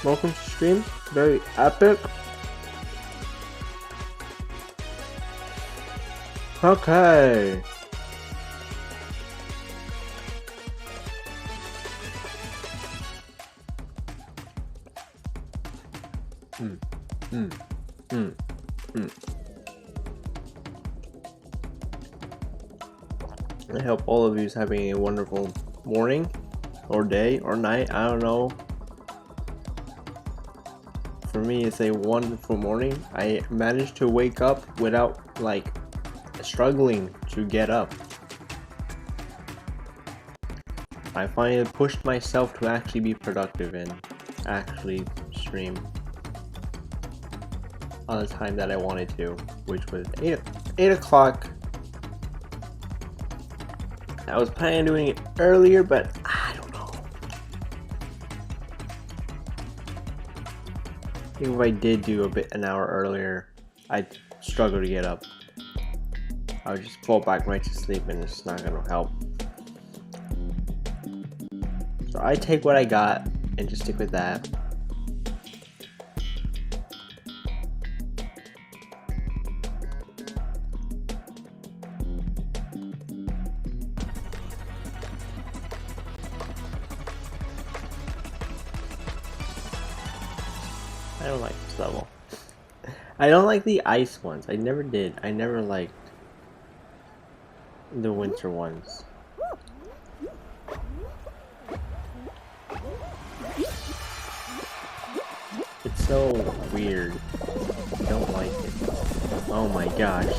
Welcome to stream. Very epic. Okay. I hope all of you is having a wonderful morning or day or night. I don't know. For me, it's a wonderful morning. I managed to wake up without like struggling to get up. I finally pushed myself to actually be productive and actually stream on the time that I wanted to, which was 8 o'clock. I was planning on doing it earlier, but I don't know. I think if I did do an hour earlier, I'd struggle to get up. I would just fall back right to sleep and it's not gonna help. So I take what I got and just stick with that. I don't like this level. I don't like the ice ones. I never did. I never liked the winter ones. It's so weird. I don't like it. Oh my gosh.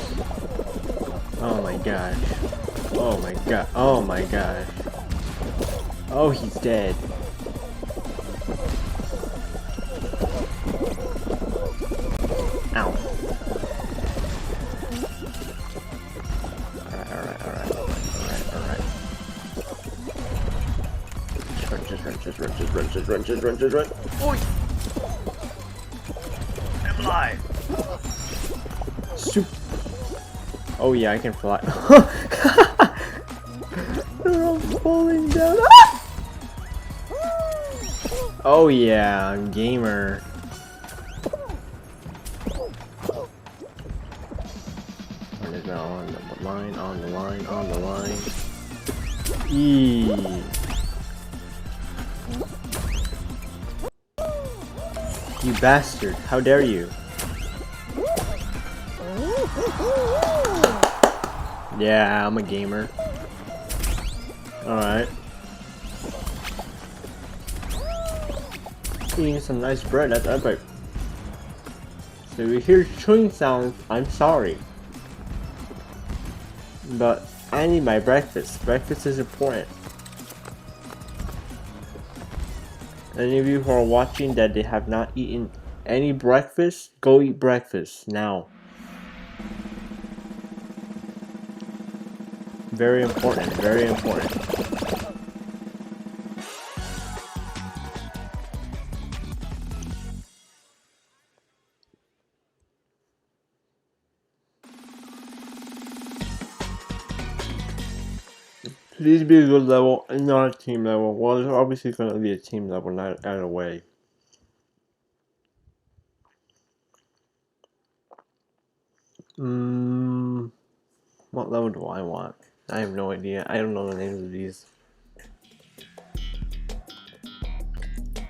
Oh my gosh. Oh my god. Oh my gosh. Oh, he's dead. Ow. Alright. Just run. Oi! I'm alive! Soup! Oh yeah, I can fly. They're all falling down. Oh yeah, I'm gamer. On the line. Eee. You bastard, how dare you? Yeah, I'm a gamer. Alright. Eating some nice bread, that's epic. So if you hear chewing sounds, I'm sorry. But I need my breakfast. Breakfast is important. Any of you who are watching that they have not eaten any breakfast, go eat breakfast now. Very important, very important. Please be a good level and not a team level. Well, it's obviously going to be a team level, not either way. What level do I want? I have no idea. I don't know the names of these.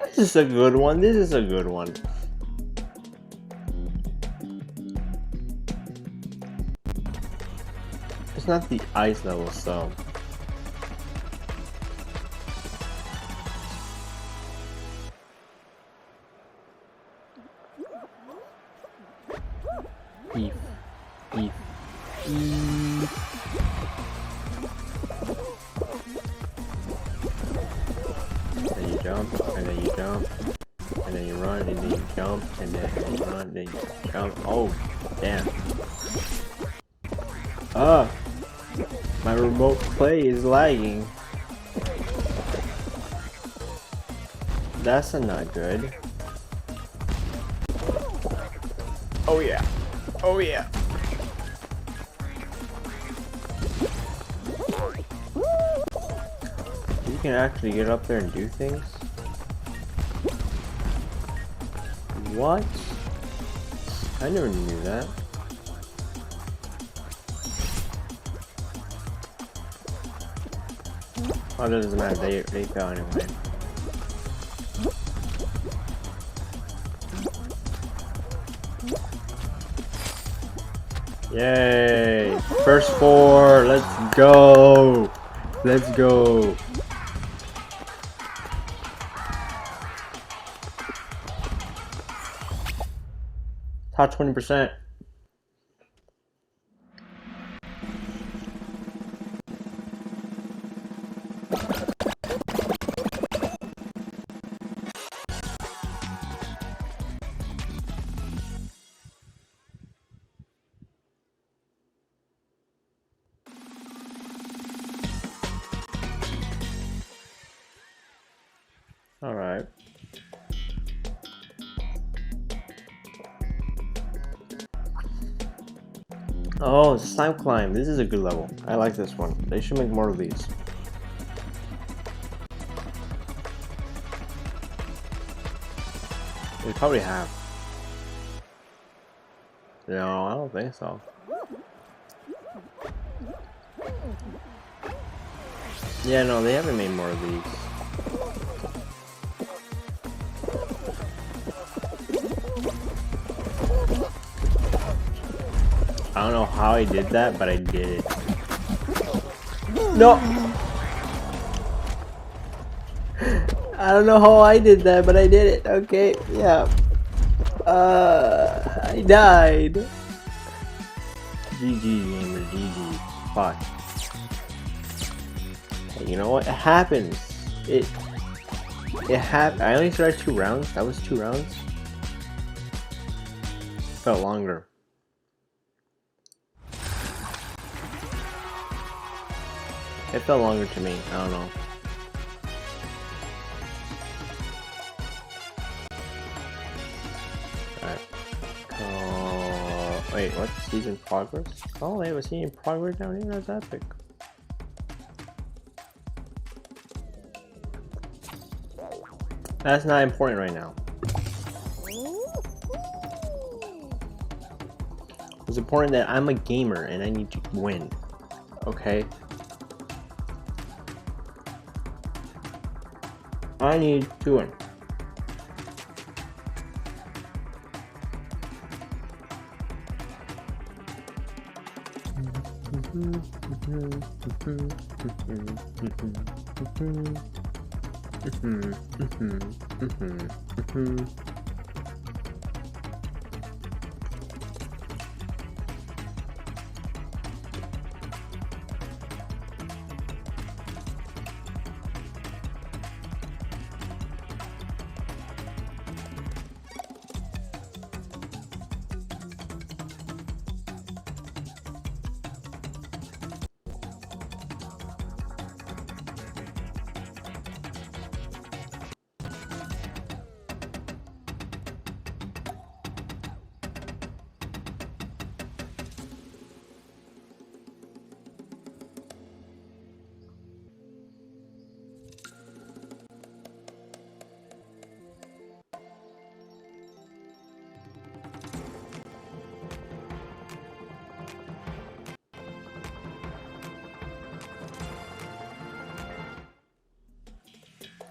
This is a good one. This is a good one. It's not the ice level, so. Beef. Then you jump, and then you jump, and then you run, and then you jump, and then you run, and then you jump. Oh, damn. My remote play is lagging. That's not good. Oh yeah. Oh yeah. can actually get up there and do things? What? I never knew that. Oh, it doesn't matter, they fell anyway. Yay! First 4, let's go! Let's go! Top 20%. All right. Oh, it's a slime climb. This is a good level. I like this one. They should make more of these. They probably have. No, I don't think so. Yeah, no, they haven't made more of these. I don't know how I did that, but I did it. No! I don't know how I did that, but I did it. Okay, yeah. I died. GG, gamer, GG. Fuck. Hey, you know what? It happens. It happened. I only started 2 rounds. That was 2 rounds. Felt longer. It felt longer to me. I don't know. Alright. Wait, what's season progress? Oh, they have a season progress down here? That's epic. That's not important right now. It's important that I'm a gamer and I need to win. Okay? I need to win.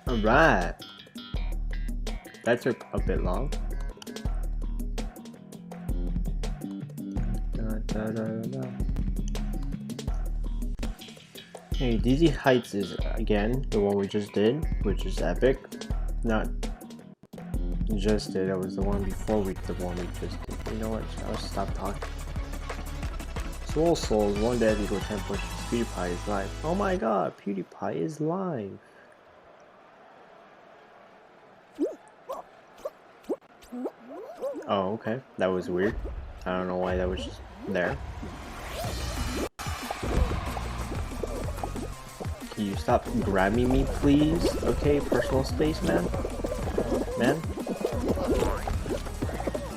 Alright. That took a bit long. Hey, Dizzy Heights is again the one we just did, which is epic. Not just did, it was the one before we just did. You know what? I'll stop talking. Soul Souls, one dead equal 10 pushes. PewDiePie is live. Oh my god, PewDiePie is live. Oh, okay. That was weird. I don't know why that was just there. Can you stop grabbing me, please? Okay, personal space, man. Man?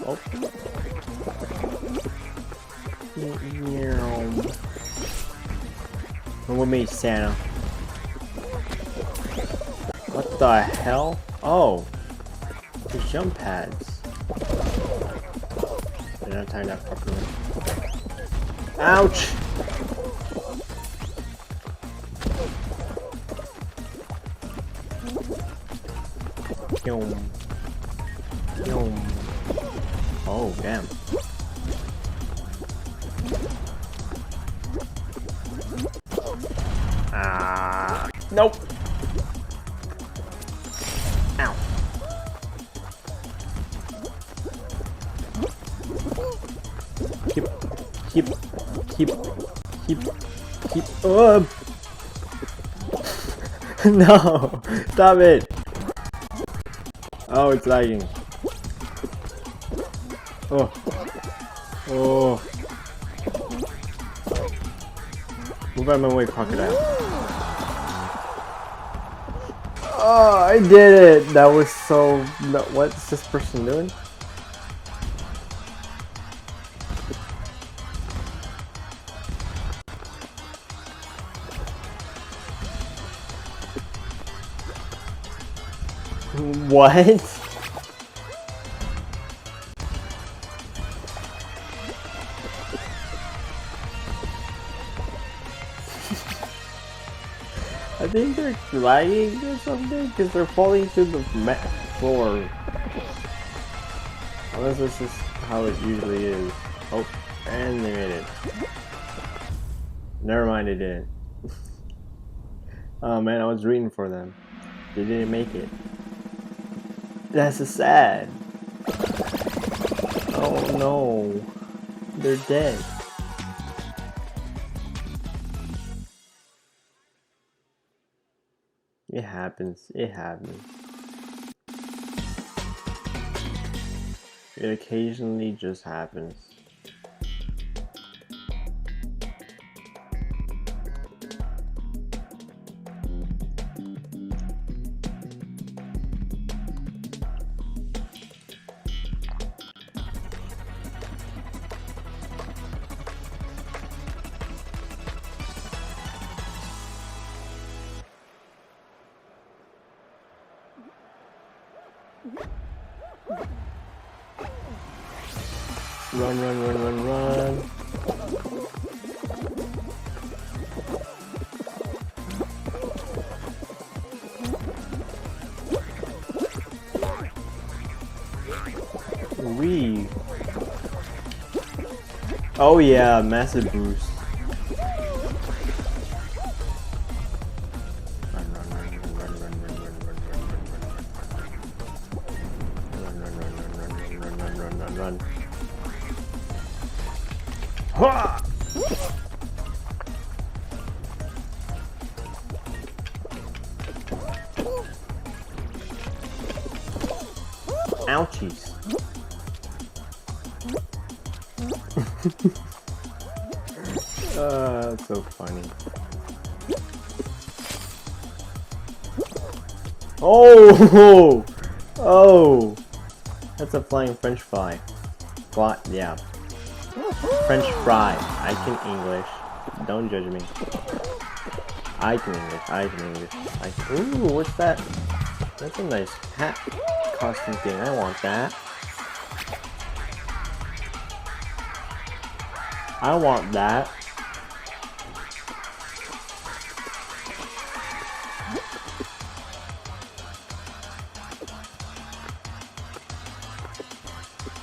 Oh. What made Santa? the hell? Oh, these jump pads. They're not tied up properly. Ouch! Yum. Yum. Oh, damn. Ah, nope. Ow. Keep. No, stop it. Oh, it's lagging. Oh. Move out of my way, crocodile. Oh, I did it. That was so. No, what's this person doing? What? I think they're lagging or something because they're falling through the floor. Unless this is how it usually is. Oh, and they made it. Never mind, they didn't. Oh man, I was rooting for them. They didn't make it. That's so sad. Oh no. They're dead. It happens. It happens. It occasionally just happens. Run. Wee. Oh yeah, massive boost. Run. Ha! Ouchies. That's so funny. Oh! Oh! That's a flying French fry. Yeah. French fry. I can English. Don't judge me. I can English. Ooh, what's that? That's a nice hat costume thing. I want that. I want that.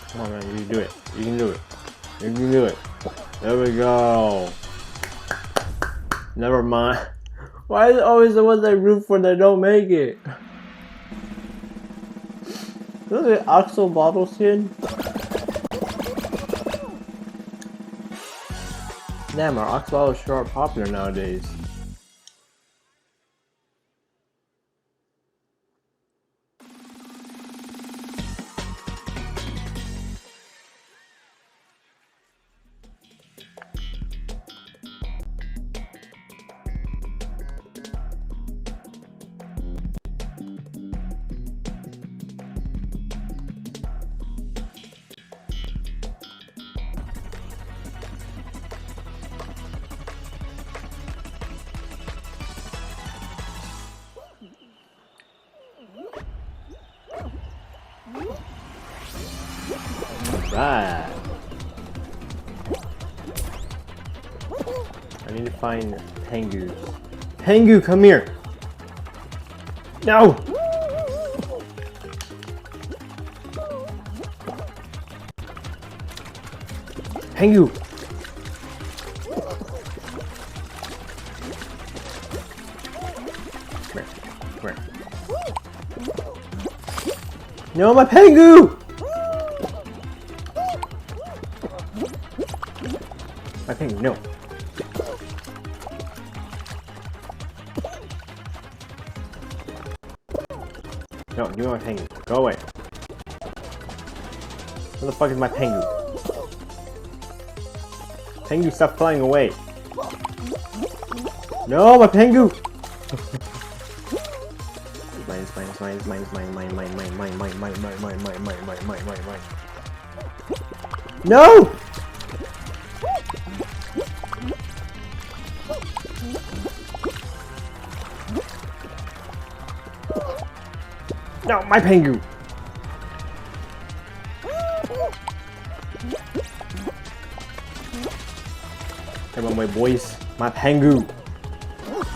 Come on, man. You can do it. You can do it. You can do it. There we go. Never mind. Why is it always the ones I root for that don't make it? Look at Axel bottle skin. Damn, our Axel sure are popular nowadays. Right. I need to find Pengu. Pengu, come here! No! Pengu! Come here. No, my Pengu! My Pengu, no. No, give me my Pengu. Go away. Where the fuck is my Pengu? Pengu, stop flying away. No, my Pengu! Mine. No! No, my Pengu! Come on, my boys. My Pengu!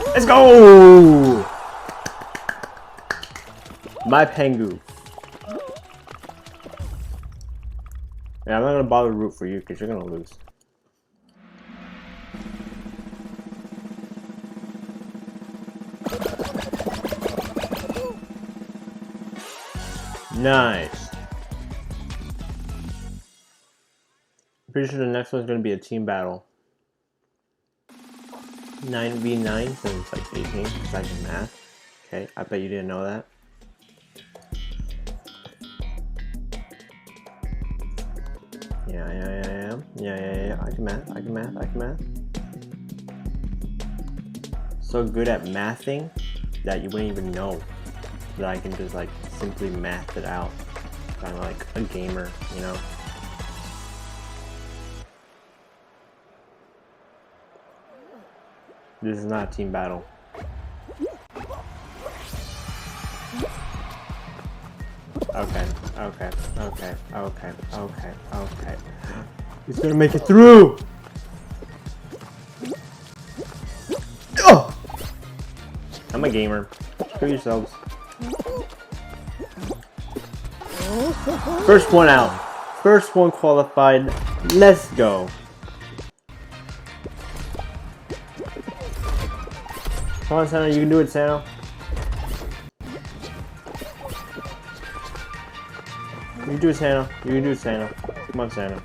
Let's go! My Pengu. Yeah, I'm not gonna bother to root for you because you're gonna lose. Nice. I'm pretty sure the next one's gonna be a team battle. 9v9 since it's like 18 because I can math. Okay, I bet you didn't know that. Yeah. I can math. So good at mathing that you wouldn't even know that I can just like simply math it out. Kind of like a gamer, you know? This is not a team battle. Okay. He's gonna make it through! Oh! I'm a gamer. Screw yourselves. First one out. First one qualified. Let's go. Come on, Santa. You can do it, Santa. You can do it, Santa. You can do it, Santa. Come on, Santa.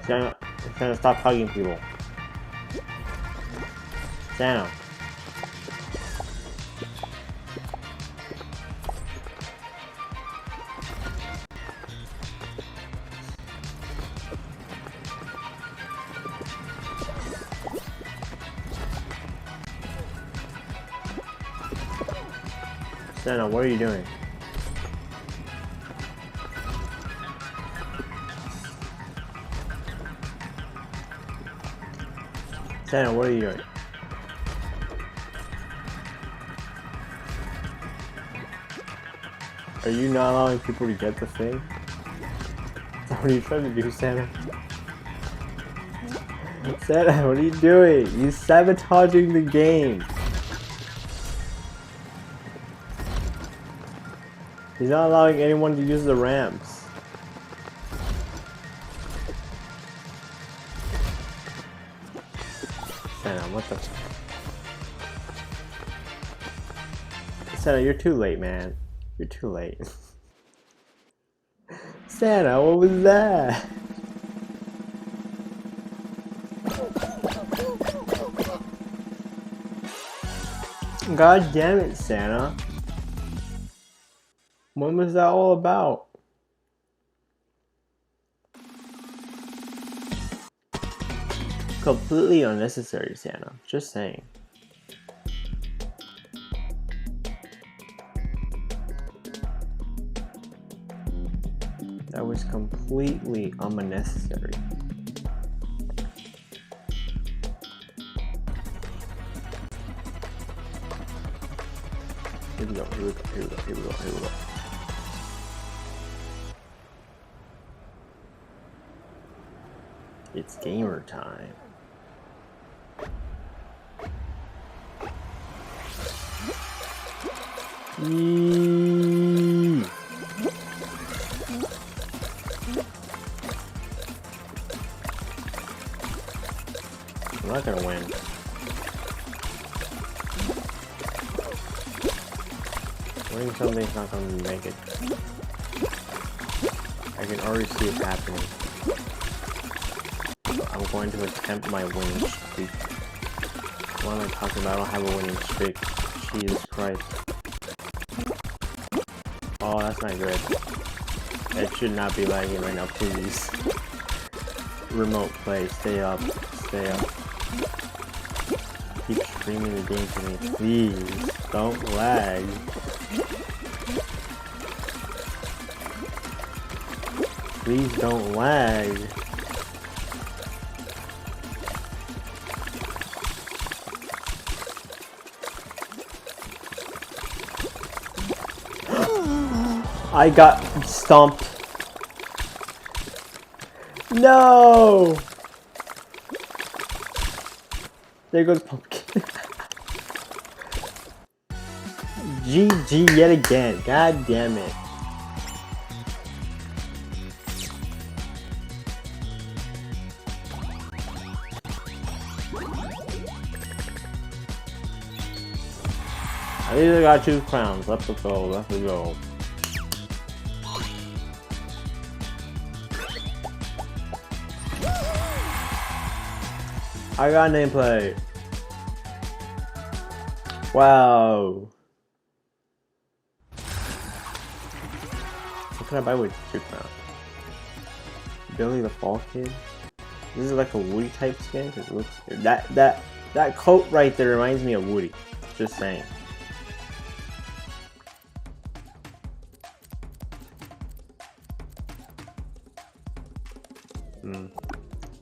Santa, stop hugging people. Santa. Santa, what are you doing? Santa, what are you doing? Are you not allowing people to get the thing? What are you trying to do, Santa? Santa, what are you doing? You're sabotaging the game. He's not allowing anyone to use the ramps. Santa, what the... Santa, you're too late, man. You're too late. Santa, what was that? God damn it, Santa. What was that all about? Completely unnecessary, Santa. Just saying. That was completely unnecessary. Here we go. It's gamer time. Eee. I'm not gonna win. Winning something's not gonna make it. I can already see it happening. I'm going to attempt my winning streak. What am I talking about? I don't have a winning streak. Jesus Christ. Oh, that's not good. It should not be lagging right now, please. Remote play, stay up, stay up. Keep streaming the game to me, please. Don't lag. Please don't lag. I got stomped. No! There goes Pumpkin. GG yet again. God damn it. I either got 2 crowns. Let's go. Let's go. I got a nameplate. Wow. What can I buy with 2 crowns? Billy the Fall Kid. This is like a Woody type skin because it looks that coat right there reminds me of Woody. Just saying.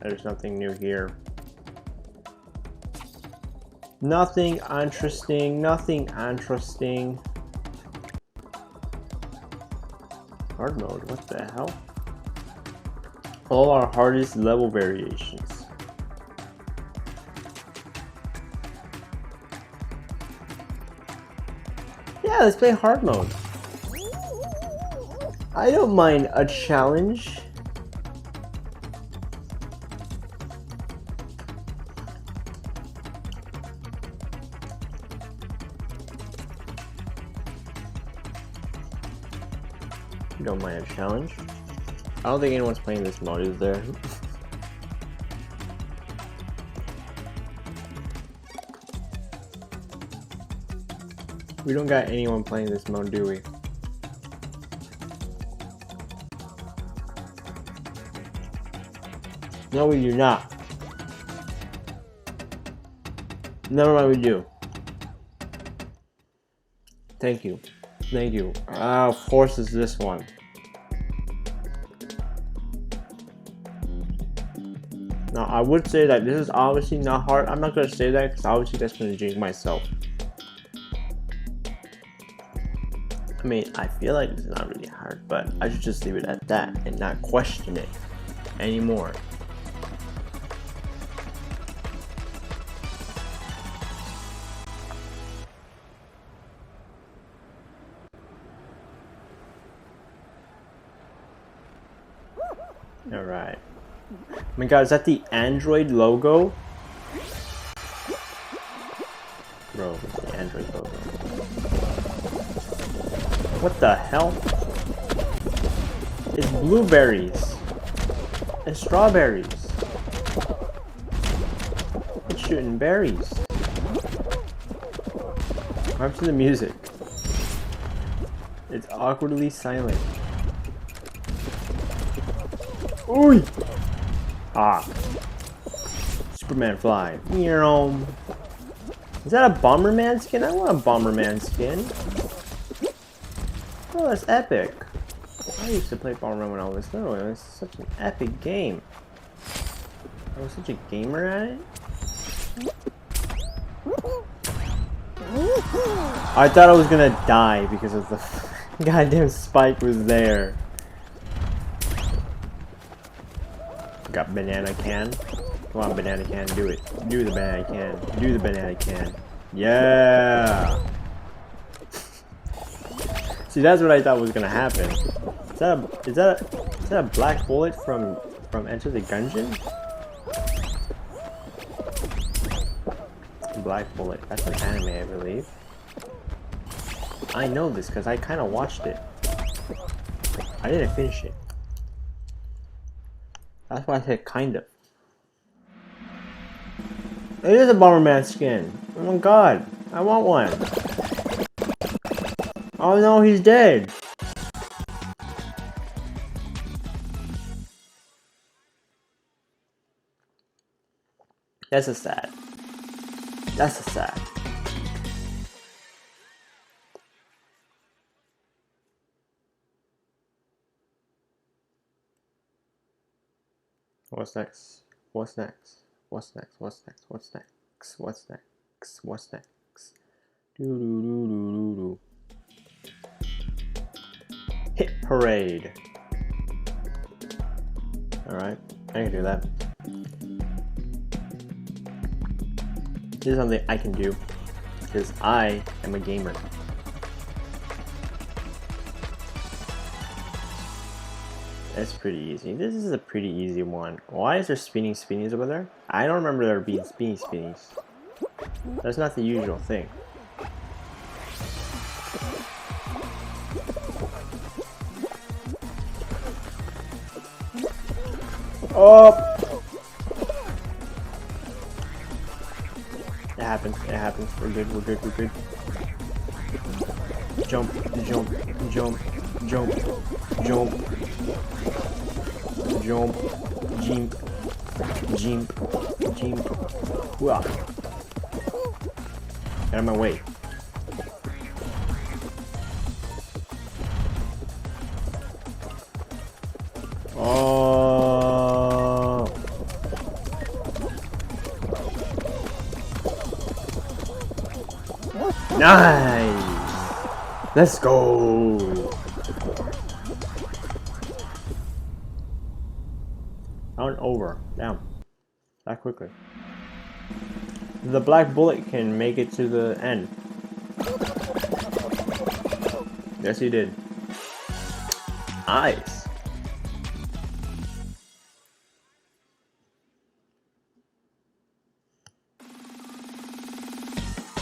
There's nothing new here. Nothing interesting, nothing interesting. Hard mode, what the hell? All our hardest level variations. Yeah, let's play hard mode. I don't mind a challenge. Don't mind a challenge. I don't think anyone's playing this mode, is there? We don't got anyone playing this mode, do we? No, we do not. Never mind, we do. Thank you. Thank you. Of course it's this one. Now, I would say that this is obviously not hard. I'm not going to say that because obviously that's going to jinx myself. I mean, I feel like it's not really hard, but I should just leave it at that and not question it anymore. Alright. Oh my god, is that the Android logo? Bro, it's the Android logo. What the hell? It's blueberries. And strawberries. It's shooting berries. Harp to the music. It's awkwardly silent. Ooh! Ah. Superman fly. Is that a Bomberman skin? I want a Bomberman skin. Oh, that's epic. I used to play Bomberman when I was little. It was such an epic game. I was such a gamer at it. I thought I was gonna die because of the goddamn spike was there. Got banana can. Come on, banana can, do it. Do the banana can. Do the banana can. Yeah! See, that's what I thought was gonna happen. Is that a black bullet from Enter the Gungeon? Black Bullet. That's an anime, I believe. I know this because I kind of watched it. I didn't finish it. That's why I said kind of. It is a Bomberman skin. Oh my god. I want one. Oh no, he's dead. That's a sad. That's a sad. What's next? What's next? What's next? What's next? What's next? What's next? What's next? Do do do do do do. Hit parade. Alright, I can do that. This is something I can do because I am a gamer. That's pretty easy. This is a pretty easy one. Why is there spinning spinnies over there? I don't remember there being spinny spinnies. That's not the usual thing. Oh! It happens. It happens. We're good. We're good. We're good. Jump. Jump. Jump. Jump. Jump. Jump. Jump. Jump. Jump. Wow. Get out of my way. Oh. Nice. Let's go. Round over. Down. That quickly. The black bullet can make it to the end. Yes, he did. Nice.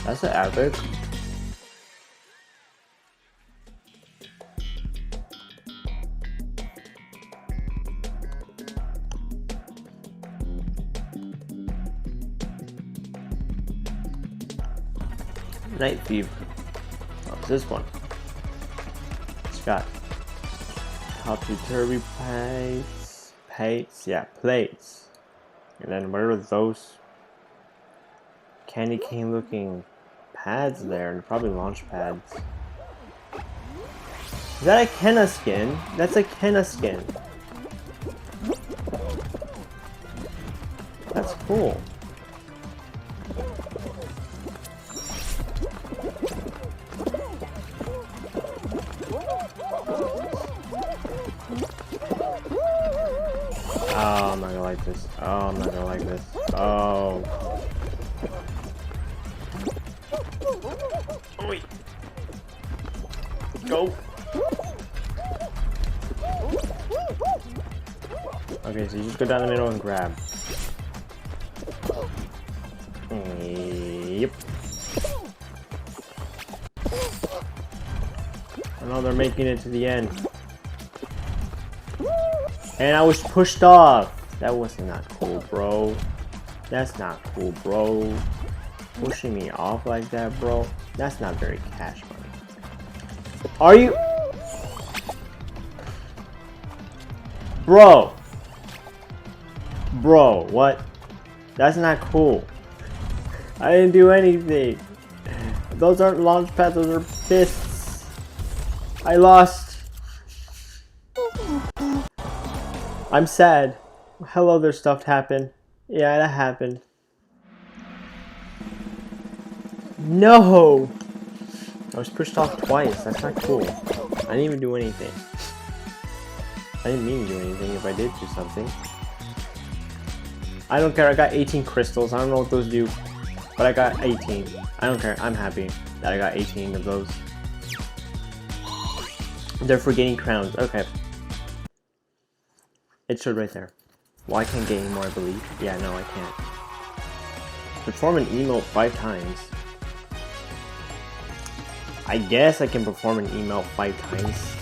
That's an epic. Night Fever. What's this one? It's got topsy-turvy plates. And then what are those candy cane looking pads there? And probably launch pads. Is that a Kenna skin? That's a Kenna skin. That's cool. Oh, I'm not gonna like this. Oh, I'm not gonna like this. Oh. Wait. Go. Okay, so you just go down the middle and grab. Yep. I know they're making it to the end. And I was pushed off. That was not cool, bro. That's not cool, bro. Pushing me off like that, bro. That's not very cash money. Are you? Bro. Bro, what? That's not cool. I didn't do anything. Those aren't launch pads, those are fists. I lost. I'm sad. Hello there, stuff happened. Yeah, that happened. No! I was pushed off twice. That's not cool. I didn't even do anything. I didn't mean to do anything if I did do something. I don't care. I got 18 crystals. I don't know what those do, but I got 18. I don't care. I'm happy that I got 18 of those. They're for getting crowns. Okay. It showed right there. Well, I can't get any more, I believe. Yeah, no, I can't. Perform an emote 5 times. I guess I can perform an emote 5 times.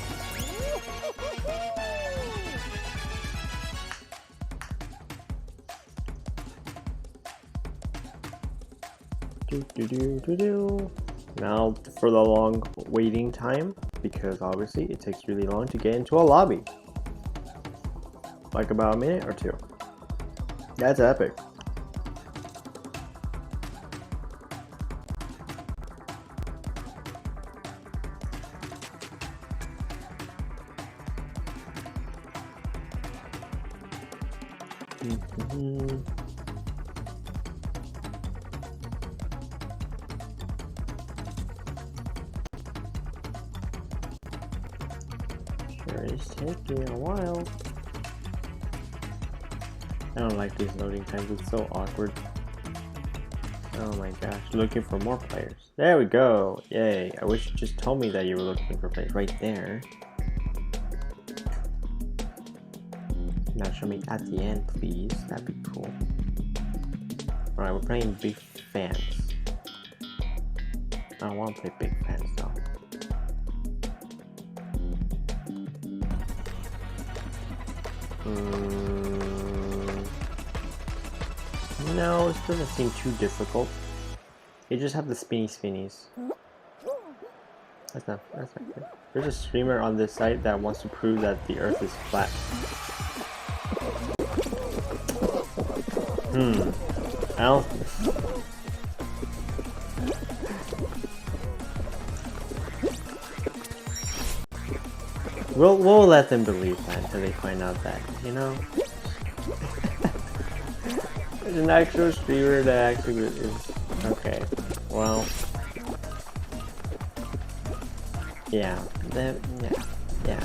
Now for the long waiting time, because obviously it takes really long to get into a lobby. Like about a minute or 2. That's epic. Sure is taking a while. I don't like these loading times, it's so awkward. Oh my gosh, looking for more players. There we go, yay. I wish you just told me that you were looking for players right there. Now show me at the end, please, that'd be cool. Alright, we're playing Big Fans. I don't want to play Big Fans though. No, this doesn't seem too difficult. You just have the spinnies. That's not good. There's a streamer on this site that wants to prove that the earth is flat. I don't... We'll let them believe that until they find out that, you know? There's an actual streamer that actually is... Okay, well... Yeah, yeah.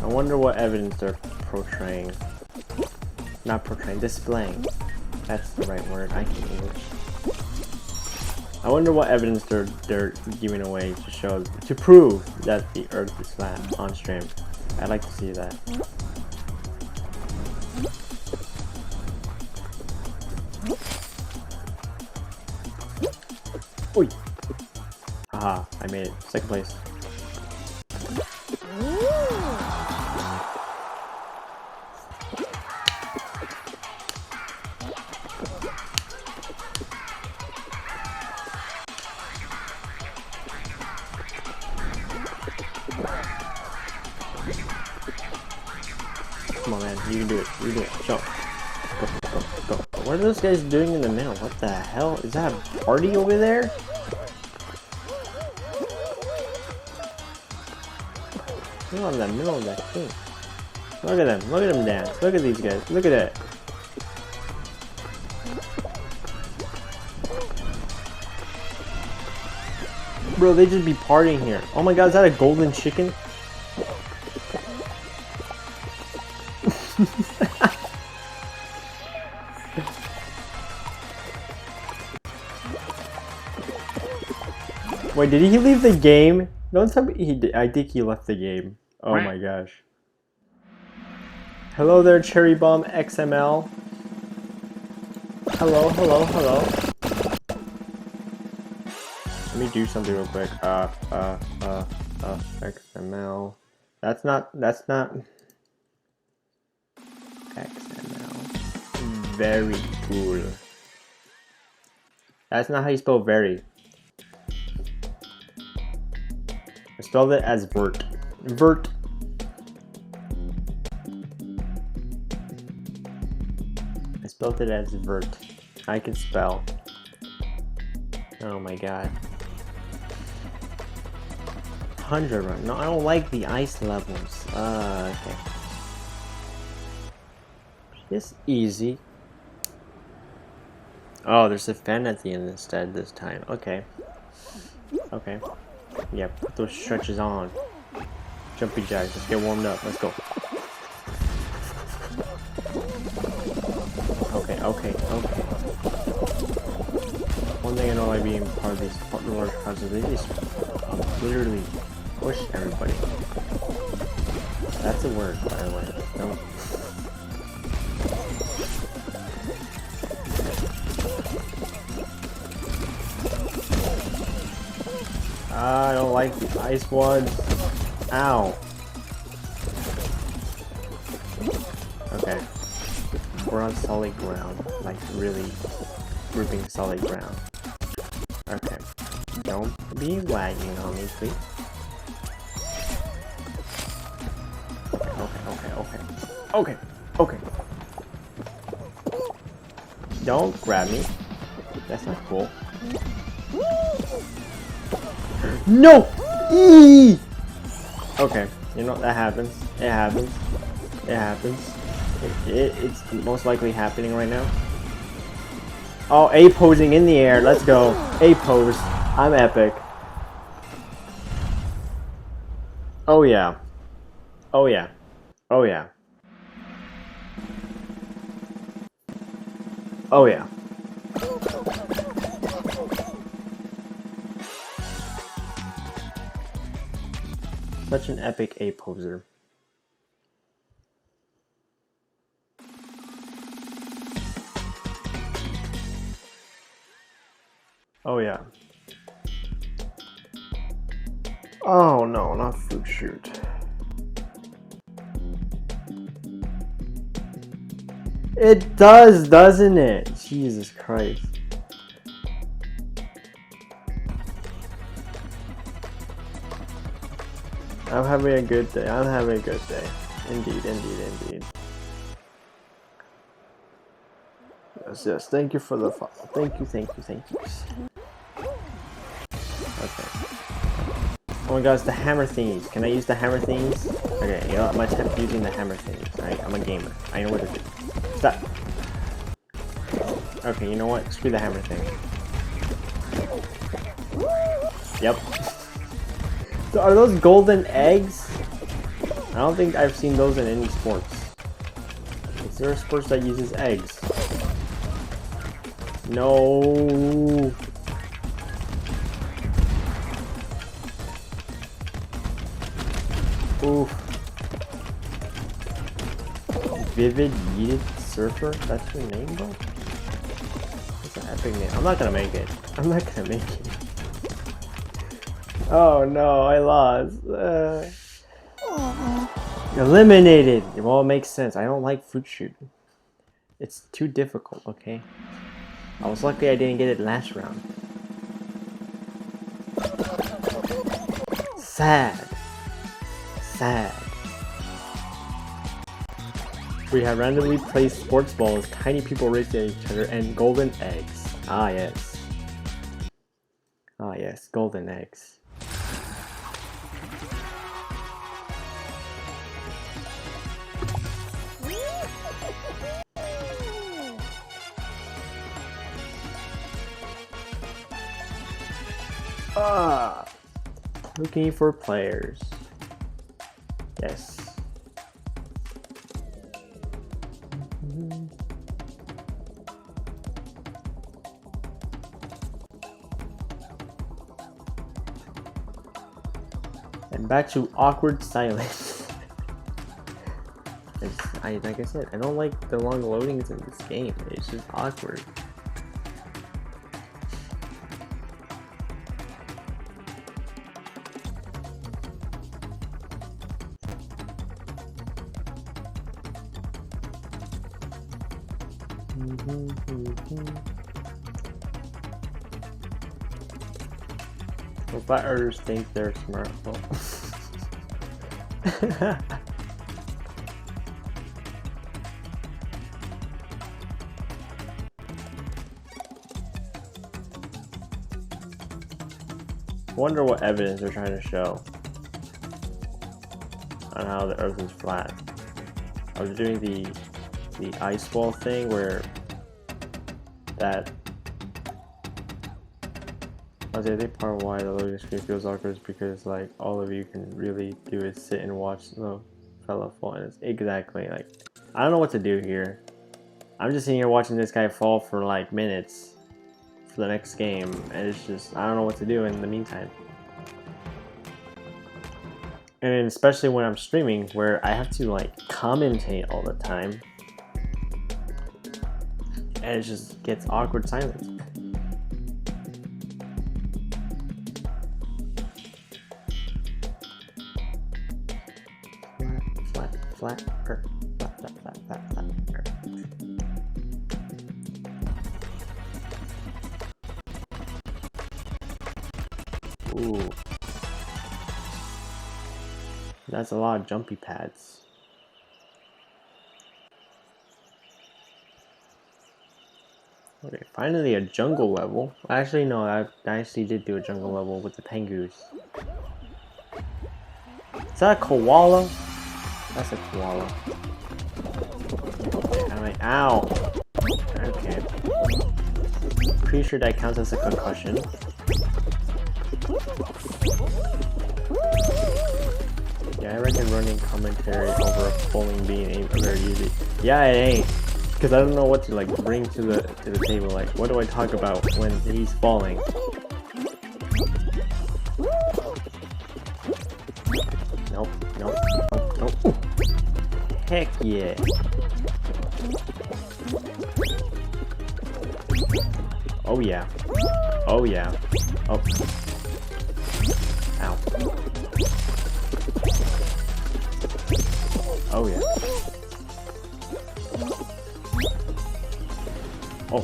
I wonder what evidence they're portraying. Not portraying, displaying. That's the right word, I can English. I wonder what evidence they're giving away to show, to prove that the earth is flat on stream. I'd like to see that. Oi! Haha, I made it. 2nd place. Come on, man. You can do it. You can do it. Jump. Go. What are those guys doing in the middle? What the hell? Is that a party over there? You're on the middle of that thing. Look at them. Look at them dance. Look at these guys. Look at that. Bro, they just be partying here. Oh my god, is that a golden chicken? Wait, did he leave the game? Don't tell me he did. I think he left the game. Oh my gosh. Hello there, Cherry Bomb XML. Hello. Let me do something real quick. XML. That's not XML. Very cool. That's not how you spell very. I spelled it as vert. Vert. I spelled it as vert. I can spell. Oh my god. Tundra Run. No, I don't like the ice levels. Okay. It's easy. Oh, there's a fan at the end instead this time. Okay. Okay. Yeah, put those stretches on. Jumpy jacks. Let's get warmed up. Let's go. Okay. One thing I don't like being part of these large crowds is they just literally push everybody. That's a word, by the way. Don't. I don't like the ice ones. Ow. Okay. We're on solid ground. Like, really gripping solid ground. Okay. Don't be lagging on me, please. Okay. Don't grab me. That's not cool. No! Eee! Okay, you know, that happens. It happens. It's most likely happening right now. Oh, A posing in the air. Let's go. A pose. I'm epic. Oh yeah. Such an epic A poser. Oh yeah. Oh no, not fruit shoot. It does, doesn't it? Jesus Christ. I'm having a good day. Indeed. Yes. Thank you for the follow. Thank you. Okay. Oh my god, it's the hammer thingies. Can I use the hammer thingies? Okay, you know, I'm gonna attempt using the hammer thingies. Alright, I'm a gamer. I know what to do. Stop. Okay, you know what? Screw the hammer thing. Yep. So are those golden eggs? I don't think I've seen those in any sports. Is there a sport that uses eggs? No. Oof. Vivid Yeeted Surfer? That's your name, bro? That's an epic name. I'm not gonna make it. Oh no, I lost. Eliminated! Well, it makes sense. I don't like fruit shoot. It's too difficult, okay? I was lucky I didn't get it last round. Sad. We have randomly placed sports balls, tiny people racing at each other, and golden eggs. Ah yes, golden eggs. Looking for players. Yes. And back to awkward silence. Like I said, I don't like the long loadings in this game. It's just awkward. Well, flat earthers think they're smart. Well. Wonder what evidence they're trying to show on how the Earth is flat. I was doing the ice wall thing where that I think part of why the loading screen feels awkward is because like all of you can really do is sit and watch the fella fall. And it's exactly like I don't know what to do here. I'm just sitting here watching this guy fall for like minutes for the next game, and it's just I don't know what to do in the meantime. And especially when I'm streaming, where I have to like commentate all the time, and it just gets awkward silence. Flat, flat. Ooh. That's a lot of jumpy pads. Okay, finally a jungle level. Actually, no, I actually did do a jungle level with the penguins. Is that a koala? That's a koala. I'm like, ow. Okay. Pretty sure that counts as a concussion. Yeah, I reckon running commentary over a bowling bean ain't very easy. Yeah, it ain't. Because I don't know what to like bring to the table. Like, what do I talk about when he's falling? Nope, nope, nope, nope. Heck yeah. Oh yeah. Oh yeah. Oh. Ow. Oh yeah. Oh.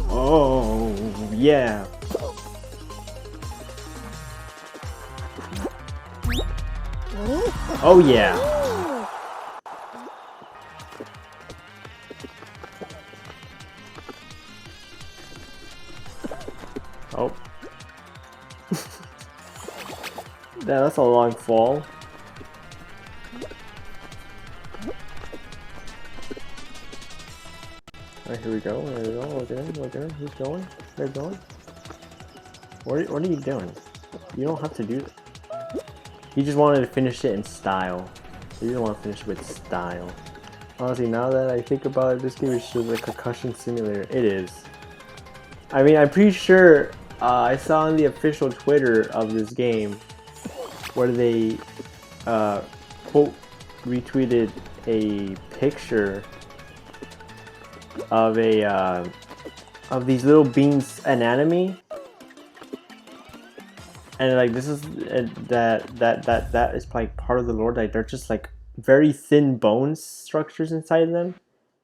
Oh yeah. Oh yeah. Oh. That's a long fall. Alright, here we go. There we go. Look at him. Look at him. He's going. They're going. What are you doing? You don't have to do that. He just wanted to finish it in style. He didn't want to finish it with style. Honestly, now that I think about it, this game is just a concussion simulator. It is. I mean, I'm pretty sure I saw on the official Twitter of this game where they quote retweeted a picture of a of these little beans anatomy, and like this is that is like part of the lore. Like they're just like very thin bone structures inside of them,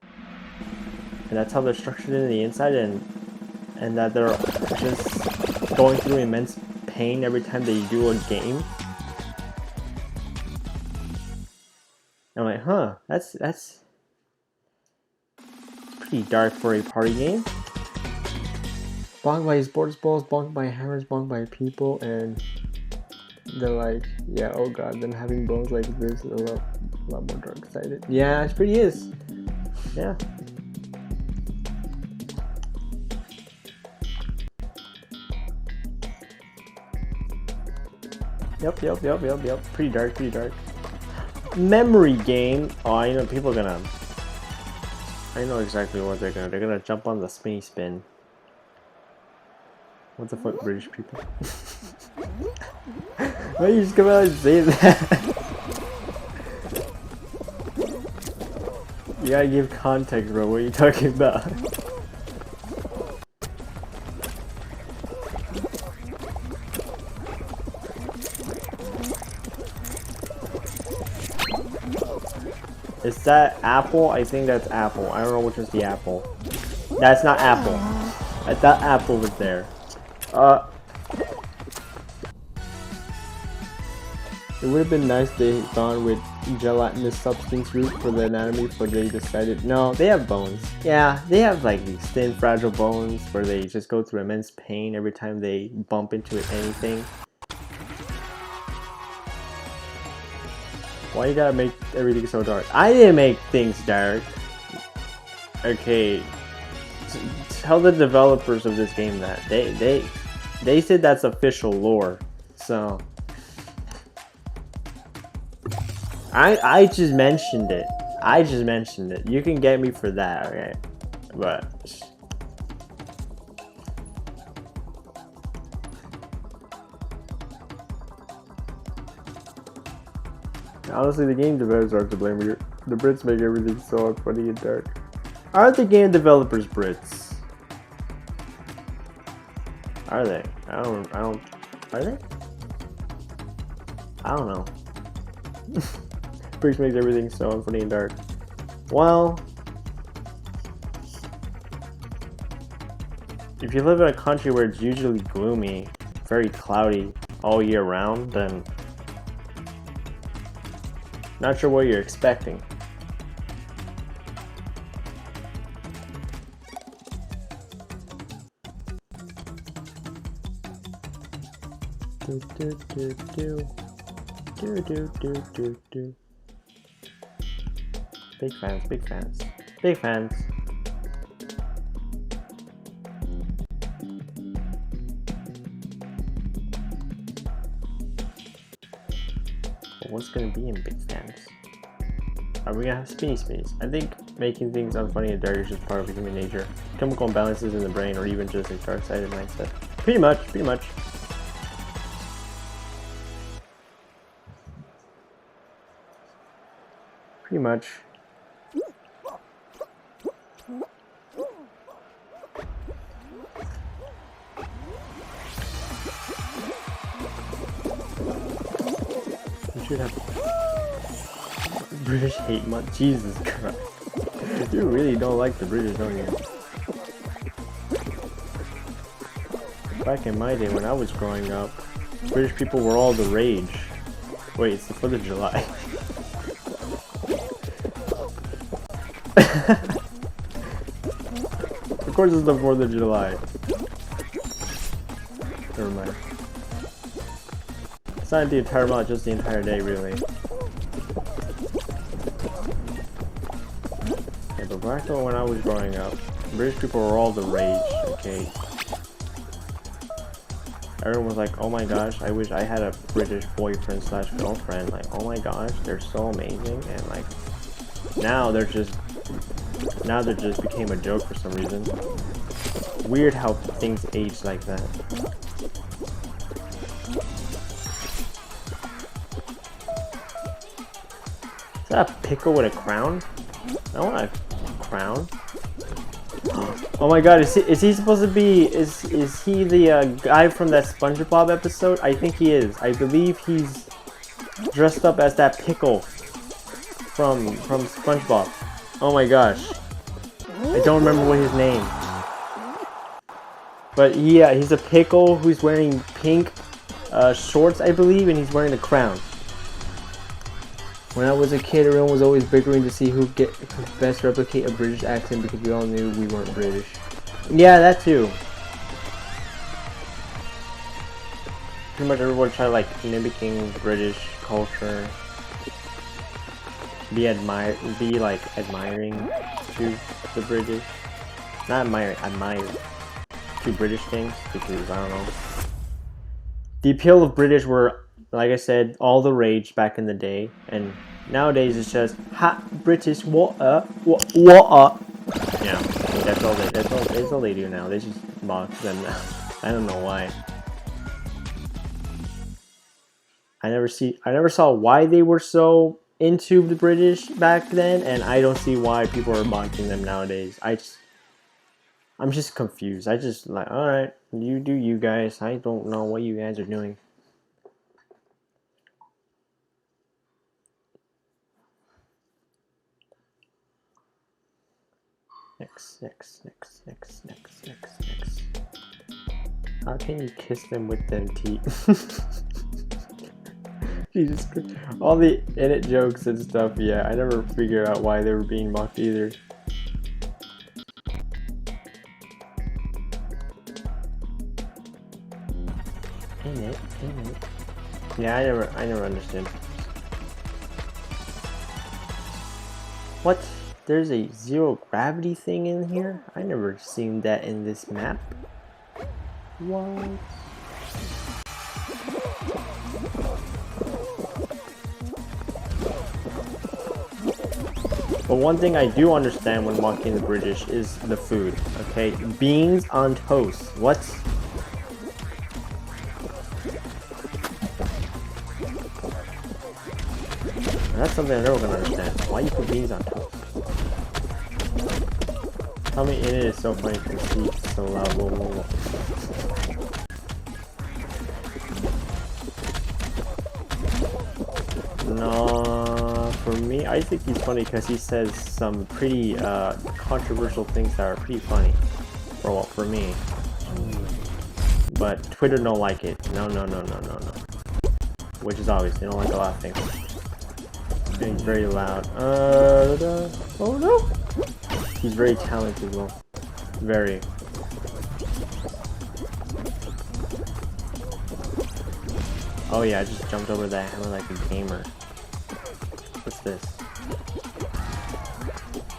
and that's how they're structured in the inside, and that they're just going through immense pain every time they do a game. I'm like, huh, that's pretty dark for a party game. Bonked by sports balls, bonked by hammers, bonked by people, and they're like, yeah, oh god, them having bones like this is a lot more dark sided. Yeah, it pretty is. Yeah. Yep. Pretty dark. Memory game. Oh, I know people are gonna. I know exactly what they're gonna. They're gonna jump on the spinny spin. What the fuck, British people? Why you just come out and say that? You gotta give context, bro. What are you talking about? Is that apple? I think that's apple. I don't know which is the apple. That's not apple. I thought apple was there. It would have been nice if they gone with gelatinous substance route for the anatomy, but they decided no. They have bones. Yeah, they have like these thin, fragile bones where they just go through immense pain every time they bump into anything. Why you gotta make everything so dark? I didn't make things dark. Okay, tell the developers of this game that They said that's official lore, so I just mentioned it. I just mentioned it. You can get me for that, okay? But honestly, the game developers are to blame here. The Brits make everything so funny and dark. Aren't the game developers Brits? Are they? I don't. Are they? I don't know. Brits makes everything so unfunny and dark. Well, if you live in a country where it's usually gloomy, very cloudy all year round, then not sure what you're expecting. Do do do do do do do do do. Big fans, big fans, big fans. What's gonna be in big fans? Are we gonna have spinny spinnies? I think making things unfunny and dark is just part of human nature. Chemical imbalances in the brain, or even just a dark-sided mindset. Pretty much, pretty much. Pretty much. We should have British hate month. Jesus Christ. You really don't like the British, don't you? Back in my day when I was growing up, British people were all the rage. Wait, it's the 4th of July. Of course it's the 4th of July. Never mind. It's not the entire month, just the entire day, really. Yeah, but back when I was growing up, British people were all the rage, okay? Everyone was like, oh my gosh, I wish I had a British boyfriend slash girlfriend. Like, oh my gosh, they're so amazing. And like, now they just became a joke for some reason. Weird how things age like that. Is that a pickle with a crown? I want a crown. Oh my god, is he supposed to be, is he the guy from that SpongeBob episode? I think he is. I believe he's dressed up as that pickle from SpongeBob. Oh my gosh. I don't remember what his name. But yeah, he's a pickle who's wearing pink shorts, I believe, and he's wearing a crown. When I was a kid, everyone was always bickering to see who could best replicate a British accent because we all knew we weren't British. Yeah, that too. Pretty much everyone tried like mimicking British culture. Be like admiring to the British. Not admire to British things because I don't know. The appeal of British were, like I said, all the rage back in the day, and nowadays it's just hot British water. Yeah, that's all they do now. They just mock them now. I don't know why. I never saw why they were so into the British back then, and I don't see why people are mocking them nowadays. I'm just confused. I just like, all right, you do you guys. I don't know what you guys are doing. Next. How can you kiss them with them teeth? Jesus Christ. All the in-it jokes and stuff, yeah, I never figured out why they were being mocked either. In it. Yeah, I never understood. What? There's a zero gravity thing in here? I never seen that in this map. What? But one thing I do understand when walking the British is the food, okay? Beans on toast. What? That's something I'm never gonna understand. Why you put beans on toast? Tell me it is so funny to see so loud. Whoa, whoa, whoa. No, for me, I think he's funny because he says some pretty controversial things that are pretty funny. Well, for me. But Twitter don't like it. No. Which is obvious. They don't like a lot of things. And he's very loud. Oh no! He's very talented, though. Very. Oh yeah, I just jumped over that hammer like a gamer. What's this?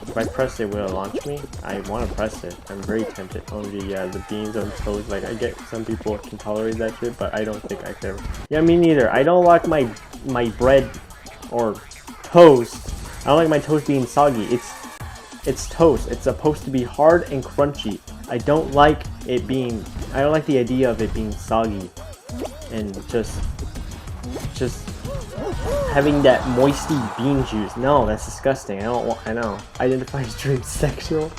If I press it, will it launch me? I want to press it. I'm very tempted. Oh yeah, the beans on toast. Like, I get some people can tolerate that shit, but I don't think I can. Yeah, me neither. I don't like my bread or toast. I don't like my toast being soggy. It's toast. It's supposed to be hard and crunchy. I don't like it being. I don't like the idea of it being soggy and just having that moisty bean juice. No, that's disgusting. I know. Identify as transsexual,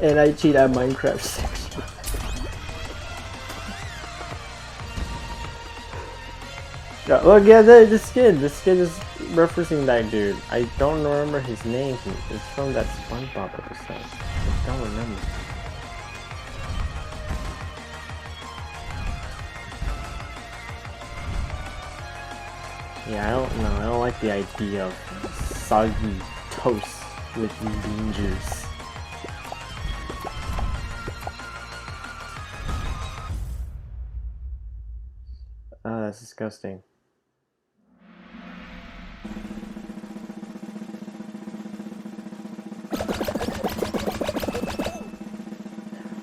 and I cheat at Minecraft sexual. Yeah, look, yeah, the skin. The skin is referencing that dude. I don't remember his name. It's from that SpongeBob episode. I don't remember. Yeah, I don't know. I don't like the idea of soggy toast with bean juice. Oh, that's disgusting.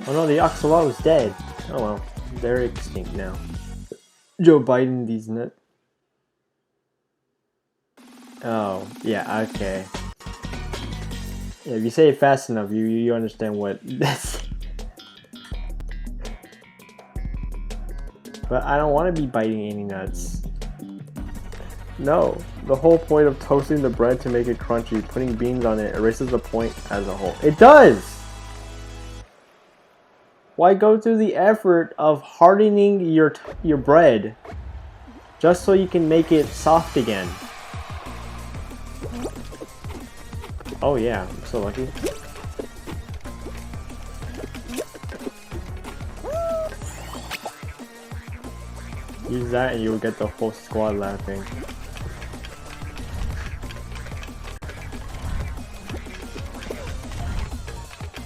Oh no, the axolotl is dead. Oh well, they're extinct now. Joe Biden, these nuts. Oh, yeah, okay. Yeah, if you say it fast enough, you understand what that's. But I don't want to be biting any nuts. No, the whole point of toasting the bread to make it crunchy, putting beans on it, erases the point as a whole. It does! Why go through the effort of hardening your bread just so you can make it soft again? Oh yeah, I'm so lucky. Use that and you'll get the whole squad laughing.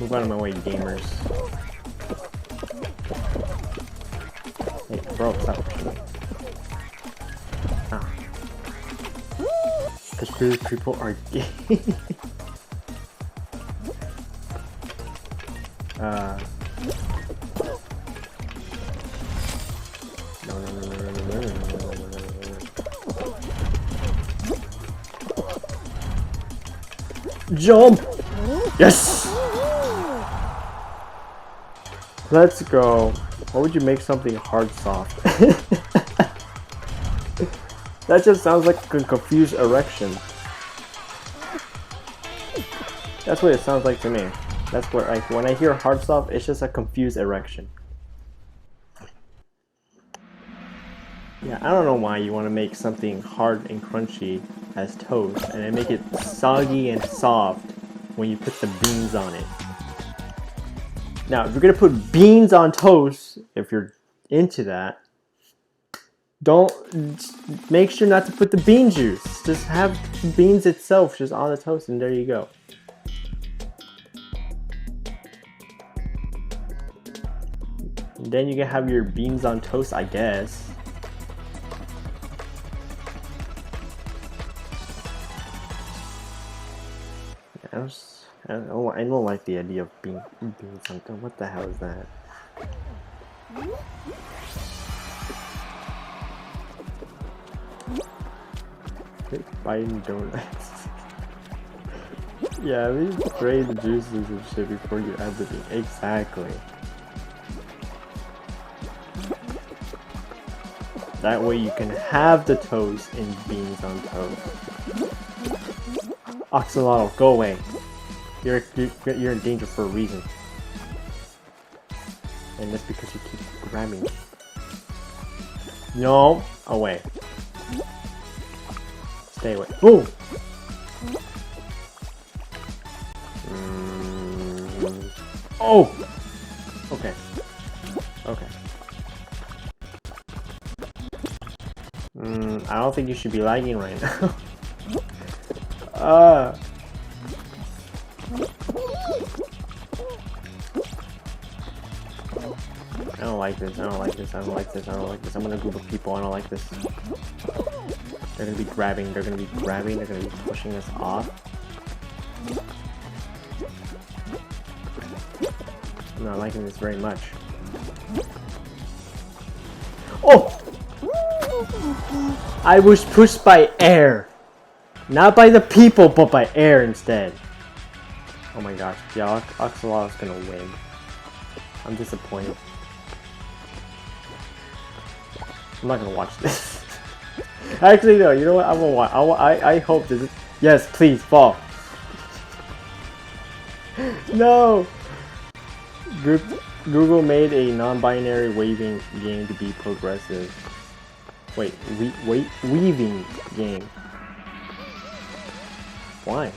Move out of my way, gamers. Hey, bro, stop. Ah. Because people are gay. Jump! Yes! Let's go. What would you make something hard soft? That just sounds like a confused erection. That's what it sounds like to me. That's what, like, when I hear hard soft, it's just a confused erection. Yeah, I don't know why you want to make something hard and crunchy as toast and then make it soggy and soft when you put the beans on it. Now, if you're gonna put beans on toast, if you're into that, don't make sure not to put the bean juice. Just have the beans itself just on the toast, and there you go. And then you can have your beans on toast, I guess. I don't like the idea of beans on toast. What the hell is that? Biden donuts. Yeah, at least spray the juices and shit before you add the bean. Exactly. That way you can have the toast and beans on toast. Oxalotl, go away. You're in danger for a reason. And that's because you keep grabbing. No, away. Stay away. Boom! Oh! Okay. Okay. I don't think you should be lagging right now. I don't like this, I don't like this, I don't like this, I don't like this. I'm in a group of people, I don't like this. They're gonna be grabbing, they're gonna be pushing us off. I'm not liking this very much. Oh! I was pushed by air. Not by the people, but by air instead. Oh my gosh, yeah, Oxalot's gonna win. I'm disappointed. I'm not gonna watch this. Actually, no, you know what? I'm gonna watch. I hope this is... Yes, please, fall. No! Google made a non-binary waving game to be progressive. Wait, weaving game. Why?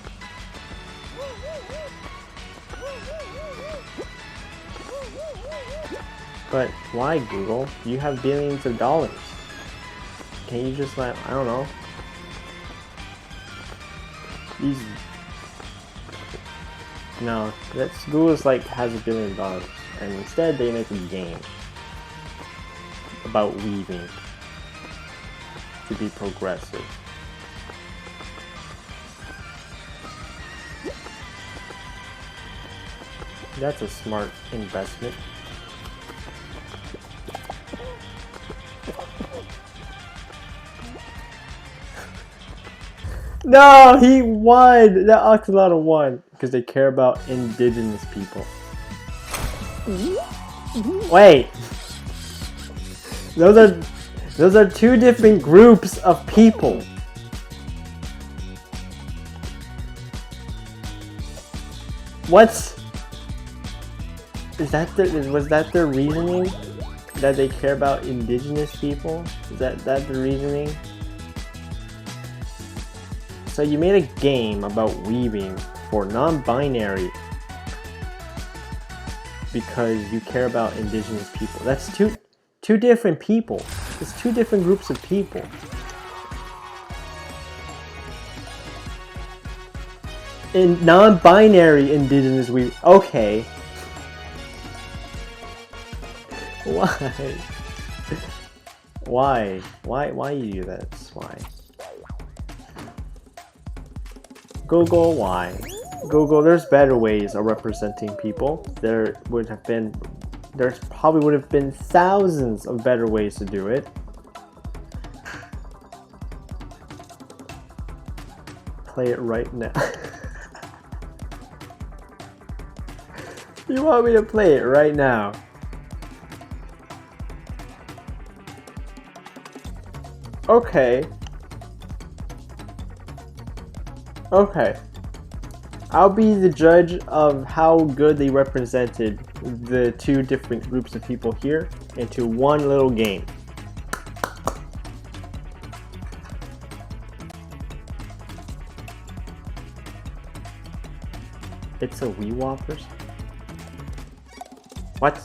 But why, Google? You have billions of dollars. Can you just let, I don't know. These... No, that's Google's like has $1 billion, and instead they make a game about weaving to be progressive. That's a smart investment. No, he won! That Oxalotl won! Because they care about indigenous people. Wait! Those are two different groups of people. What? Was that their reasoning? That they care about indigenous people? Is that the reasoning? So you made a game about weaving for non-binary because you care about indigenous people. That's two different people. It's two different groups of people. In non-binary indigenous weaving. Okay. Why? Why you do that? Why? Google, why? Google, there's better ways of representing people. There probably would have been thousands of better ways to do it. Play it right now. You want me to play it right now? Okay. Okay. I'll be the judge of how good they represented the two different groups of people here into one little game. It's a Wee Whoppers? What?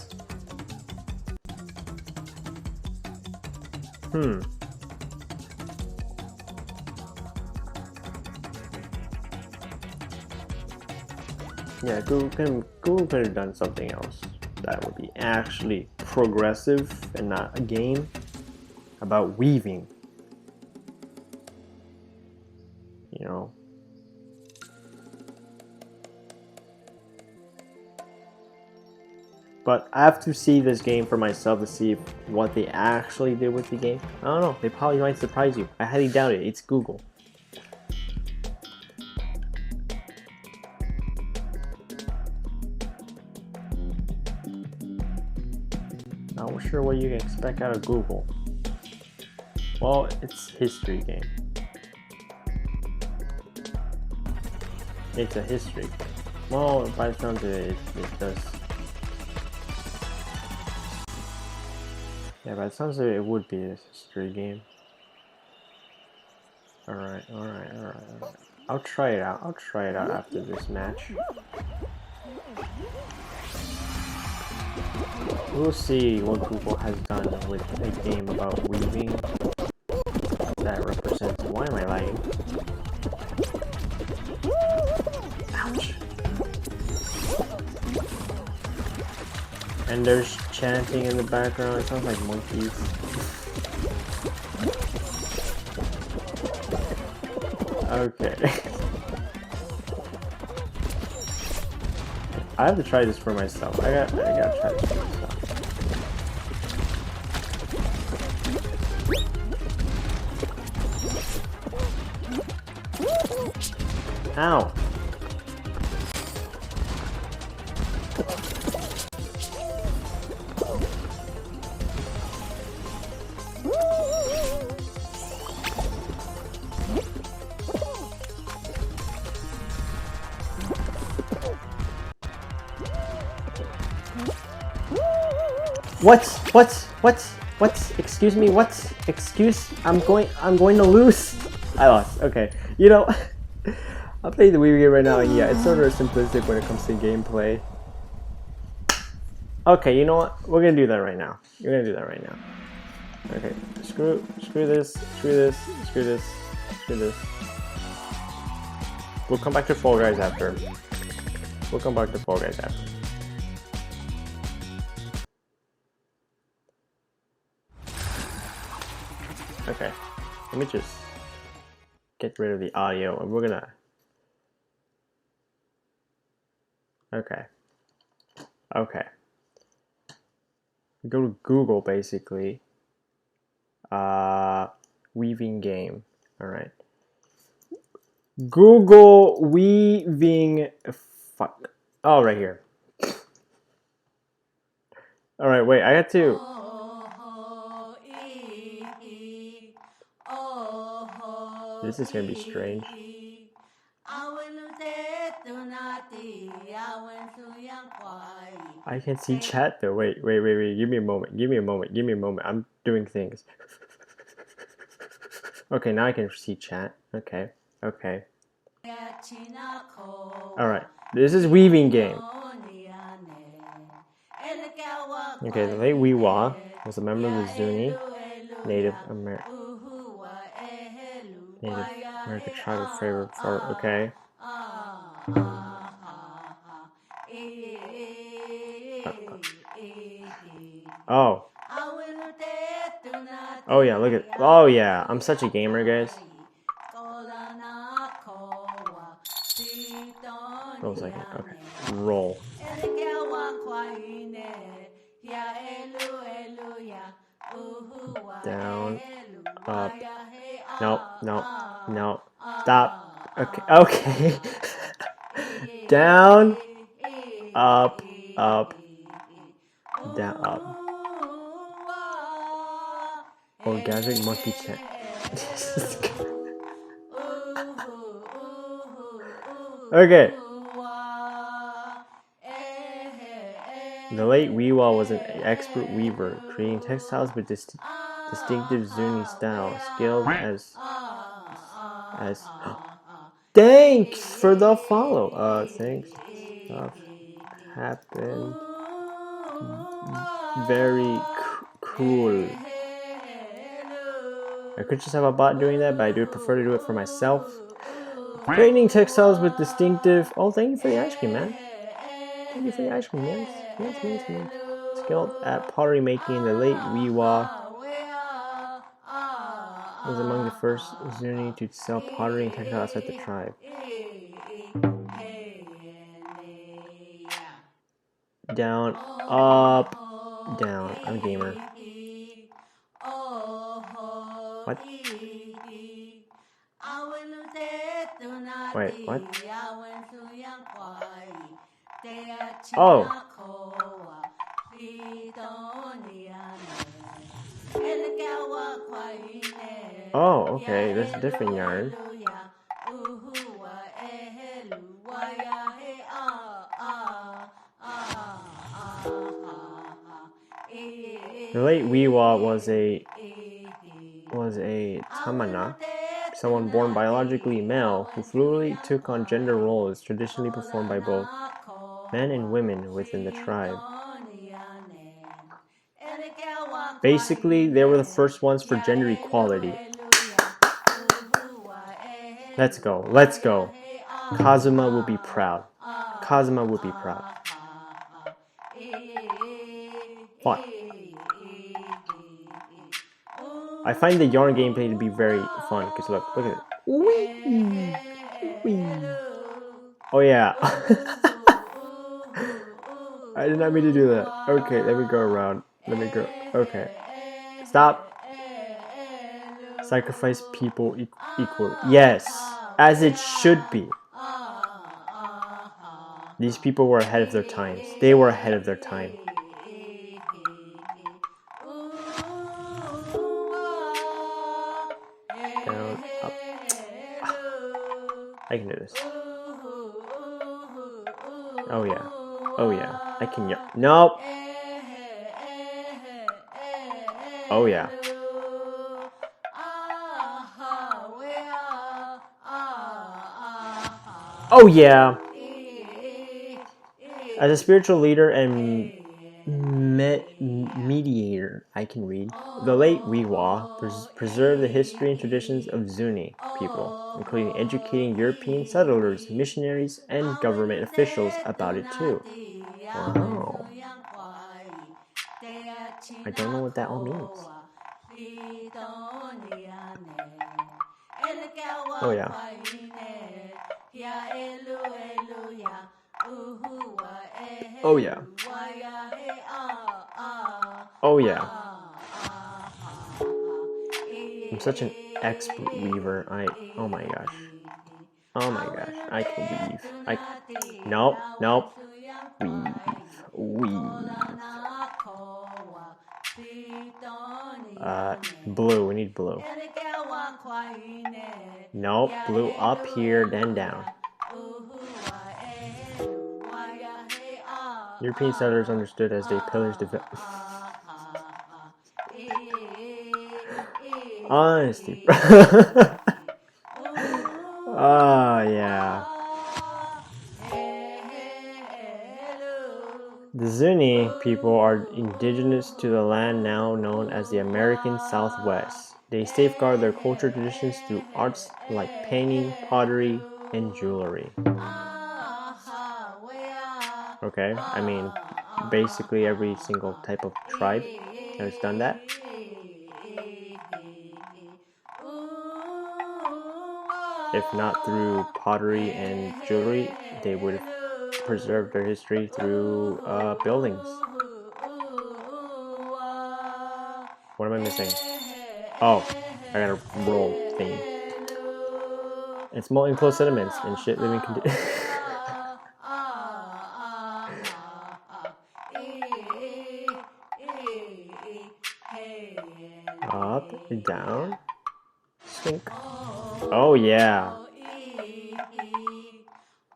Yeah, Google could have done something else that would be actually progressive and not a game about weaving. You know? But I have to see this game for myself to see what they actually did with the game. I don't know, they probably might surprise you. I highly doubt it, it's Google. Not sure what you can expect out of Google. Well, it's history game. It's a history game. Well, by the sounds of it, it does. Yeah, by the sounds of it, it would be a history game. Alright. I'll try it out. I'll try it out after this match. We'll see what Google has done with a game about weaving that represents. Why am I lagging? Ouch! And there's chanting in the background. It sounds like monkeys. Okay. I have to try this for myself. I gotta try this for myself. Ow! What? Excuse me, what? Excuse? I'm going to lose. I lost. Okay. You know, I'm playing the Wii game right now, and yeah, it's sort of simplistic when it comes to gameplay. Okay, you know what? We're gonna do that right now. Okay, screw this. We'll come back to Fall Guys after. Okay, let me just get rid of the audio, and we're gonna. Okay. Go to Google basically. Weaving game. All right. Google weaving. Fuck. Oh, right here. All right. Wait. I had to. This is gonna be strange. I can see chat though. Wait. Give me a moment. I'm doing things. Okay, now I can see chat. Okay. Alright. This is weaving game. Okay, the late Weewa was a member of the Zuni Native American tribe of favorite for okay. Oh. Oh yeah, look at. Oh yeah, I'm such a gamer, guys. Hold a second. Okay. Roll. Down. Up. No. Stop. Okay. Down. Up. Down. Up. Orgasmic monkey chant. Okay. The late Weewa was an expert weaver, creating textiles with distinctive Zuni style, skilled as. Thanks for the follow. Thanks. Stuff happened. Very cool. I could just have a bot doing that, but I do prefer to do it for myself. Creating textiles with distinctive. Oh, thank you for the ice cream, man. Yes. Skilled at pottery making, the late Weewa was among the first Zuni to sell pottery and textiles outside the tribe. Down, up, down. I'm a gamer. What? Wait, what? Oh. Oh, okay, that's a different yarn. The late Wiwa was a tamana, someone born biologically male who fluidly took on gender roles traditionally performed by both men and women within the tribe. Basically, they were the first ones for gender equality. Let's go, let's go. Kazuma will be proud. Kazuma will be proud. Fuck. I find the yarn gameplay to be very fun, because look at it. Whee! Whee! Oh yeah. I did not mean to do that. Okay, let me go around. Let me go. Okay. Stop. Sacrifice people equally. Yes, as it should be. These people were ahead of their times. They were ahead of their time. Down, up. I can do this. Oh yeah. Oh yeah. I can yell. Nope. Oh yeah. Oh yeah. As a spiritual leader and mediator, I can read. The late Wiwa preserved the history and traditions of Zuni people, including educating European settlers, missionaries, and government officials about it too. Wow. I don't know what that all means. Oh yeah. Oh yeah. Oh yeah. I'm such an expert weaver. Oh my gosh. Oh my gosh. I can weave. Nope. Nope. Weave. Blue. We need blue. Nope. Blue up here, then down. European settlers understood as they pillars developed. Honesty. Oh, yeah. The Zuni people are indigenous to the land now known as the American Southwest. They safeguard their cultural traditions through arts like painting, pottery, and jewelry. Okay, I mean, basically every single type of tribe has done that. If not through pottery and jewelry, they would have preserved their history through buildings. What am I missing? Oh, I got a roll thing. It's more enclosed sediments and shit living conditions. Up, down, sink. Oh yeah.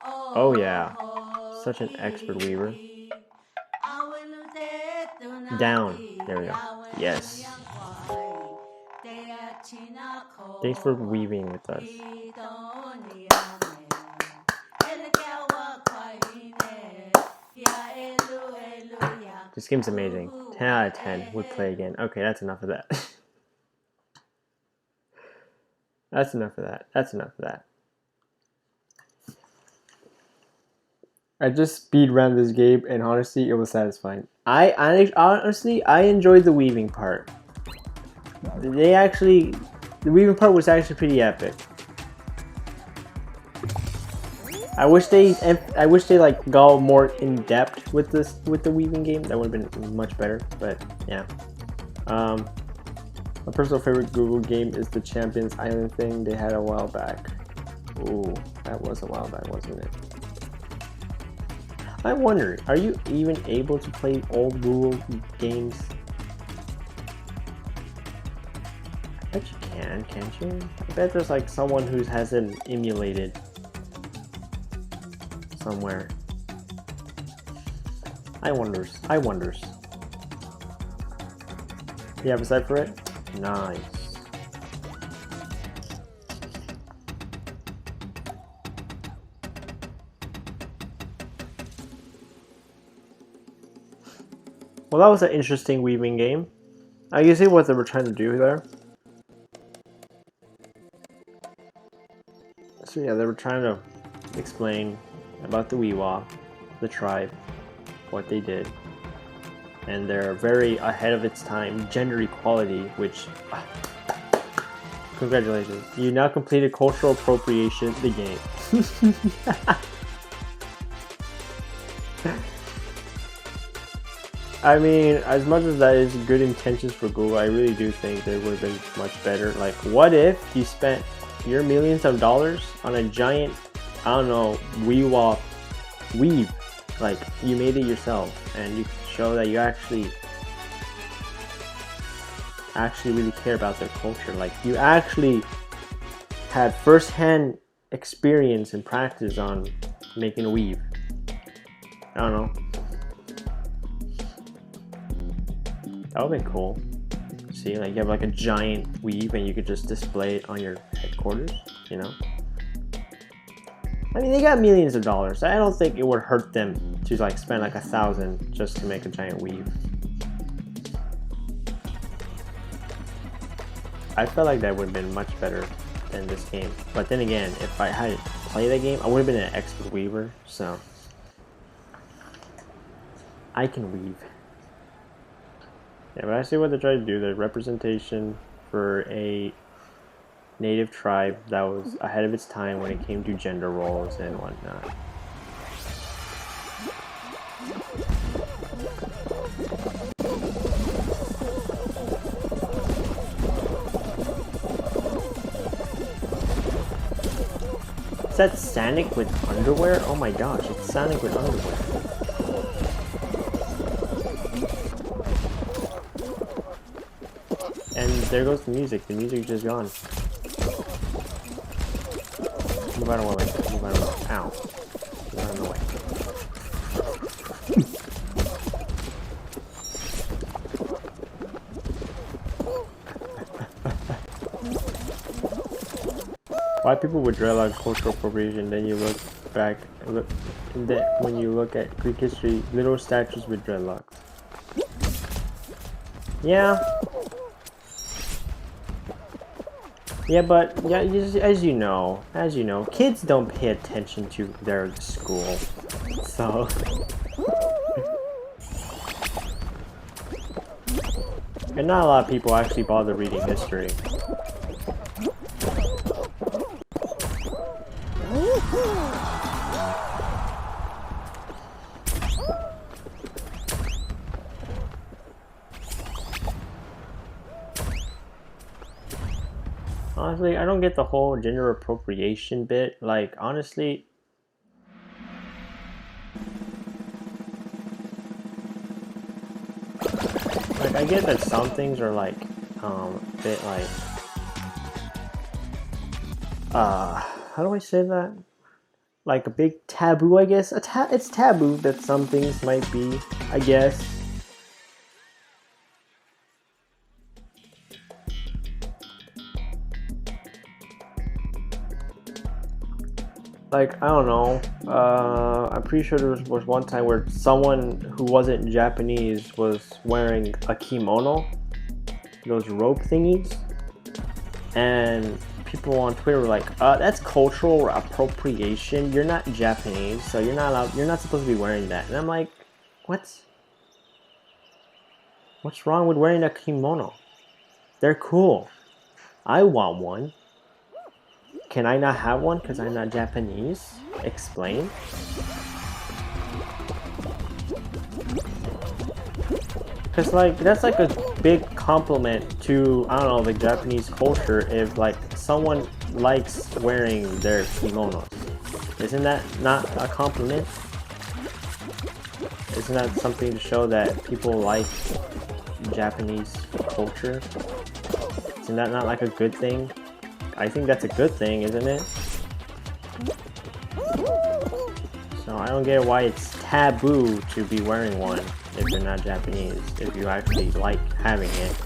Oh yeah. Such an expert weaver. Down. There we go. Yes. Thanks for weaving with us. This game's amazing. 10 out of 10. Would play again. Okay, that's enough of that. That's enough of that. That's enough of that. I just speed ran this game, and honestly, it was satisfying. I enjoyed the weaving part. The weaving part was actually pretty epic. I wish they like go more in depth with the weaving game. That would have been much better. But yeah. My personal favorite Google game is the Champions Island thing they had a while back. Ooh, that was a while back, wasn't it? I wonder, are you even able to play old Google games? I bet you can. can, can't you? I bet there's like someone who hasn't emulated somewhere. I wonders. You have a set for it? Nice. Well, that was an interesting weaving game. I can see what they were trying to do there. So yeah, they were trying to explain about the Weewa, the tribe, what they did. And they're very ahead of its time. Gender equality, which... congratulations. You now completed cultural appropriation, the game. I mean, as much as that is good intentions for Google, I really do think they would have been much better. Like, what if you spent your millions of dollars on a giant, I don't know, Weewa weave? Like, you made it yourself, and you show that you actually really care about their culture. Like, you actually had first-hand experience and practice on making a weave. I don't know. That would be cool. See, like you have like a giant weave and you could just display it on your headquarters, you know? I mean, they got millions of dollars. I don't think it would hurt them to like spend like 1,000 just to make a giant weave. I felt like that would have been much better than this game. But then again, if I had played that game, I would have been an expert weaver, so I can weave. Yeah, but I see what they're trying to do. The representation for a native tribe that was ahead of its time when it came to gender roles and whatnot. Is that Sonic with underwear? Oh my gosh, it's Sonic with underwear. And there goes the music. The music just gone. Move out of the way. Move out of the way. Ow. Move out of the way. Why people with dreadlocks cultural appropriation? Then you look back, when you look at Greek history, little statues with dreadlocks. Yeah. Yeah, but yeah, as you know, kids don't pay attention to their school, so and not a lot of people actually bother reading history. Honestly, I don't get the whole gender appropriation bit. Like, honestly, like, I get that some things are like, a bit like, how do I say that? Like a big taboo, I guess. It's taboo that some things might be, I guess. Like, I don't know, I'm pretty sure there was one time where someone who wasn't Japanese was wearing a kimono, those rope thingies, and people on Twitter were like, that's cultural appropriation, you're not Japanese, so you're not supposed to be wearing that. And I'm like, what's wrong with wearing a kimono? They're cool. I want one. Can I not have one because I'm not Japanese? Explain. Because, like, that's like a big compliment to, I don't know, the Japanese culture if, like, someone likes wearing their kimonos. Isn't that not a compliment? Isn't that something to show that people like Japanese culture? Isn't that not like a good thing? I think that's a good thing, isn't it? So I don't get why it's taboo to be wearing one if you're not Japanese, if you actually like having it.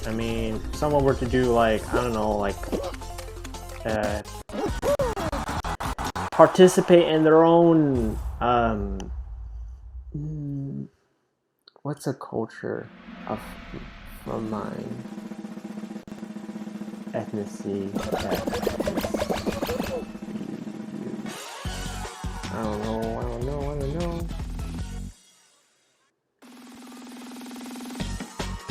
I mean, if someone were to do like, I don't know, like participate in their own what's a culture of from mine ethnicity I don't know.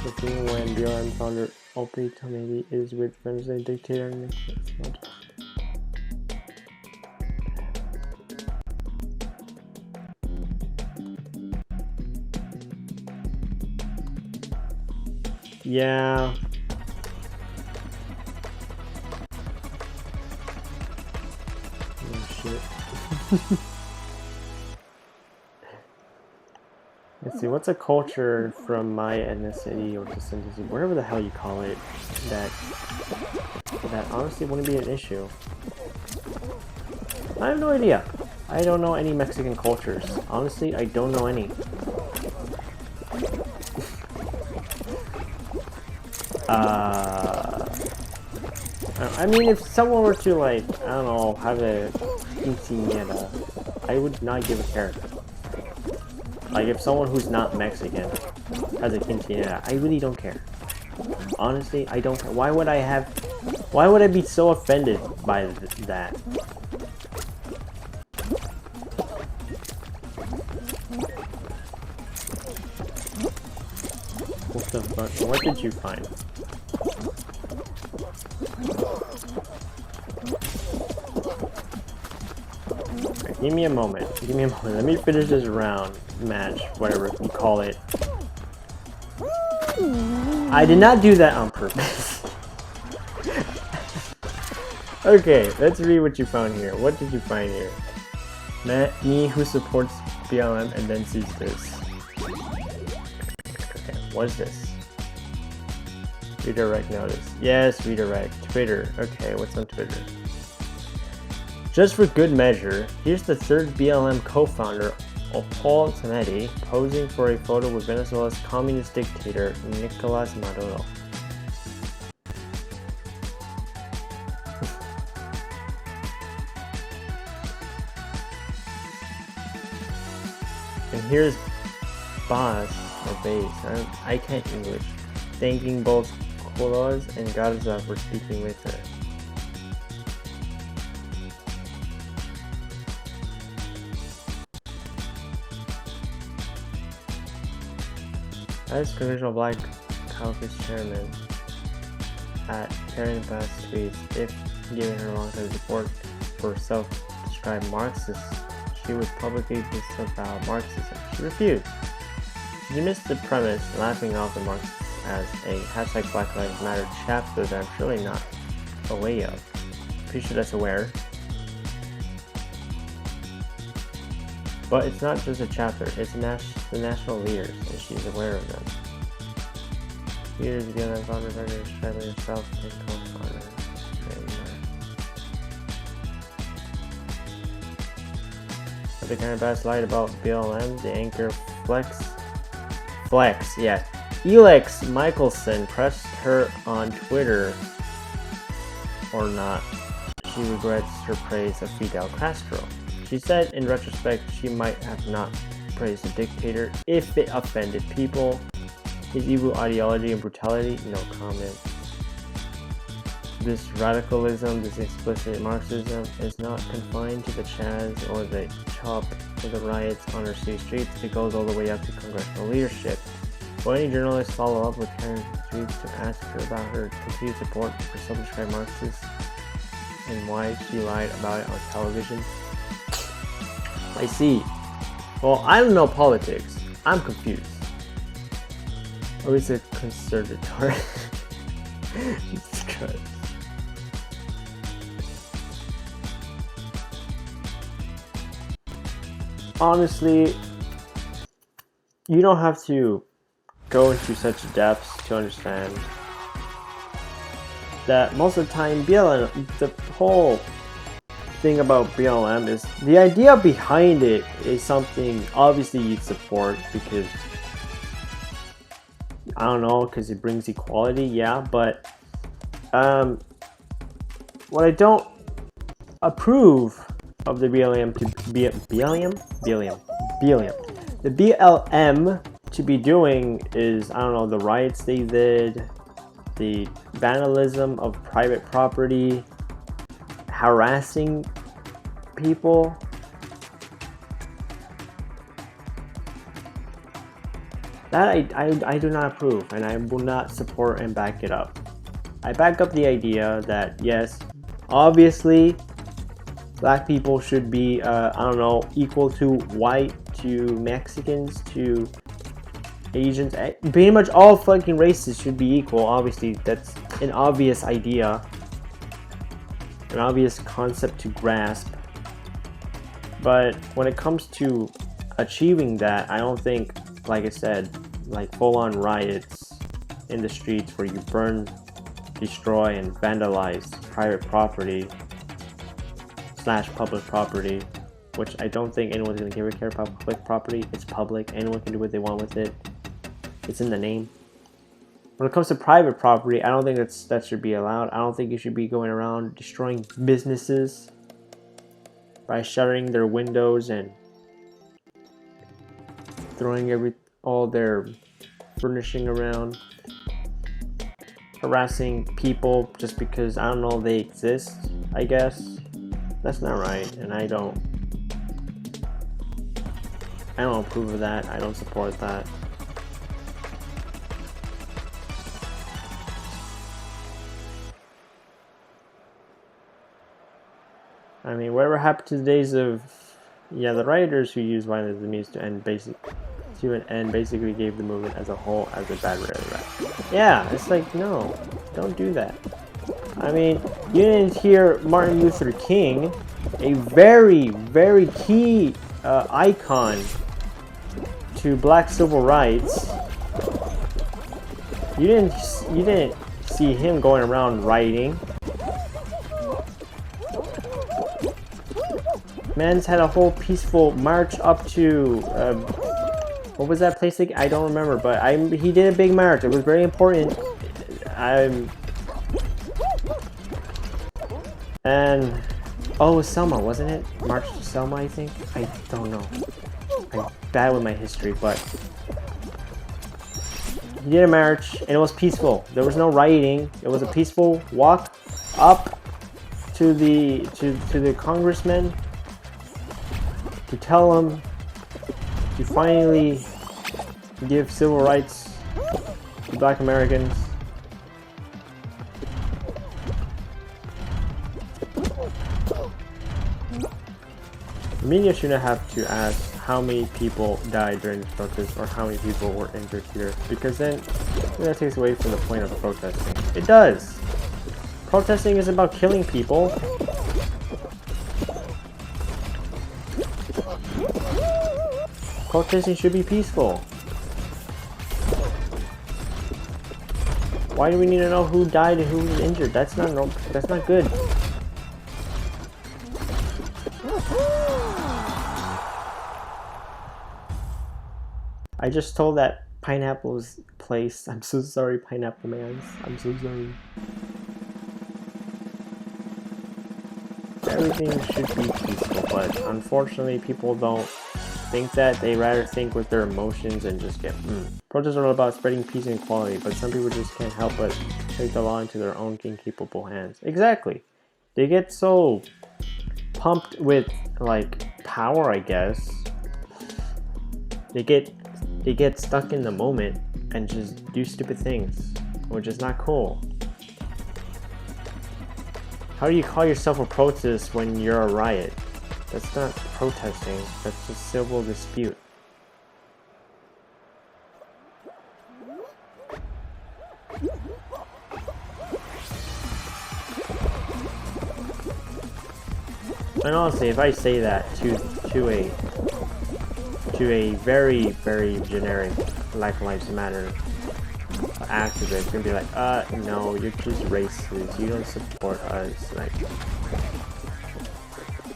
The thing when BLM founder openly told me is with friends and dictator and yeah. Oh shit. Let's see, what's a culture from my ethnicity or descendancy, whatever the hell you call it, that honestly wouldn't be an issue. I have no idea. I don't know any Mexican cultures. Honestly, I don't know any. I mean, if someone were to, like, I don't know, have a quinceañera, I would not give a care. Like, if someone who's not Mexican has a quinceañera, I really don't care. Honestly, I don't care. Why would I be so offended by that? What the fuck? What did you find? Okay, give me a moment. Let me finish this round, match, whatever you call it. I did not do that on purpose. Okay, let's read what you found here. What did you find here? Me who supports BLM and then sees this. Okay, what's this? Redirect notice. Yes, redirect. Twitter. Okay, what's on Twitter? Just for good measure, here's the third BLM co-founder, Paul Zanetti, posing for a photo with Venezuela's communist dictator, Nicolas Maduro. And here's Bas, or Base, I can't English, thanking both Kolos and Garza for speaking with her. As Congressional Black Caucus Chairman at Karen Bass tweets, if given her long-time support for self-described Marxists, she would publicly disavow Marxism. She refused. She missed the premise, laughing off the Marxists as a hashtag Black Lives Matter chapter that I'm surely not a way of. Pretty sure that's aware. But it's not just a chapter, it's the national leaders, and she's aware of them. Leaders again, I found her describing herself and co-founder. But the kind of best light about BLM, the anchor Flex, yeah. Elex Michelson pressed her on Twitter or not. She regrets her praise of Fidel Castro. She said in retrospect she might have not praised the dictator if it offended people. His evil ideology and brutality, no comment. This radicalism, this explicit Marxism is not confined to the Chaz or the CHOP or the riots on our city streets. It goes all the way up to congressional leadership. Will any journalists follow up with Karen's tweets to ask her about her continued support for self-described Marxists and why she lied about it on television? I see. Well, I don't know politics. I'm confused. Or is it conservatory? Jesus Christ. honestly, you don't have to go into such depths to understand that most of the time BLM, the whole thing about BLM is the idea behind it is something obviously you'd support because I don't know, because it brings equality, yeah, but what I don't approve of the BLM to be the BLM to be doing is, I don't know, the riots they did, the vandalism of private property, harassing people. That I do not approve, and I will not support and back it up. I back up the idea that yes, obviously black people should be I don't know, equal to white, to Mexicans, to Asians. Pretty much all fucking races should be equal. Obviously that's an obvious idea, an obvious concept to grasp, but when it comes to achieving that, I don't think, like I said, like full-on riots in the streets where you burn, destroy, and vandalize private property / public property, which I don't think anyone's gonna give a care about public property. It's public. Anyone can do what they want with it. It's in the name. When it comes to private property, I don't think that should be allowed. I don't think you should be going around destroying businesses by shuttering their windows and throwing all their furnishing around, harassing people just because, I don't know, they exist, I guess. That's not right, and I don't approve of that. I don't support that. I mean, whatever happened to the days of, yeah, the rioters who used violence as a means to end basically gave the movement as a whole as a bad rep. Yeah, it's like, no, don't do that. I mean, you didn't hear Martin Luther King, a very, very key icon to black civil rights. You didn't see him going around rioting. Man's had a whole peaceful march up to what was that place again? I don't remember, but he did a big march. It was very important. And oh, it was Selma, wasn't it? March to Selma, I think. I don't know. I'm bad with my history, but he did a march, and it was peaceful. There was no rioting. It was a peaceful walk up to the congressman to tell him to finally give civil rights to black Americans. The media shouldn't have to ask how many people died during this protest or how many people were injured here, because then that takes away from the point of protesting. It does. Protesting is about killing people. Protesting should be peaceful. Why do we need to know who died and who was injured? That's not good. I just told that Pineapple's place. I'm so sorry, Pineapple Mans. I'm so sorry. Everything should be peaceful, but unfortunately people don't think that. They rather think with their emotions and just get Protests are all about spreading peace and equality, but some people just can't help but take the law into their own incapable hands. Exactly. They get so pumped with like power, I guess. They get stuck in the moment and just do stupid things, which is not cool. How do you call yourself a protest when you're a riot? That's not protesting, that's just civil dispute. And honestly, if I say that to a to a very, very generic Black Lives Matter activist and be like, no, you're just racist, you don't support us. Like,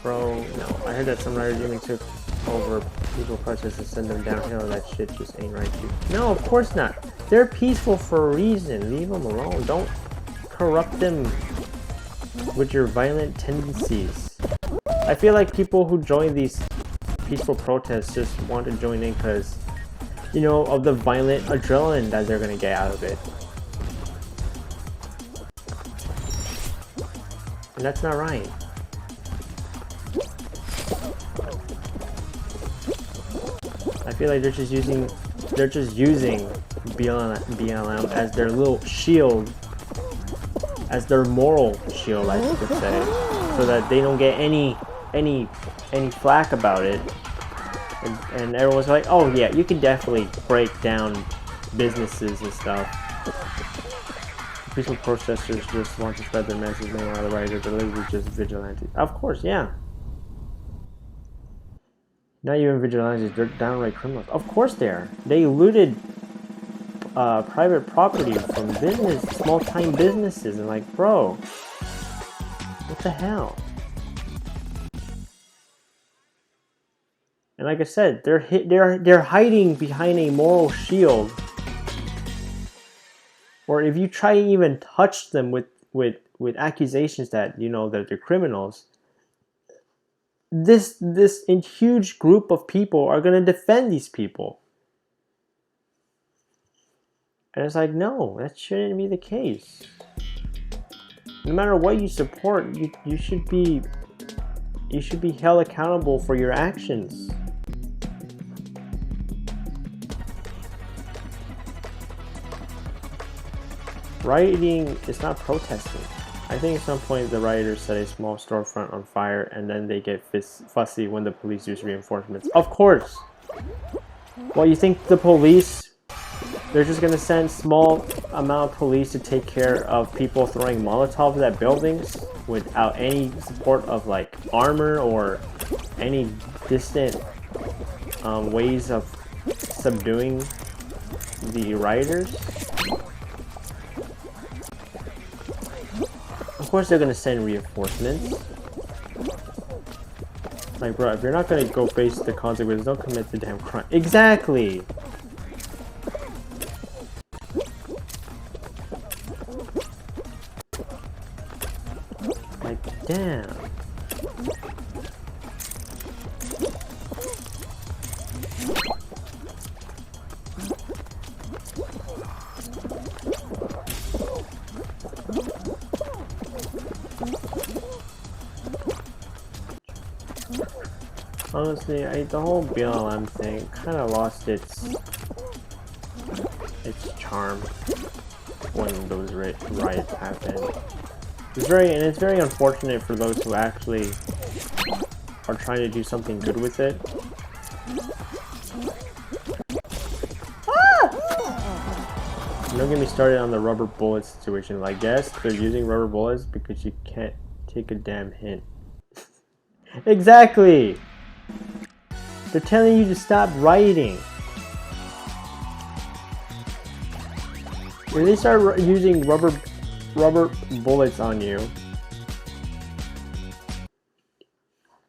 bro, no. I heard that some writers even took over people protests and send them downhill. That shit just ain't right, dude. No, of course not. They're peaceful for a reason. Leave them alone. Don't corrupt them with your violent tendencies. I feel like people who join these peaceful protests just want to join in because, you know, of the violent adrenaline that they're gonna get out of it. And that's not right. I feel like they're just using BLM as their little shield, as their moral shield, I could say, so that they don't get any flack about it. And everyone's like, oh yeah, you can definitely break down businesses and stuff. Peaceful protesters just want to spread their message, meanwhile the writers are literally just vigilantes. Of course, yeah. Not even vigilantes, they're downright criminals. Of course they are. They looted private property from small-time businesses, and like, bro, what the hell? And like I said, they're hiding behind a moral shield. Or if you try to even touch them with accusations that, you know, that they're criminals, this huge group of people are going to defend these people. And it's like, no, that shouldn't be the case. No matter what you support, you should be held accountable for your actions. Rioting is not protesting. I think at some point the rioters set a small storefront on fire and then they get fussy when the police use reinforcements. Of course! Well, you think the police, they're just gonna send small amount of police to take care of people throwing Molotovs at buildings without any support of like armor or any distant ways of subduing the rioters? Of course they're gonna send reinforcements. Like, bro, if you're not gonna go face the consequences, don't commit the damn crime. Exactly! Like, damn. Honestly, the whole BLM thing kind of lost its charm when those riots happened. It's very unfortunate for those who actually are trying to do something good with it. Don't get me started on the rubber bullet situation. Like, yes, they're using rubber bullets because you can't take a damn hint. Exactly! They're telling you to stop rioting. When they start using rubber bullets on you,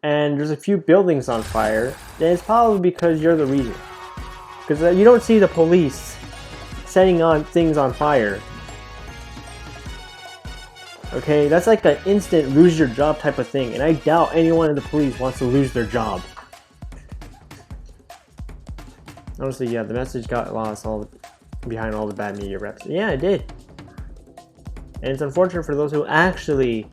and there's a few buildings on fire, then it's probably because you're the reason. Because you don't see the police setting on things on fire. Okay, that's like an instant lose your job type of thing, and I doubt anyone in the police wants to lose their job. Honestly, yeah, the message got lost behind all the bad media reps. Yeah, it did. And it's unfortunate for those who actually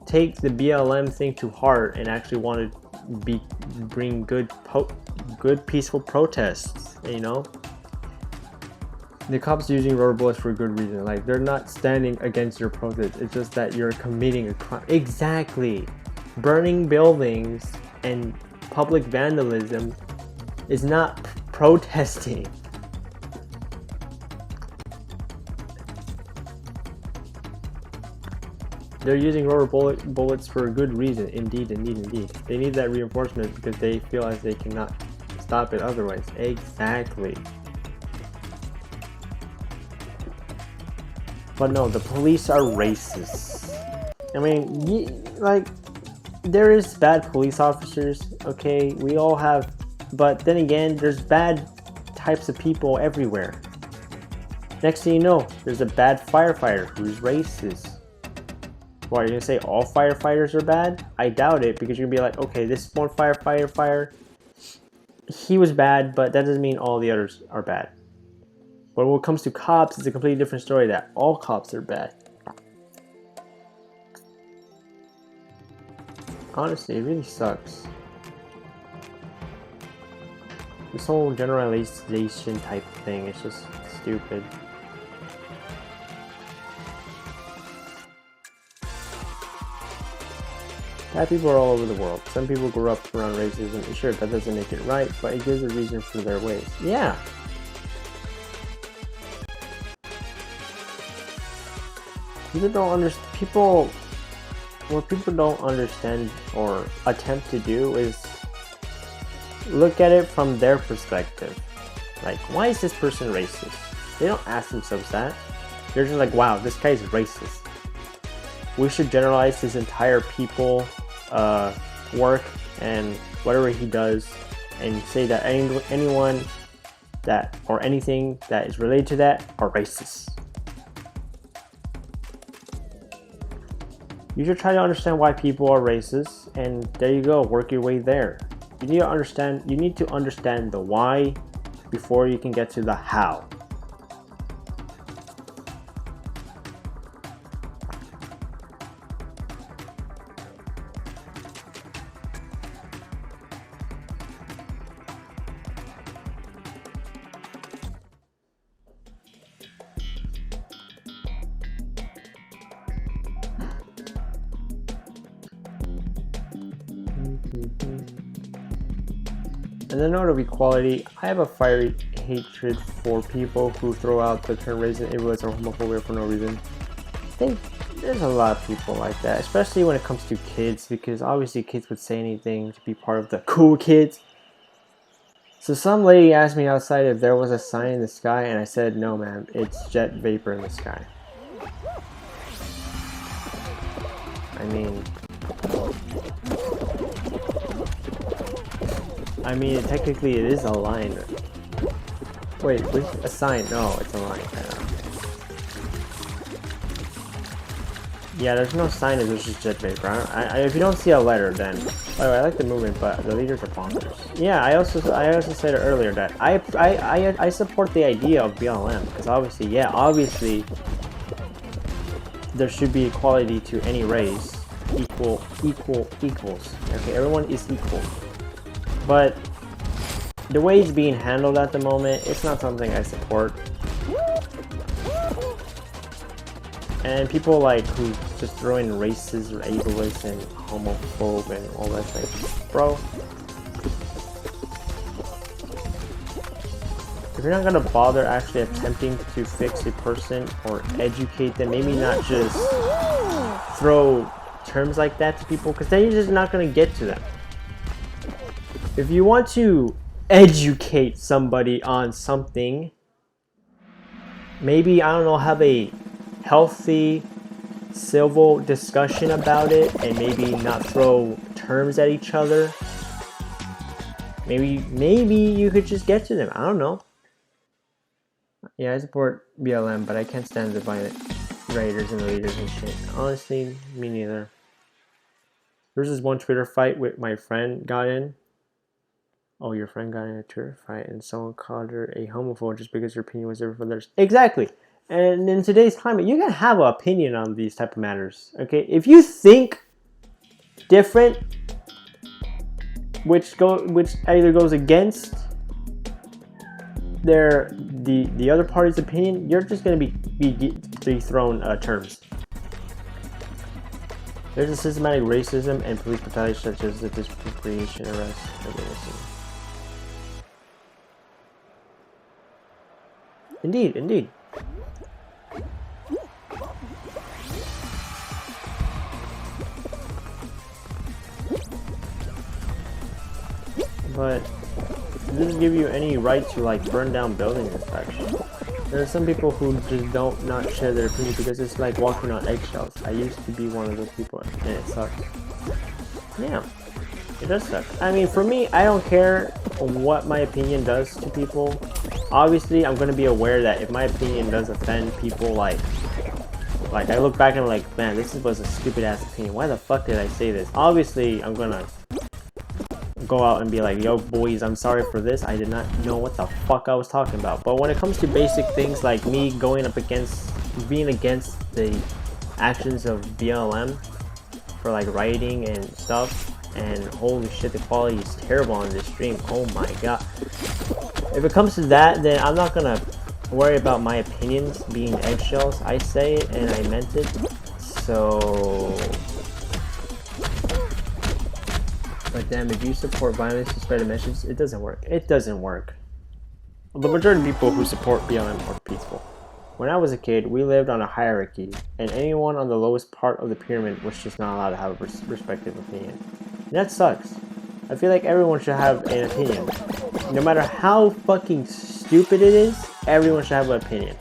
take the BLM thing to heart and actually want to bring good peaceful protests, you know? The cops are using rubber bullets for a good reason. Like, they're not standing against your protest. It's just that you're committing a crime. Exactly. Burning buildings and public vandalism is not protesting. They're using rubber bullets for a good reason. Indeed. They need that reinforcement because they feel as they cannot stop it otherwise. Exactly. But no, the police are racist. I mean, like, there is bad police officers, okay? We all have, but then again, there's bad types of people everywhere. Next thing you know, there's a bad firefighter who's racist. What, are you gonna say all firefighters are bad? I doubt it, because you're gonna be like, okay, this one firefighter, he was bad, but that doesn't mean all the others are bad. But when it comes to cops, it's a completely different story that all cops are bad. Honestly, it really sucks. This whole generalization type thing is just stupid. Bad people are all over the world. Some people grew up around racism. Sure, that doesn't make it right, but it gives a reason for their ways. Yeah. What people don't understand or attempt to do is look at it from their perspective. Like, why is this person racist? They don't ask themselves that. They're just like, wow, this guy's racist. We should generalize his entire people, work, and whatever he does, and say that anyone that or anything that is related to that are racist. You should try to understand why people are racist, and there you go, work your way there. You need to understand the why before you can get to the how. In the note of equality, I have a fiery hatred for people who throw out the term racist, ableist, or homophobic for no reason. I think there's a lot of people like that, especially when it comes to kids, because obviously kids would say anything to be part of the cool kids. So some lady asked me outside if there was a sign in the sky, and I said, no ma'am, it's jet vapor in the sky. I mean, technically it is a line. Wait, a sign? No, it's a line. Yeah, there's no sign if it's just jet vapor. If you don't see a letter, then... By the way, I like the movement, but the leaders are bonkers. Yeah, I also said earlier that I support the idea of BLM, because obviously there should be equality to any race. Equals. Okay, everyone is equal. But the way it's being handled at the moment, it's not something I support. And people like who just throw in racist or ableist and homophobe and all that thing. Bro, if you're not gonna bother actually attempting to fix a person or educate them, maybe not just throw terms like that to people, because then you're just not gonna get to them. If you want to educate somebody on something, maybe, I don't know, have a healthy civil discussion about it, and maybe not throw terms at each other. Maybe you could just get to them. I don't know. Yeah, I support BLM, but I can't stand the violent raiders and the leaders and shit. Honestly, me neither. There's this one Twitter fight with my friend got in. Oh, your friend got in a Twitter fight and someone called her a homophobe just because her opinion was different from theirs. Exactly. And in today's climate, you can have an opinion on these type of matters. Okay, if you think different, which either goes against the other party's opinion, you're just gonna be thrown terms. There's a systematic racism and police brutality such as the disappropriation arrest. Indeed. But It doesn't give you any right to like burn down buildings and such. There are some people who just don't not share their opinion because it's like walking on eggshells. I used to be one of those people and it sucks. Yeah, it does suck. I mean, for me, I don't care what my opinion does to people. Obviously, I'm gonna be aware that if my opinion does offend people, like I look back and I'm like, man, this was a stupid ass opinion. Why the fuck did I say this? Obviously, I'm gonna go out and be like, yo boys, I'm sorry for this. I did not know what the fuck I was talking about. But when it comes to basic things like me going up against, being against the actions of BLM for like rioting and stuff, and holy shit, the quality is terrible on this stream. Oh my god. If it comes to that, then I'm not gonna worry about my opinions being eggshells. I say it and I meant it. So, but damn, if you support violence to spread a message, it doesn't work. It doesn't work. The majority of people who support BLM are peaceful. When I was a kid, we lived on a hierarchy, and anyone on the lowest part of the pyramid was just not allowed to have a respective opinion. And that sucks. I feel like everyone should have an opinion. No matter how fucking stupid it is, everyone should have an opinion.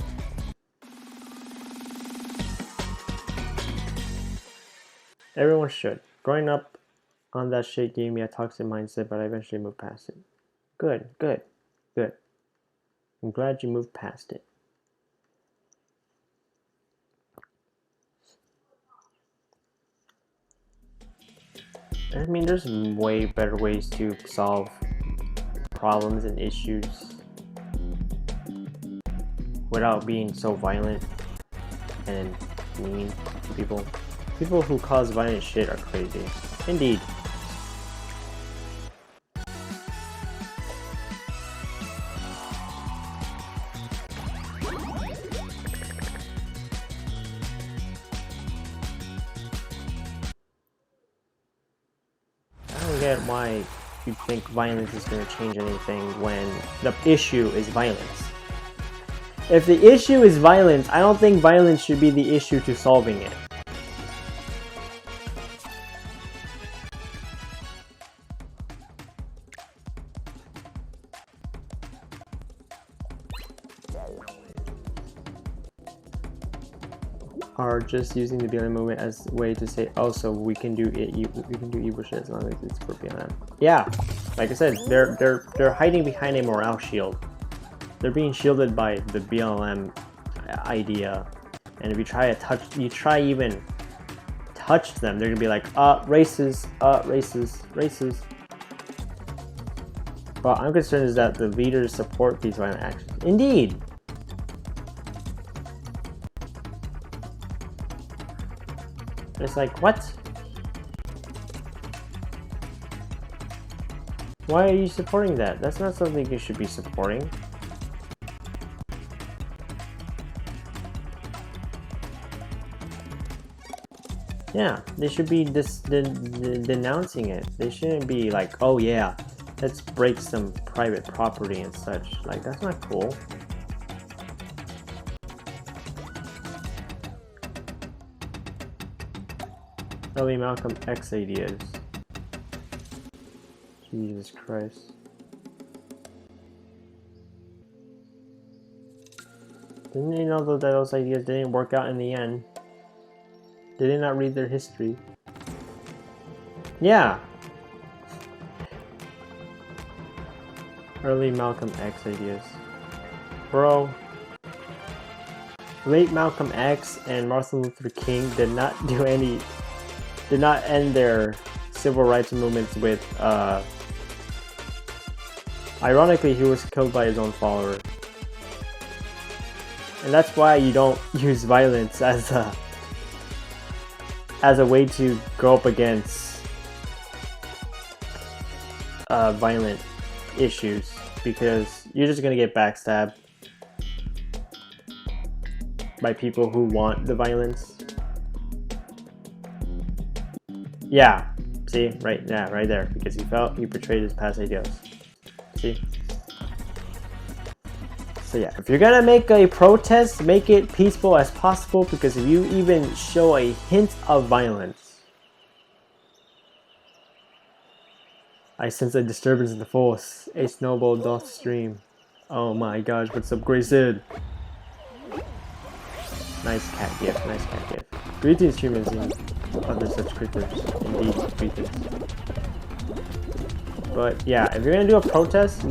Everyone should. Growing up on that shit gave me a toxic mindset, but I eventually moved past it. Good, good, good. I'm glad you moved past it. I mean, there's way better ways to solve problems and issues without being so violent and mean to people. People who cause violent shit are crazy. Indeed. I don't get why you think violence is going to change anything when the issue is violence. If the issue is violence, I don't think violence should be the issue to solving it. Are just using the BLM movement as a way to say, oh, so we can do it. We can do evil shit as long as it's for BLM. Yeah, like I said, they're hiding behind a morale shield. They're being shielded by the BLM idea, and if you try to even touch them, they're gonna be like, racist, racist. But I'm concerned is that the leaders support these violent actions. Indeed. It's like, what? Why are you supporting that? That's not something you should be supporting. Yeah, they should be denouncing it. They shouldn't be like, oh yeah, let's break some private property and such. Like, that's not cool. Early Malcolm X ideas. Jesus Christ. Didn't you know that those ideas didn't work out in the end? They did not read their history. Yeah. Early Malcolm X ideas. Bro. Late Malcolm X and Martin Luther King did not end their civil rights movements with, ironically, he was killed by his own follower. And that's why you don't use violence as a way to go up against violent issues, because you're just gonna get backstabbed by people who want the violence. Yeah, see, right there, because he betrayed his past ideals. See? So yeah, if you're gonna make a protest, make it peaceful as possible, because if you even show a hint of violence, I sense a disturbance in the force. A snowball doth stream. Oh my gosh, what's up, Grayson? Nice cat gift, nice cat gift. Greetings, humans and other such creatures. Indeed, greetings. But yeah, if you're gonna do a protest,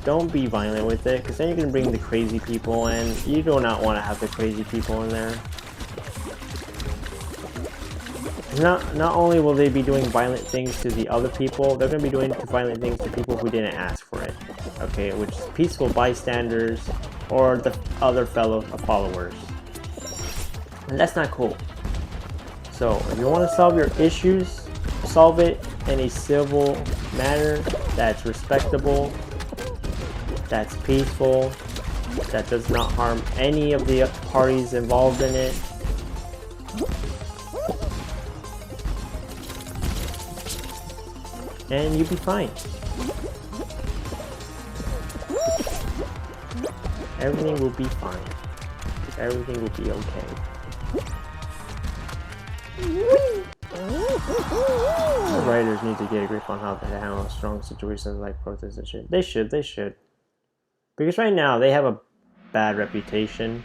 don't be violent with it, because then you're gonna bring the crazy people in. You do not want to have the crazy people in there. Not only will they be doing violent things to the other people, they're going to be doing violent things to people who didn't ask for it. Okay, which is peaceful bystanders or the other fellow followers. And that's not cool. So if you want to solve your issues, solve it in a civil manner that's respectable, that's peaceful, that does not harm any of the parties involved in it. And you'll be fine. Everything will be fine. Everything will be okay. The writers need to get a grip on how to handle strong situations like protests and shit. They should. Because right now, they have a bad reputation.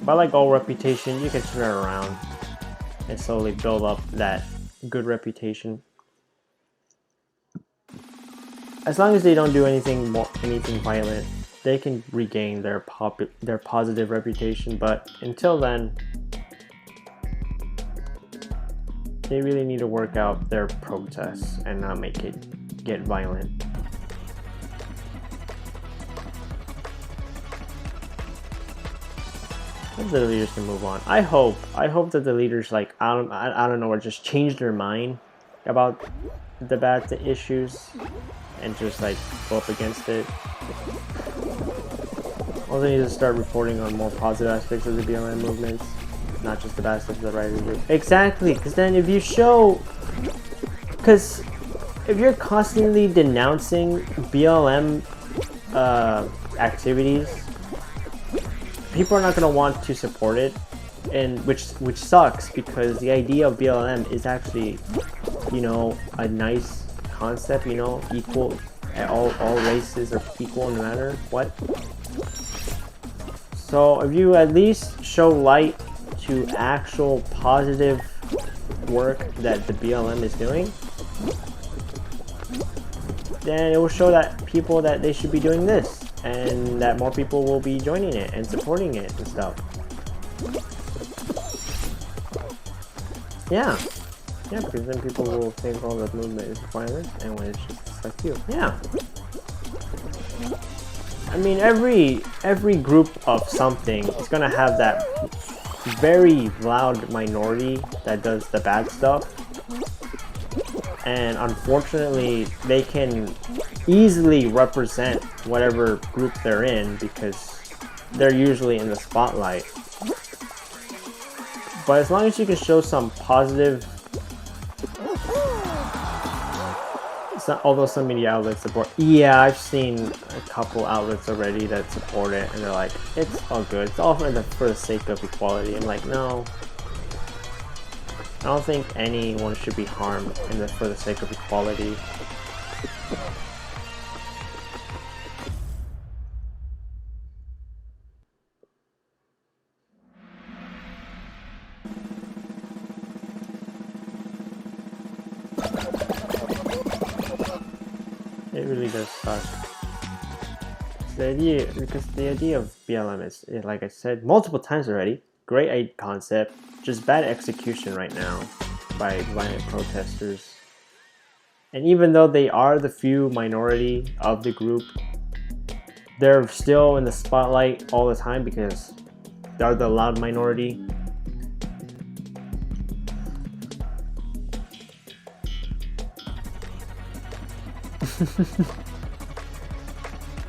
But like all reputation, you can turn it around and slowly build up that good reputation. As long as they don't do anything violent, they can regain their positive reputation. But until then, they really need to work out their protests and not make it get violent. The leaders can move on. I hope that the leaders, like, I don't know, or just change their mind about the bad issues and just like go up against it. Also, they need to start reporting on more positive aspects of the BLM movements, not just the bad stuff the writers do. Exactly, because then if you show, because if you're constantly denouncing BLM activities, people are not going to want to support it, and which sucks, because the idea of BLM is actually, you know, a nice concept, you know, equal, all races are equal no matter what. So if you at least show light to actual positive work that the BLM is doing, then it will show that people that they should be doing this, and that more people will be joining it and supporting it and stuff. Yeah, because then people will think all the movement is violent, and when it's just like you. Yeah. I mean, every group of something is gonna have that very loud minority that does the bad stuff, and unfortunately they can easily represent whatever group they're in because they're usually in the spotlight. But as long as you can show some positive, although some media outlets support, yeah, I've seen a couple outlets already that support it, and they're like, it's all good, it's all for the sake of equality. I'm like, no, I don't think anyone should be harmed for the sake of equality. It really does suck. The idea of BLM is, like I said multiple times already, great concept, just bad execution right now by violent protesters. And even though they are the few minority of the group, they're still in the spotlight all the time because they're the loud minority.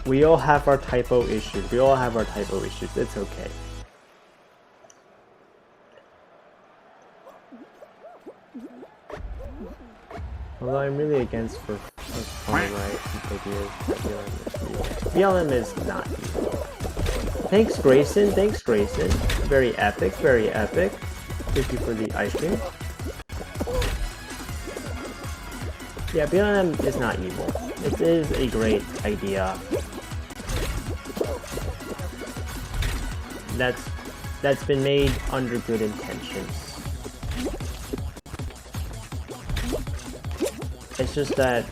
We all have our typo issues. It's okay. Although I'm really against for far right ideas. BLM is not evil. Thanks, Grayson. Thanks, Grayson. Very epic. Very epic. Thank you for the ice cream. Yeah, BLM is not evil. It is a great idea. That's been made under good intentions. It's just that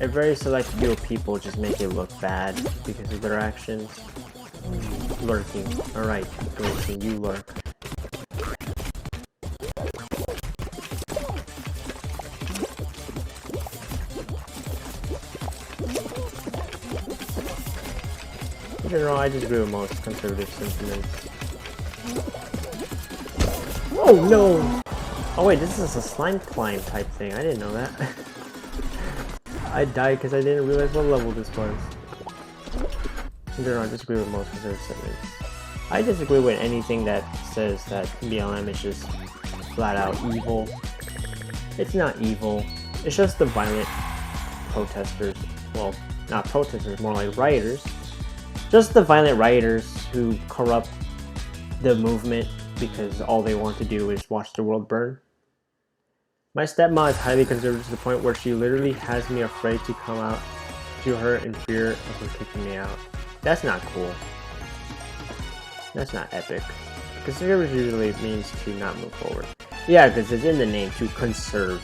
a very select few people just make it look bad because of their actions. Lurking. Alright, Grayson, you lurk. In general, I disagree with most conservative sentiments. Oh no! Oh wait, this is a slime climb type thing. I didn't know that. I died because I didn't realize what level this was. In general, I disagree with most conservative sentiments. I disagree with anything that says that BLM is just flat out evil. It's not evil. It's just the violent protesters. Well, not protesters, more like rioters. Just the violent rioters who corrupt the movement because all they want to do is watch the world burn. My stepmom is highly conservative to the point where she literally has me afraid to come out to her in fear of her kicking me out. That's not cool. That's not epic. Conservative usually means to not move forward. Yeah, because it's in the name, to conserve.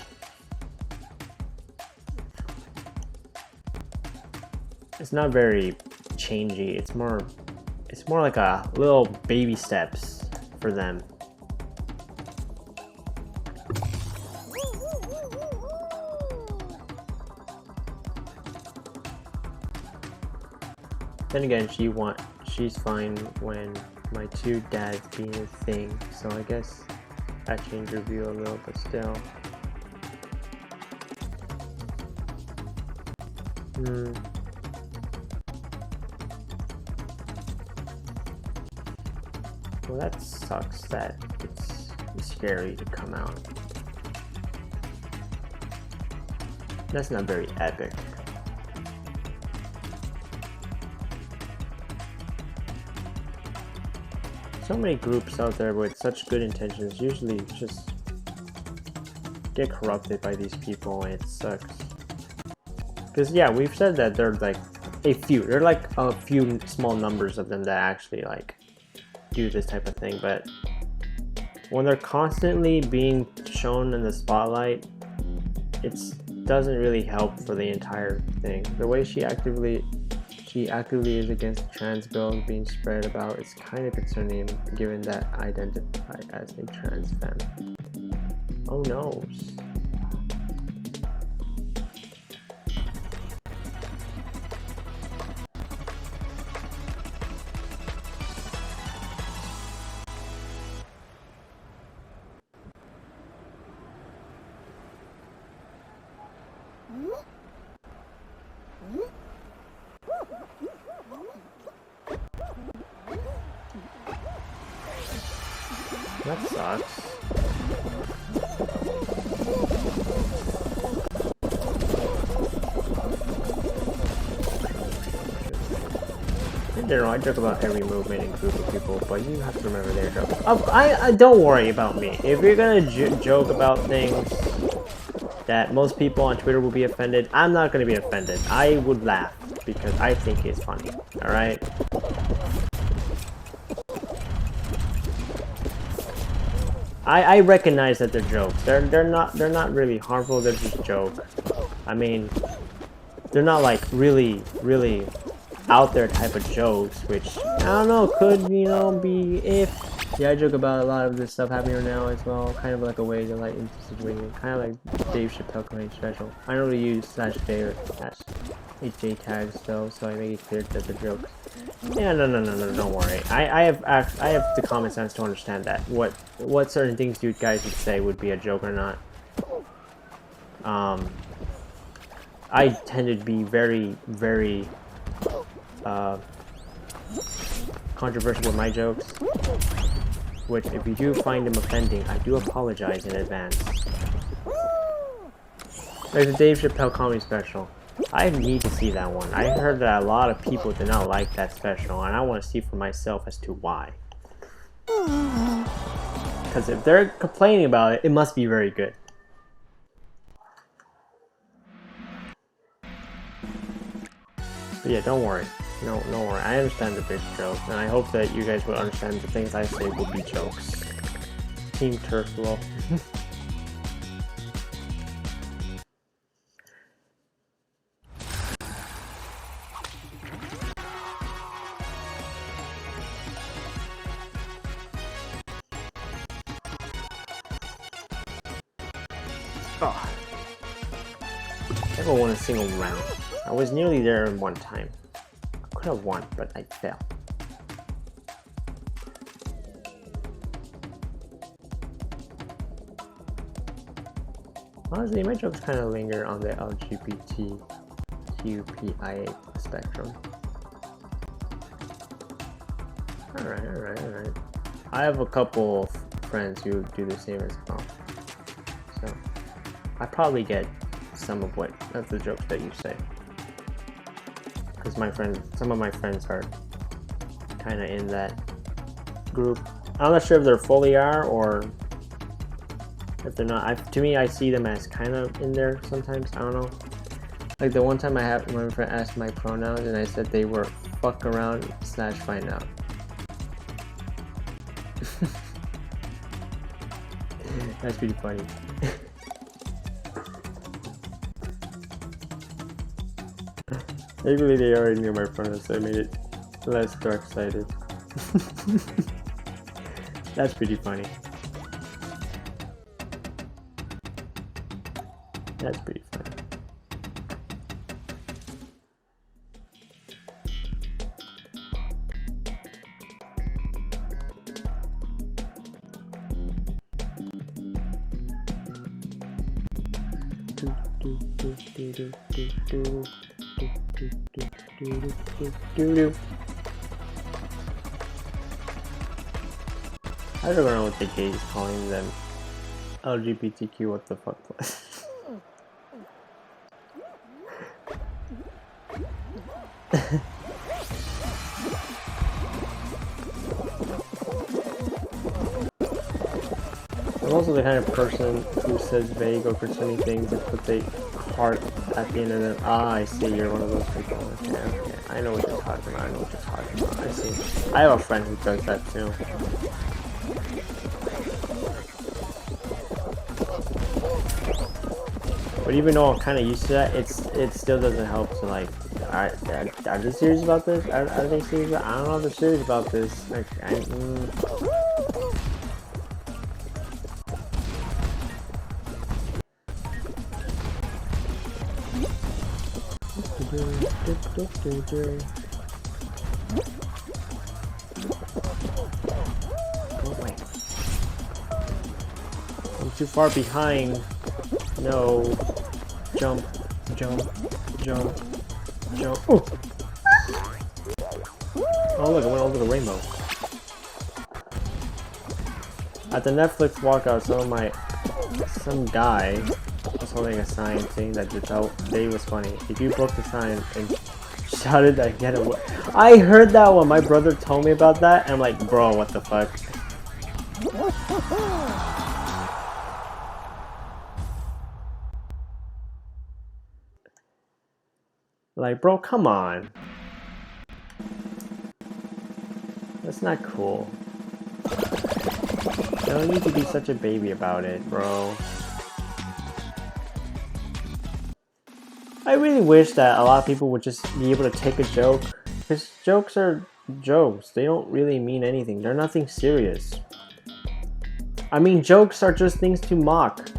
It's not very changey. It's more like a little baby steps for them. Then again, she's fine when my two dads being a thing, so I guess that changed her view a little, but still. Well, that sucks that it's scary to come out. That's not very epic. So many groups out there with such good intentions usually just get corrupted by these people, and it sucks. Because yeah, we've said that they're like a few. They're like a few small numbers of them that actually like do this type of thing, but when they're constantly being shown in the spotlight, it doesn't really help for the entire thing. The way she actively is against the trans bill being spread about is kind of concerning, given that I identify as a trans femme. Oh no. That sucks. In general, I joke about every movement and group of people, but you have to remember their joke. I don't worry about me. If you're gonna joke about things that most people on Twitter will be offended, I'm not gonna be offended. I would laugh because I think it's funny. All right. I recognize that they're jokes. They're not really harmful. They're just jokes. I mean, they're not like really out there type of jokes, which I don't know, could be if. Yeah, I joke about a lot of this stuff happening right now as well, kind of like a way to lighten the situation, kind of like Dave Chappelle comedy special. I don't really use /J or /HJ tags though, so I make it clear that the jokes. Yeah, no, don't worry. I have the common sense to understand that what certain things you guys would say would be a joke or not. I tend to be very controversial with my jokes, which if you do find them offending, I do apologize in advance. There's a Dave Chappelle comedy special. I need to see that one. I heard that a lot of people did not like that special, and I want to see for myself as to why. Because if they're complaining about it, it must be very good. But yeah, don't worry. No worry. I understand the big joke, and I hope that you guys will understand the things I say will be jokes. Team Turf Law. Oh. Never won a single round. I was nearly there in one time. I could have won, but I fell. Honestly, my jokes kind of linger on the LGBTQIA spectrum. Alright. I have a couple of friends who do the same as well. So, I probably get some of the jokes that you say. Because some of my friends are kind of in that group. I'm not sure if they're fully are or if they're not. To me, I see them as kind of in there sometimes. I don't know. Like the one time my friend asked my pronouns and I said they were fuck around / find out. That's pretty funny. Maybe they already knew my pronouns, so I made it less dark-sided. That's pretty funny. That's pretty funny. I don't know what the gays calling them. LGBTQ, what the fuck plus. I'm also the kind of person who says vague or concerning things and puts a heart at the end of them. Ah, I see, you're one of those people. Okay. I know what you're talking about. I see. I have a friend who does that too. But even though I'm kind of used to that, it still doesn't help to like, are they serious about this? Are they serious about, I don't know if they're serious about this. Like, oh wait. I'm too far behind. No. Jump. Ooh. Oh look, I went over the rainbow. At the Netflix walkout, some guy was holding a sign saying that the day was funny. If you broke the sign and shouted that get away. I heard that one. My brother told me about that, and I'm like, bro, what the fuck? Like, bro, come on. That's not cool. You don't need to be such a baby about it, bro. I really wish that a lot of people would just be able to take a joke. Because jokes are jokes. They don't really mean anything. They're nothing serious. I mean, jokes are just things to mock.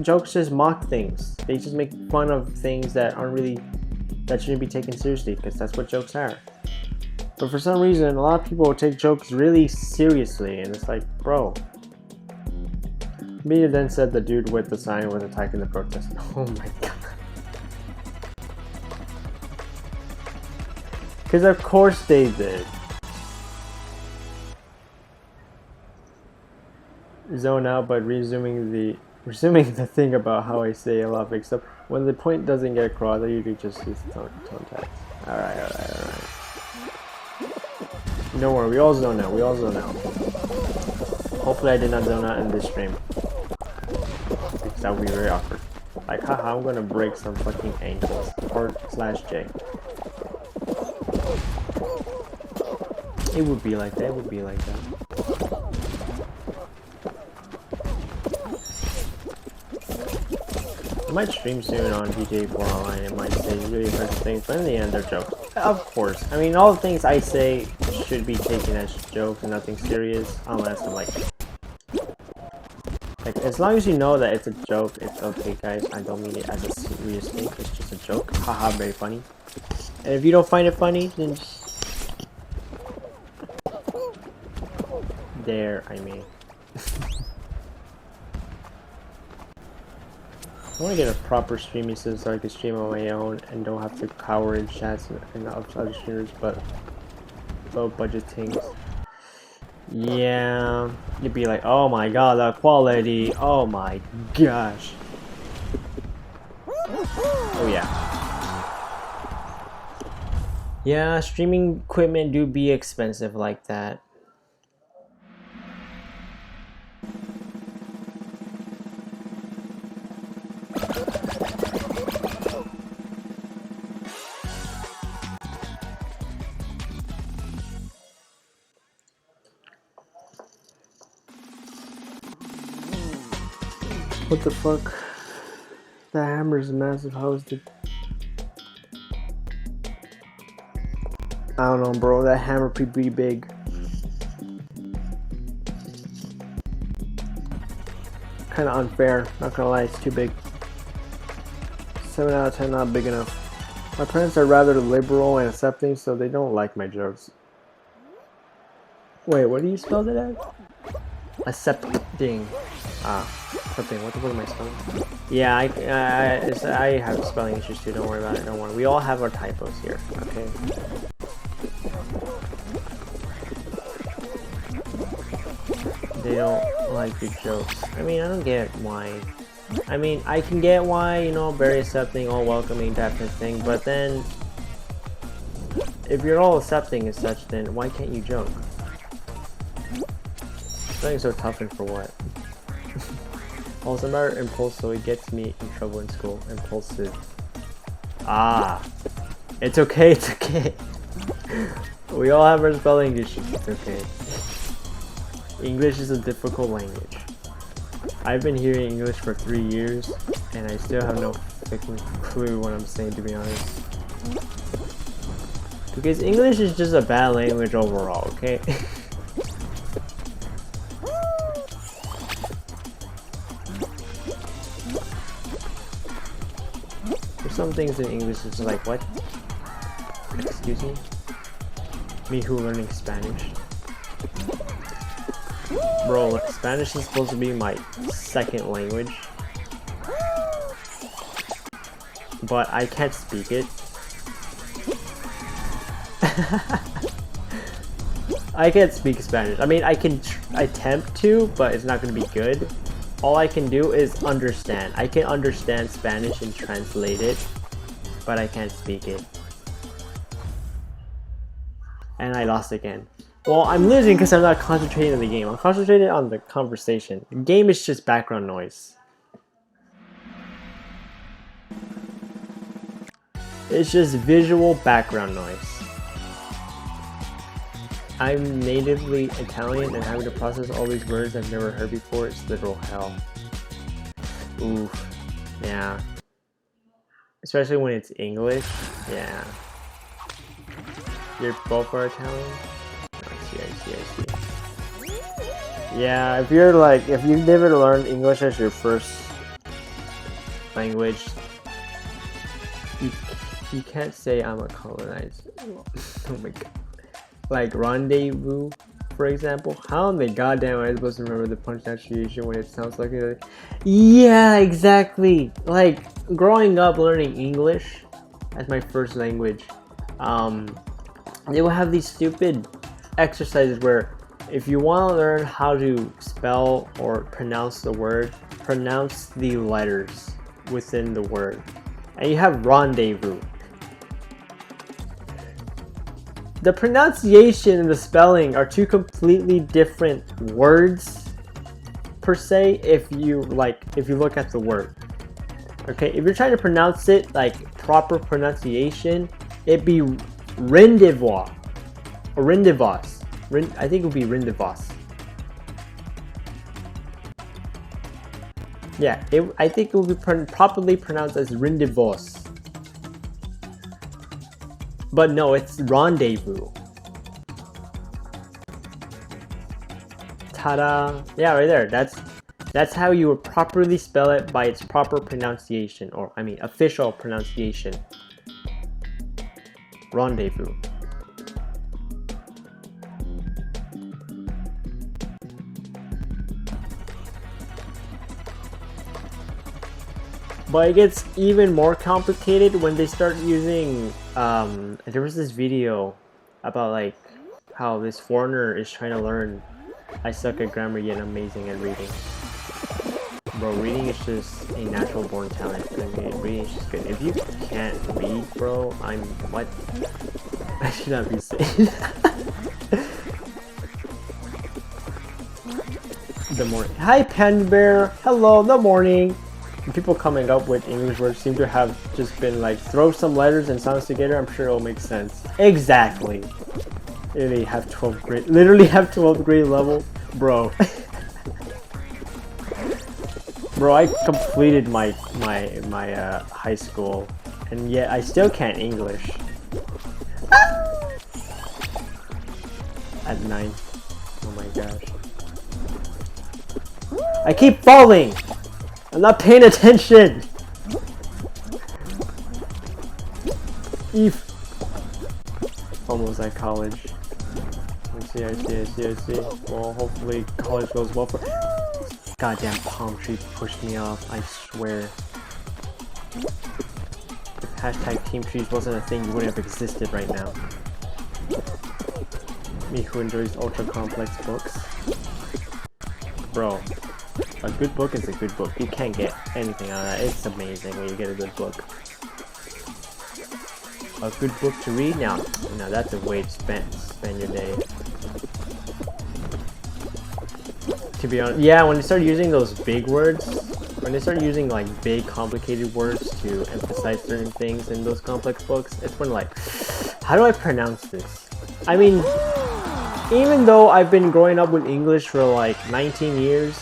Jokes just mock things. They just make fun of things that shouldn't be taken seriously, because that's what jokes are. But for some reason, a lot of people take jokes really seriously, and it's like, bro. Media then said the dude with the sign was attacking the protest. Oh my god. Because of course they did. Zone out, but resuming the Resuming the thing about how I say a lot of big stuff, when the point doesn't get across, I usually just use tone tags. Alright. Don't worry, we all zone out, Hopefully I did not zone out in this stream. Because that would be very awkward. Like, haha, I'm gonna break some fucking ankles. Or /J. It would be like that, I might stream soon on GTA 4 Online. It might say really offensive things, but in the end, they're jokes. Of course. I mean, all the things I say should be taken as jokes and nothing serious, unless I'm like, as long as you know that it's a joke, it's okay, guys. I don't mean it as a serious thing. It's just a joke. Haha, very funny. And if you don't find it funny, then just... there, I mean. I want to get a proper streaming system so I can stream on my own and don't have to cower in chats and other streamers, but low budget things. Yeah, you'd be like, oh my god, the quality, oh my gosh. Oh yeah. Yeah, streaming equipment do be expensive like that. What the fuck? The hammer's massive. How is it? I don't know, bro. That hammer pretty big. Kinda unfair. Not gonna lie, it's too big. 7 out of 10, not big enough. My parents are rather liberal and accepting, so they don't like my jokes. Wait, what do you spell it as? Accepting. Something. What the fuck am I spelling? Yeah, I have spelling issues too. Don't worry about it. Don't worry. We all have our typos here. Okay. They don't like your jokes. I mean, I don't get why. I mean, I can get why, you know, very accepting, all welcoming type of thing. But then, if you're all accepting as such, then why can't you joke? Something so tough and for what? Also, about impulse, so it gets me in trouble in school. Impulsive. Ah, it's okay. It's okay. We all have our spelling issues. It's okay. English is a difficult language. I've been hearing English for 3 years, and I still have no freaking clue what I'm saying, to be honest. Because English is just a bad language overall. Okay. Some things in English is like, what? Excuse me? Me who learning Spanish? Bro, Spanish is supposed to be my second language. But I can't speak it. I can't speak Spanish. I mean, I can attempt to, but it's not going to be good. All I can do is understand. I can understand Spanish and translate it, but I can't speak it. And I lost again. Well, I'm losing because I'm not concentrating on the game. I'm concentrating on the conversation. The game is just background noise. It's just visual background noise. I'm natively Italian and having to process all these words I've never heard before, it's literal hell. Oof. Yeah. Especially when it's English. Yeah. You're both are Italian? I see. Yeah, if you're like, if you've never learned English as your first language, you can't say I'm a colonizer. Oh my god. Like rendezvous, for example. How in the goddamn am I supposed to remember the pronunciation when it sounds like it? Yeah, exactly. Like growing up learning English as my first language, they will have these stupid exercises where If you want to learn how to spell or pronounce the word, pronounce the letters within the word. And you have rendezvous. The pronunciation and the spelling are two completely different words per se if you look at the word. Okay, if you're trying to pronounce it like proper pronunciation, it'd be rendezvous or rendezvous. I think it would be rendezvous. Yeah, I think it would be properly pronounced as rendezvous. But no, it's rendezvous. Ta-da! Yeah, right there. That's how you would properly spell it by its proper pronunciation, or I mean, official pronunciation. Rendezvous. But it gets even more complicated when they start using, there was this video about like how this foreigner is trying to learn I suck at grammar yet amazing at reading. Bro, reading is just a natural born talent. I mean, reading is just good. If you can't read, bro, what? I should not be saying The morning. Hi, Pen Bear. Hello, the morning. People coming up with English words seem to have just been like, throw some letters and sounds together. I'm sure it'll make sense. Exactly. Literally have 12th grade level, bro. Bro, I completed my high school, and yet I still can't English. At 9. Oh my gosh. I keep falling! I'm not paying attention! Eef. Almost at college. I see. Well, hopefully college goes well for... Goddamn palm tree pushed me off, I swear. If hashtag Team Trees wasn't a thing, you wouldn't have existed right now. Me who enjoys ultra complex books. Bro, a good book is a good book. You can't get anything out of that. It's amazing when you get a good book. A good book to read? Now that's a way to spend your day. To be honest, yeah, when they start using those big words, when they start using like big complicated words to emphasize certain things in those complex books, it's when like, how do I pronounce this? I mean, even though I've been growing up with English for like 19 years,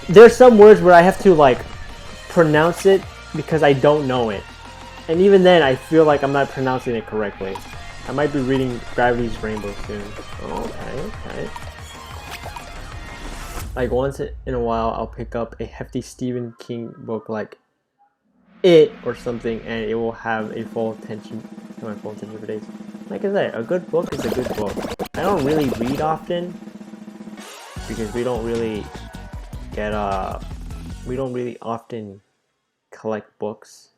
there's some words where I have to like pronounce it because I don't know it. And even then, I feel like I'm not pronouncing it correctly. I might be reading Gravity's Rainbow soon. Oh, okay. Like once in a while, I'll pick up a hefty Stephen King book like It or something, and it will have a full attention to my full attention for days. Like I said, a good book is a good book. I don't really read often because we don't really often collect books.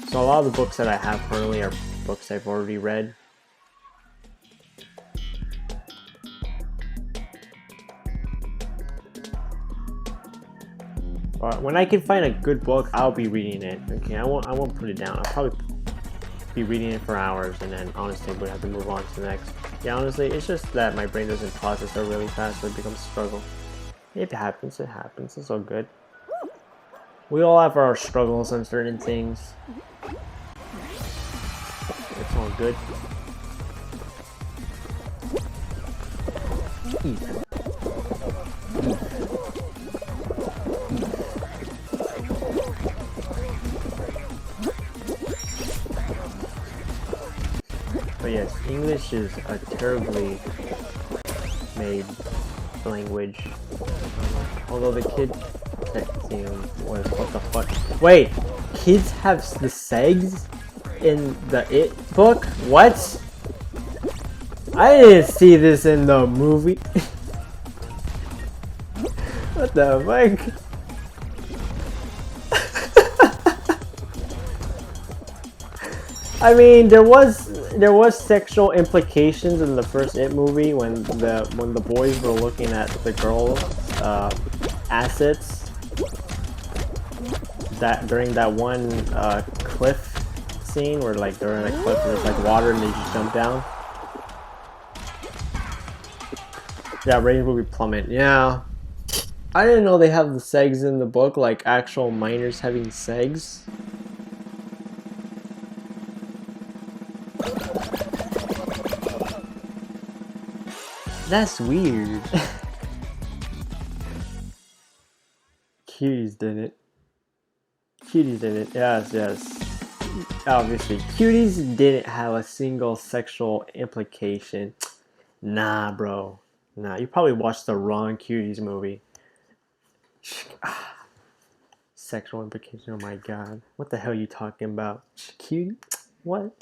So a lot of the books that I have currently are books I've already read. But when I can find a good book, I'll be reading it. Okay, I won't put it down. I'll probably be reading it for hours and then honestly would have to move on to the next. Yeah, honestly, it's just that my brain doesn't process it really fast, so it becomes a struggle. It happens, it's all good. We all have our struggles on certain things. It's all good. But yes, English is a terribly made language. Although the kid theme was, what the fuck? Wait, kids have the segs in the It book? What? I didn't see this in the movie. What the fuck? I mean, there was there was sexual implications in the first It movie when the boys were looking at the girls' assets. That during that one cliff scene where like they're in a cliff and there's like water and they just jump down. Yeah, ratings will be plummet. Yeah. I didn't know they have the segs in the book, like actual minors having segs. That's weird. Cuties did it. Cuties did it. Yes, yes. Obviously, Cuties didn't have a single sexual implication. Nah, bro. Nah, you probably watched the wrong Cuties movie. Sexual implication, oh my god. What the hell are you talking about? Cutie? What?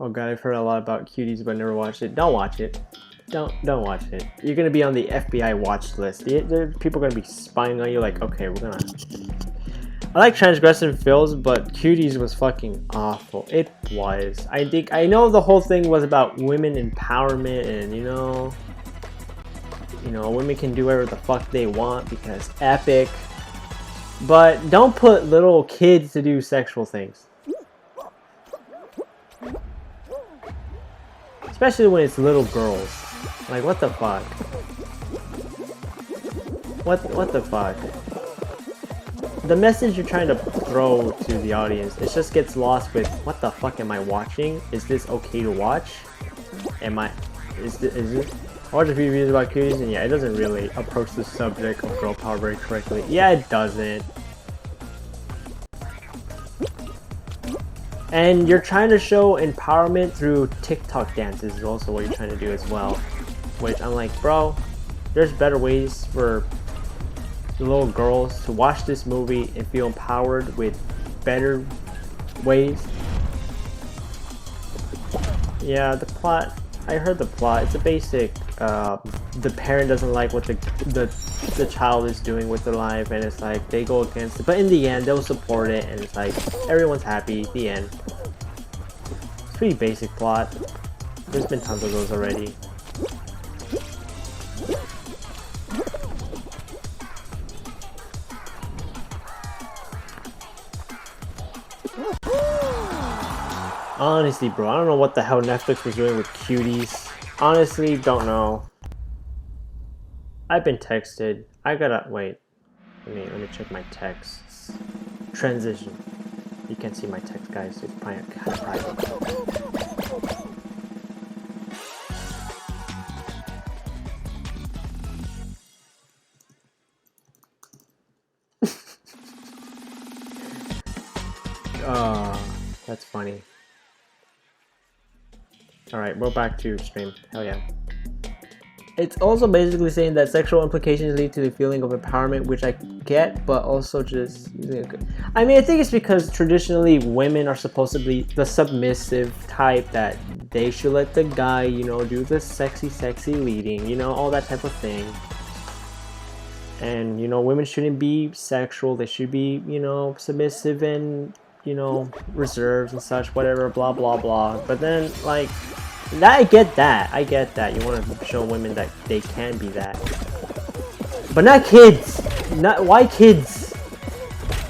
Oh god, I've heard a lot about Cuties but never watched it. Don't watch it. Don't watch it. You're gonna be on the FBI watch list. People are gonna be spying on you like, okay, we're gonna... I like transgressive films, but Cuties was fucking awful. It was. I know the whole thing was about women empowerment and, you know, women can do whatever the fuck they want because epic. But don't put little kids to do sexual things. Especially when it's little girls. Like, what the fuck? What the fuck? The message you're trying to throw to the audience, it just gets lost with, what the fuck am I watching? Is this okay to watch? Is it? I watched a few videos about Cuties and yeah, it doesn't really approach the subject of girl power very correctly. Yeah, it doesn't. And you're trying to show empowerment through TikTok dances is also what you're trying to do as well. Which I'm like, bro, there's better ways for the little girls to watch this movie and feel empowered with better ways. Yeah, the plot, I heard the plot. It's a basic, the parent doesn't like what the child is doing with their life, and it's like they go against it. But in the end, they'll support it, and it's like everyone's happy. The end. It's pretty basic plot. There's been tons of those already. Honestly, bro, I don't know what the hell Netflix was doing with Cuties. Honestly, don't know. I've been texted. I gotta wait. Let me check my texts. Transition. You can't see my text, guys. It's probably kind of private. That's funny. Alright, we're back to stream. Hell yeah. It's also basically saying that sexual implications lead to the feeling of empowerment, which I get, but also just... I mean, I think it's because traditionally women are supposed to be the submissive type, that they should let the guy, you know, do the sexy leading, you know, all that type of thing. And, you know, women shouldn't be sexual, they should be, you know, submissive and, you know, reserved and such, whatever, blah, blah, blah. But then, like... I get that. You want to show women that they can be that. But not kids! Why kids?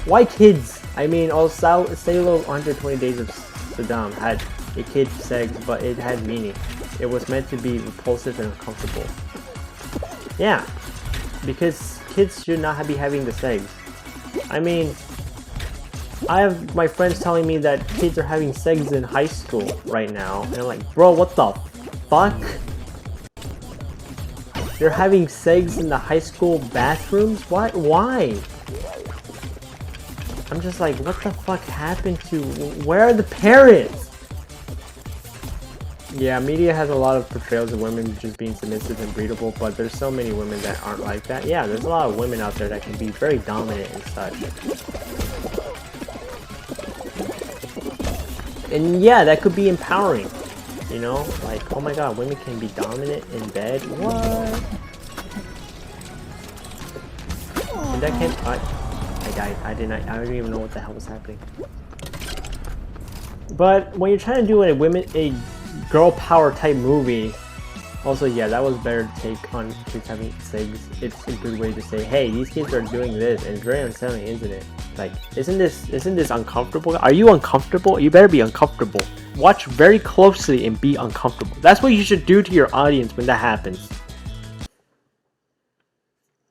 Why kids? I mean, also, Salo 120 Days of Saddam had a kid sex, but it had meaning. It was meant to be repulsive and uncomfortable. Yeah. Because kids should not be having the sex. I mean... I have my friends telling me that kids are having sex in high school right now, and I'm like, bro, what the fuck? You're having sex in the high school bathrooms? Why? I'm just like, what the fuck happened to... Where are the parents? Yeah, media has a lot of portrayals of women just being submissive and breedable, but there's so many women that aren't like that. Yeah, there's a lot of women out there that can be very dominant and such. And yeah, that could be empowering, you know? Like, oh my god, women can be dominant in bed? What? And that can't... I died. I don't even know what the hell was happening. But when you're trying to do a girl power type movie. Also, yeah, that was better take on kids having cigs. It's a good way to say, hey, these kids are doing this, and it's very unsettling, isn't it? Like, isn't this uncomfortable? Are you uncomfortable? You better be uncomfortable. Watch very closely and be uncomfortable. That's what you should do to your audience when that happens.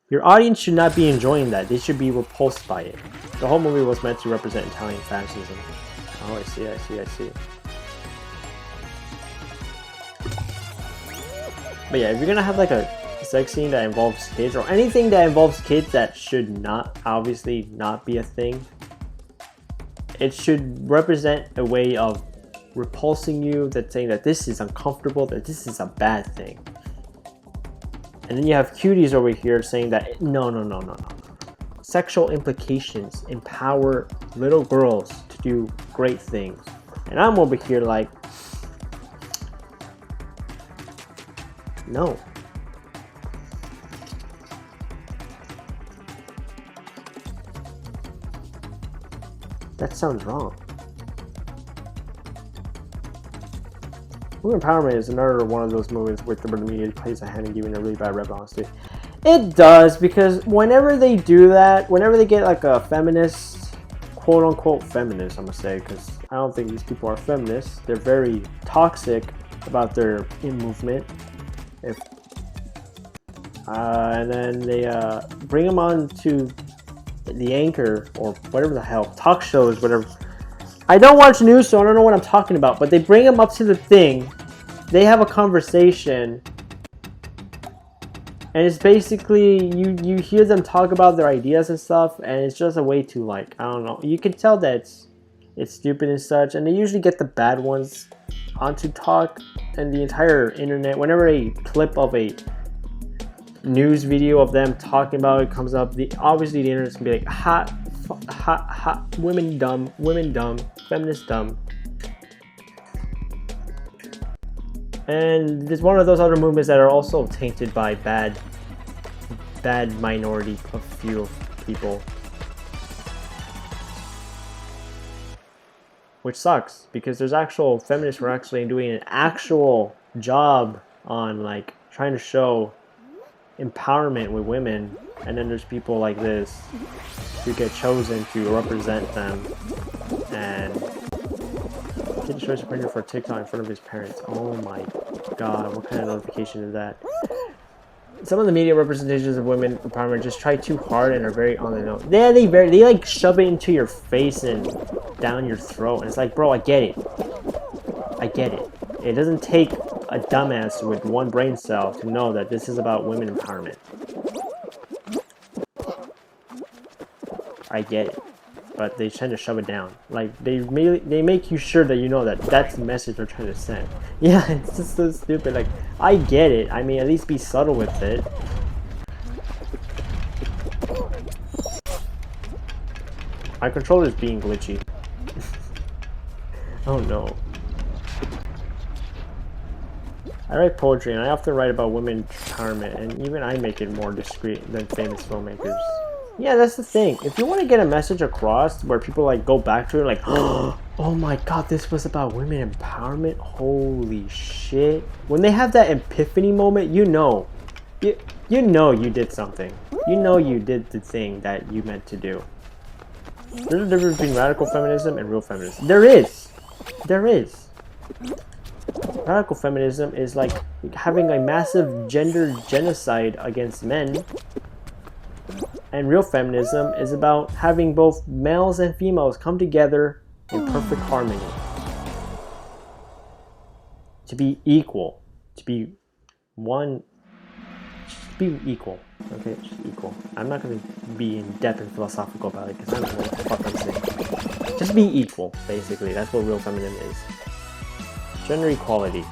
Your audience should not be enjoying that. They should be repulsed by it. The whole movie was meant to represent Italian fascism. Oh, I see. But yeah, if you're gonna have like a sex scene that involves kids, or anything that involves kids that should not, obviously not be a thing, it should represent a way of repulsing you, that's saying that this is uncomfortable, that this is a bad thing. And then you have cuties over here saying that no. Sexual implications empower little girls to do great things. And I'm over here like, no. That sounds wrong. Women Empowerment is another one of those movies where the media plays a hand in giving a really bad rep, honestly. It does, because whenever they do that, whenever they get like a feminist, quote unquote feminist, I'm gonna say, because I don't think these people are feminists. They're very toxic about their movement. And then they bring them on to the anchor or whatever the hell, talk shows, whatever. I don't watch news, so I don't know what I'm talking about, but they bring them up to the thing, they have a conversation, and it's basically, you hear them talk about their ideas and stuff, and it's just a way to, like, I don't know, you can tell that it's stupid and such, and they usually get the bad ones onto talk, and the entire internet, whenever a clip of a news video of them talking about it comes up, obviously the internet's gonna be like, hot, women dumb, feminist dumb. And there's one of those other movements that are also tainted by bad minority of few people, which sucks, because there's actual feminists who are actually doing an actual job on like trying to show empowerment with women, and then there's people like this who get chosen to represent them. And kid destroys a printer for TikTok in front of his parents. Oh my god, what kind of notification is that? Some of the media representations of women empowerment just try too hard and are very on the nose. They like shove it into your face and down your throat, and it's like, bro, I get it. It doesn't take a dumbass with one brain cell to know that this is about women empowerment. I get it, but they tend to shove it down. Like they make you sure that you know that that's the message they're trying to send. Yeah, it's just so stupid. Like, I get it. I mean, at least be subtle with it. My controller's being glitchy. Oh no. I write poetry, and I often write about women empowerment, and even I make it more discreet than famous filmmakers. Yeah, that's the thing. If you want to get a message across where people like go back to it like, oh my god, this was about women empowerment, holy shit. When they have that epiphany moment, you know you did something. You know you did the thing that you meant to do. There's a difference between radical feminism and real feminism. There is. Radical feminism is like having a massive gender genocide against men. And real feminism is about having both males and females come together in perfect harmony. To be equal. To be one. Just be equal. Okay, just equal. I'm not going to be in depth and philosophical about it because I don't know what the fuck I'm saying. Just be equal, basically. That's what real feminism is. Gender equality.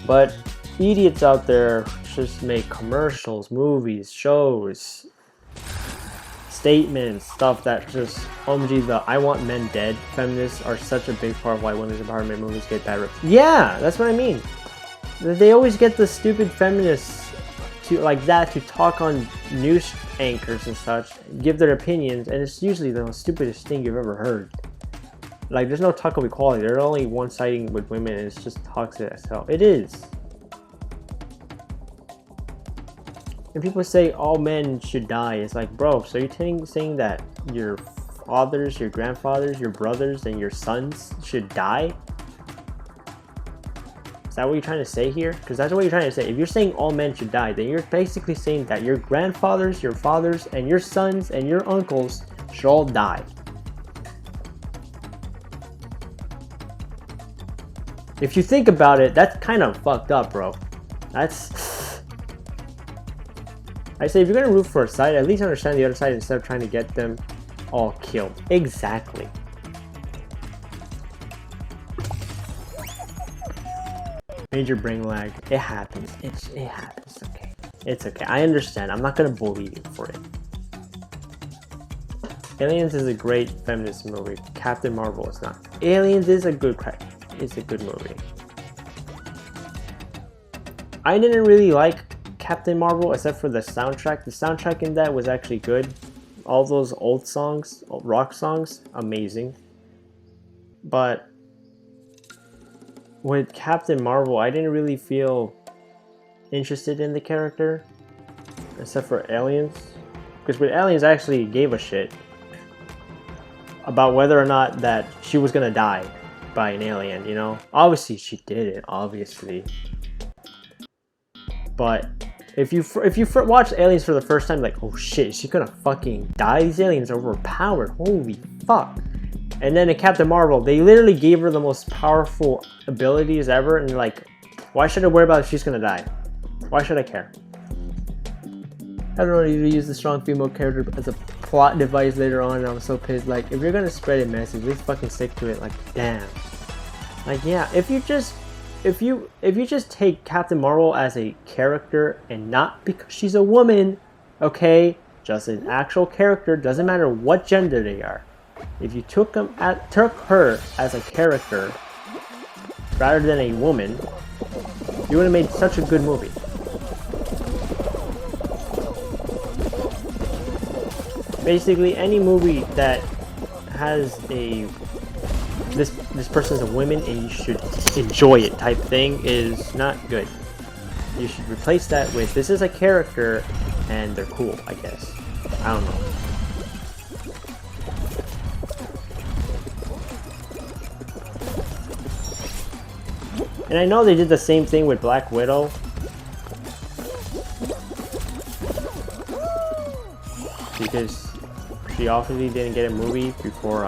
But idiots out there just make commercials, movies, shows, statements, stuff that just, OMG, the I want men dead feminists are such a big part of why women's empowerment movies get bad rep. Yeah, that's what I mean. They always get the stupid feminists to like that to talk on news anchors and such give their opinions, and it's usually the most stupidest thing you've ever heard. Like, there's no talk of equality. They're only one-siding with women, and it's just toxic as hell. It is. And people say all men should die. It's like, bro, so you're saying that your fathers, your grandfathers, your brothers, and your sons should die? Is that what you're trying to say here? Because that's what you're trying to say. If you're saying all men should die, then you're basically saying that your grandfathers, your fathers, and your sons, and your uncles should all die. If you think about it, that's kind of fucked up, bro. That's... I say, if you're gonna root for a side, at least understand the other side instead of trying to get them all killed. Exactly. Major brain lag. It happens. It happens. Okay. It's okay. I understand. I'm not gonna bully you for it. Aliens is a great feminist movie. Captain Marvel is not. Aliens is a good crack. It's a good movie. I didn't really like Captain Marvel except for the soundtrack. The soundtrack in that was actually good. All those old songs, rock songs, amazing. But with Captain Marvel, I didn't really feel interested in the character except for Aliens. Because with Aliens, I actually gave a shit about whether or not that she was gonna die by an alien, you know? Obviously she did it, obviously. But if you watch Aliens for the first time, like, oh shit, she gonna fucking die? These aliens are overpowered, holy fuck. And then in Captain Marvel, they literally gave her the most powerful abilities ever, and like, why should I worry about if she's gonna die? Why should I care? I don't know, you use the strong female character as a plot device later on, and I'm so pissed. Like, if you're gonna spread a message, just fucking stick to it. Like, damn. Like, yeah, if you just take Captain Marvel as a character and not because she's a woman, okay, just an actual character, doesn't matter what gender they are. If you took her as a character rather than a woman, you would have made such a good movie. Basically, any movie that has a this person's a woman and you should enjoy it type thing is not good. You should replace that with this is a character and they're cool, I guess. I don't know. And I know they did the same thing with Black Widow. Because she obviously didn't get a movie before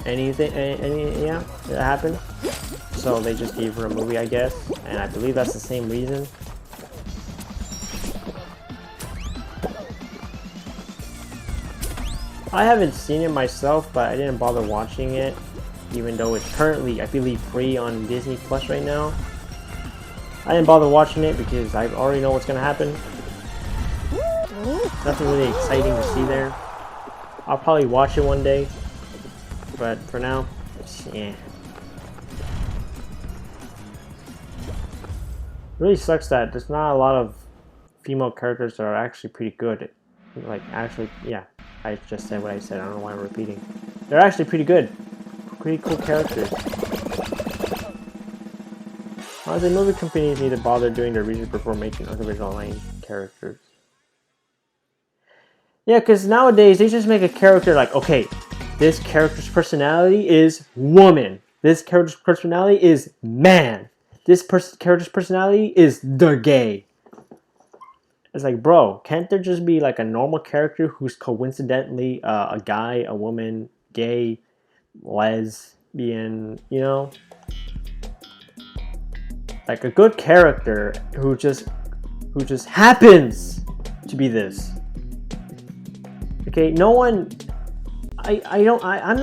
anything that happened. So they just gave her a movie, I guess. And I believe that's the same reason. I haven't seen it myself, but I didn't bother watching it. Even though it's currently, I believe, free on Disney Plus right now. I didn't bother watching it because I already know what's gonna happen. Nothing really exciting to see there. I'll probably watch it one day, but for now, yeah. It really sucks that there's not a lot of female characters that are actually pretty good. Like, actually, yeah, I just said what I said. I don't know why I'm repeating. They're actually pretty good. Pretty cool characters. Honestly, movie companies need to bother doing their research before making original line characters. Yeah, because nowadays they just make a character like, okay, this character's personality is woman. This character's personality is man. This character's personality is the gay. It's like, bro, can't there just be like a normal character who's coincidentally a guy, a woman, gay, lesbian, you know? Like a good character who just happens to be this. Okay, no one, I'm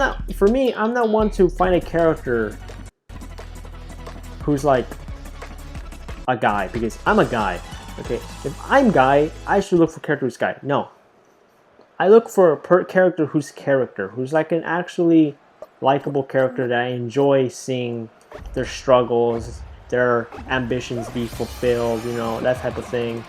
not one to find a character who's like a guy, because I'm a guy, okay? If I'm guy, I should look for character who's guy. No. I look for a character who's like an actually likable character that I enjoy seeing their struggles, their ambitions be fulfilled, you know, that type of thing.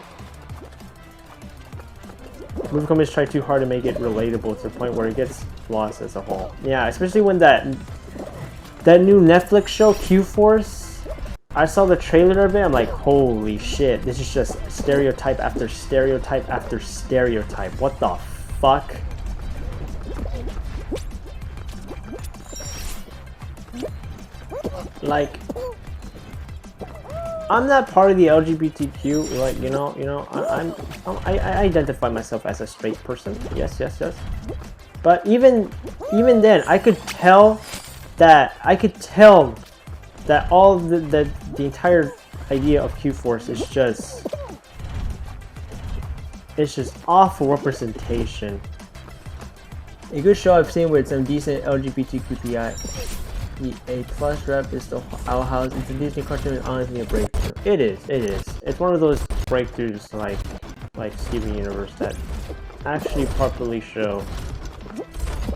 movie companies try too hard to make it relatable to the point where it gets lost as a whole. Yeah, especially when that new Netflix show, Q-Force, I saw the trailer of it, I'm like, holy shit, this is just stereotype after stereotype after stereotype. What the fuck? Like, I'm not part of the LGBTQ, like, I identify myself as a straight person, yes. But even then, I could tell that all the entire idea of Q-Force is just, it's just awful representation. A good show I've seen with some decent LGBTQI. A plus rep is the Owl House. It's a Disney cartoon and honestly a breakthrough. It is. It's one of those breakthroughs like Steven Universe that actually properly show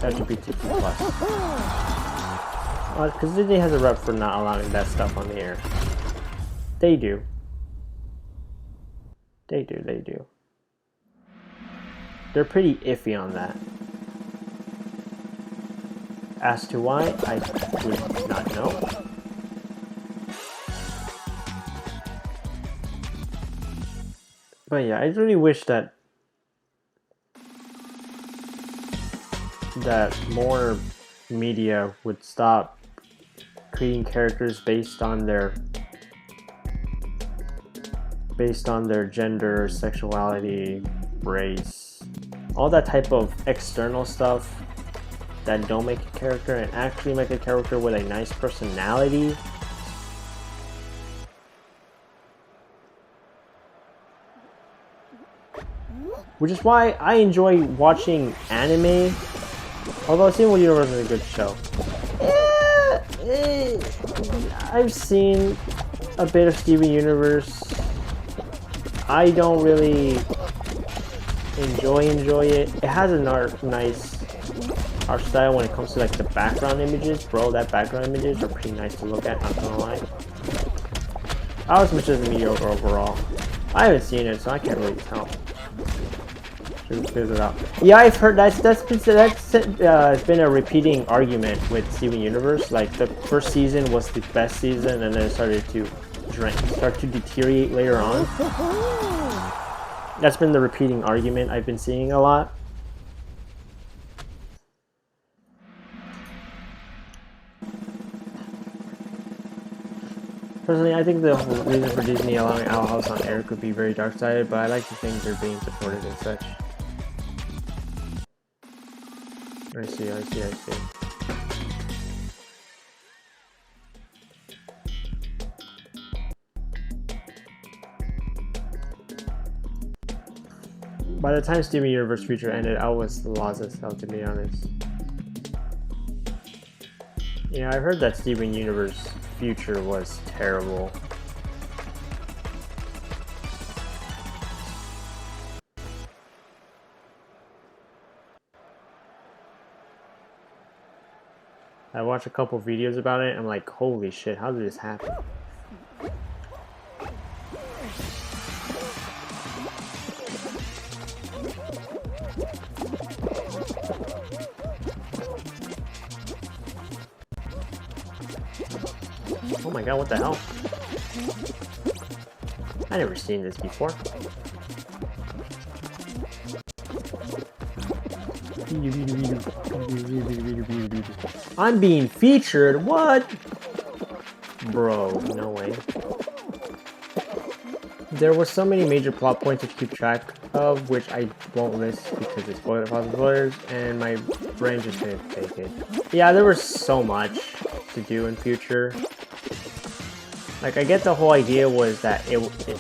LGBTQ plus. Because Disney has a rep for not allowing that stuff on the air. They do. They do. They're pretty iffy on that. As to why, I would not know. But yeah, I really wish that more media would stop creating characters based on their gender, sexuality, race, all that type of external stuff that don't make a character, and actually make a character with a nice personality. Which is why I enjoy watching anime, although Steven Universe is a good show. I've seen a bit of Steven Universe. I don't really enjoy it. It has a nice art style when it comes to like the background images. Bro, that background images are pretty nice to look at, not gonna lie. I was just mediocre overall. I haven't seen it, so I can't really tell. Should figure it out. Yeah, I've heard that's been a repeating argument with Steven Universe. Like the first season was the best season, and then it started to deteriorate later on. That's been the repeating argument I've been seeing a lot. Personally, I think the reason for Disney allowing Owl House on air could be very dark-sided, but I like to think they're being supported and such. I see. By the time Steven Universe Future ended, I was lost as hell, to be honest. Yeah, I heard that Steven Universe Future was terrible. I watched a couple videos about it, and I'm like, holy shit, how did this happen? Oh my god, what the hell? I never seen this before. I'm being featured? What? Bro, no way. There were so many major plot points to keep track of, which I won't list because it's spoilers, and my brain just didn't take it. Yeah, there was so much to do in Future. Like, I get the whole idea was that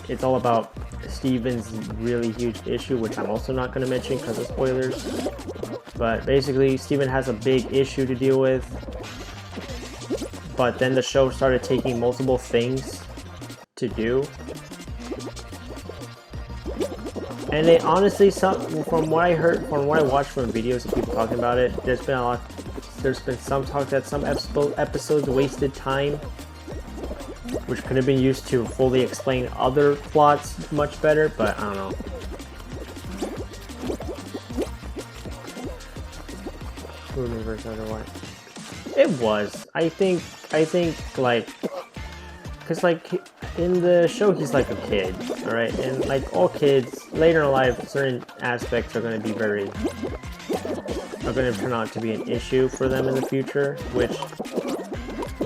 it's all about Steven's really huge issue, which I'm also not going to mention because of spoilers. But basically, Steven has a big issue to deal with. But then the show started taking multiple things to do. And they honestly, from what I heard, from what I watched from videos of people talking about it, there's been some talk that some episodes wasted time, which could have been used to fully explain other plots much better, but I don't know. universe otherwise. It was. I think like, cause like in the show he's like a kid, all right, and like all kids later in life, certain aspects are going to be are going to turn out to be an issue for them in the future, which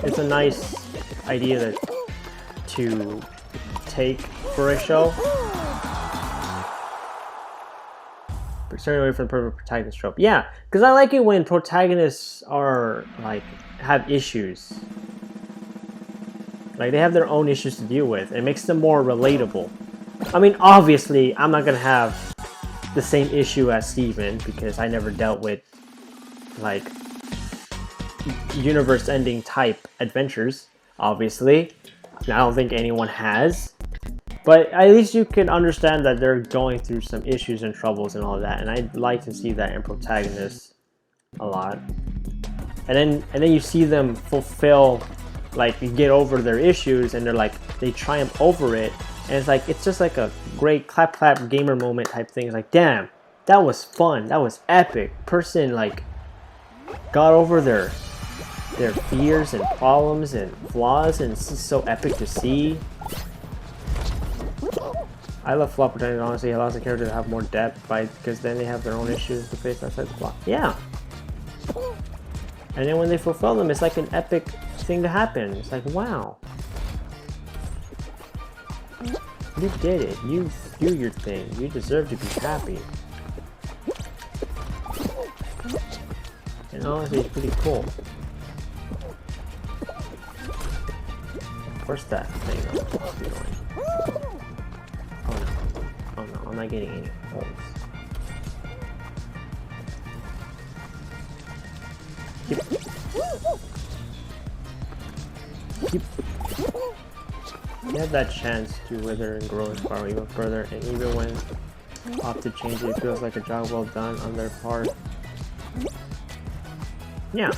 is a nice idea to take for a show. Turning away from the perfect protagonist trope. Yeah, because I like it when protagonists are like have issues. Like they have their own issues to deal with. It makes them more relatable. I mean, obviously, I'm not gonna have the same issue as Steven because I never dealt with like universe-ending type adventures. Obviously, I don't think anyone has. But at least you can understand that they're going through some issues and troubles and all of that, and I'd like to see that in protagonists a lot. And then you see them fulfill, like, get over their issues, and they're like, they triumph over it, and it's like, it's just like a great clap gamer moment type thing. It's like, damn, that was fun, that was epic. Person like got over their fears and problems and flaws, and it's just so epic to see. I love flop protagonists, honestly. It allows the character to have more depth because then they have their own issues to face outside the plot. Yeah. And then when they fulfill them, it's like an epic thing to happen. It's like, wow. You did it. You do your thing. You deserve to be happy. And honestly, it's pretty cool. Where's that thing? Oh no, I'm not getting any holes. Keep. You have that chance to wither and grow and spiral even further, and even when opt to change it, feels like a job well done on their part. Yeah.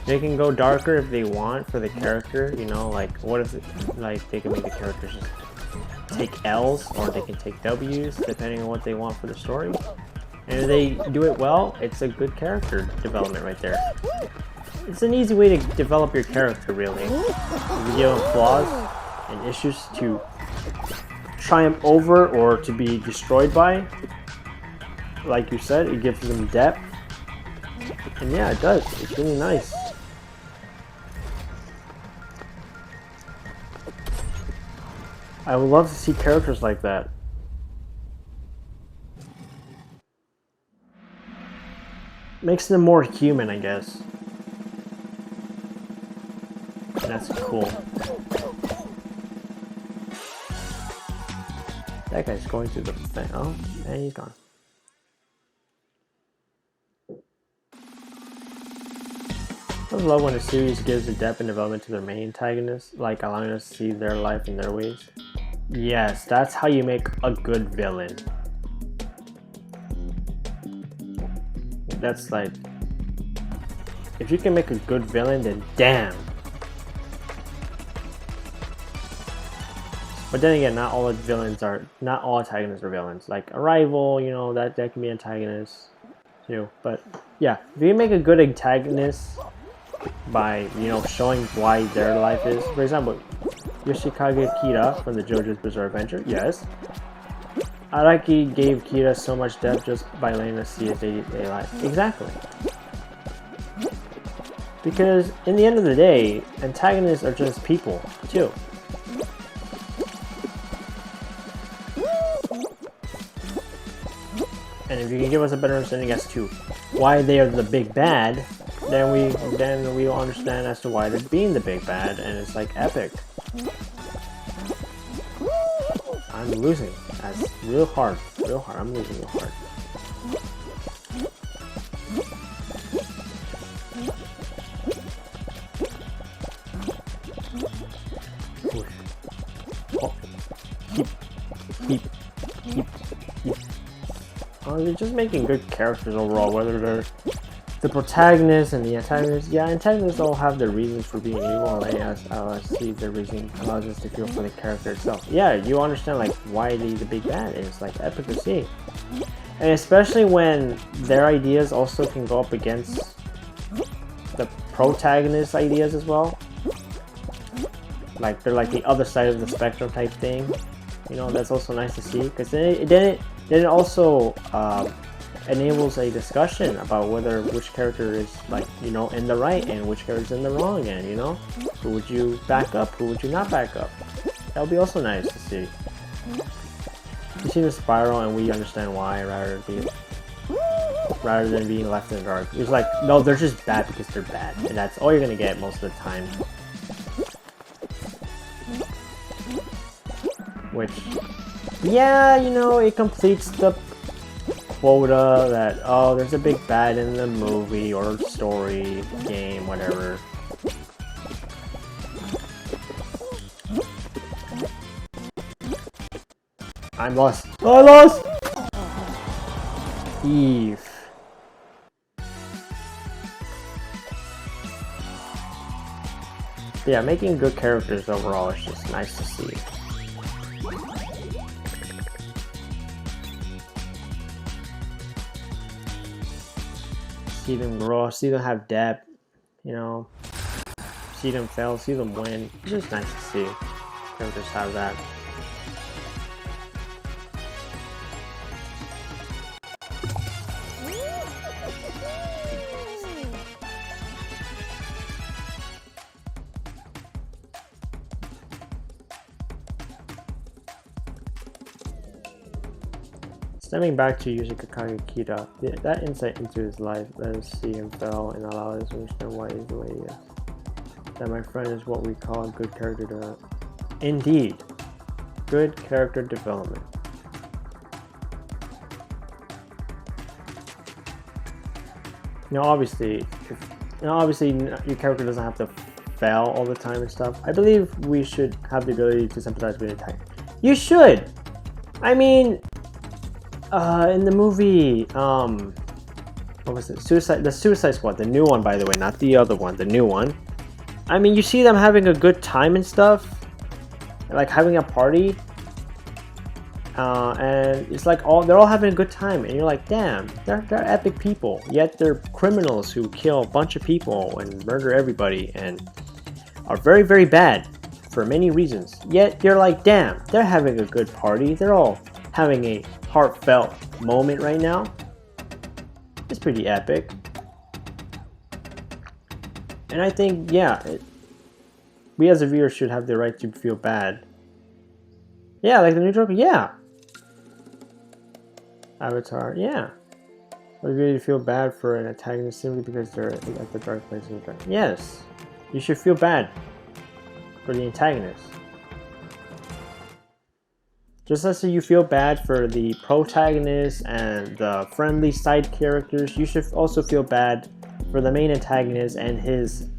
They can go darker if they want for the character, you know, like what if like they can make the characters just take L's or they can take W's depending on what they want for the story. And if they do it well, it's a good character development right there. It's an easy way to develop your character, really. You give them flaws and issues to triumph over or to be destroyed by. Like you said, it gives them depth. And yeah, it does. It's really nice. I would love to see characters like that. Makes them more human, I guess. And that's cool. That guy's going through the thing. Oh, and he's gone. I love when a series gives the depth and development to their main antagonists, like allowing us to see their life in their ways. Yes, that's how you make a good villain. That's like, if you can make a good villain, then damn. But then again, not all antagonists are villains. Like Arrival, you know, that can be antagonists too. But yeah, if you make a good antagonist by, you know, showing why their life is, for example, Yoshikage Kira from the JoJo's Bizarre Adventure, yes. Araki gave Kira so much depth just by letting us see his day-to-day life. Exactly. Because in the end of the day, antagonists are just people, too. And if you can give us a better understanding as to why they are the big bad, then we will understand as to why they're being the big bad, and it's like epic. I'm losing. That's real hard. I'm losing real hard. Oh. Keep. Oh, they're just making good characters overall, whether they're the protagonist and the antagonist. Yeah, antagonists all have their reasons for being evil, and see their reason allows us to feel for the character itself. Yeah, you understand like why they the big bad is, like epic to see. And especially when their ideas also can go up against the protagonist's ideas as well. Like they're like the other side of the spectrum type thing. You know, that's also nice to see, because then it also enables a discussion about whether which character is, like, you know, in the right and which character is in the wrong, and you know, who would you back up, who would you not back up. That would be also nice to see. You see the spiral and we understand why, rather than being left in the dark. It's like, no, they're just bad because they're bad, and that's all you're gonna get most of the time. Which, yeah, you know, it completes the quota that, oh, there's a big bad in the movie or story, game, whatever. I'm lost. Oh, I lost! Eve. Yeah, making good characters overall is just nice to see. See them grow, see them have depth, you know, see them fail, see them win. It's just nice to see characters have that. Stemming back to Yusuke Kagekita, that insight into his life, let us see him fail and allow us to understand why he's the way he is. That, my friend, is what we call good character development. Indeed, good character development. Now, obviously, your character doesn't have to fail all the time and stuff. I believe we should have the ability to sympathize with the attack. You should. I mean, in the movie, what was it? The Suicide Squad, the new one, by the way, not the other one, the new one. I mean, you see them having a good time and stuff, like having a party, and it's like they're all having a good time, and you're like, damn, they're epic people. Yet they're criminals who kill a bunch of people and murder everybody, and are very, very bad for many reasons. Yet you're like, damn, they're having a good party. They're all having a heartfelt moment right now. It's pretty epic. And I think, yeah, we as a viewer should have the right to feel bad. Yeah, like the new Joker, yeah. Avatar, yeah. The ability to feel bad for an antagonist simply because they're at the dark place of the dark. Yes, you should feel bad for the antagonist. Just as you feel bad for the protagonist and the friendly side characters, you should also feel bad for the main antagonist and his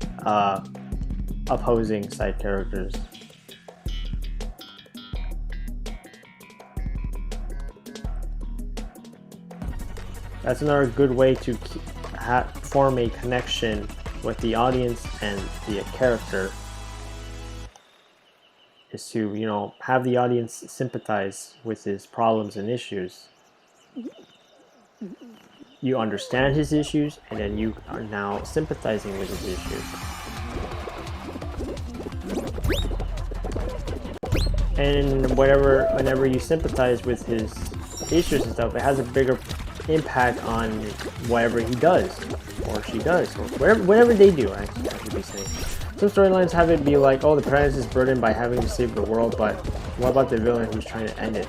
opposing side characters. That's another good way to form a connection with the audience and the character. Is to, you know, have the audience sympathize with his problems and issues. You understand his issues, and then you are now sympathizing with his issues. And whenever you sympathize with his issues and stuff, it has a bigger impact on whatever he does, or she does, or whatever they do, I should be saying. Some storylines have it be like, oh, the protagonist is burdened by having to save the world, but what about the villain who's trying to end it?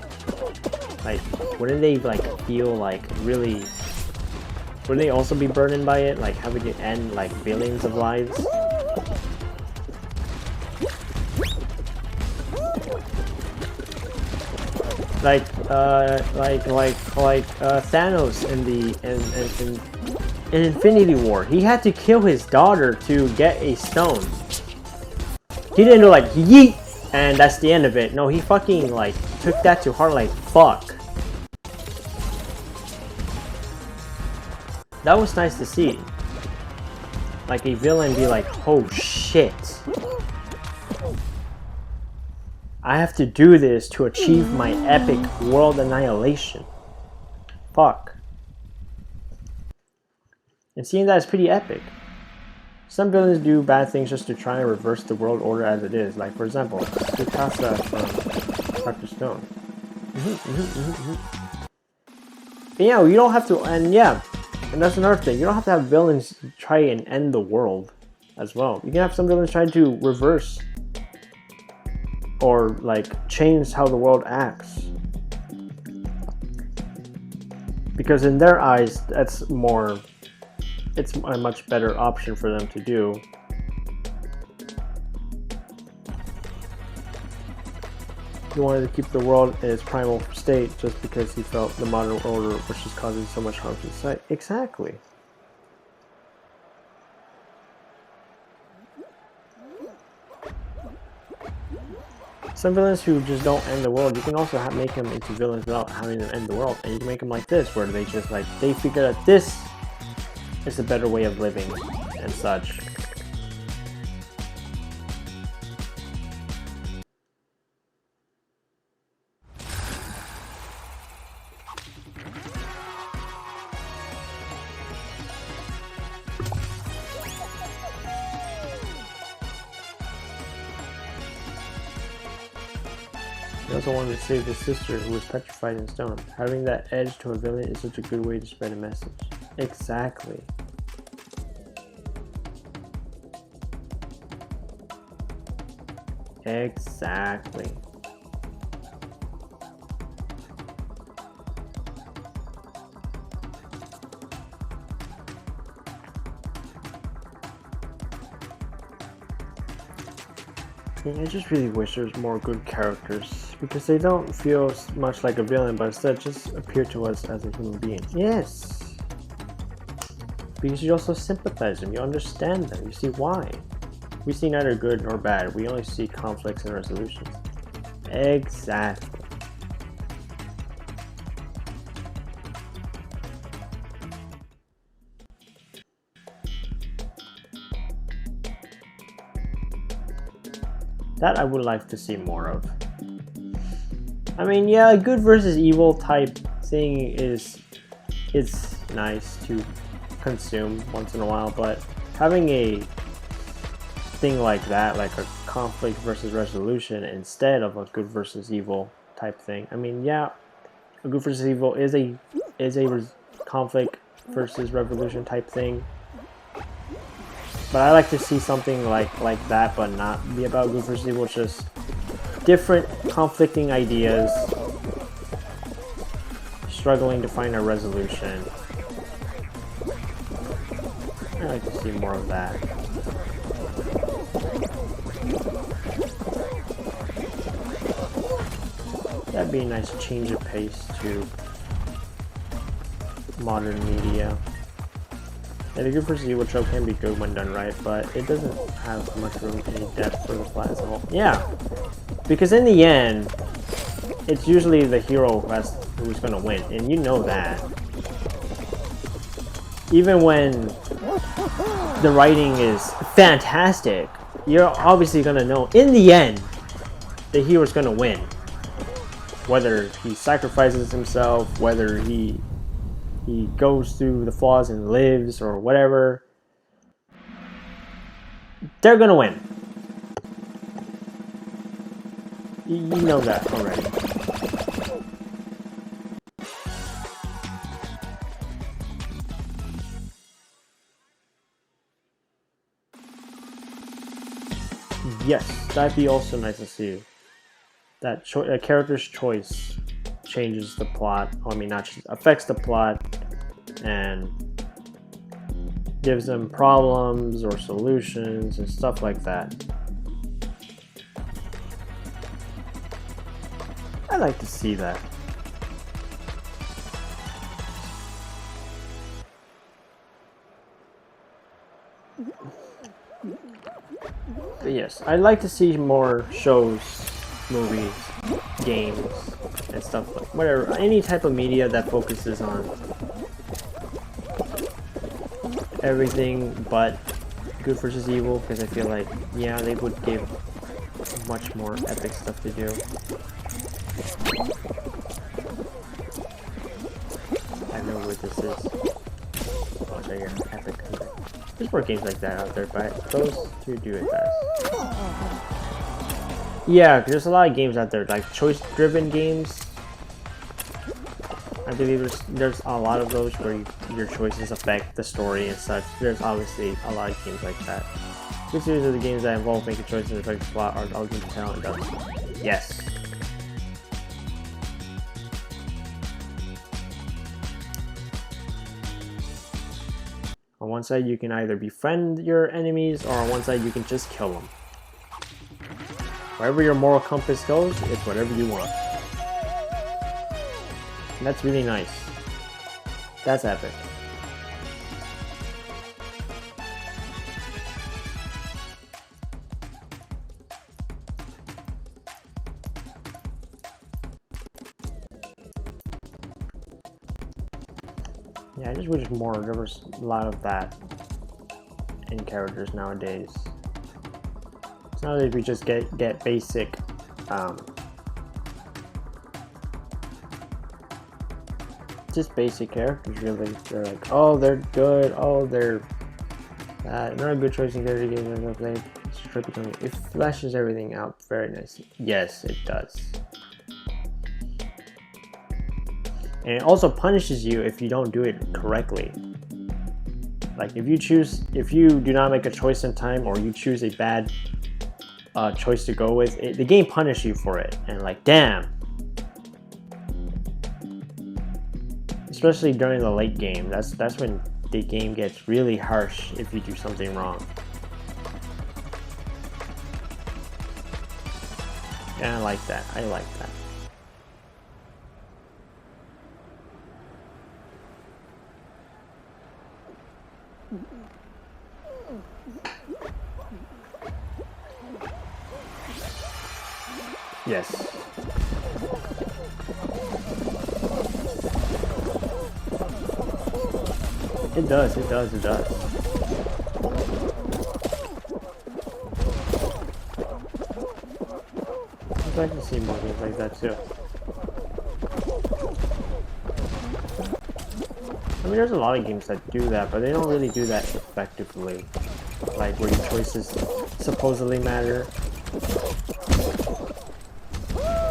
Like, wouldn't they, like, feel, like, really... Wouldn't they also be burdened by it? Like, having to end, like, billions of lives? Like Thanos in Infinity War. He had to kill his daughter to get a stone. He didn't do like yeet and that's the end of it. No, he fucking like took that to heart like fuck. That was nice to see. Like a villain be like, oh shit. I have to do this to achieve my epic world annihilation. fuck? And seeing that is pretty epic. Some villains do bad things just to try and reverse the world order as it is. Like, for example, Tsukasa from Dr. Stone. Yeah, you don't have to, and yeah, and that's another thing. You don't have to have villains try and end the world as well. You can have some villains try to reverse or like change how the world acts. Because in their eyes, that's more, it's a much better option for them to do. He wanted to keep the world in its primal state just because he felt the modern order was just causing so much harm to society. Exactly. Some villains who just don't end the world, you can also make them into villains without having them end the world. And you can make them like this, where they just like, they figure that this is a better way of living and such. He also wanted to save his sister, who was petrified in stone. Having that edge to a villain is such a good way to spread a message. Exactly. Exactly. I just really wish there's more good characters, because they don't feel much like a villain, but instead just appear to us as a human being. Yes! Because you also sympathize them, you understand them, you see why. We see neither good nor bad, we only see conflicts and resolutions. Exactly. That I would like to see more of. I mean, yeah, a good versus evil type thing is nice to consume once in a while, but having a thing like that, like a conflict versus resolution instead of a good versus evil type thing. I mean, yeah, a good versus evil is a conflict versus revolution type thing. But I like to see something like that, but not be about good versus evil, just different conflicting ideas, struggling to find a resolution. I like to see more of that. That'd be a nice change of pace to modern media. Yeah, the good versus evil trope can be good when done right, but it doesn't have much room any depth for the plot as a whole. Yeah, because in the end, it's usually the hero who's going to win, and you know that. Even when the writing is fantastic, you're obviously going to know in the end the hero's going to win. Whether he sacrifices himself, whether he goes through the flaws and lives, or whatever, they're gonna win. You know that already. Yes, that'd be also nice to see. That a character's choice changes the plot. I mean, not just affects the plot and gives them problems or solutions and stuff like that. I like to see that. But yes, I'd like to see more shows, movies, games, and stuff like whatever, any type of media that focuses on everything but good versus evil, because I feel like, yeah, they would give much more epic stuff to do. bosses. Oh, there you go. Epic. There's more games like that out there, but those two do it best. Yeah, there's a lot of games out there, like choice-driven games. I believe there's a lot of those where your choices affect the story and such. There's obviously a lot of games like that. This series of the games that involve making choices that affect the plot are all good to tell and done. Yes. On one side, you can either befriend your enemies, or on one side, you can just kill them. Wherever your moral compass goes, it's whatever you want. And that's really nice. That's epic. Yeah, I just wish there was a lot of that in characters nowadays. So nowadays we just get basic just basic characters really. They're like, oh, they're good, oh, they're not a good choice in character games. It flashes everything out very nicely. Yes, it does. And it also punishes you if you don't do it correctly. Like if you do not make a choice in time, or you choose a bad choice to go with, the game punishes you for it. And like, damn. Especially during the late game, that's when the game gets really harsh if you do something wrong. And I like that. I like that. Yes. It does, it does, it does. I'd like to see more games like that too. I mean, there's a lot of games that do that, but they don't really do that effectively. Like where your choices supposedly matter.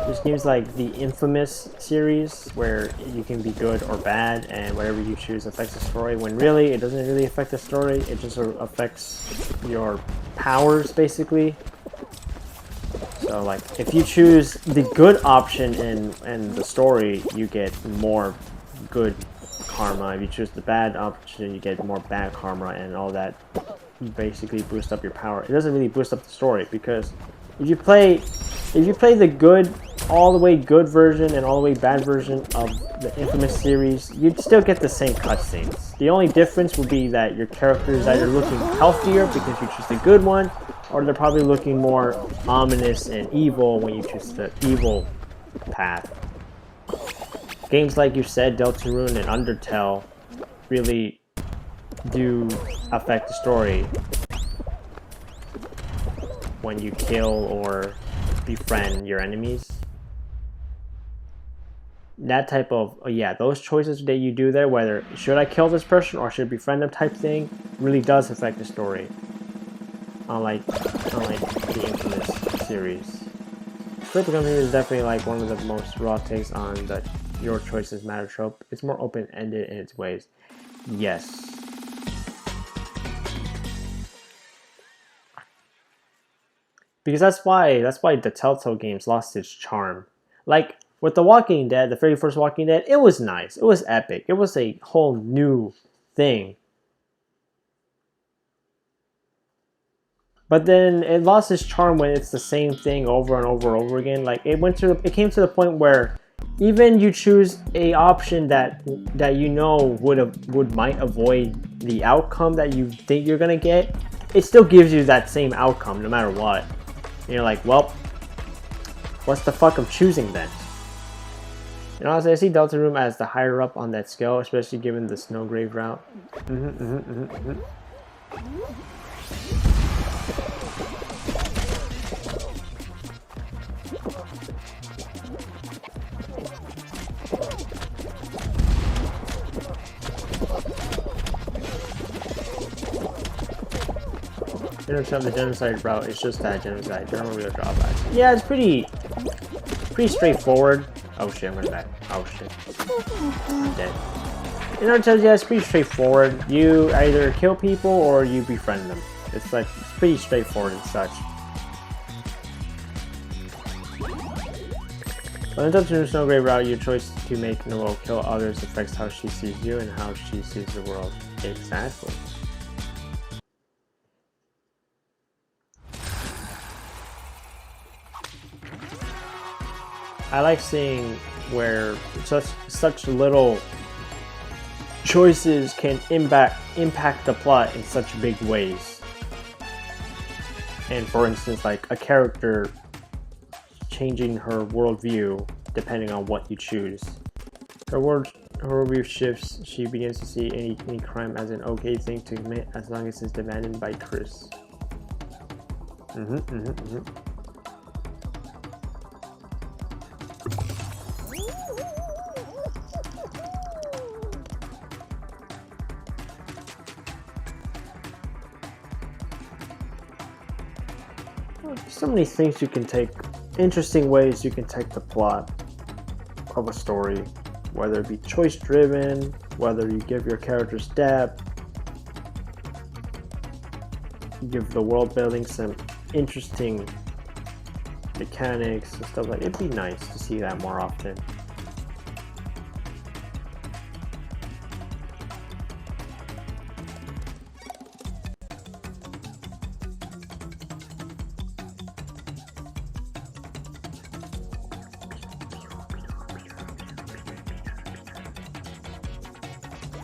There's games like the Infamous series where you can be good or bad, and whatever you choose affects the story, when really it doesn't really affect the story, it just affects your powers basically. So like if you choose the good option in the story, you get more good karma. If you choose the bad option, you get more bad karma, and all that basically boost up your power. It doesn't really boost up the story, because if you play the good, all the way good version and all the way bad version of the Infamous series, you'd still get the same cutscenes. The only difference would be that your character is either looking healthier because you choose the good one, or they're probably looking more ominous and evil when you choose the evil path. Games like you said, Deltarune and Undertale, really do affect the story when you kill or befriend your enemies. That type of, yeah, those choices that you do there, whether should I kill this person or should I befriend them type thing, really does affect the story. Unlike the Infamous series. Flip Company is definitely like one of the most raw takes on the your choices matter trope. It's more open-ended in its ways. Yes. Because that's why the Telltale games lost its charm. Like with The Walking Dead, the very first Walking Dead, it was nice. It was epic. It was a whole new thing. But then it lost its charm when it's the same thing over and over and over again. Like it came to the point where even you choose a option that you know might avoid the outcome that you think you're gonna get, it still gives you that same outcome no matter what. And you're like, well, what's the fuck I'm choosing then? And honestly, I see Deltarune as the higher up on that scale, especially given the Snowgrave route. Intercept the genocide route. It's just that genocide. There are no real drawbacks. Yeah, it's pretty straightforward. Oh shit, I'm gonna die. Oh shit, I'm dead. Intercept, yeah, it's pretty straightforward. You either kill people or you befriend them. It's like it's pretty straightforward and such. When it's up to no great route, your choice to make in the world kill others affects how she sees you and how she sees the world. Exactly. I like seeing where such little choices can impact the plot in such big ways. And for instance, like a character changing her worldview depending on what you choose. Her worldview shifts. She begins to see any crime as an okay thing to commit as long as it's demanded by Chris. So many things you can take, interesting ways you can take the plot of a story, whether it be choice driven, whether you give your characters depth, give the world building some interesting mechanics and stuff like that. It'd be nice to see that more often.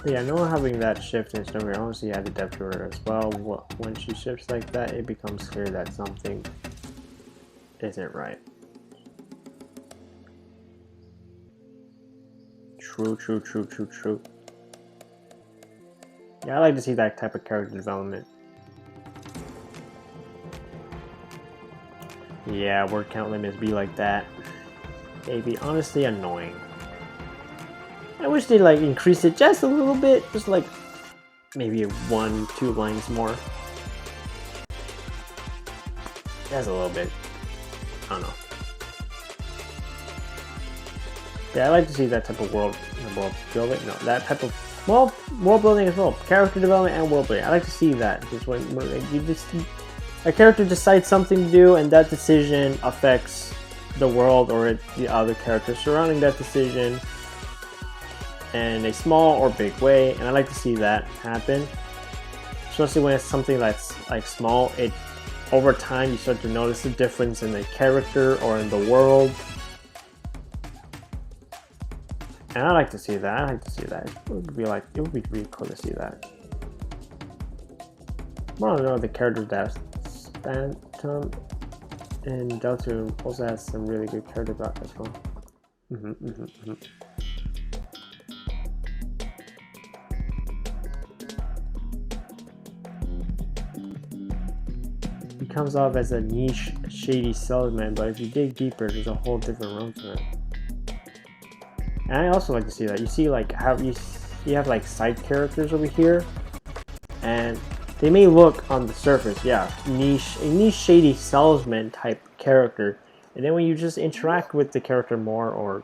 Yeah, no having that shift in Snowy honestly added depth to her as well. When she shifts like that, it becomes clear that something isn't right. True. Yeah, I like to see that type of character development. Yeah, word count limits be like that. It'd be honestly annoying. I wish they like increase it just a little bit, just like maybe 1-2 lines more. Just a little bit. I don't know. Yeah, I like to see that type of world building. No, that type of world building as well. Character development and world building. I like to see that because when you just a character decides something to do and that decision affects the world or the other characters surrounding that decision in a small or big way, and I like to see that happen, especially when it's something that's like small. It over time you start to notice the difference in the character or in the world, and I like to see that. It would be really cool to see that. More than the character depth. Phantom and Delta also has some really good character depth as well. He comes off as a niche, shady salesman, but if you dig deeper, there's a whole different road to it. And I also like to see that. You see, like how you have like side characters over here, and they may look on the surface, yeah, a niche, shady salesman type character, and then when you just interact with the character more or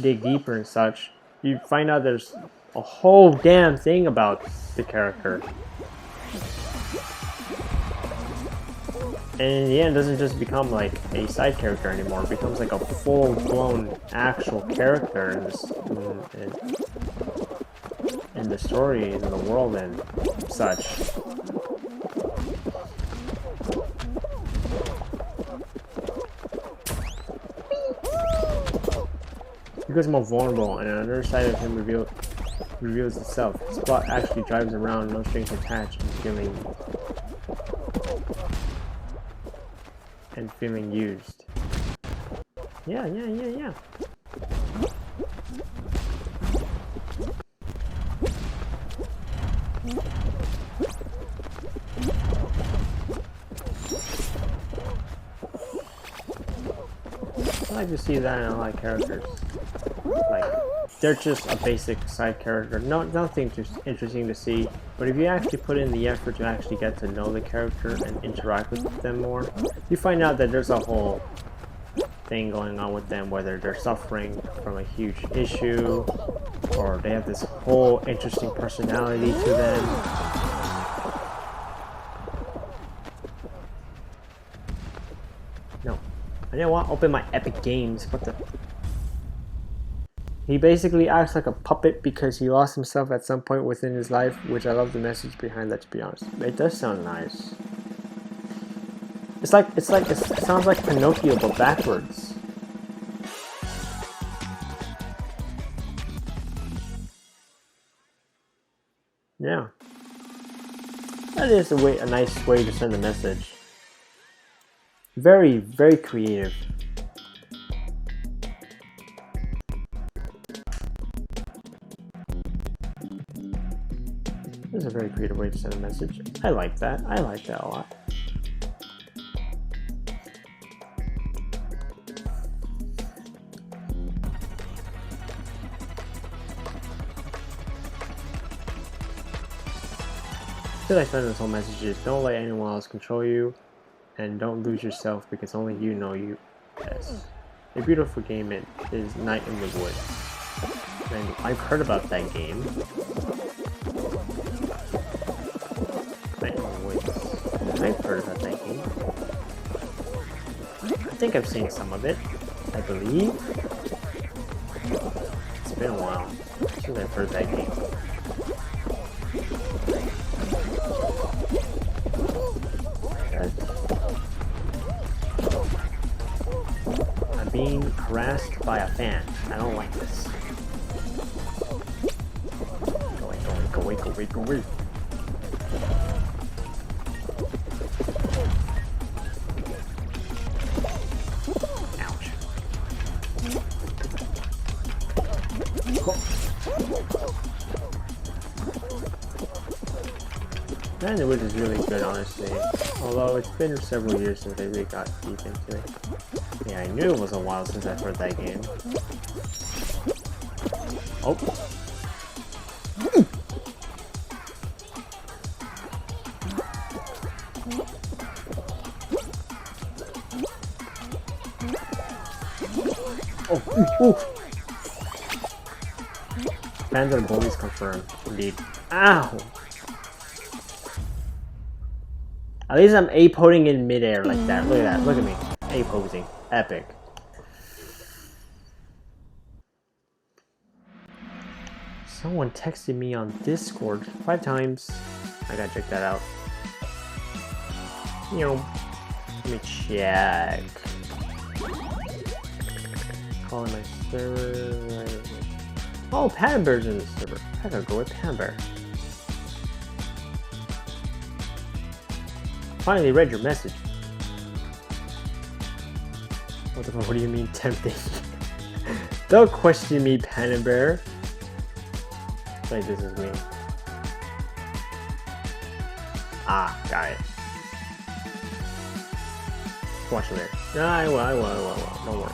dig deeper and such, you find out there's a whole damn thing about the character. And in the end, it doesn't just become like a side character anymore. It becomes like a full-blown actual character in the story, in the world, and such. He becomes more vulnerable, and another side of him reveals itself. His plot actually drives around, no strings attached, and feeling used. Yeah. I like to see that in a lot of characters. Like, they're just a basic side character. Nothing too interesting to see. But if you actually put in the effort to actually get to know the character and interact with them more, you find out that there's a whole thing going on with them, whether they're suffering from a huge issue, or they have this whole interesting personality to them. No, I didn't want to open my Epic Games. What the? He basically acts like a puppet because he lost himself at some point within his life, which I love the message behind that, to be honest. It does sound nice. It sounds like Pinocchio but backwards. Yeah. That is a nice way to send a message. Very, very creative. This is a very creative way to send a message. I like that. I like that a lot. What I send this whole message is don't let anyone else control you, and don't lose yourself because only you know you best. A beautiful game is Night in the Woods. And I've heard about that game. Night in the Woods. I've heard about that game. I think I've seen some of it, I believe. It's been a while since I've heard that game. I'm being harassed by a fan. I don't like this. Go away, go away, go away, go away, go away. Ouch. Man, the Woods is really good, honestly. Although it's been several years since I really got deep into it. Yeah, I knew it was a while since I've heard that game. Oh. Oh, ooh. Fans and bullies confirmed. Indeed. Ow! At least I'm A-posing in midair like that. Look at that. Look at me. A-posing. Epic. Someone texted me on Discord 5 times. I gotta check that out. You know, let me check. Calling my server. Oh, Panda Bear's in the server. I gotta go with Panda Bear. Finally read your message. What the fuck? What do you mean tempting? Don't question me, Panda Bear. Like this is me. Ah, got it. Watch him there. No, I will. Don't worry.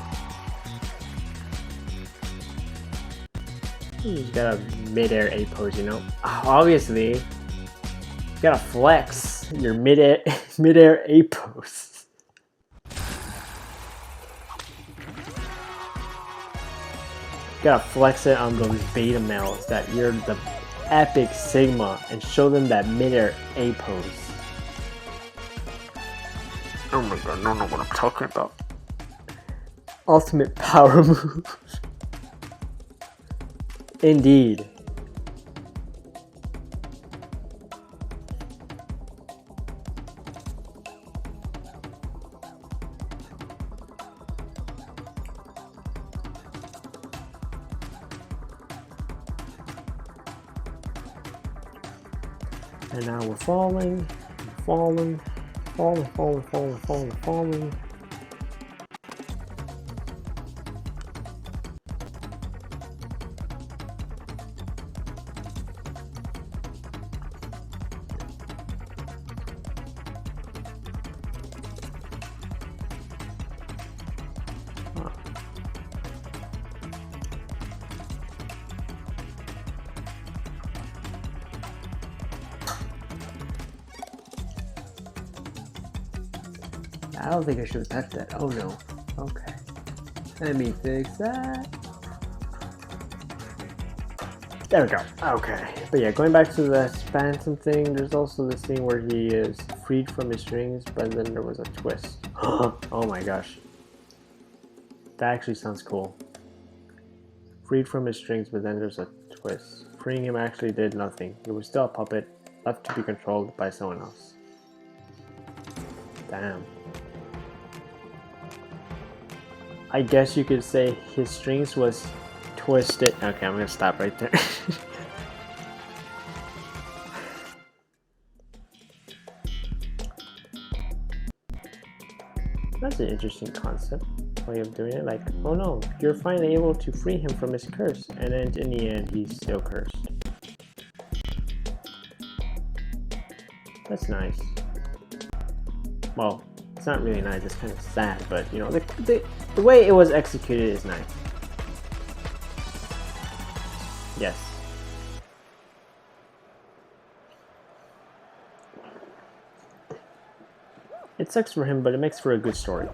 You got a mid-air A pose, you know. Obviously, you gotta flex your mid-air A pose. You gotta flex it on those beta males that you're the epic Sigma and show them that mid-air A pose. Oh my god, I don't know what I'm talking about. Ultimate power move. Indeed. And now we're falling. I don't think I should have touched that. Oh no. Okay. Let me fix that. There we go. Okay. But yeah, going back to the phantom thing, there's also this thing where he is freed from his strings, but then there was a twist. Oh my gosh. That actually sounds cool. Freed from his strings, but then there's a twist. Freeing him actually did nothing. He was still a puppet, left to be controlled by someone else. Damn. I guess you could say his strings was twisted. Okay, I'm gonna stop right there. That's an interesting concept, way of doing it. Like, oh no, you're finally able to free him from his curse, and then in the end, he's still cursed. That's nice. Well, it's not really nice, it's kind of sad, but you know, the way it was executed is nice. Yes. It sucks for him, but it makes for a good story.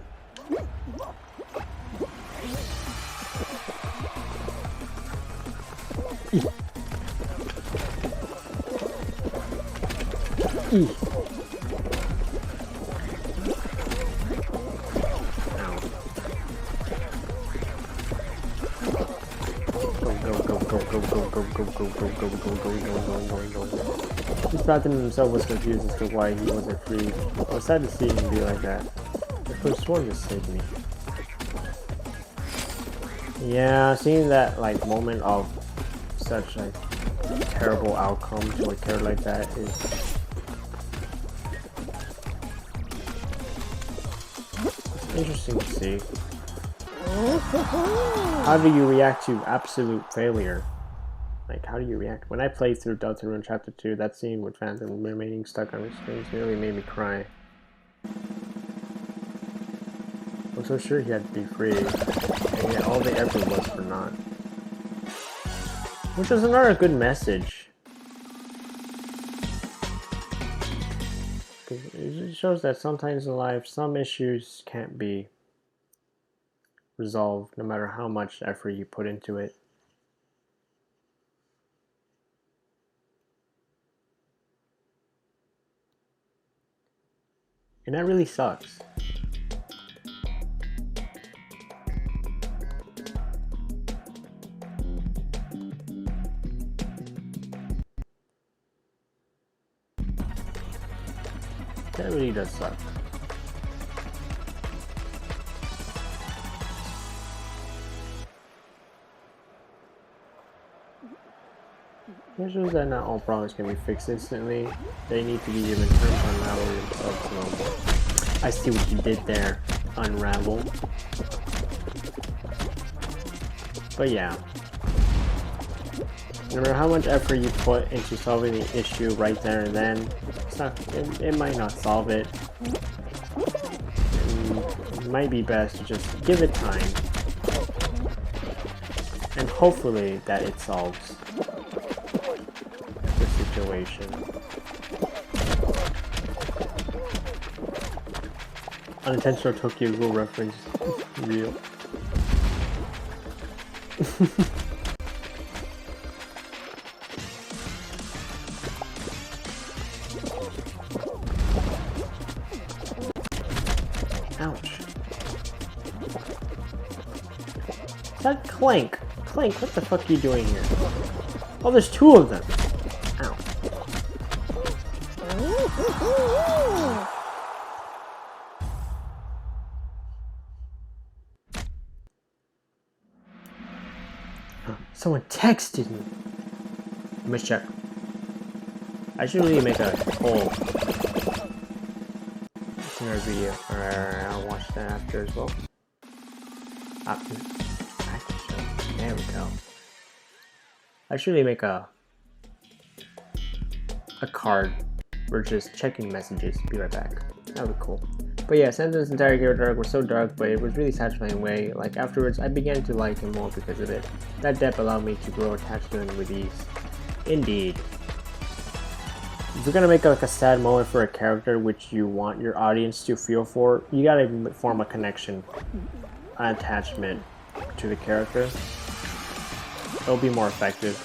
His Phantom himself was confused as to why he wasn't free. I was sad to see him be like that. I could have sworn to save me. Yeah, seeing that like moment of such like terrible outcome to a character like that is interesting to see. How do you react to absolute failure? Like, how do you react? When I played through Tundra Run Chapter 2, that scene with Phantom remaining stuck on his strings nearly made me cry. I was so sure he had to be free, and yet all the effort was for naught. Which was another good message. It shows that sometimes in life, some issues can't be resolved no matter how much effort you put into it. And that really sucks. That really does suck. It shows that not all problems can be fixed instantly. They need to be given time to unravel themselves. I see what you did there, unravel. But yeah. No matter how much effort you put into solving the issue right there and then, it's not, it might not solve it. It might be best to just give it time. And hopefully that it solves the situation. Unintentional Tokyo Ghoul reference. Real. Ouch. Is that Clank? Clank, what the fuck are you doing here? Oh, there's two of them. Ow. Someone texted me. Let me check. I should really make a whole video. Alright, I'll watch that after as well. There we go. I should really make a card for just checking messages. Be right back. That would be cool. But yeah, Santa's entire character arc was so dark, but it was really satisfying way. Like afterwards, I began to like him more because of it. That depth allowed me to grow attached to him with ease. Indeed. if you're gonna make like a sad moment for a character which you want your audience to feel for, you gotta form a connection, an attachment to the character. It'll be more effective.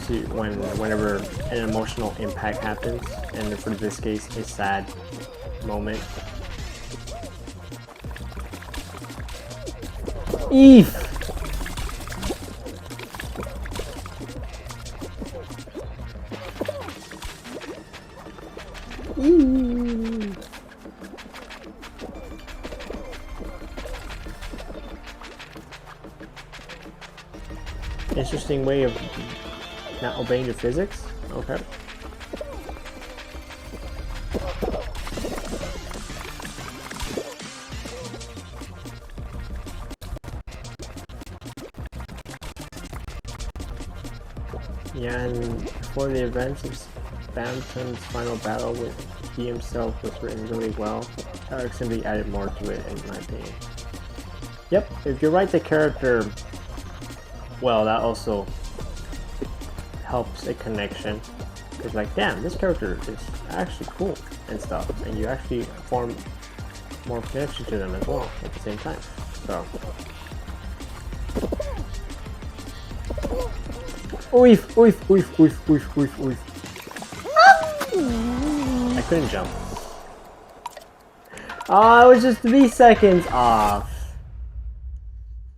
See, whenever an emotional impact happens, and for this case, a sad moment. Eve. Interesting way of not obeying the physics? Okay. Yeah, and for the events of Spamton's final battle with he himself was written really well. Alex simply added more to it in my opinion. Yep, if you write the character well, that also helps a connection. It's like, damn, this character is actually cool and stuff, and you actually form more connection to them as well at the same time. So, oof, oof, oof, oof, oof, oof, oof. I couldn't jump. Oh, I was just 3 seconds off.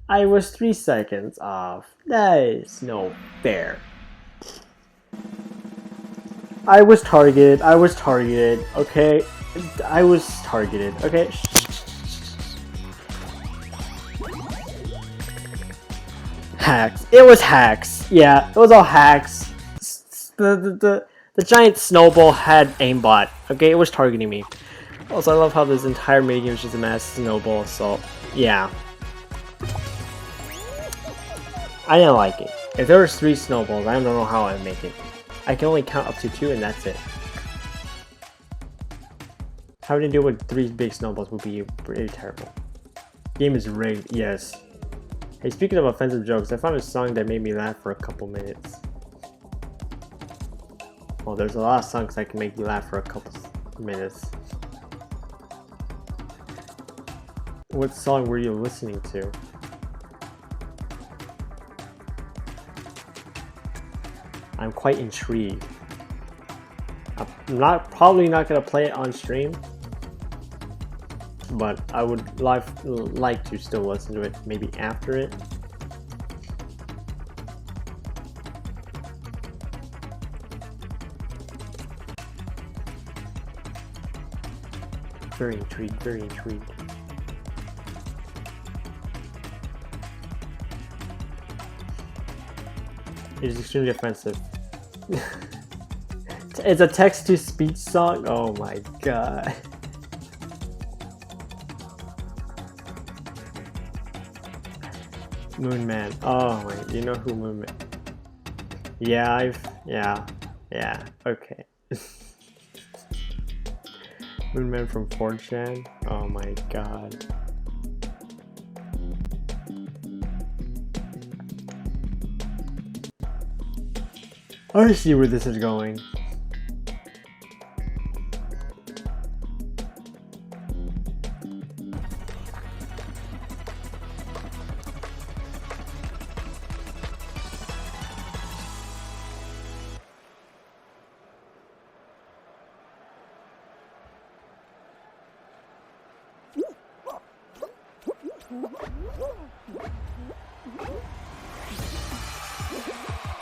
I was 3 seconds off. That is no fair. I was targeted. I was targeted. Okay. I was targeted. Okay. Hacks. It was hacks. Yeah, it was all hacks. The giant snowball had aimbot. Okay, it was targeting me. Also, I love how this entire minigame is just a mass snowball assault. Yeah. I didn't like it. If there was 3 snowballs, I don't know how I'd make it. I can only count up to 2 and that's it. Having to deal with 3 big snowballs would be pretty terrible. Game is rigged, yes. Hey, speaking of offensive jokes, I found a song that made me laugh for a couple minutes. Well, there's a lot of songs that can make you laugh for a couple minutes. What song were you listening to? I'm quite intrigued. I'm probably not gonna play it on stream, but I would like to still listen to it maybe after it. Very intrigued, very intrigued. It is extremely offensive. It's a text-to-speech song? Oh my god. Moonman. Oh my, you know who Moonman? Yeah, yeah, okay. Moonman from 4chan? Oh my god. I see where this is going.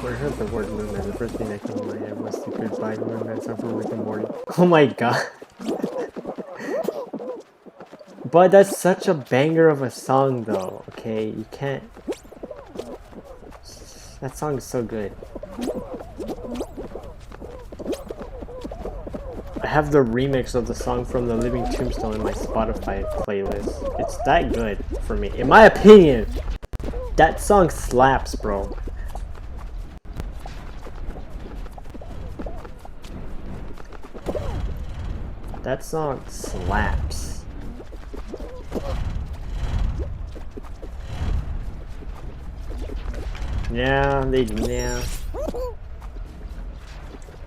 When I heard the word Moonman, the first thing that came to my head was the goodbye Moonman song from Rick and Morty. Oh my god. But that's such a banger of a song though, okay? You can't... That song is so good. I have the remix of the song from The Living Tombstone in my Spotify playlist. It's that good for me. In my opinion, that song slaps, bro. That song slaps. Yeah.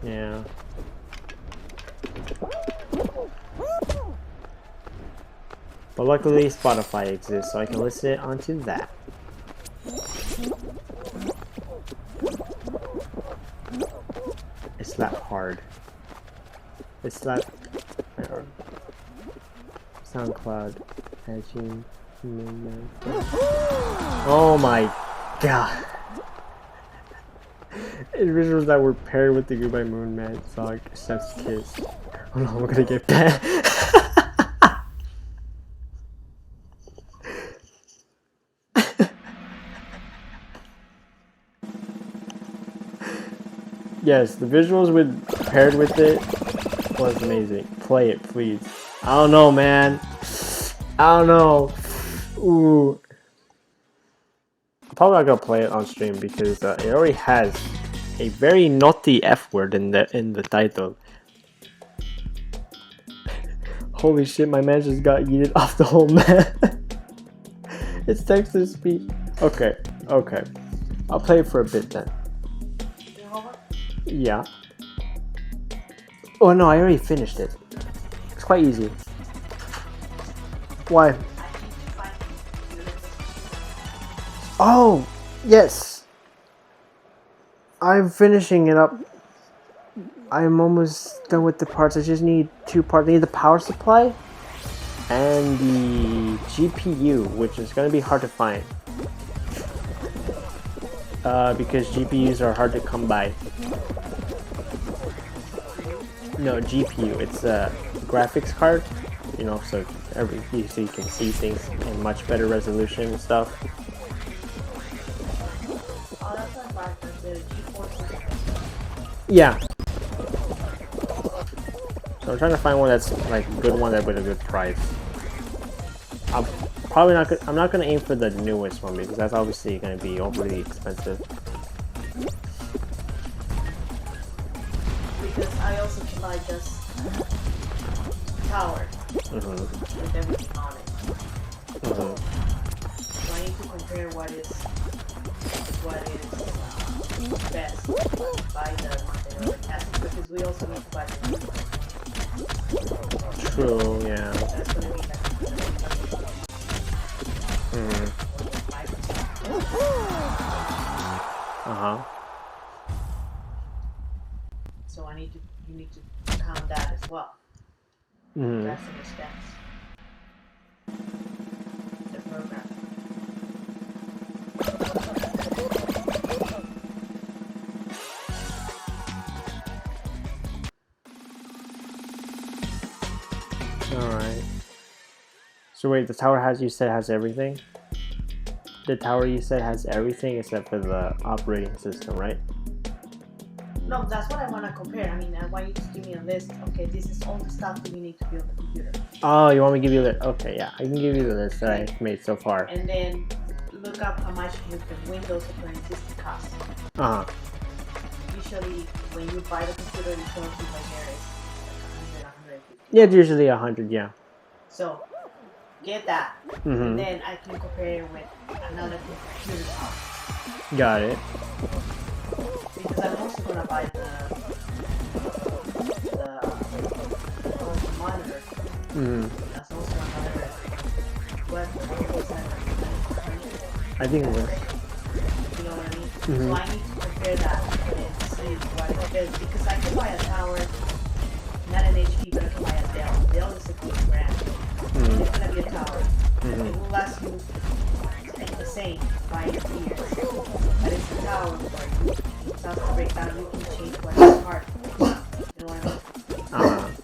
Yeah. But luckily Spotify exists, so I can listen onto that. It's that hard. It's that SoundCloud, Edging, oh my god! Individuals that were paired with the Goodbye Moon Man song, Chef's Kiss. Oh no, I'm gonna get banned. Yes, the visuals paired with it was amazing. Play it, please. I don't know, man. I don't know. Ooh. I'm probably not gonna play it on stream because it already has a very naughty F word in the title. Holy shit! My man just got yeeted off the whole map. It's text to speech. Okay, okay. I'll play it for a bit then. Yeah. Oh no, I already finished it. It's quite easy. Why? Oh, yes. I'm finishing it up. I'm almost done with the parts. I just need 2 parts. I need the power supply and the GPU, which is going to be hard to find. Because GPUs are hard to come by. No, GPU. It's a graphics card, you know, so you can see things in much better resolution and stuff. Oh, that's not bad. The G4. Yeah. So I'm trying to find one that's like a good one that with a good price. I'm probably not. I'm not gonna aim for the newest one because that's obviously gonna be overly expensive. Because I also can buy just tower with everything on it. So I need to compare what is best. Buy the one that already has it, because we also need to buy the new one. True. Yeah. That's gonna be like. So you need to count that as well. That's an expense. The program. Alright. So wait, the tower has everything? The tower you said has everything except for the operating system, right? No, that's what I want to compare. I mean, I want you to give me a list. Okay, this is all the stuff that we need to build the computer. Oh, you want me to give you the... Okay, yeah. I can give you the list that I've made so far. And then look up how much with the Windows operating system costs. Usually, when you buy the computer, it tells you like there is like 100, 150. Yeah, it's usually 100, yeah. So, get that. And then I can compare it with another computer cost. Got it. Because I'm also going to buy the monitor. That's also another I think it was. You know what I mean? So I need to compare that and see what it is. Because I can buy a tower, not an HP, but I can buy a Dell. Dell is $60,000. It's going to be a tower. It will last you the same 5 years. But it's a tower where you start to break down, you can change what's part. You know what I mean?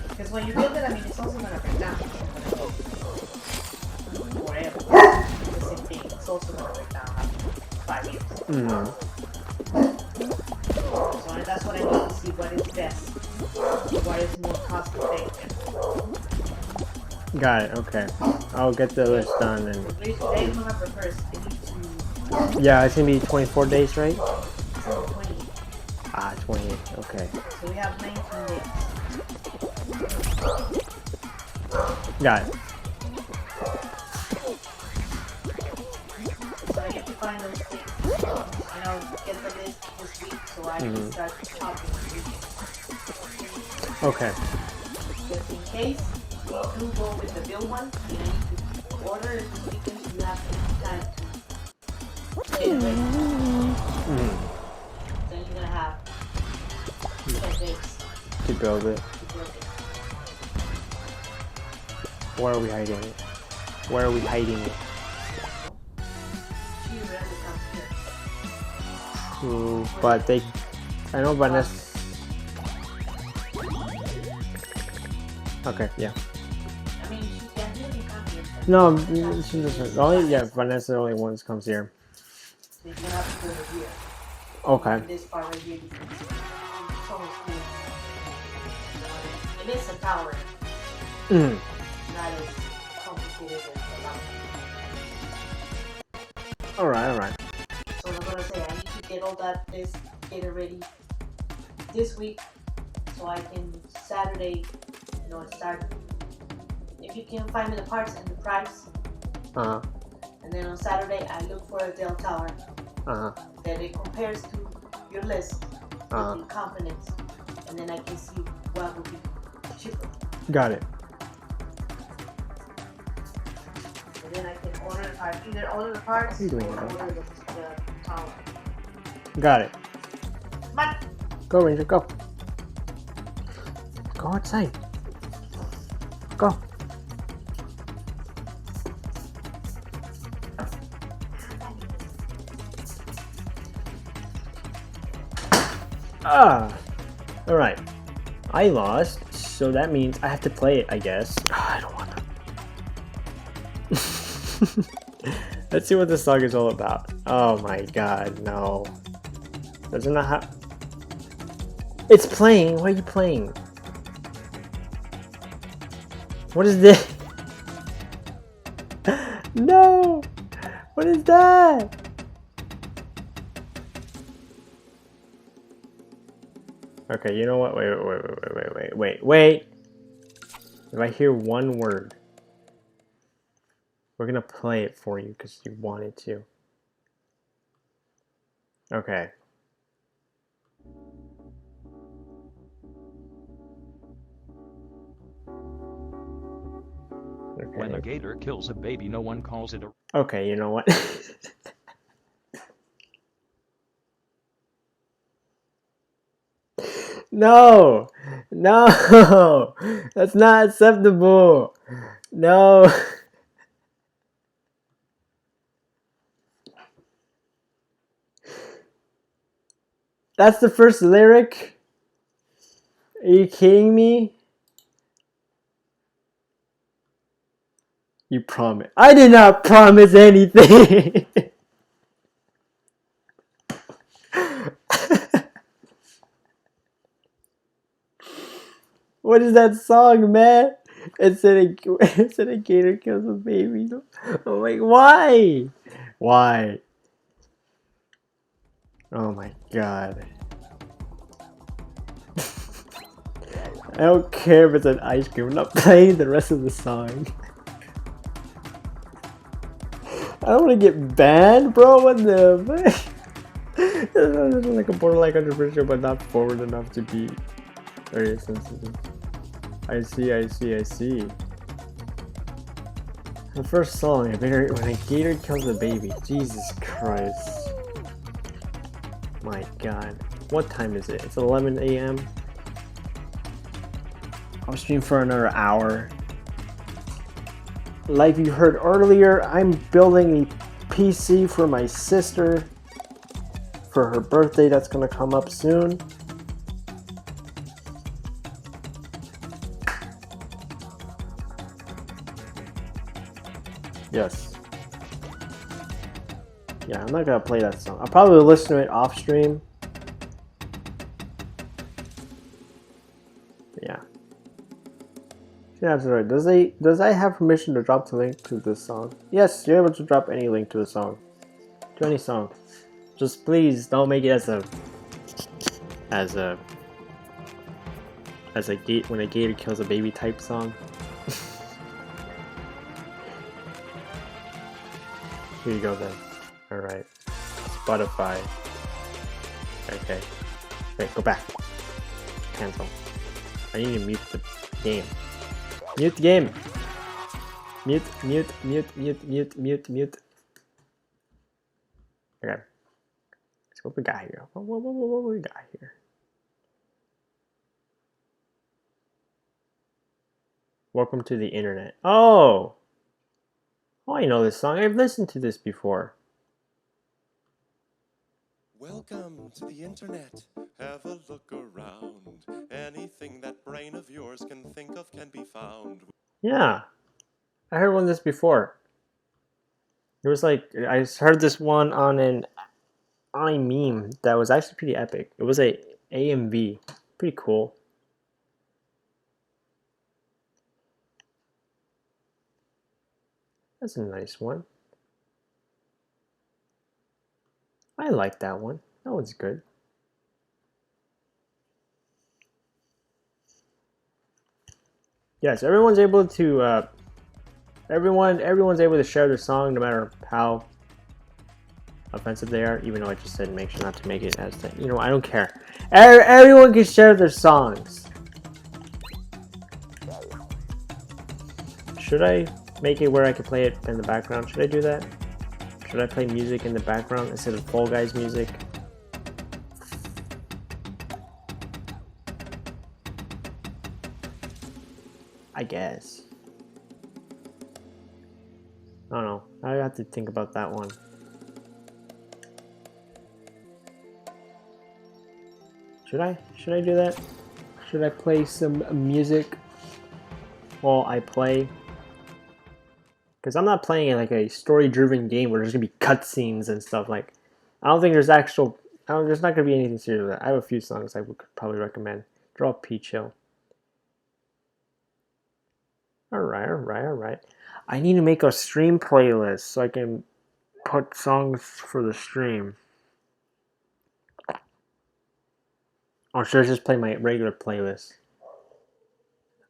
Because when you build it, I mean, it's also going to break down. Forever. It's the same thing. It's also going to break down after 5 years. So that's what I need to see, what is best. What is more cost effective. Got it, okay. I'll get the list done and... Today's November 1st. I need to... Yeah, it's gonna be 24 days, right? 20. Ah, 28, okay. So we have 19 days. Got it. So I need to find those things. And gonna get the list this week so I can start talking on weekends. Okay. Just in case we do go with the bill one, you need to order it this weekend so you have time to get it ready. Then you're gonna have 10 days To build it. to build it. Where are we hiding it? Where are we hiding it? She rarely comes here. Ooh, but they... I know Vanessa... Okay, yeah. I mean, she can really come here. No, she doesn't. Only, yeah, Vanessa the only one comes here. So you're gonna have to go over here. Okay. This part right here because it's almost cool. It is a tower. Mm. Not as complicated as the mountain. Alright. So I'm gonna say I need to get all get it ready this week so I can Saturday, start. If you can find me the parts and the price. And then on Saturday I look for a Dell tower. That it compares to your list with the components, and then I can see what would be cheaper. Got it. And then I can order the parts. Either order the parts or order the tower. Got it. Come on. Go, Ranger, go. Go outside. Go. Alright. I lost, so that means I have to play it, I guess. I don't wanna. Let's see what this song is all about. Oh my god, no. Doesn't know how. It's playing. What are you playing? What is this? No! What is that? Okay, you know what? Wait. If I hear one word, we're gonna play it for you because you wanted to. Okay. When a gator kills a baby, no one calls it a... Okay, you know what? No! That's not acceptable! No! That's the first lyric? Are you kidding me? You promise. I did not promise anything! What is that song, man? It said a gator kills a baby. I'm like, why? Why? Oh my god. I don't care if it's an ice cream. I'm not playing the rest of the song. I don't want to get banned, bro. What the fuck? This is like a borderline controversial, but not forward enough to be very sensitive. I see. The first song, when a gator kills a baby. Jesus Christ. My god. What time is it? It's 11 a.m. I'll stream for another hour. Like you heard earlier, I'm building a PC for my sister for her birthday that's gonna come up soon. Yes. Yeah, I'm not gonna play that song. I'll probably listen to it off stream. Yeah. Yeah, that's right. Does I have permission to drop the link to this song? Yes, you're able to drop any link to the song. To any song. Just please don't make it when a gator kills a baby type song. Here you go then. Alright. Spotify. Okay. Wait, go back. Cancel. I need to mute the game. Mute the game! Mute. Okay. So what we got here? What we got here? Welcome to the internet. Oh! Oh, I know this song. I've listened to this before. Welcome to the internet. Have a look around. Anything that brain of yours can think of can be found. Yeah. I heard one of this before. It was like, I heard this one on a meme that was actually pretty epic. It was a AMV. Pretty cool. That's a nice one. I like that one. That one's good. Yes, everyone's able to everyone's able to share their song no matter how offensive they are, even though I just said make sure not to make it as that. You know, I don't care. Everyone can share their songs. Should I make it where I can play it in the background? Should I do that? Should I play music in the background instead of Fall Guys music? I guess. I don't know. I have to think about that one. Should I do that? Should I play some music while I play? Because I'm not playing it like a story-driven game where there's gonna be cutscenes and stuff. Like, I don't think there's there's not gonna be anything serious with that. I have a few songs I would probably recommend. Draw Peach Hill. Alright. I need to make a stream playlist so I can put songs for the stream. Or should I just play my regular playlist?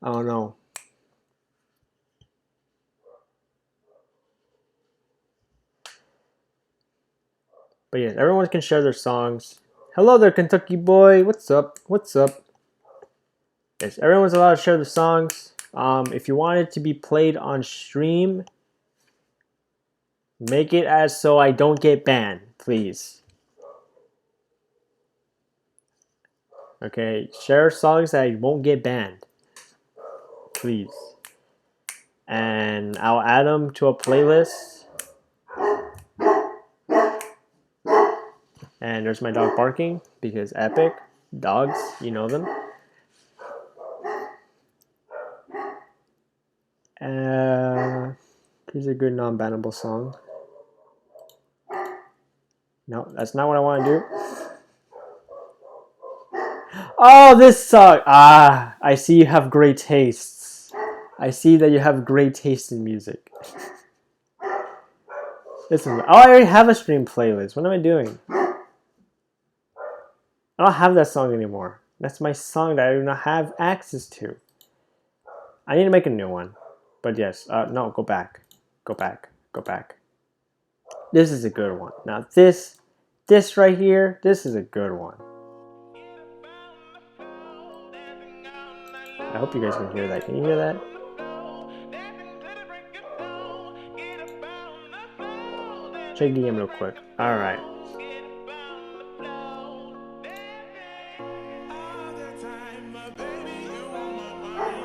I don't know. But yes, everyone can share their songs. Hello there, Kentucky boy. What's up? Yes, everyone's allowed to share their songs. If you want it to be played on stream, make it as so I don't get banned, please. Okay, share songs that I won't get banned, please. And I'll add them to a playlist. And there's my dog barking because epic dogs, you know them. Here's a good non-bannable song. No, that's not what I want to do. Oh, this song! Ah, I see you have great tastes. I see that you have great taste in music. Listen, oh, I already have a stream playlist. What am I doing? I don't have that song anymore. That's my song that I do not have access to. I need to make a new one. But yes, no, go back. Go back. This is a good one. Now this right here, this is a good one. I hope you guys can hear that. Can you hear that? Check the game real quick. Alright.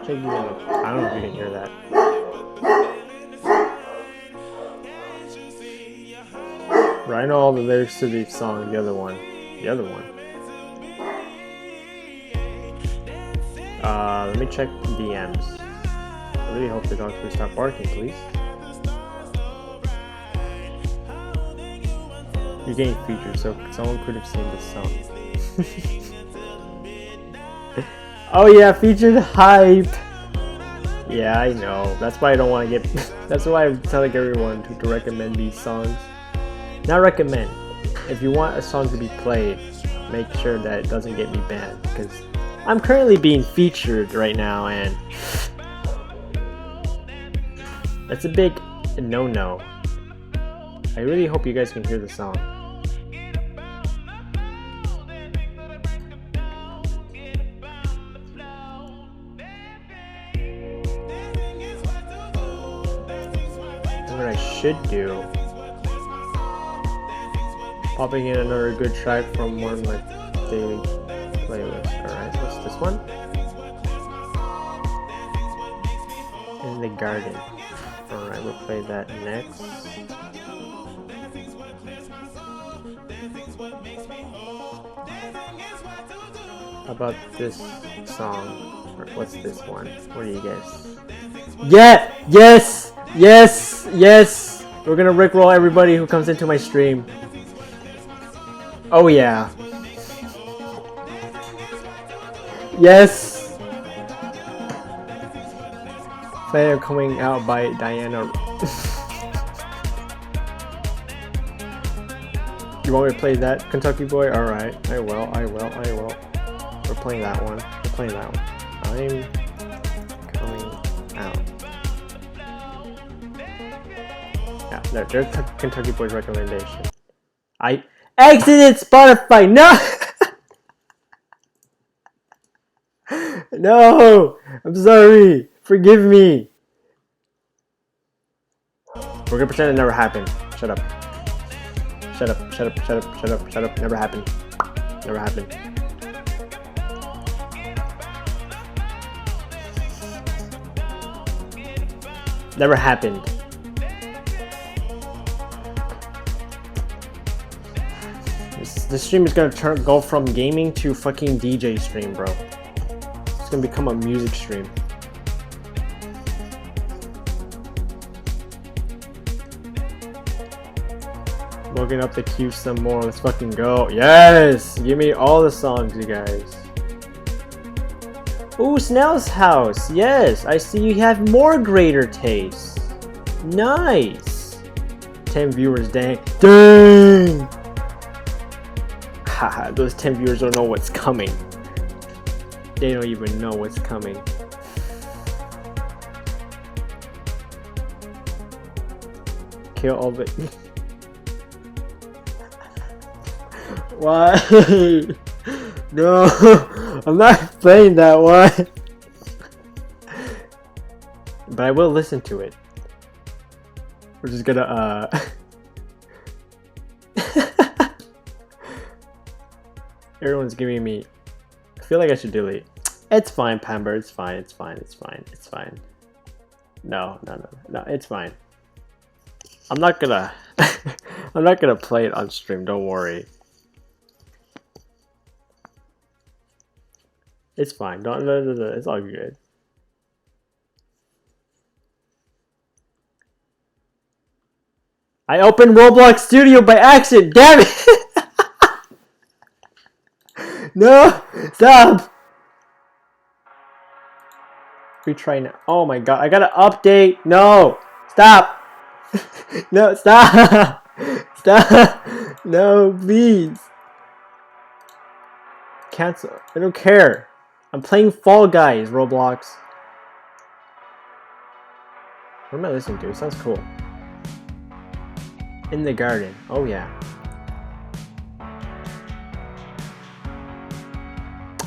Check the game real quick. I don't know if you can hear that. Right, I know all the lyrics to the song, the other one. Let me check DMs. I really hope the dogs will stop barking, please. You're getting featured, so someone could have seen this song. Oh yeah, featured hype! Yeah, I know. That's why I don't want to get... That's why I'm telling everyone to recommend these songs. Not recommend. If you want a song to be played, make sure that it doesn't get me banned, because I'm currently being featured right now, and that's a big no-no. I really hope you guys can hear the song. what I should do. Popping in another good track from one of my daily playlists. Alright, what's this one? In the Garden. Alright, we'll play that next. How about this song? Or what's this one? What do you guess? Yeah! Yes! Yes! Yes! We're gonna rickroll everybody who comes into my stream. Oh yeah. Yes! Player coming out by Diana. You want me to play that, Kentucky Boy? Alright, I will. We're playing that one. We're playing that one. I'm coming out. Yeah, there's Kentucky Boy's recommendation. I exited Spotify! No! No! I'm sorry! Forgive me! We're gonna pretend it never happened. Shut up. Shut up, shut up, shut up, shut up, shut up. Never happened. Never happened. Never happened. This stream is gonna go from gaming to fucking DJ stream, bro. It's gonna become a music stream. Looking up the queue some more. Let's fucking go. Yes! Give me all the songs, you guys. Ooh, Snell's house. Yes, I see you have more greater taste. Nice. 10 viewers, dang. Dang! Haha, those 10 viewers don't know what's coming. They don't even know what's coming. Kill all the... Why? No, I'm not playing that one. But I will listen to it. We're just gonna Everyone's giving me... I feel like I should delete. It's fine, Pamber. It's fine. It's fine. It's fine. It's fine. No. It's fine. I'm not gonna... I'm not gonna play it on stream. Don't worry. It's fine. Don't. It's all good. I opened Roblox Studio by accident. Damn it! No! Stop! Retry now. Oh my god, I gotta update. No! Stop! No, stop! Stop! No, please. Cancel. I don't care. I'm playing Fall Guys, Roblox. What am I listening to? It sounds cool. In the Garden. Oh yeah.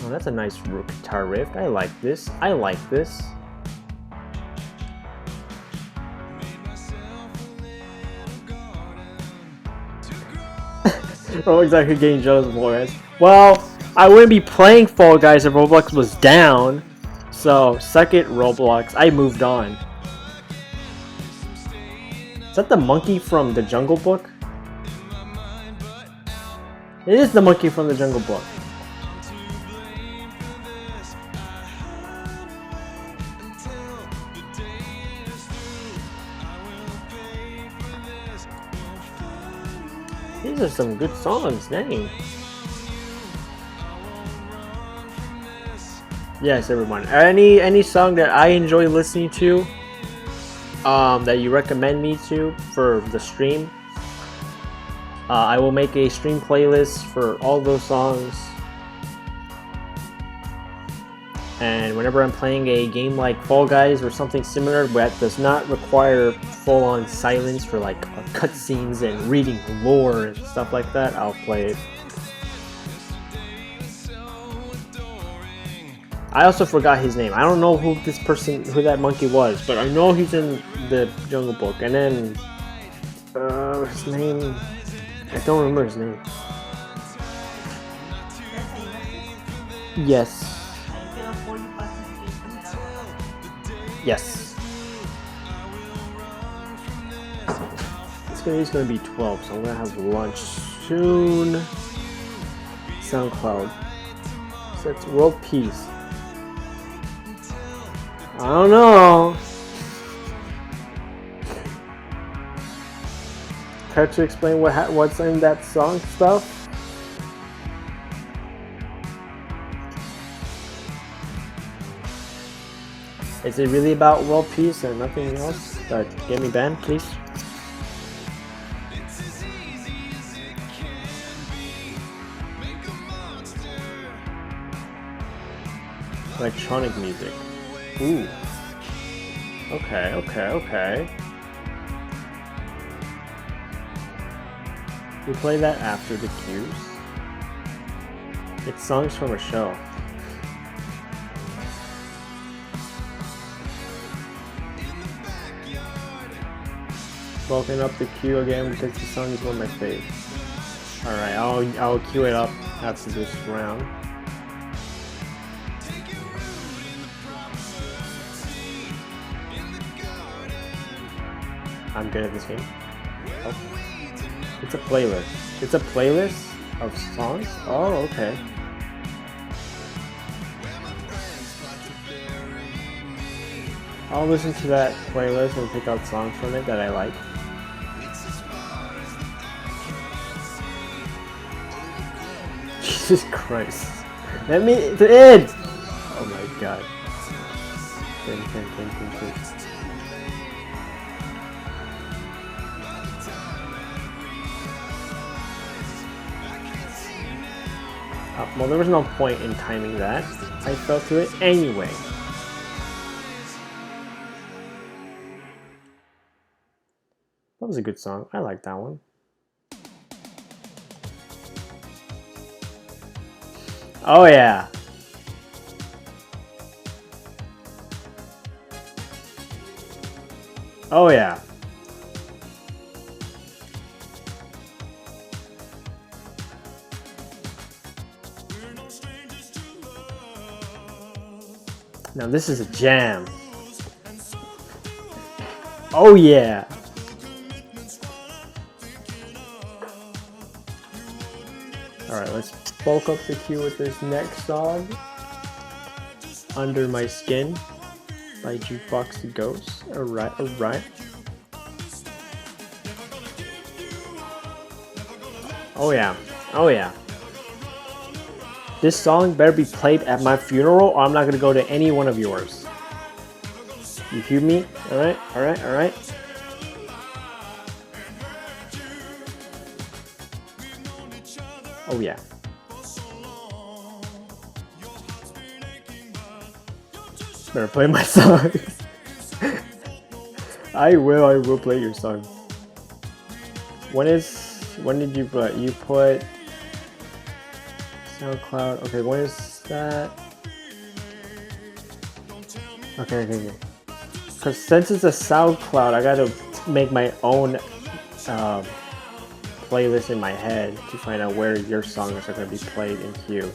Oh, that's a nice guitar riff. I like this. I like this. Oh, exactly. Getting jealous of Lawrence. Well, I wouldn't be playing Fall Guys if Roblox was down. So, suck it, Roblox. I moved on. Is that the monkey from the Jungle Book? It is the monkey from the Jungle Book. These are some good songs, dang. Yes, everyone. Any song that I enjoy listening to, that you recommend me to for the stream, I will make a stream playlist for all those songs. And whenever I'm playing a game like Fall Guys or something similar that does not require full-on silence for like cutscenes and reading lore and stuff like that, I'll play it. I also forgot his name. I don't know who that monkey was, but I know he's in the Jungle Book, and then his name, I don't remember his name. Yes. Yes. He's gonna be 12, so I'm gonna have lunch soon. SoundCloud. So it's world peace. I don't know. Care to explain what's in that song stuff? Is it really about world peace and nothing else? Get me banned, please. Electronic music. Ooh. Okay. We play that after the cues. It's songs from a show. Bulking up the queue again because the song is one of my favorites. Alright, I'll queue it up after this round. I'm good at this game. Oh. It's a playlist. It's a playlist of songs? Oh, okay. I'll listen to that playlist and pick out songs from it that I like. Jesus Christ. Let me in! Oh my god. Can. Well, there was no point in timing that. I fell to it anyway. That was a good song. I like that one. Oh yeah. Oh yeah. Now this is a jam. Oh yeah. Alright, let's bulk up the queue with this next song. Under My Skin by Jukebox the Ghost. Alright. Oh yeah. This song better be played at my funeral or I'm not gonna go to any one of yours. You hear me? Alright. Oh yeah. Better play my song. I will play your song. When did you put? You put SoundCloud. Okay, when is that? Okay. Because since it's a SoundCloud, I gotta make my own playlist in my head to find out where your songs are gonna be played in queue.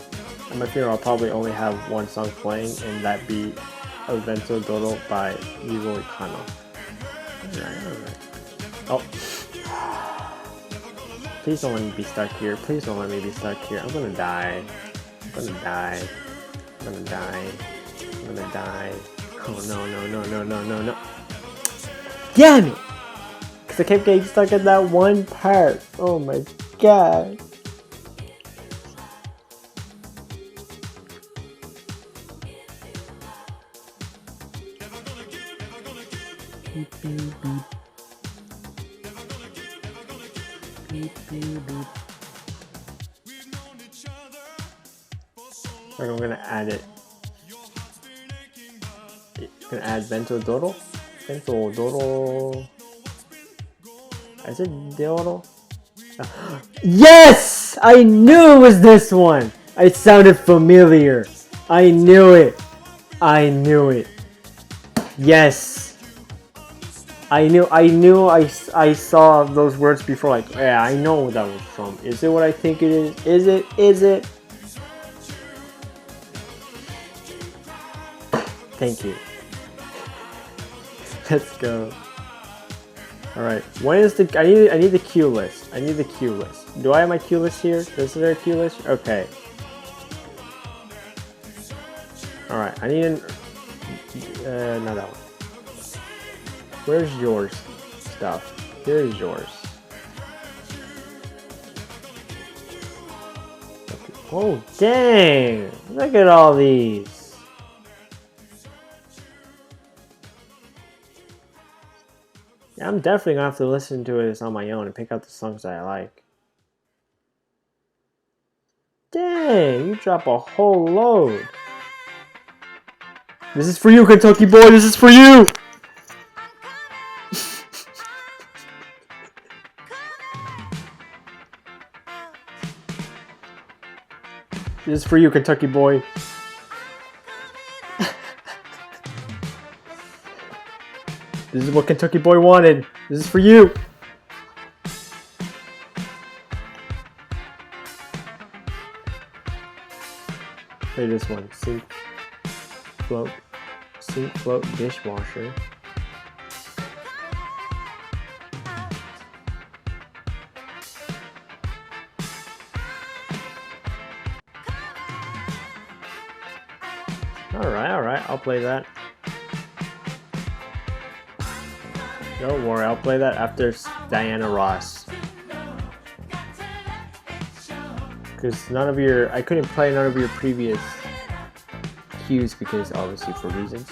At my funeral, I'll probably only have one song playing, and that be Evento Dodo by Yugo Ikano. Alright. Oh. Please don't let me be stuck here. I'm gonna die. Oh no. Damn it! Because I kept getting stuck at that one part. Oh my god. I'm gonna add it. I'm gonna add Bento Doro. I said Doro. Yes! I knew it was this one! It sounded familiar. I knew it. Yes! I saw those words before, like, yeah, I know what that was from. Is it what I think it is? Is it? Thank you. Let's go. Alright, when is the, I need the queue list. I need the queue list. Do I have my queue list here? Is there a queue list? Okay. Alright, I need an, not that one. Where's yours stuff? Here's yours. Okay. Oh, dang! Look at all these. Yeah, I'm definitely gonna have to listen to this on my own and pick out the songs that I like. Dang, you drop a whole load. This is for you, Kentucky boy, this is for you! This is for you, Kentucky boy. This is what Kentucky boy wanted. This is for you. Play this one. Sink, float, dishwasher. Alright, I'll play that. Don't worry, I'll play that after Diana Ross. Because I couldn't play none of your previous cues because obviously for reasons.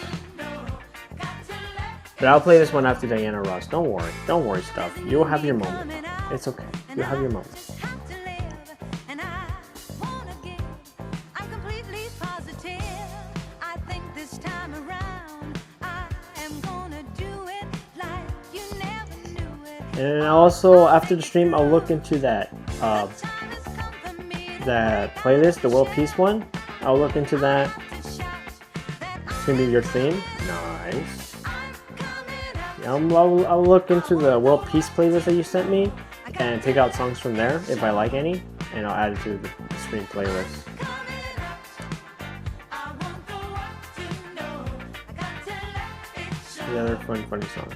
But I'll play this one after Diana Ross. Don't worry, stuff. You'll have your moment. It's okay. You'll have your moment. And also, after the stream, I'll look into that playlist, the World Peace one. I'll look into that. It's gonna be your theme. Nice. Yeah, I'll look into the World Peace playlist that you sent me and pick out songs from there if I like any, and I'll add it to the stream playlist. Yeah, they're funny songs.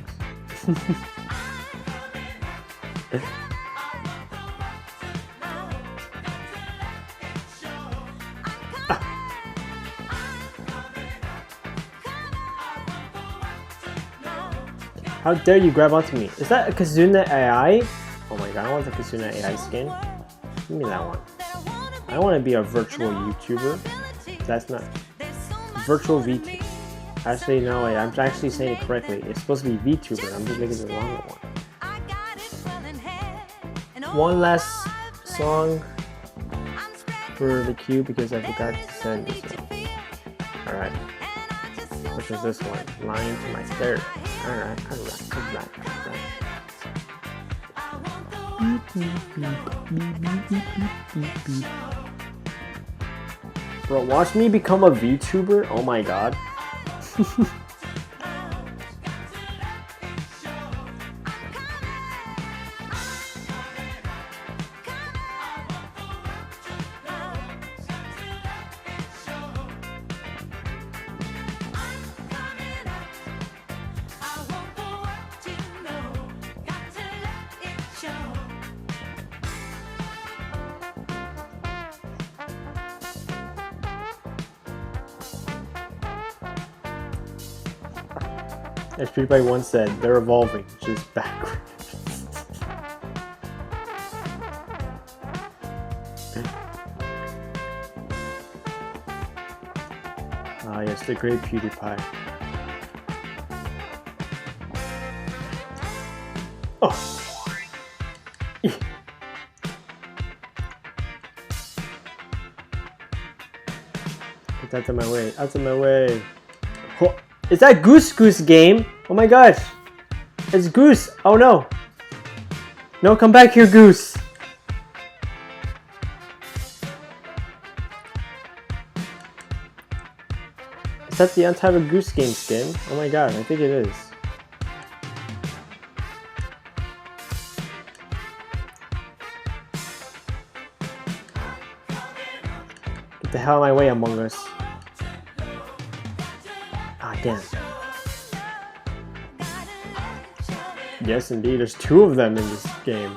How dare you grab onto me? Is that a Kazuna AI? Oh my god, I want the Kazuna AI skin. Give me that one. I want to be a virtual YouTuber. That's not... Virtual VTuber. Actually, no, wait, I'm actually saying it correctly. It's supposed to be VTuber. I'm just making the wrong one. One last song for the queue because I forgot to send this one. Alright. Which is this one? Lying to my third. Alright. Bro, watch me become a VTuber? Oh my god. As PewDiePie once said, they're evolving, just backwards. Ah, yes, the great PewDiePie. Oh! Get out of my way, out of my way. Oh. Is that Goose game? Oh my gosh. It's Goose. Oh no. No, come back here, Goose. Is that the Untitled Goose Game skin? Oh my god, I think it is. Get the hell out of my way, Among Us. Ah, damn. Yes, indeed. There's 2 of them in this game.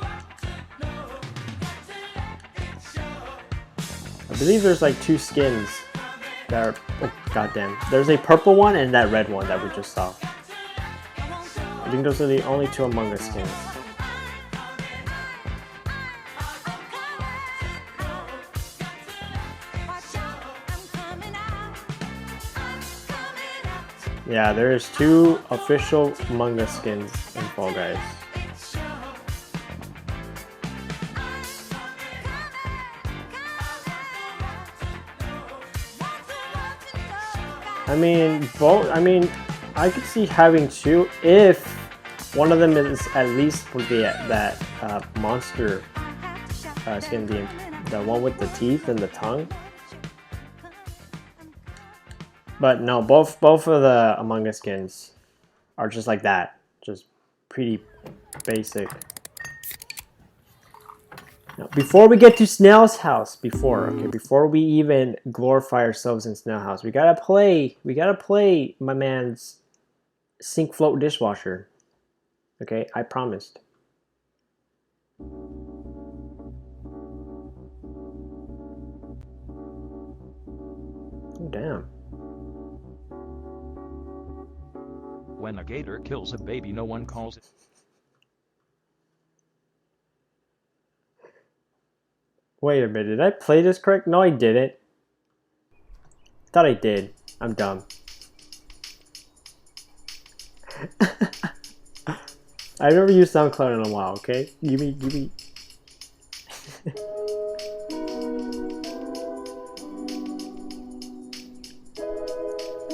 I believe there's like 2 skins that are... Oh, goddamn. There's a purple one and that red one that we just saw. I think those are the only 2 Among Us skins. Yeah, there's 2 official Among Us skins in Fall Guys. I mean, both. I mean, I could see having 2 if one of them is at least for that monster skin, the one with the teeth and the tongue. But no, both of the Among Us skins are just like that, just pretty basic. Now, before we get to Snail's house, before we even glorify ourselves in Snail House, we gotta play my man's sink float dishwasher. Okay, I promised. Oh damn. When a gator kills a baby, no one calls it. Wait a minute, did I play this correct? No, I didn't. Thought I did. I'm dumb. I've never used SoundCloud in a while, okay? Give me.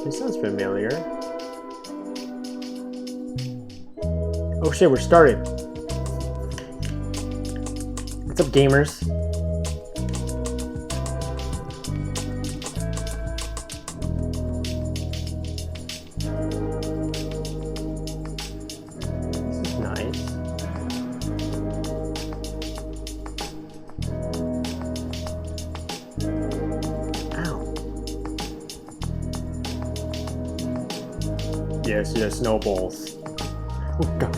This sounds familiar. Oh shit, we're starting. What's up, gamers? This is nice. Ow. Yes, snowballs. Oh god.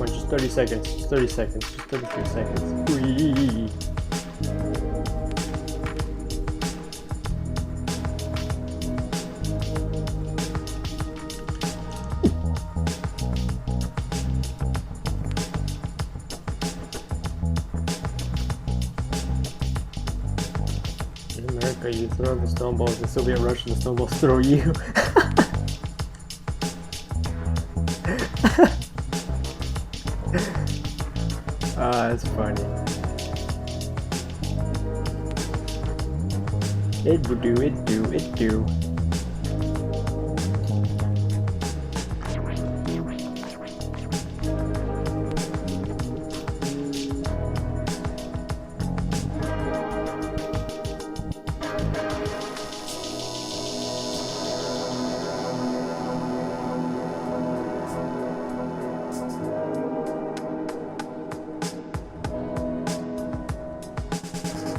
Just 30 seconds, just 30 seconds, just 33 seconds. Whee. In America, you throw the snowballs. In Soviet Russia, the snowballs throw you. That's funny. It would do, it do, it do.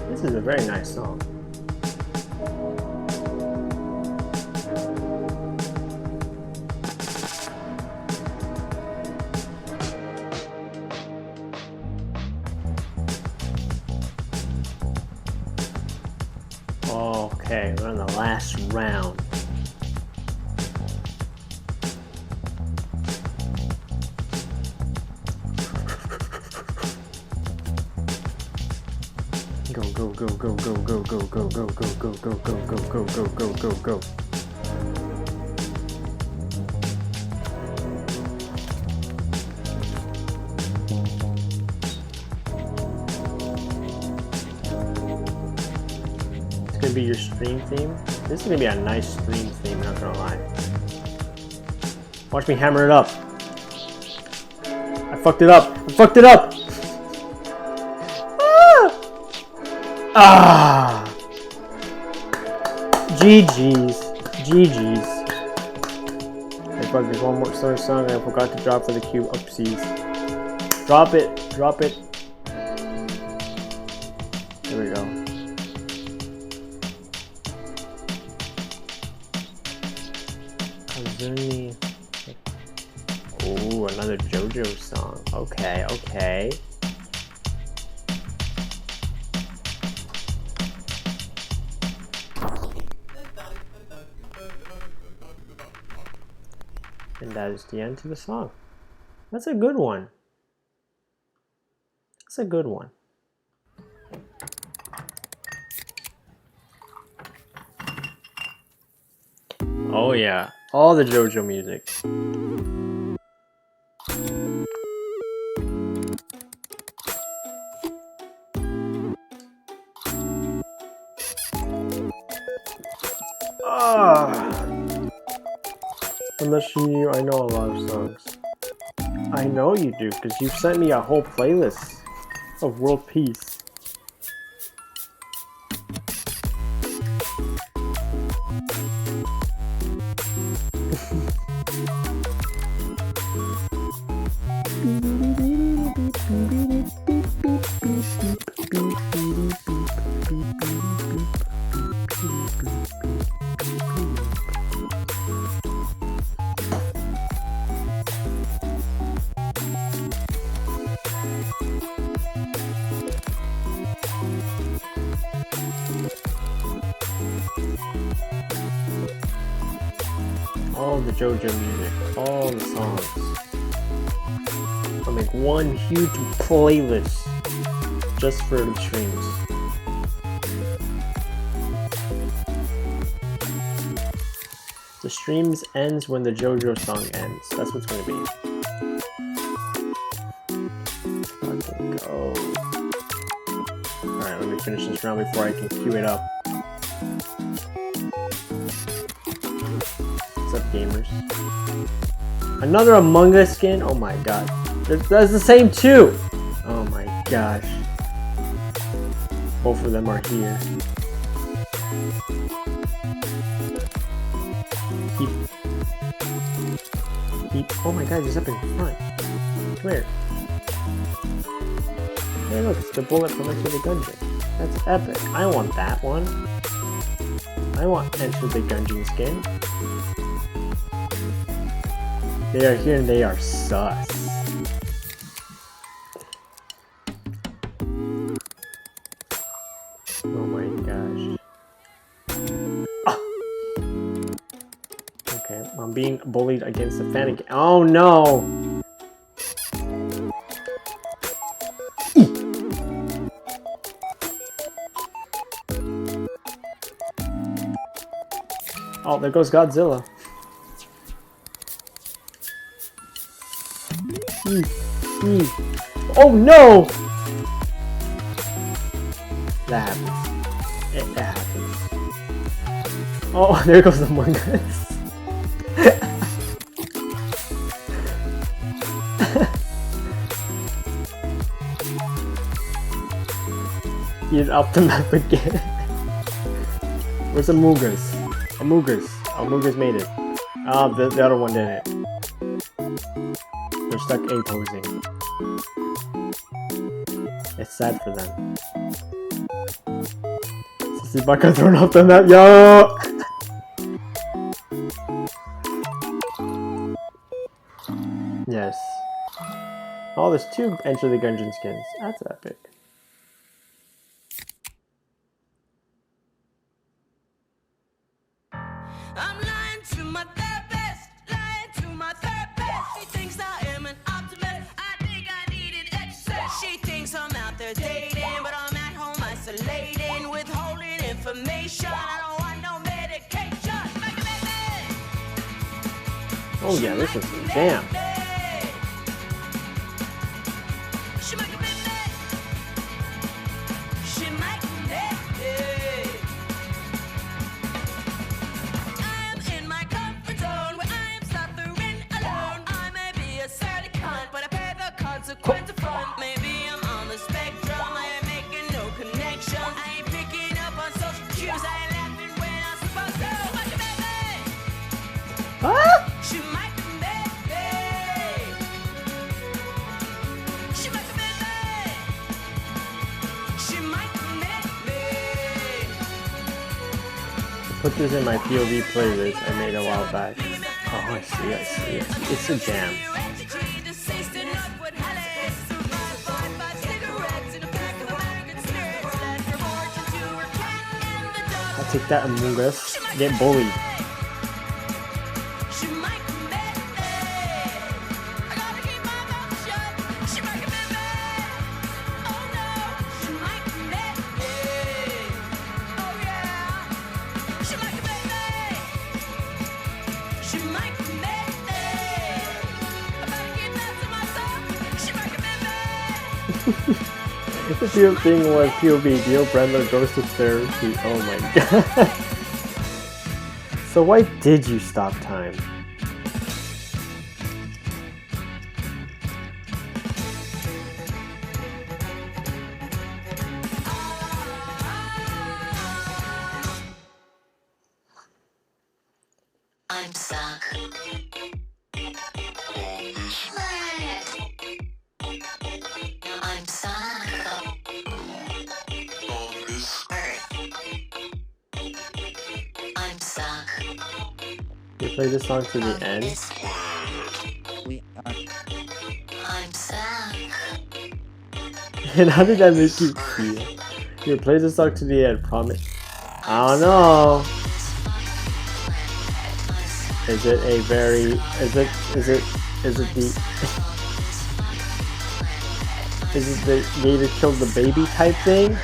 This is a very nice song. Okay, we're on the last round. Go, go, go, go, go, go, go, go, go, go, go, go, go, go, go, go, go, go. It's gonna gonna be your stream theme? This is gonna be a nice stream theme, not gonna lie. Watch me hammer it up. I fucked it up. I fucked it up. Ah! GG's. GG's. Hey, fuck, there's one more song I forgot to drop for the queue. Oopsies. Drop it. Drop it. There we go. Kazuni. Ooh, another JoJo song. Okay, okay. And that is the end to the song. That's a good one. That's a good one. Oh yeah, all the JoJo music. Unless you knew, I know a lot of songs. I know you do, because you've sent me a whole playlist of world peace. All the JoJo music, all the songs. I'll make one huge playlist just for the streams. The streams ends when the JoJo song ends. That's what's gonna be. Fucking go. Alright, let me finish this round before I can queue it up. What's up, gamers? Another Among Us skin? Oh my god. That's the same too! Oh my gosh. Both of them are here. Keep. Oh my god, he's up in front. Come here. Hey look, it's the bullet from Enter the Gungeon. That's epic. I want that one. I want Enter the Gungeon skin. They are here and they are sus. Oh my gosh. Ah. Okay, I'm being bullied against the fan again. Oh no! Oh, there goes Godzilla. Oh no! That happens. It happens. Oh, there goes the Among Us. You're up the map again. Where's Amugas? Amugas made it. Ah, the other one didn't. They're stuck A-posing. It's sad for them. Sisibaka thrown off the map, yo! Yes. Oh, there's 2 Enter the Gungeon skins. That's epic. I'm lying to my therapist, lying to my therapist. She thinks I am an optimist. I think I needed exercise. She thinks I'm out there dating, but I'm at home isolating, withholding information. I don't want no medication. Make a baby. Oh yeah, this is some jam. She make a baby. She make a baby. put this in my POV playlist I made a while back. Oh, I see. It's a jam. I'll take that Among Us. Get bullied. The real thing was POV, Geo Brandler goes to therapy. Oh my god. So why did you stop time? I'm stuck. I'm stuck on this earth. I'm stuck. You play this song to the end? I'm stuck. And how did that make you feel? You play this song to the end, promise. I don't know. Is it a very, is it the, is it the gator killed the baby type thing?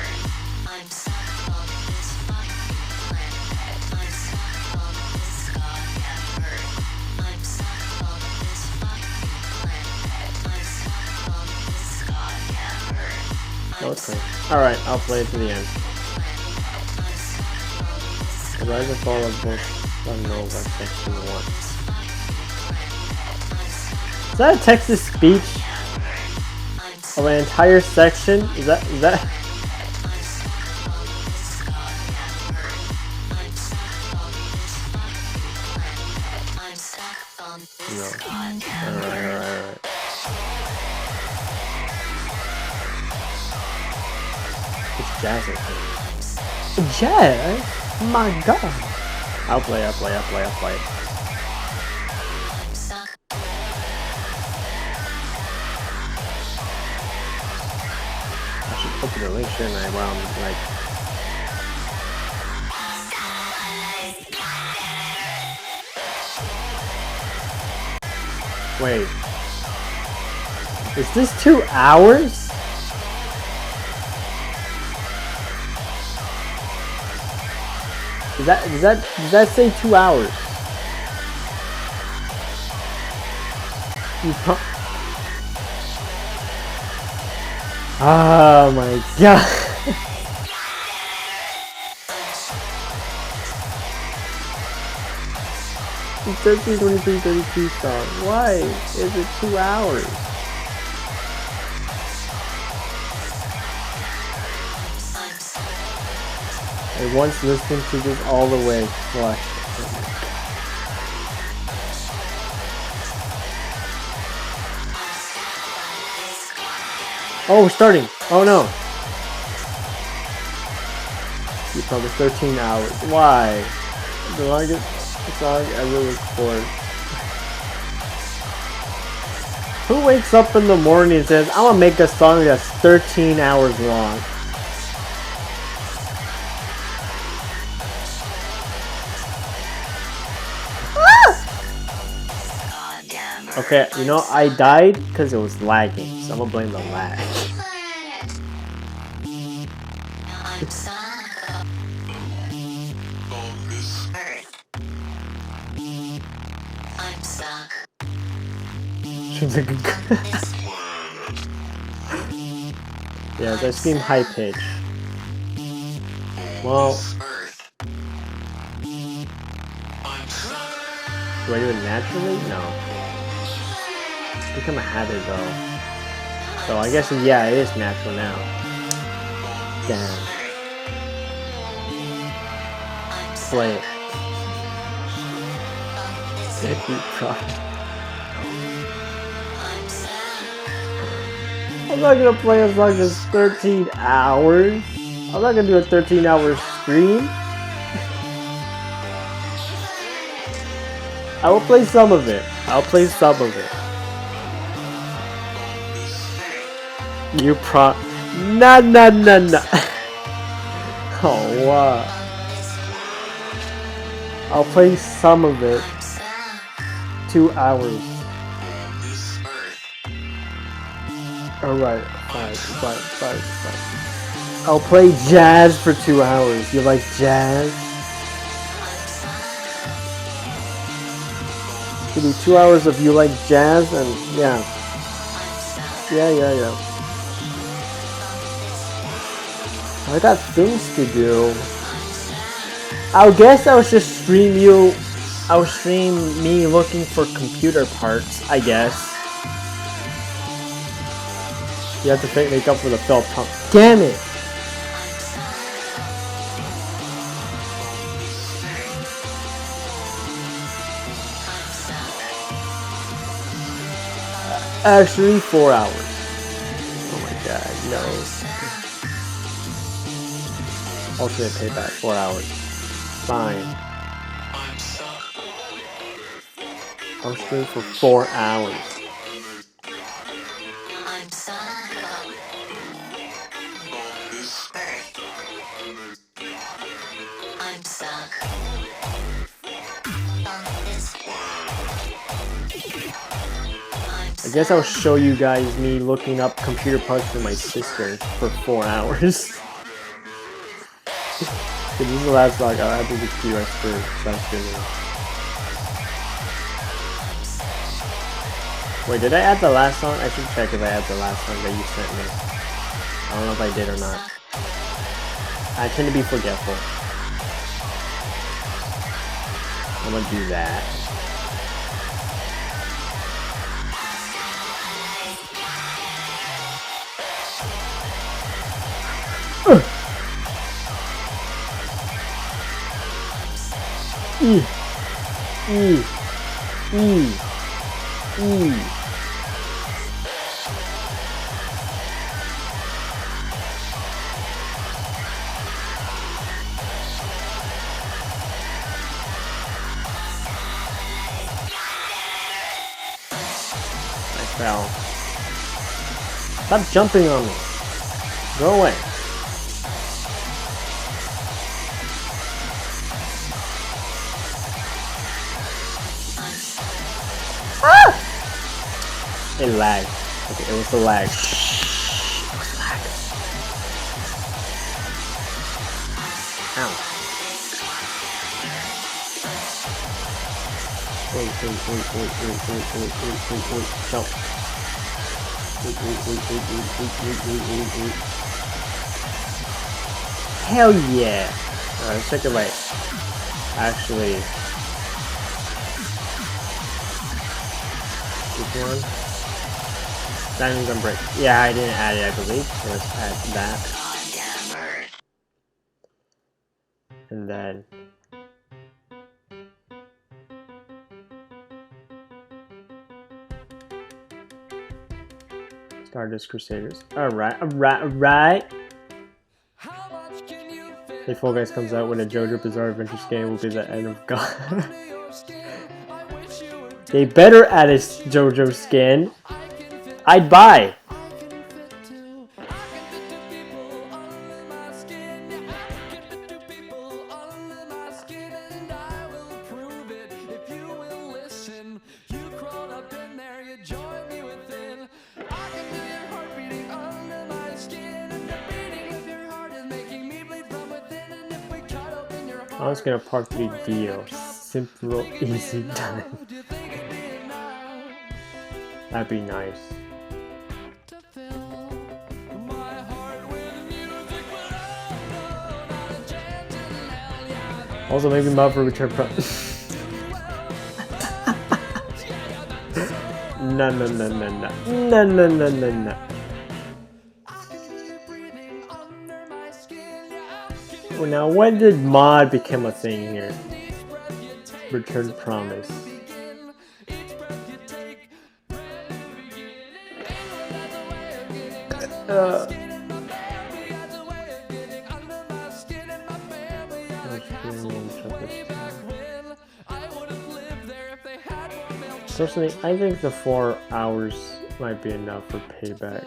Okay. Alright, I'll play it to the end. The Rise and Fall of Book Nova, Section 1. Is that a text-to-speech of an entire section? Is that... No. Alright. It's jazz, I think. Jazz? My god. I'll play. I should open the link, shouldn't I? While I'm like... Wait. Is this 2 hours? Does that say 2 hours? Oh my god. 13, 23, 32 song. Why is it 2 hours? I once listened to this all the way. What? Oh, we're starting. Oh no. It's probably 13 hours. Why? The longest song ever recorded. Who wakes up in the morning and says, I'm gonna make a song that's 13 hours long? Okay, you know, I died because it was lagging, so I'm gonna blame the lag. I'm stuck on this earth. I'm stuck. Yeah, I scream high pitch. Well, do I do it naturally? No. It's become a habit though. So I guess, yeah, it is natural now. Damn. Play it. I'm not gonna play a song that's 13 hours. I'm not gonna do a 13-hour stream. I will play some of it. I'll play some of it. You Nah. Oh, wow. I'll play some of it. 2 hours. Alright, fine. I'll play jazz for 2 hours. You like jazz? Give me 2 hours of you like jazz and yeah. Yeah. I got things to do. I guess I'll just stream you. I'll stream me looking for computer parts, I guess. You have to make up for the felt pump. Damn it! Actually, 4 hours. Oh my god, no. Ultimate payback, 4 hours. Fine. I'll stream for 4 hours. I guess I'll show you guys me looking up computer parts for my sister for 4 hours. This is the last vlog. I'll add the QS for Sunstreaming. Wait, did I add the last song? I should check if I add the last song that you sent me. I don't know if I did or not. I tend to be forgetful. I'm gonna do that. I fell. Stop jumping on me. Go away. It lagged. Okay, it was the lag. It was lag. Ow. Wait. Jump. Wait. Hell yeah. Alright, let's check if I actually... This one. Standing gun break. Yeah, I didn't add it, I believe. So let's add that. And then... Stardust Crusaders. Alright. Hey, Fall Guys comes out when a JoJo Bizarre Adventures game will be the end of God. They better add a JoJo skin. I'd buy. I was gonna part 3 deal. Simple, easy done. That'd be nice. Also, maybe Mob for Return Pro. No. Well, now, when did mod become a thing here? Return Promise. Personally, I think the 4 hours might be enough for payback.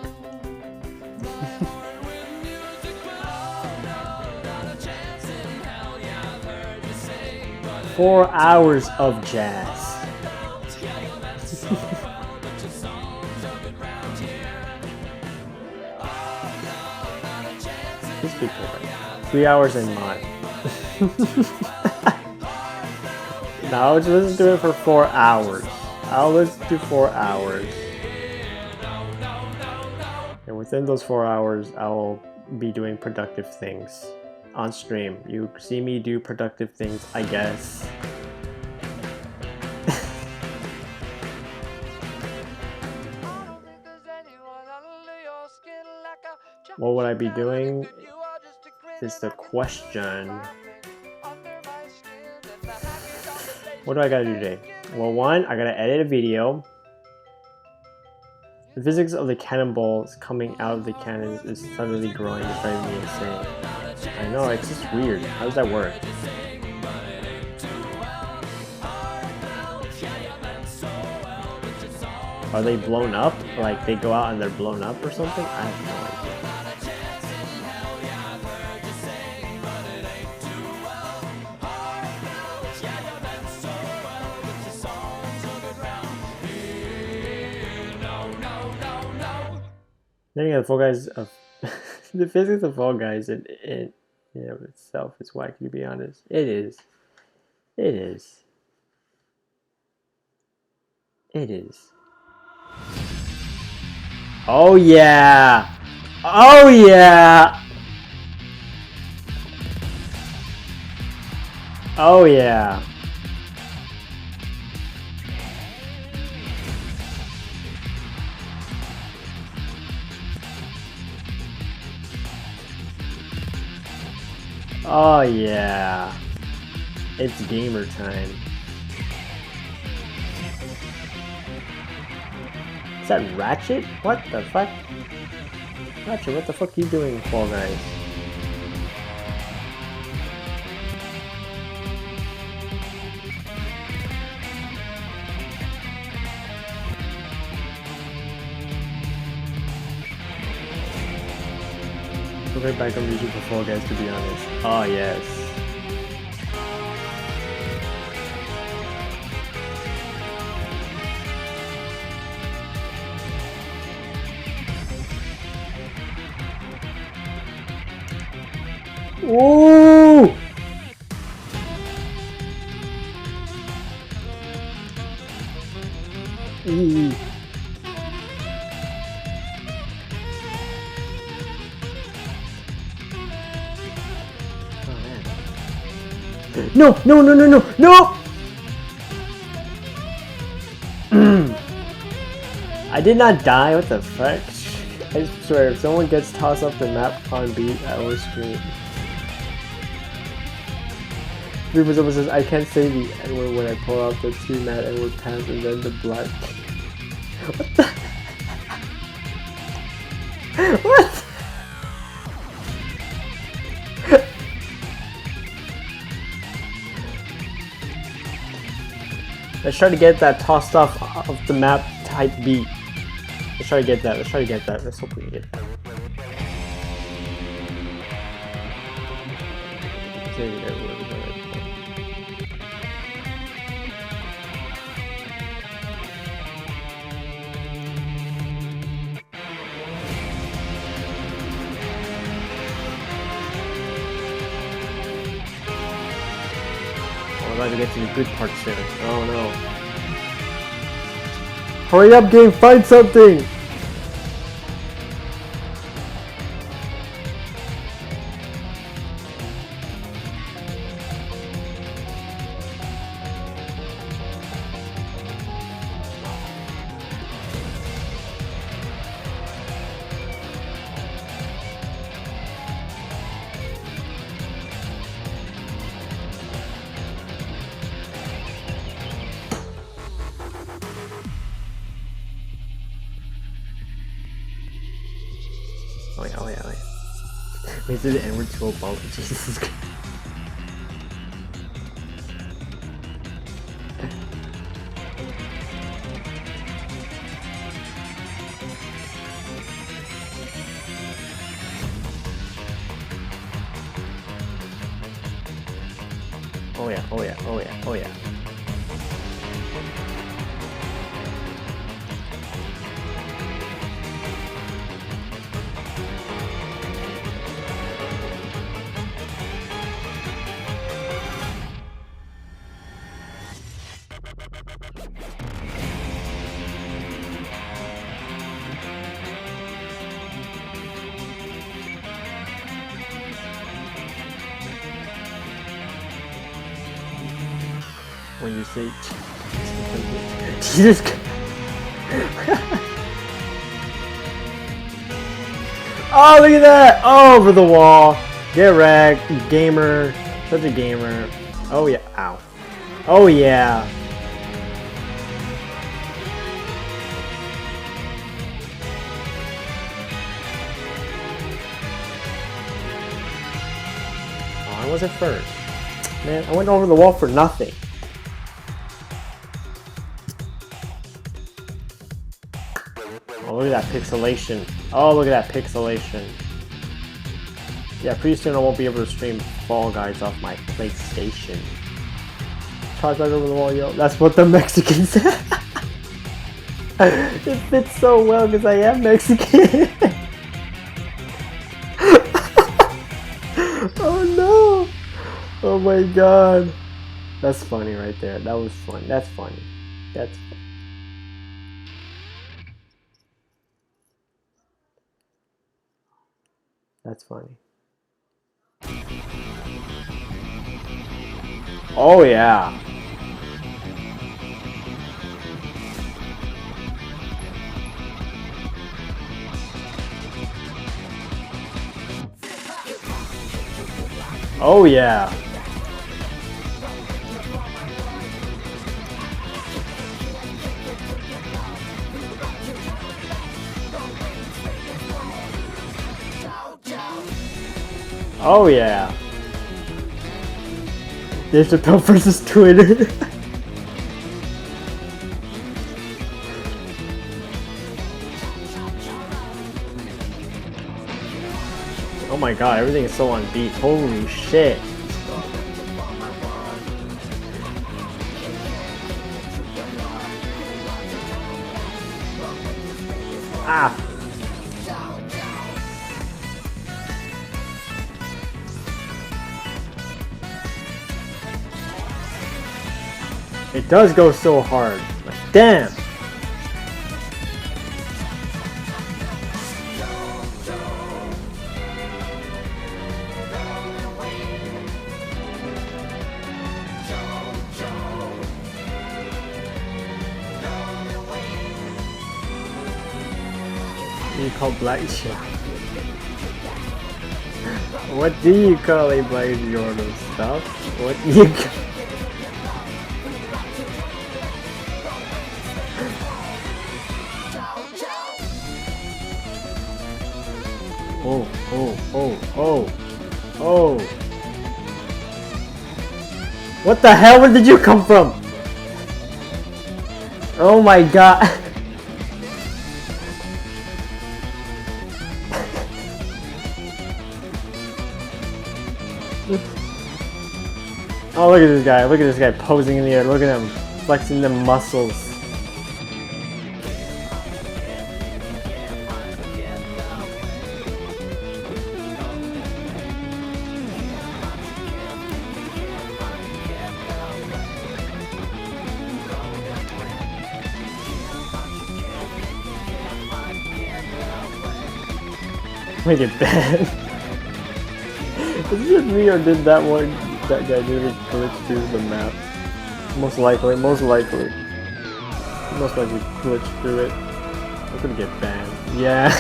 4 hours of jazz. This be payback. 3 hours in mod. Now let's just do it for 4 hours. Let's do 4 hours. And within those 4 hours, I will be doing productive things on stream. You see me do productive things, I guess. What would I be doing is the question. What do I gotta do today? Well, one, I gotta edit a video. The physics of the cannonballs coming out of the cannons is suddenly growing. It's driving me insane. I know, it's just weird. How does that work? Are they blown up? Like they go out and they're blown up or something? I have no idea. Then again, the Fall Guys of the physics of Fall Guys in itself is wacky, to be honest. It is. It is. It is. Oh yeah! Oh yeah! Oh yeah! Oh yeah, it's gamer time. Is that Ratchet? What the fuck? Ratchet, what the fuck are you doing, Fall Guys? Right back on music for Fall Guys, to be honest. Oh yes. Ooh! Ooh. No! No! No! No! No! No! I did not die. What the fuck? I swear, if someone gets tossed off the map on beat, I will scream. Reaper says, I can't say the N-word when I pull out the 2 mad N-word pants and then the black. What the? What? Let's try to get that tossed off of the map type beat. Let's try to get that. Let's try to get that. Let's hope we can get that. I'm about to get to the good part soon. Oh no. Hurry up, game, find something! Oh yeah. Wait, did the N-word 12 ball? Jesus Christ. Oh yeah, oh yeah, oh yeah, oh yeah. When you say Jesus. Oh, look at that! Oh, over the wall. Get wrecked, gamer. Such a gamer. Oh yeah. Ow. Oh yeah. Oh, I wasn't first. Man, I went over the wall for nothing. Oh, look at that pixelation. Oh, look at that pixelation. Yeah, pretty soon I won't be able to stream Fall Guys off my PlayStation. Charge right over the wall, yo. That's what the Mexicans said. It fits so well because I am Mexican. Oh no. Oh my god. That's funny right there. That was fun. That's funny. That's funny. That's funny. Oh yeah. Oh yeah. Oh yeah. Dave Chappelle versus Twitter. Oh my god, everything is so on beat. Holy shit. Ah. It does go so hard. Like, damn. You call black shit. What do you call a black Jordan stuff? What do you call? Oh, oh, oh, oh, oh. What the hell? Where did you come from? Oh my god. Oh, look at this guy. Look at this guy posing in the air. Look at him flexing them muscles. Make it bad. Is it just me or did that guy really glitch through the map? Most likely. Most likely glitched through it. I'm gonna get banned. Yeah.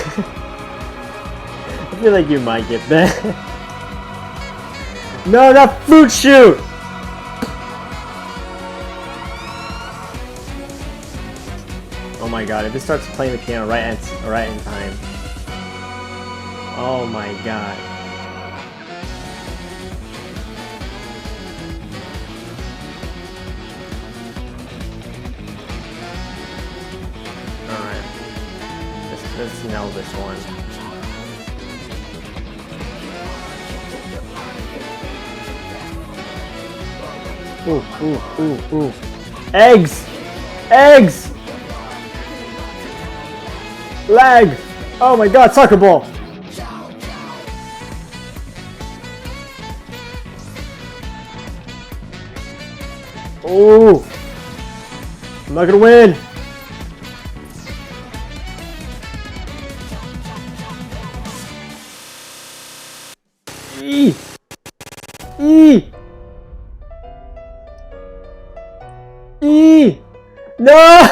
I feel like you might get banned. No, not fruit shoot! Oh my god, if it starts playing the piano right in time. Oh my god. Alright. Let's nail this one. Ooh, ooh, ooh, ooh. Eggs! Eggs! Lag! Oh my god, soccer ball! Oh! I'm not gonna win! E! E! E! No!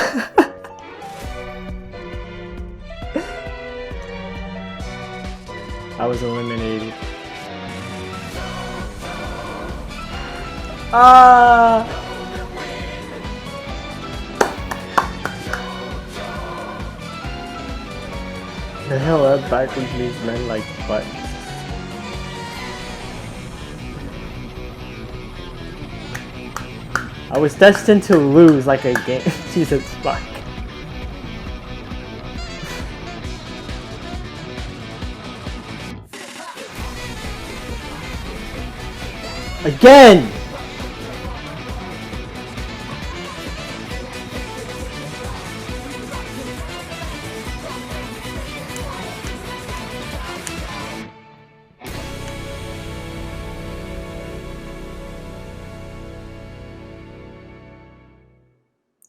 I was eliminated. Ah! The hell that backwards means men like butt. I was destined to lose like a game. Jesus fuck. Again!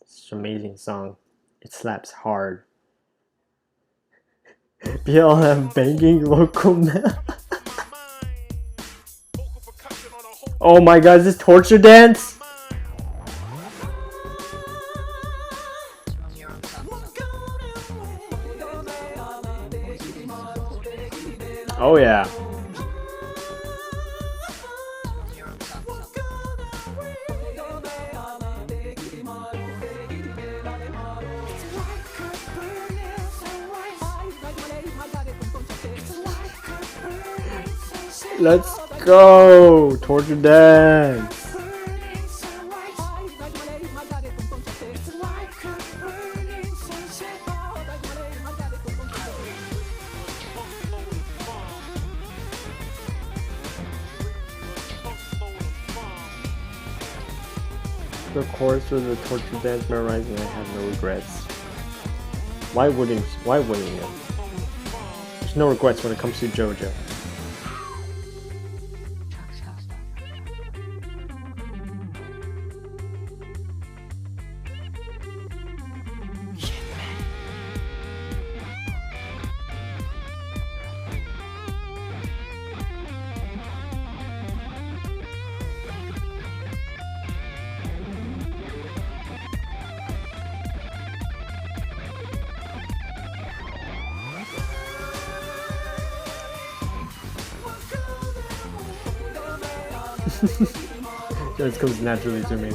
It's an amazing song. It slaps hard. BLM banging local man. Oh my god, is this torture dance? Oh yeah. Let's go! Torture dance! The chorus for the torture dance memorizing, I have no regrets. Why wouldn't you? There's no regrets when it comes to JoJo. This comes naturally to me.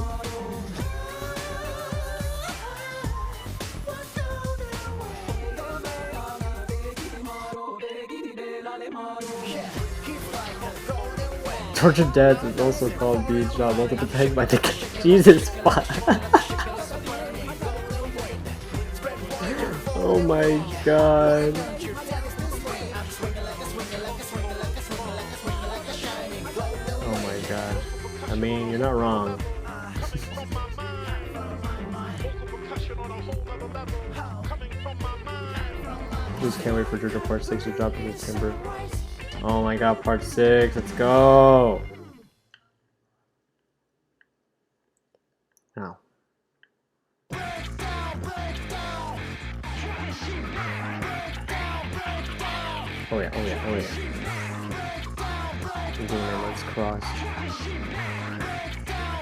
Torture dance is also called beach job, multiple times by the Jesus fuck. Oh my god. Oh my god. I mean, you're not wrong. Just can't wait for JoJo Part 6 to drop in September. Oh my god, Part 6, let's go! Now. Oh yeah, oh yeah, oh yeah. I'm doing my legs crossed.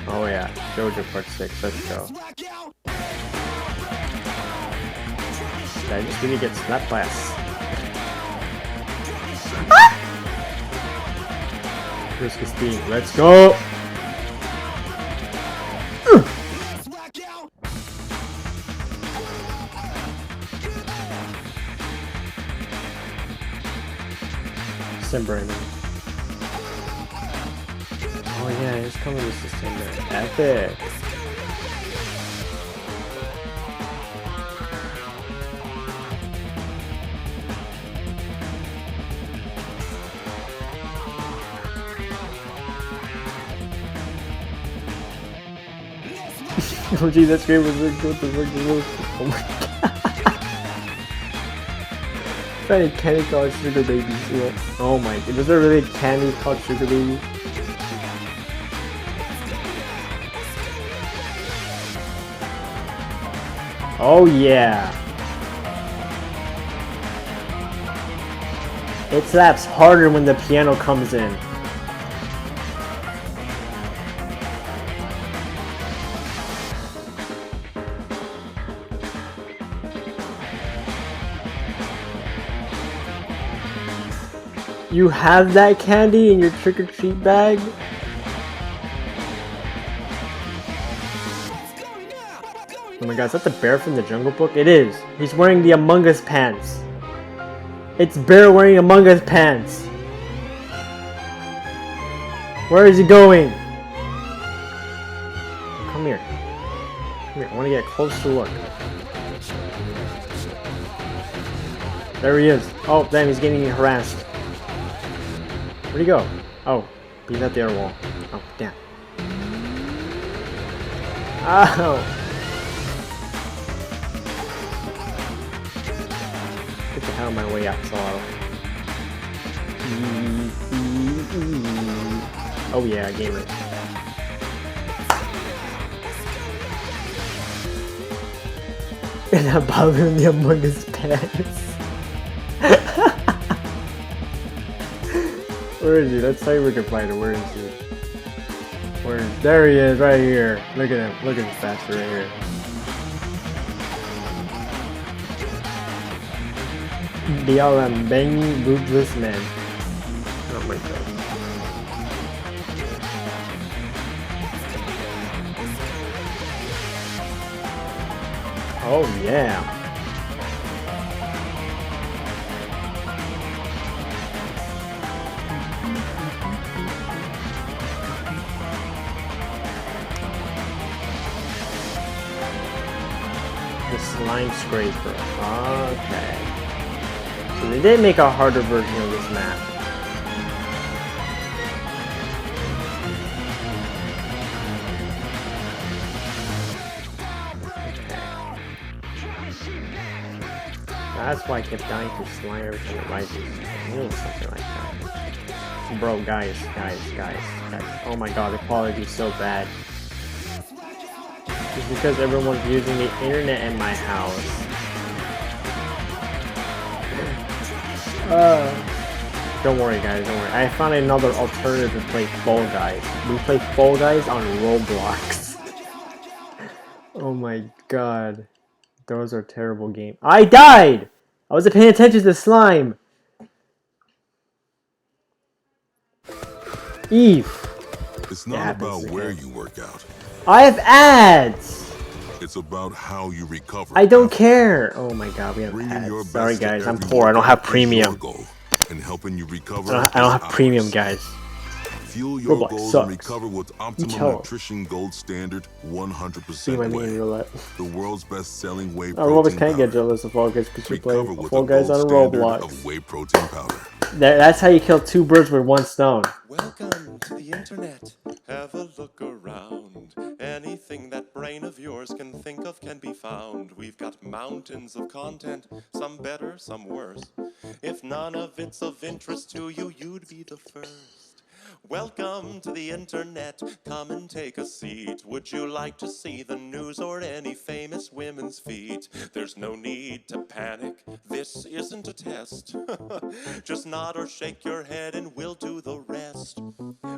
Oh yeah, JoJo Part 6, let's go. I just really get slapped by us. Here's Christine, let's go! December, I mean. Oh yeah, it's coming this December. Epic! Oh gee, that scream was like, what the fuck is this? Oh my god. Any candy called Sugar Babies. Oh my, was there really a candy called Sugar Baby? Oh yeah. It slaps harder when the piano comes in. You have that candy in your trick-or-treat bag? Oh my god, is that the bear from the Jungle Book? It is. He's wearing the Among Us pants. It's Bear wearing Among Us pants. Where is he going? Come here. Come here, I want to get a closer look. There he is. Oh, damn, he's getting harassed. Where'd he go? Oh, he's at the other wall. Oh, damn. Ow! Get the hell of my way out, Solo. Oh yeah, gamer. And a balloon the Among Us pants. Where is he? Let's see if we can find him. Where is he? Where is... There he is, right here. Look at him. Look at his bastard right here. The banging bootless man. Oh my god. Oh yeah. The slime scraper. Okay. So they did make a harder version of this map. That's why I kept dying to slime every time it rises. I knew something like that. Bro, guys. Oh my god, the quality is so bad. It's because everyone's using the internet in my house. Don't worry guys, don't worry. I found another alternative to play Fall Guys. We play Fall Guys on Roblox. Oh my god. Those are terrible games. I died! I wasn't paying attention to the slime! Eve! It's not about where you work out. I have ads! It's about how you recover. I don't care! Oh my god, we have ads. Sorry guys, I'm poor. I don't have premium. And helping you recover I don't have premium, guys. Fuel your Roblox goals sucks. and recover with Optimal Nutrition Gold Standard 100% my whey. mini roulette. The world's best-selling whey I Roblox protein can't get powder. jealous of Fall Guys because you play Recover with Fall the Guys gold on standard Roblox. of whey protein powder. That's how you kill two birds with one stone. Welcome to the internet. Have a look around. Anything that brain of yours can think of can be found. We've got mountains of content, some better, some worse. If none of it's of interest to you, you'd be the first. Welcome to the internet. Come and take a seat. Would you like to see the news or any famous women's feet? There's no need to panic. This isn't a test. Just nod or shake your head and we'll do the rest.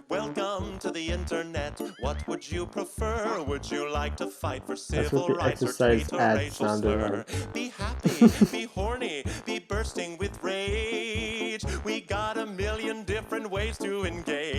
Welcome to the internet. What would you prefer? Would you like to fight for civil rights or tweet a racial slur? Be happy, be horny, be bursting with rage. We got a million different ways to engage.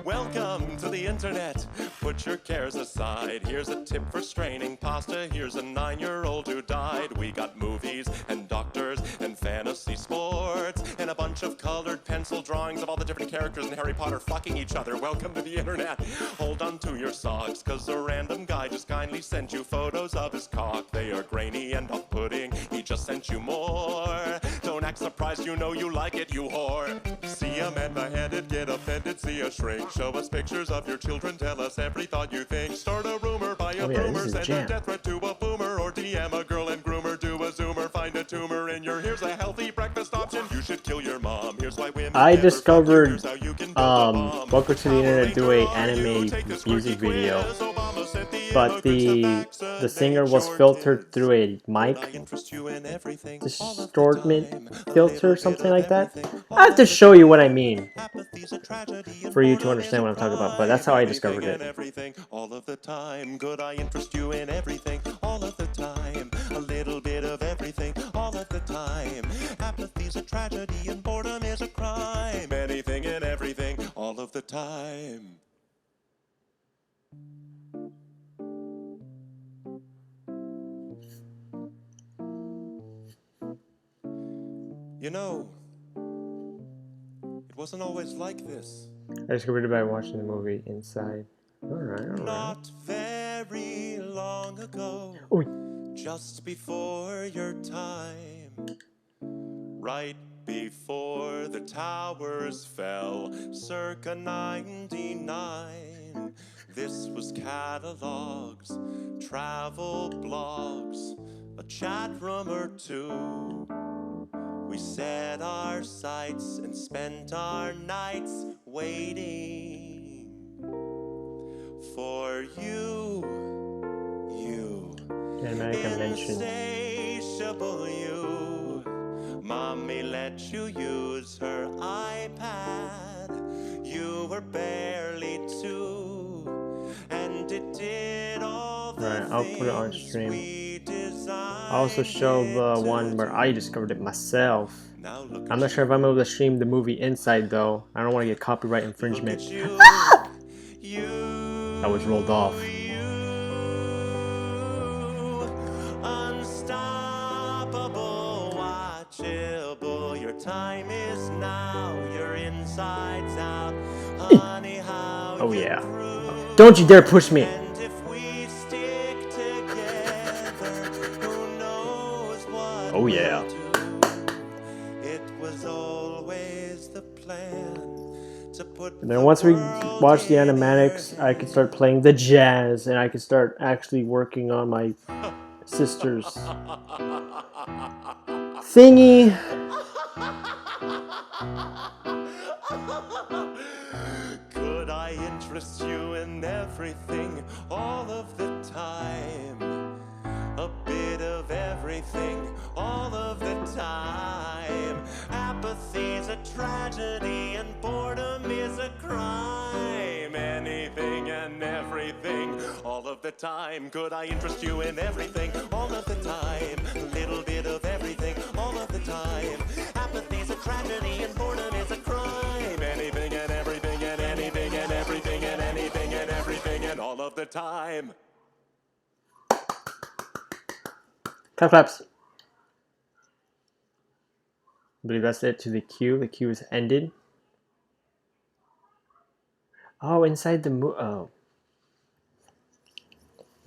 Welcome to the internet. Put your cares aside. Here's a tip for straining pasta. Here's a 9-year-old who died. We got movies and doctors and fantasy sports and a bunch of colored pencil drawings of all the different characters in Harry Potter fucking each other. Welcome to the internet. Hold on to your socks, cause a random guy just kindly sent you photos of his cock. They are grainy and off-putting. He just sent you more. Don't don't act surprised, you know you like it, you whore. See a man beheaded, get offended, see a shrink. Show us pictures of your children, tell us every thought you think. Start a rumor, buy a boomer, send a death threat to a boomer, or DM a girl and groomer, do a zoomer, find a tumor in your. Here's a healthy breakfast option. You should kill your mom. Here's why women I never discovered fuck you. Here's how you can build a bomb. Welcome to the Internet do a anime music video, but the singer was filtered through a mic distortment filter, something like that. I have to show you what I mean for you to understand what I'm talking about, but that's how I discovered it. All of the time, could I interest you in everything? All of the time, a little bit of everything. All of the time, apathy's a tragedy and boredom is a crime. Anything and everything, all of the time. You know, it wasn't always like this. I discovered it by watching the movie Inside. Alright. Not very long ago, just before your time, right before the towers fell, circa 99. This was catalogs, travel blogs, a chat room or two. We set our sights and spent our nights waiting for you, insatiable you. Mommy let you use her iPad. You were barely 2, and it did all the Right, I'll put it on stream. we designed. I also show the one where I discovered it myself. I'm not sure if I'm able to stream the movie Inside though. I don't want to get copyright infringement. That was rolled off. Unstoppable, watchable. Your time is now. Your insides out. Honey, how oh yeah. Don't you dare push me. and if we stick together, who knows what Oh yeah. we'll do. It was always the plan to put. And then once we watch the animatics, I can start playing the jazz and I can start actually working on my sister's thingy. Could I interest you in everything all of the time? A bit of everything all of the time. Apathy's a tragedy and boredom is a crime. Anything and everything all of the time. Could I interest you in everything all of the time? A little bit of everything all of the time. Apathy's a tragedy and boredom is a crime. Anything and everything and anything and everything and anything and everything and all of the time. Claps. I believe that's it to the queue. The queue is ended. Oh, inside the oh.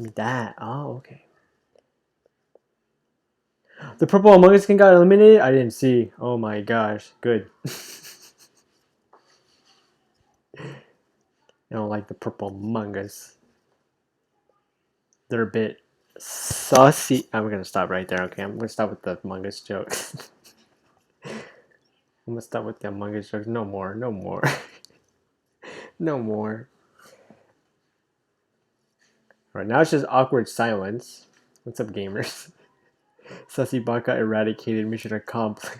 That. Oh, okay. The purple Among Us skin got eliminated? I didn't see. Oh my gosh. Good. I don't like the purple Among Us. They're a bit saucy. I'm gonna stop right there. Okay, I'm gonna stop with the Among Us jokes. I'm gonna stop with the Among Us jokes. No more. No more. No more. Alright, now it's just awkward silence. What's up, gamers? Sussy Baka eradicated. Mission accomplished.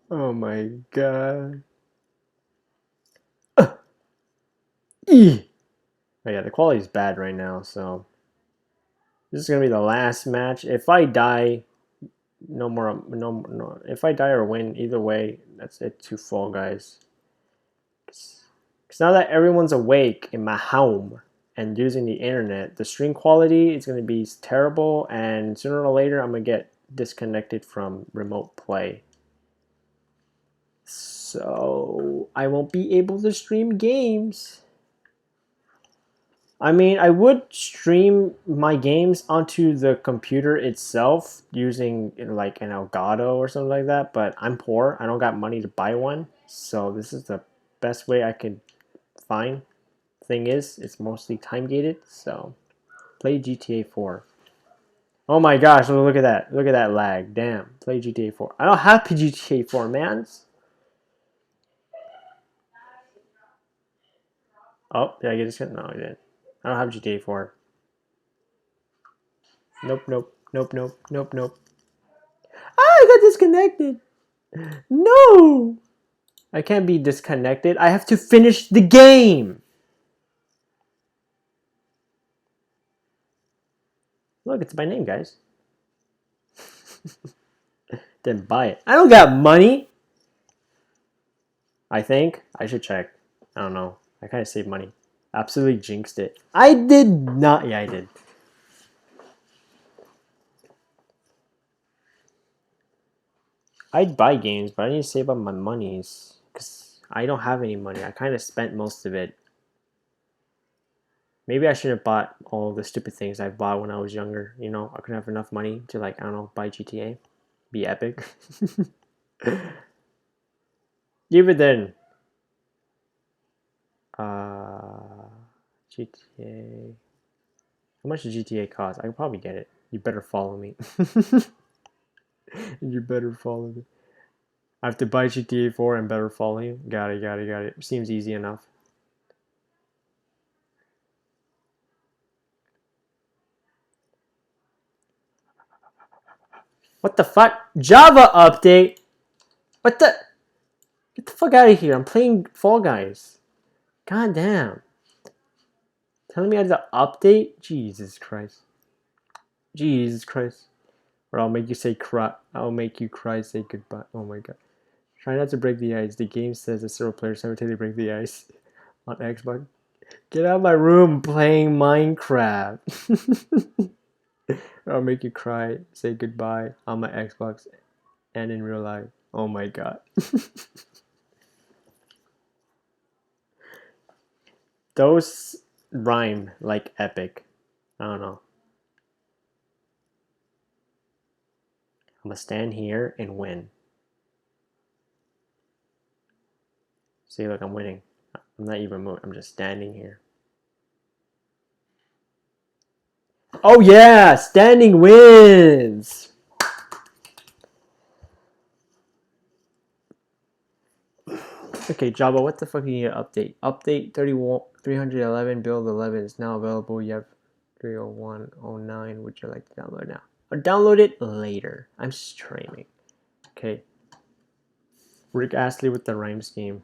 Oh my god. Oh yeah, the quality is bad right now, so this is gonna be the last match. If I die, no. If I die or win, either way, that's it to Fall Guys. Because now that everyone's awake in my home and using the internet, the stream quality is gonna be terrible, and sooner or later, I'm gonna get disconnected from remote play. So I won't be able to stream games. I mean, I would stream my games onto the computer itself using like an Elgato or something like that, but I'm poor. I don't got money to buy one, so this is the best way I could find. Thing is, it's mostly time gated, so play GTA 4. Oh my gosh, look at that. Look at that lag. Damn. Play GTA 4. I don't have GTA 4, man. Oh, did I get disconnected? No, I didn't. I don't have GTA 4. Nope, nope, nope, nope, nope, nope. Ah, I got disconnected. No! I can't be disconnected. I have to finish the game. Look, it's my name, guys. Didn't buy it. I don't got money. I think. I should check. I don't know. I kind of saved money. Absolutely jinxed it. I did not. Yeah, I did. I'd buy games, but I need to save up my monies. Because I don't have any money. I kind of spent most of it. Maybe I shouldn't have bought all the stupid things I bought when I was younger. You know, I couldn't have enough money to, like, I don't know, buy GTA. Be epic. Even then, GTA. How much does GTA cost? I could probably get it. You better follow me. You better follow me. I have to buy GTA 4 and better follow you. Got it, got it, got it. Seems easy enough. What the fuck? Java update? What the? Get the fuck out of here. I'm playing Fall Guys. God damn. Telling me I have to update? Jesus Christ. Jesus Christ. Or I'll make you say cry. I'll make you cry, say goodbye. Oh my god. Try not to break the ice. The game says that several players simultaneously break the ice on Xbox. Get out of my room playing Minecraft. I'll make you cry, say goodbye on my Xbox and in real life. Oh my god. Those rhyme like epic. I don't know. I'm gonna stand here and win. See, look, I'm winning. I'm not even moving. I'm just standing here. Oh yeah, standing wins. Okay, Java, what the fuck do you need to update? Update 311 build 11 is now available. You have 30109. Would you like to download now? Or download it later. I'm streaming. Okay. Rick Astley with the rhyme scheme.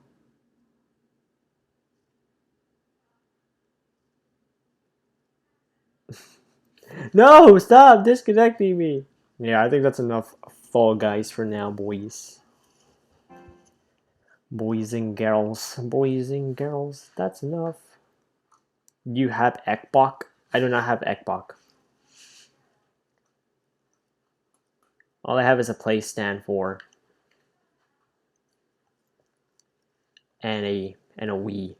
No, stop disconnecting me. Yeah, I think that's enough Fall Guys for now, boys. Boys and girls. Boys and girls. That's enough. You have Ekbok? I do not have Ekbok. All I have is a play stand for and a Wii.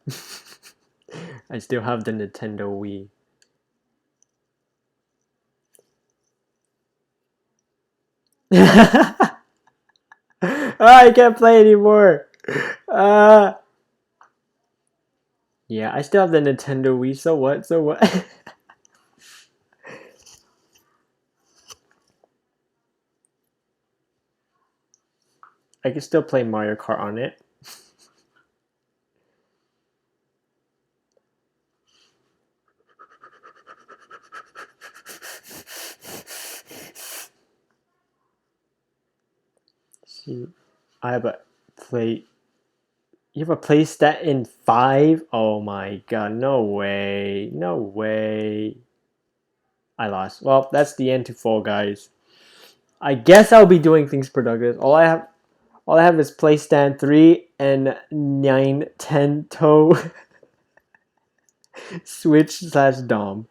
I still have the Nintendo Wii. I can't play anymore. Yeah, I still have the Nintendo Wii. So what? So what? I can still play Mario Kart on it. See, I have a play. You have a play stat in 5? Oh my god, no way. No way. I lost. Well, that's the end to Fall Guys. I guess I'll be doing things productive. All I have is play stand 3 and 9 10 toe switch slash dom.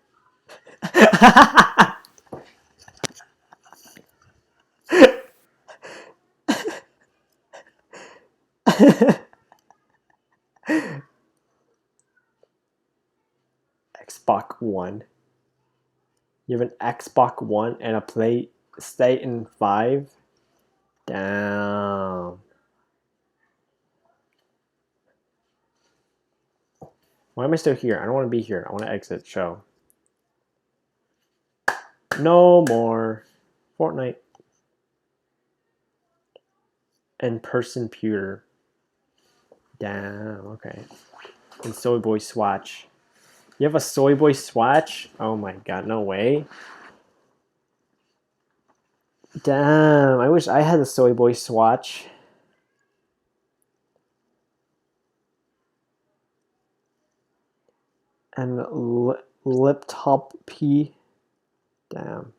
Xbox One. You have an Xbox One and a PlayStation 5? Damn. Why am I still here? I don't want to be here. I want to exit show. No more Fortnite. In-person pewter. Damn, okay. And Soy Boy Swatch. You have a Soy Boy Swatch? Oh my god, no way. Damn, I wish I had a Soy Boy Swatch. And lip top P. Damn.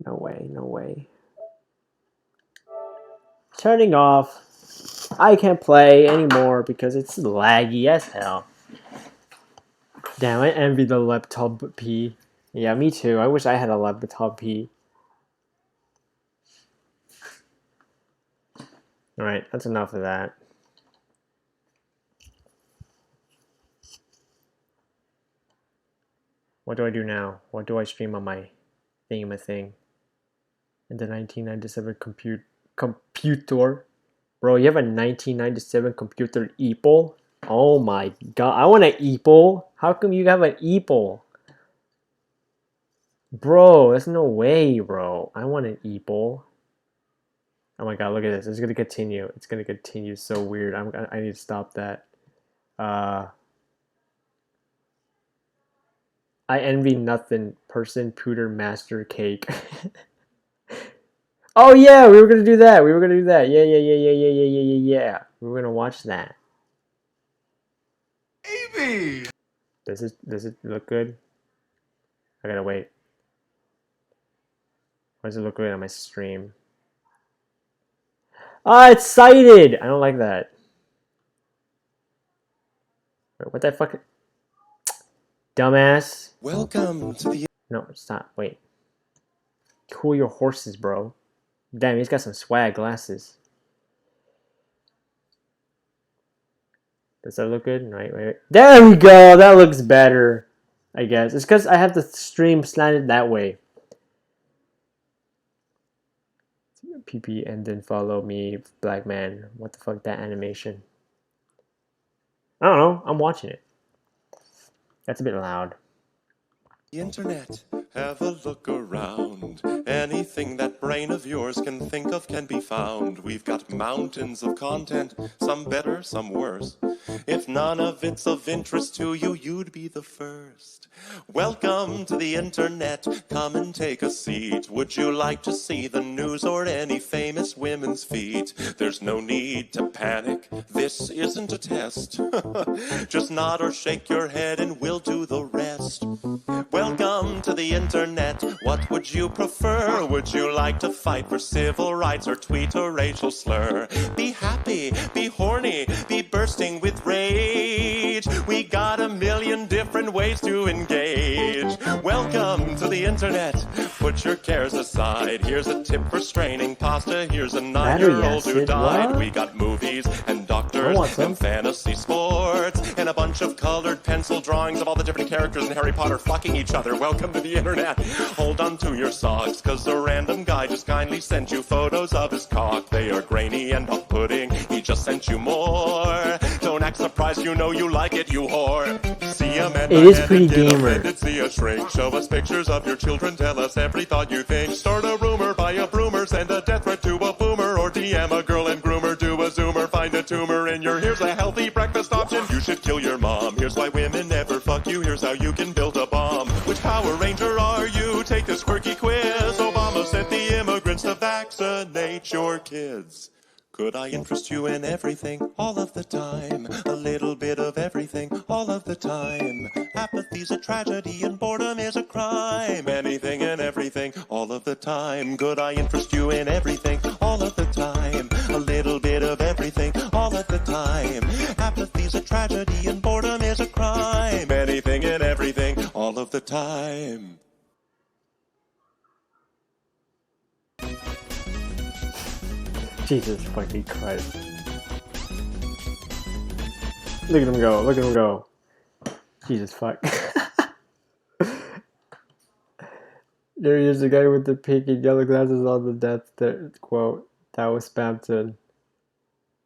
No way, no way. Turning off. I can't play anymore because it's laggy as hell. Damn, I envy the laptop P. Yeah, me too. I wish I had a laptop P. Alright, that's enough of that. What do I do now? What do I stream on my thing? In the 1997 computer? Bro, you have a 1997 computer Eaple? Oh my god, I want an Eaple. How come you have an Eaple? Bro, there's no way, bro. I want an Eaple. Oh my god, look at this. It's gonna continue. It's gonna continue so weird. I need to stop that. I envy nothing. Person, Pooter, Master, Cake. Oh yeah, we were gonna do that. Yeah. We were gonna watch that. Baby! Does it look good? I gotta wait. Why does it look good on my stream? Ah, it's cited! I don't like that. Wait, what that fucking... Dumbass. Welcome to the No, stop. Wait. Cool your horses, bro. Damn, he's got some swag glasses. Does that look good? Wait. There we go! That looks better. I guess. It's because I have the stream slanted that way. PP and then follow me, black man. What the fuck, that animation? I don't know. I'm watching it. That's a bit loud. internet. Have a look around. Anything that brain of yours can think of can be found. We've got mountains of content, some better, some worse. If none of it's of interest to you, you'd be the first. Welcome to the internet. Come and take a seat. Would you like to see the news or any famous women's feet? There's no need to panic. This isn't a test. Just nod or shake your head and we'll do the rest. Welcome to the internet. What would you prefer? Would you like to fight for civil rights or tweet a racial slur? Be happy, be horny, be bursting with rage. We got a million different ways to engage. Welcome to the internet. Put your cares aside. Here's a tip for straining pasta. Here's a 9-year-old who died. What? We got movies and doctors and fantasy sports and a bunch of colored pencil drawings of all the different characters in Harry Potter fucking each other. Welcome to the internet. Hold on to your socks, cause a random guy just kindly sent you photos of his cock. They are grainy and off-putting. He just sent you more. Don't act surprised, you know you like it, you whore. See a man, it is pretty gamer. See a shrink. Show us pictures of your children. Tell us every thought you think. Start a rumor, buy a broomer, send a death threat to a boomer, or DM a girl and groomer, do a zoomer, find a tumor in your. Here's a healthy breakfast option. You should kill your mom. Here's why women never fuck you. Here's how you can build a bomb. Which Power Ranger are you? Take this quirky quiz. Obama sent the immigrants to vaccinate your kids. Could I interest you in everything, all of the time? A little bit of everything, all of the time. Apathy's a tragedy and boredom is a crime. Anything and everything, all of the time. Could I interest you in everything, all of the time? A little bit of everything, all of the time. Apathy's a tragedy and boredom is a crime. Anything and everything, all of the time. Jesus fucking Christ. Look at him go, look at him go. Jesus fuck. There he is, the guy with the pink and yellow glasses on the death quote. That was Spamton.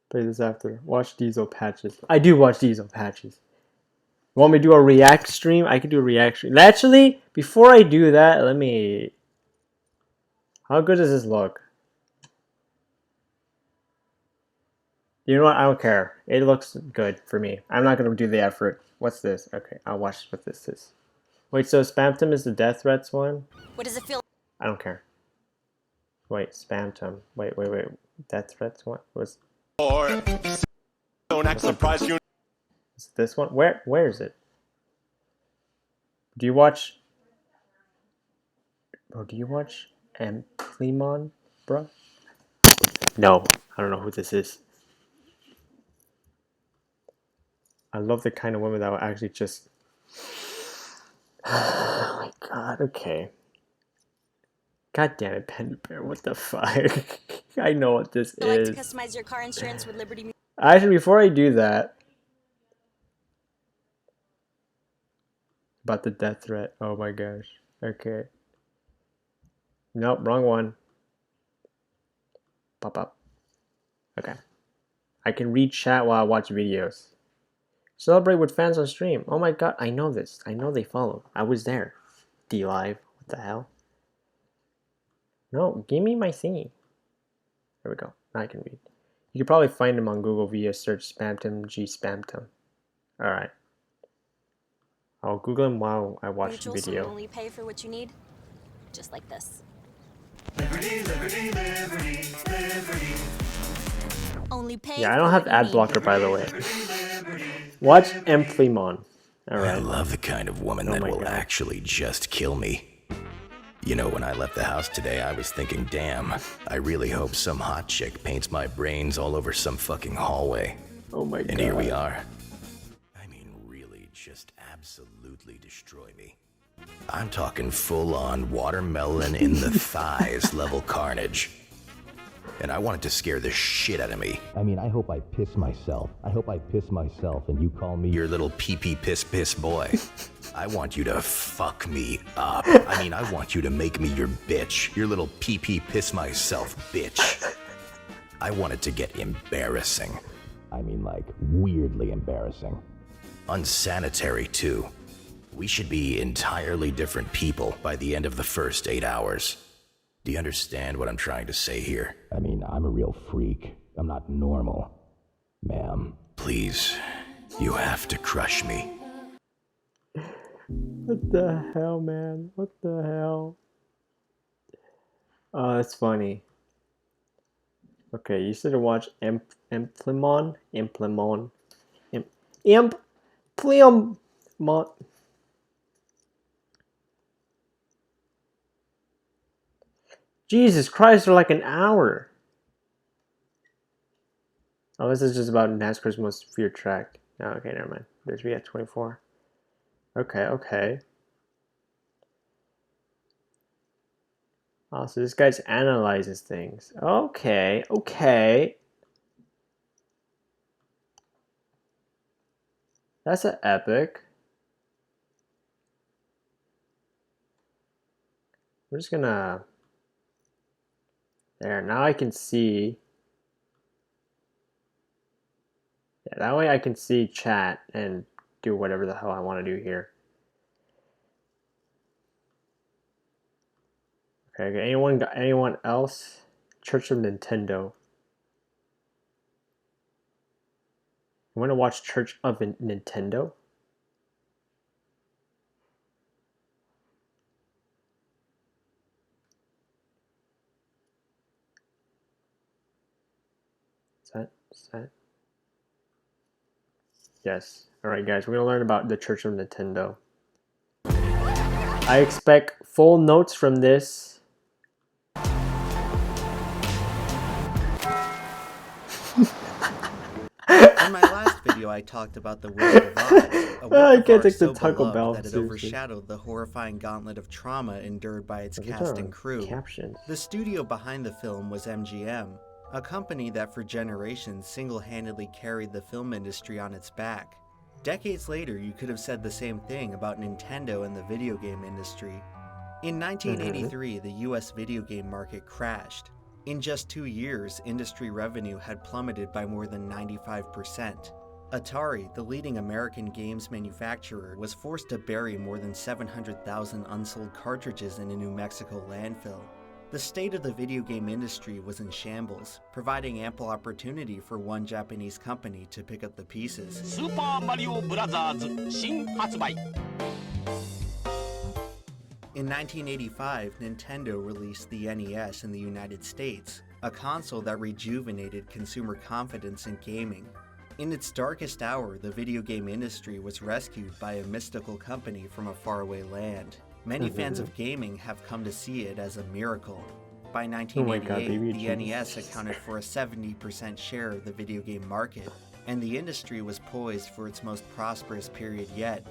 Play this after. Watch Diesel Patches. I do watch Diesel Patches. You want me to do a react stream? I can do a react stream. Actually, before I do that, let me... How good does this look? You know what? I don't care. It looks good for me. I'm not going to do the effort. What's this? Okay, I'll watch what this is. Wait, so Spamton is the death threats one? What does it feel? I don't care. Wait, Spamton. Wait. Death threats one? Was... Or don't act surprised you. Is this one? Where is it? Do you watch... Bro, do you watch Clemon, bro? No, I don't know who this is. I love the kind of women that will actually just... Oh my god, okay. God damn it, Penny Bear, what the fuck? I know what this I like is. to customize your car insurance with Liberty. Actually, before I do that... About the death threat. Oh my gosh. Okay. Nope, wrong one. Pop up. Okay. I can read chat while I watch videos. Celebrate with fans on stream. Oh my god, I know this. I know they follow. I was there. D-Live. What the hell? No, give me my thingy. There we go. Now I can read. You can probably find them on Google via search Spamton G Spamton. Alright. I'll Google them while I watch the Mutual, so you video. only pay for what you need. Just like this. Liberty, liberty, liberty, liberty. Only pay Yeah, I for don't have what you ad need. blocker, by the way. Watch Emplimon. I Alright. love the kind of woman Oh that my will God. actually just kill me. You know, when I left the house today, I was thinking, damn, I really hope some hot chick paints my brains all over some fucking hallway. Oh my god. And here we are. I mean, really, just absolutely destroy me. I'm talking full-on watermelon in the thighs level carnage. And I want it to scare the shit out of me. I mean, I hope I piss myself. I hope I piss myself and you call me your little pee-pee piss boy. I want you to fuck me up. I mean, I want you to make me your bitch. Your little pee-pee piss myself bitch. I want it to get embarrassing. I mean, like, weirdly embarrassing. Unsanitary, too. We should be entirely different people by the end of the first 8 hours. Do you understand what I'm trying to say here? I mean, I'm a real freak. I'm not normal. Ma'am, please, you have to crush me. What the hell, man? What the hell? Oh, that's funny. Okay, you should have watched Emplimon. Jesus Christ, they're like an hour. Oh, this is just about NASCAR's most feared track. Oh, okay, never mind. There's we at 24. Okay. Oh, so this guy analyzes things. Okay. That's an epic. We're just gonna... There, now I can see... Yeah, that way I can see chat and do whatever the hell I want to do here. Okay, anyone else? Church of Nintendo. You want to watch Church of Nintendo? Is that? Yes. Alright guys, we're going to learn about the Church of Nintendo. I expect full notes from this. In my last video, I talked about The Wizard of Oz, a I work can't of art take so the Taco beloved Bell that it seriously. overshadowed the horrifying gauntlet of trauma endured by its Look at cast our and crew. captions. The studio behind the film was MGM, a company that for generations single-handedly carried the film industry on its back. Decades later, you could have said the same thing about Nintendo and the video game industry. In 1983, the US video game market crashed. In just 2 years, industry revenue had plummeted by more than 95%. Atari, the leading American games manufacturer, was forced to bury more than 700,000 unsold cartridges in a New Mexico landfill. The state of the video game industry was in shambles, providing ample opportunity for one Japanese company to pick up the pieces. Super Mario Bros. 新発売 In 1985, Nintendo released the NES in the United States, a console that rejuvenated consumer confidence in gaming. In its darkest hour, the video game industry was rescued by a mystical company from a faraway land. Many fans of gaming have come to see it as a miracle. By 1988, the NES accounted for a 70% share of the video game market, and the industry was poised for its most prosperous period yet.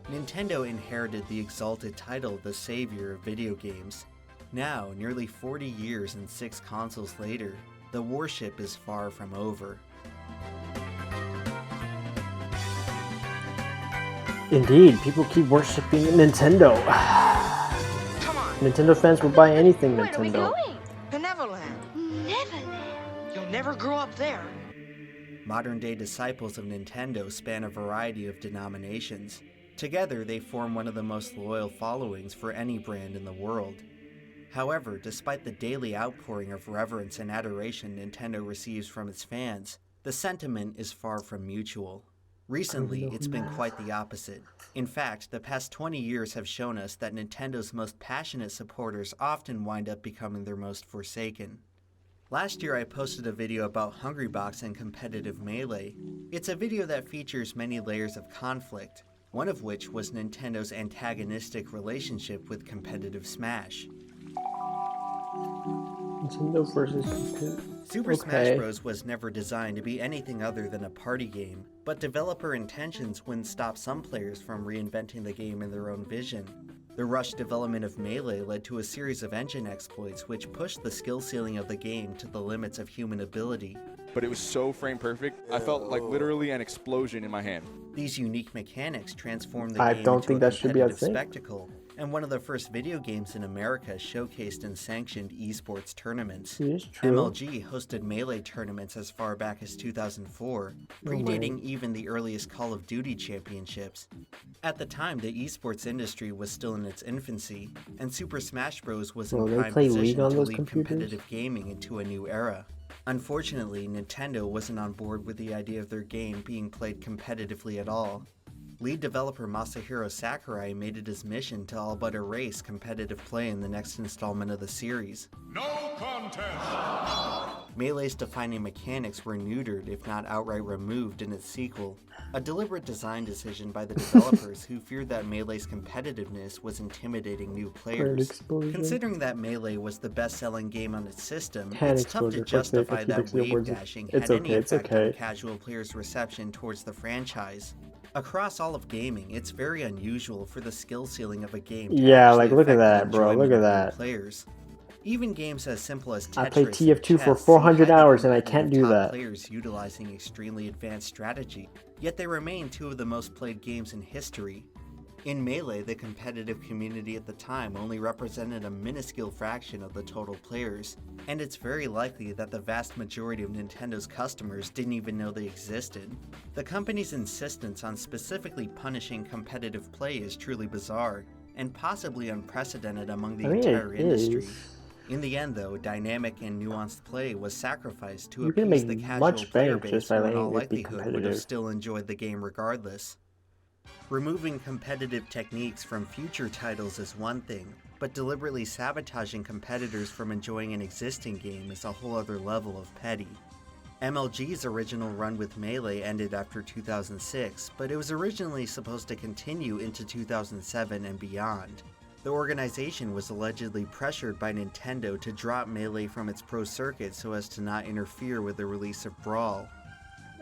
Nintendo inherited the exalted title the savior of video games. Now, nearly 40 years and 6 consoles later, the warship is far from over. Indeed, people keep worshipping Nintendo. Come on. Nintendo fans will buy anything Where are we Nintendo. going? To Neverland. Neverland? You'll never grow up there. Modern-day disciples of Nintendo span a variety of denominations. Together, they form one of the most loyal followings for any brand in the world. However, despite the daily outpouring of reverence and adoration Nintendo receives from its fans, the sentiment is far from mutual. Recently, it's been quite the opposite. In fact, the past 20 years have shown us that Nintendo's most passionate supporters often wind up becoming their most forsaken. Last year, I posted a video about Hungrybox and competitive Melee. It's a video that features many layers of conflict, one of which was Nintendo's antagonistic relationship with competitive Smash. Nintendo versus Super Smash Bros. Was never designed to be anything other than a party game, but developer intentions wouldn't stop some players from reinventing the game in their own vision. The rushed development of Melee led to a series of engine exploits which pushed the skill ceiling of the game to the limits of human ability. But it was so frame perfect, I felt like literally an explosion in my hand. These unique mechanics transformed the I game don't into think a that should be a competitive thing. spectacle, and one of the first video games in America showcased and sanctioned esports tournaments. It is true. MLG hosted Melee tournaments as far back as 2004, predating even the earliest Call of Duty championships. At the time, the esports industry was still in its infancy, and Super Smash Bros. Was in Will they prime play position League on to those lead computers? competitive gaming into a new era. Unfortunately, Nintendo wasn't on board with the idea of their game being played competitively at all. Lead developer Masahiro Sakurai made it his mission to all but erase competitive play in the next installment of the series. No contest! Melee's defining mechanics were neutered, if not outright removed, in its sequel. A deliberate design decision by the developers who feared that Melee's competitiveness was intimidating new players. Considering that Melee was the best-selling game on its system, it's tough to justify that wave dashing had any effect on casual players' reception towards the franchise. Across all of gaming, it's very unusual for the skill ceiling of a game to actually look at affect that, the bro. Look enjoyment at of new that. players. Even games as simple as Tetris I played and TF2 for chess 400 see highly hours and I can't competitive do top that. Players utilizing extremely advanced strategy, yet they remain two of the most played games in history. In Melee, the competitive community at the time only represented a minuscule fraction of the total players, and it's very likely that the vast majority of Nintendo's customers didn't even know they existed. The company's insistence on specifically punishing competitive play is truly bizarre, and possibly unprecedented among the entire industry. In the end, though, dynamic and nuanced play was sacrificed to appease the casual player base who in all likelihood would have still enjoyed the game regardless. Removing competitive techniques from future titles is one thing, but deliberately sabotaging competitors from enjoying an existing game is a whole other level of petty. MLG's original run with Melee ended after 2006, but it was originally supposed to continue into 2007 and beyond. The organization was allegedly pressured by Nintendo to drop Melee from its pro circuit so as to not interfere with the release of Brawl.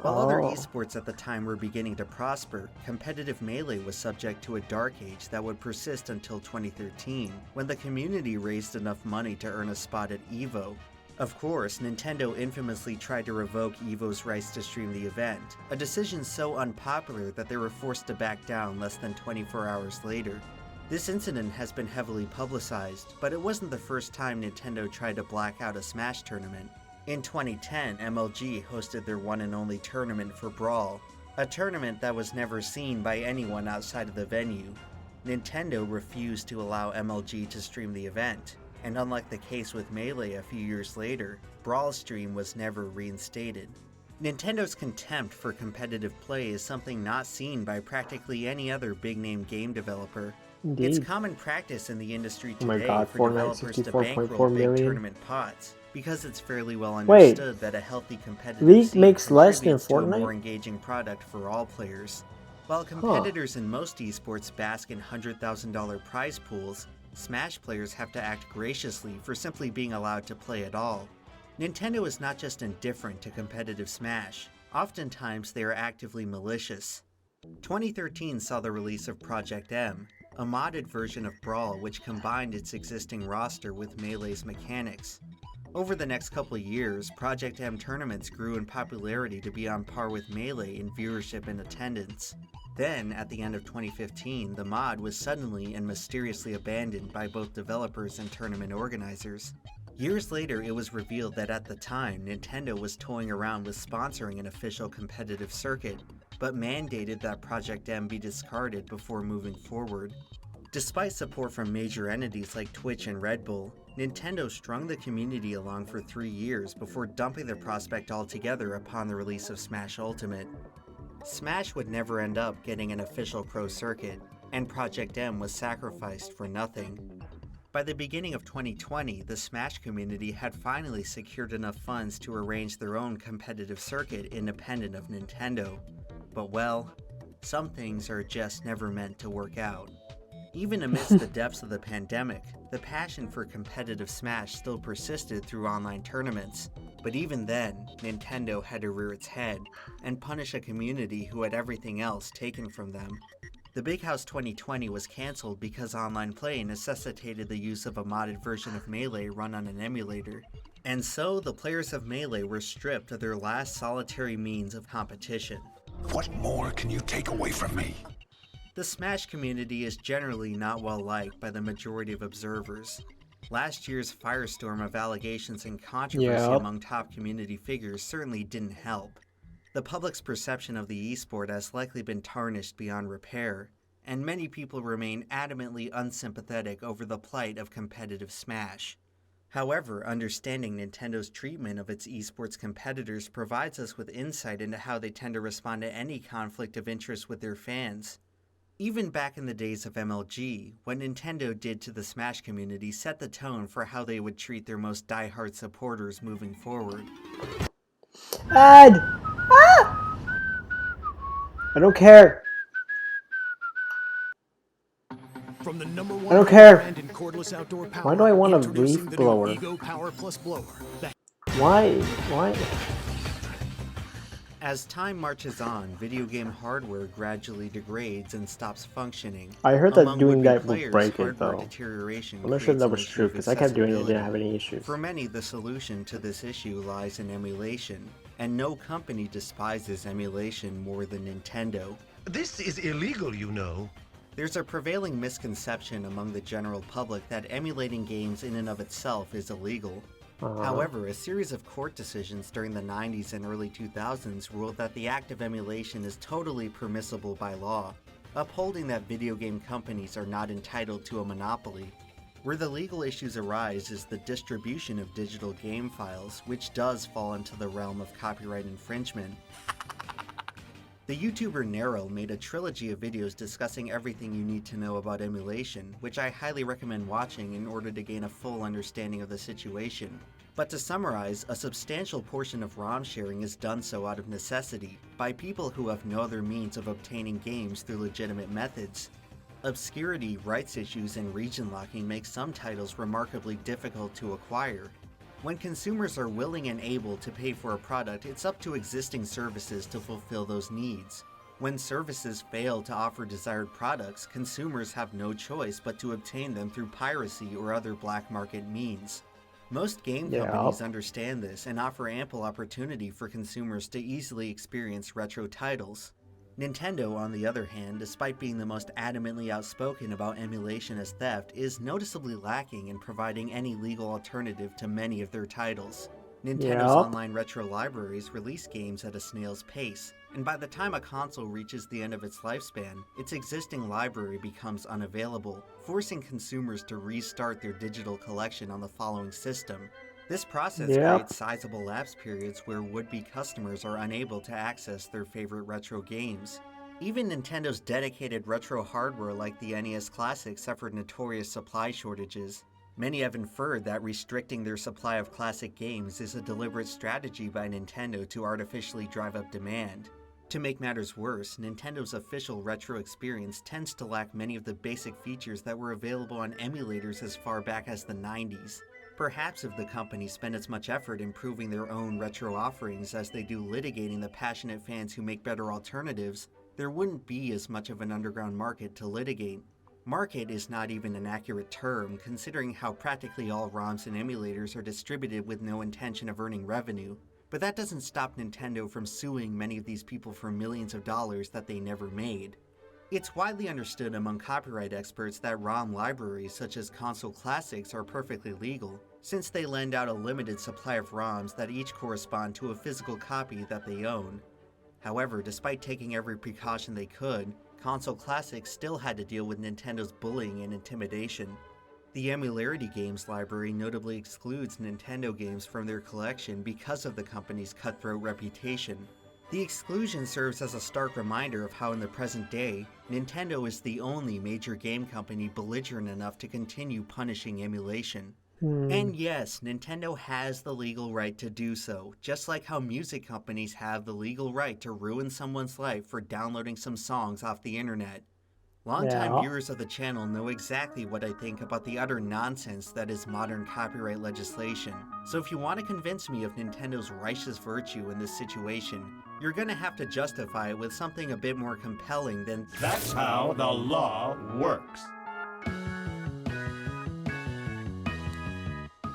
While other esports at the time were beginning to prosper, competitive Melee was subject to a dark age that would persist until 2013, when the community raised enough money to earn a spot at EVO. Of course, Nintendo infamously tried to revoke EVO's rights to stream the event, a decision so unpopular that they were forced to back down less than 24 hours later. This incident has been heavily publicized, but it wasn't the first time Nintendo tried to black out a Smash tournament. In 2010, MLG hosted their one and only tournament for Brawl, a tournament that was never seen by anyone outside of the venue. Nintendo refused to allow MLG to stream the event, and unlike the case with Melee a few years later, Brawl's stream was never reinstated. Nintendo's contempt for competitive play is something not seen by practically any other big-name game developer. Indeed. It's common practice in the industry Oh my today god, for Fortnite developers to 64.4 bankroll big million. tournament pots, because it's fairly well Wait, understood that a healthy competitive League scene makes less than contributes to a Fortnite? more engaging product for all players. While competitors in most esports bask in $100,000 prize pools, Smash players have to act graciously for simply being allowed to play at all. Nintendo is not just indifferent to competitive Smash, oftentimes they are actively malicious. 2013 saw the release of Project M, a modded version of Brawl which combined its existing roster with Melee's mechanics. Over the next couple of years, Project M tournaments grew in popularity to be on par with Melee in viewership and attendance. Then, at the end of 2015, the mod was suddenly and mysteriously abandoned by both developers and tournament organizers. Years later, it was revealed that at the time, Nintendo was toying around with sponsoring an official competitive circuit, but mandated that Project M be discarded before moving forward. Despite support from major entities like Twitch and Red Bull, Nintendo strung the community along for 3 years before dumping the prospect altogether upon the release of Smash Ultimate. Smash would never end up getting an official pro circuit, and Project M was sacrificed for nothing. By the beginning of 2020, the Smash community had finally secured enough funds to arrange their own competitive circuit independent of Nintendo. But well, some things are just never meant to work out. Even amidst the depths of the pandemic, the passion for competitive Smash still persisted through online tournaments. But even then, Nintendo had to rear its head and punish a community who had everything else taken from them. The Big House 2020 was cancelled because online play necessitated the use of a modded version of Melee run on an emulator. And so, the players of Melee were stripped of their last solitary means of competition. What more can you take away from me? The Smash community is generally not well liked by the majority of observers. Last year's firestorm of allegations and controversy among top community figures certainly didn't help. The public's perception of the esport has likely been tarnished beyond repair, and many people remain adamantly unsympathetic over the plight of competitive Smash. However, understanding Nintendo's treatment of its esports competitors provides us with insight into how they tend to respond to any conflict of interest with their fans. Even back in the days of MLG, what Nintendo did to the Smash community set the tone for how they would treat their most diehard supporters moving forward. Ad! Ah! I don't care. From the number one I don't care. brand in cordless outdoor power, Why do I want a introducing leaf the new blower? Ego Power Plus blower. Why? As time marches on, video game hardware gradually degrades and stops functioning. I heard that Among doing would-be that would players, break it hardware though. deterioration I'm not sure creates that an was issue true of because I kept doing it, accessibility. didn't have any issues. For many, the solution to this issue lies in emulation, and no company despises emulation more than Nintendo. This is illegal, you know. There's a prevailing misconception among the general public that emulating games in and of itself is illegal. However, a series of court decisions during the 90s and early 2000s ruled that the act of emulation is totally permissible by law, upholding that video game companies are not entitled to a monopoly. Where the legal issues arise is the distribution of digital game files, which does fall into the realm of copyright infringement. The YouTuber Nero made a trilogy of videos discussing everything you need to know about emulation, which I highly recommend watching in order to gain a full understanding of the situation. But to summarize, a substantial portion of ROM sharing is done so out of necessity, by people who have no other means of obtaining games through legitimate methods. Obscurity, rights issues, and region locking make some titles remarkably difficult to acquire. When consumers are willing and able to pay for a product, it's up to existing services to fulfill those needs. When services fail to offer desired products, consumers have no choice but to obtain them through piracy or other black market means. Most game companies understand this and offer ample opportunity for consumers to easily experience retro titles. Nintendo, on the other hand, despite being the most adamantly outspoken about emulation as theft, is noticeably lacking in providing any legal alternative to many of their titles. Nintendo's online retro libraries release games at a snail's pace, and by the time a console reaches the end of its lifespan, its existing library becomes unavailable, forcing consumers to restart their digital collection on the following system. This process creates sizable lapse periods where would-be customers are unable to access their favorite retro games. Even Nintendo's dedicated retro hardware like the NES Classic suffered notorious supply shortages. Many have inferred that restricting their supply of classic games is a deliberate strategy by Nintendo to artificially drive up demand. To make matters worse, Nintendo's official retro experience tends to lack many of the basic features that were available on emulators as far back as the 90s. Perhaps if the company spent as much effort improving their own retro offerings as they do litigating the passionate fans who make better alternatives, there wouldn't be as much of an underground market to litigate. Market is not even an accurate term, considering how practically all ROMs and emulators are distributed with no intention of earning revenue. But that doesn't stop Nintendo from suing many of these people for millions of dollars that they never made. It's widely understood among copyright experts that ROM libraries such as console classics are perfectly legal, since they lend out a limited supply of ROMs that each correspond to a physical copy that they own. However, despite taking every precaution they could, console classics still had to deal with Nintendo's bullying and intimidation. The Emularity Games library notably excludes Nintendo games from their collection because of the company's cutthroat reputation. The exclusion serves as a stark reminder of how in the present day, Nintendo is the only major game company belligerent enough to continue punishing emulation. And yes, Nintendo has the legal right to do so, just like how music companies have the legal right to ruin someone's life for downloading some songs off the internet. Longtime viewers of the channel know exactly what I think about the utter nonsense that is modern copyright legislation, so if you want to convince me of Nintendo's righteous virtue in this situation, you're gonna have to justify it with something a bit more compelling than That's how the law works.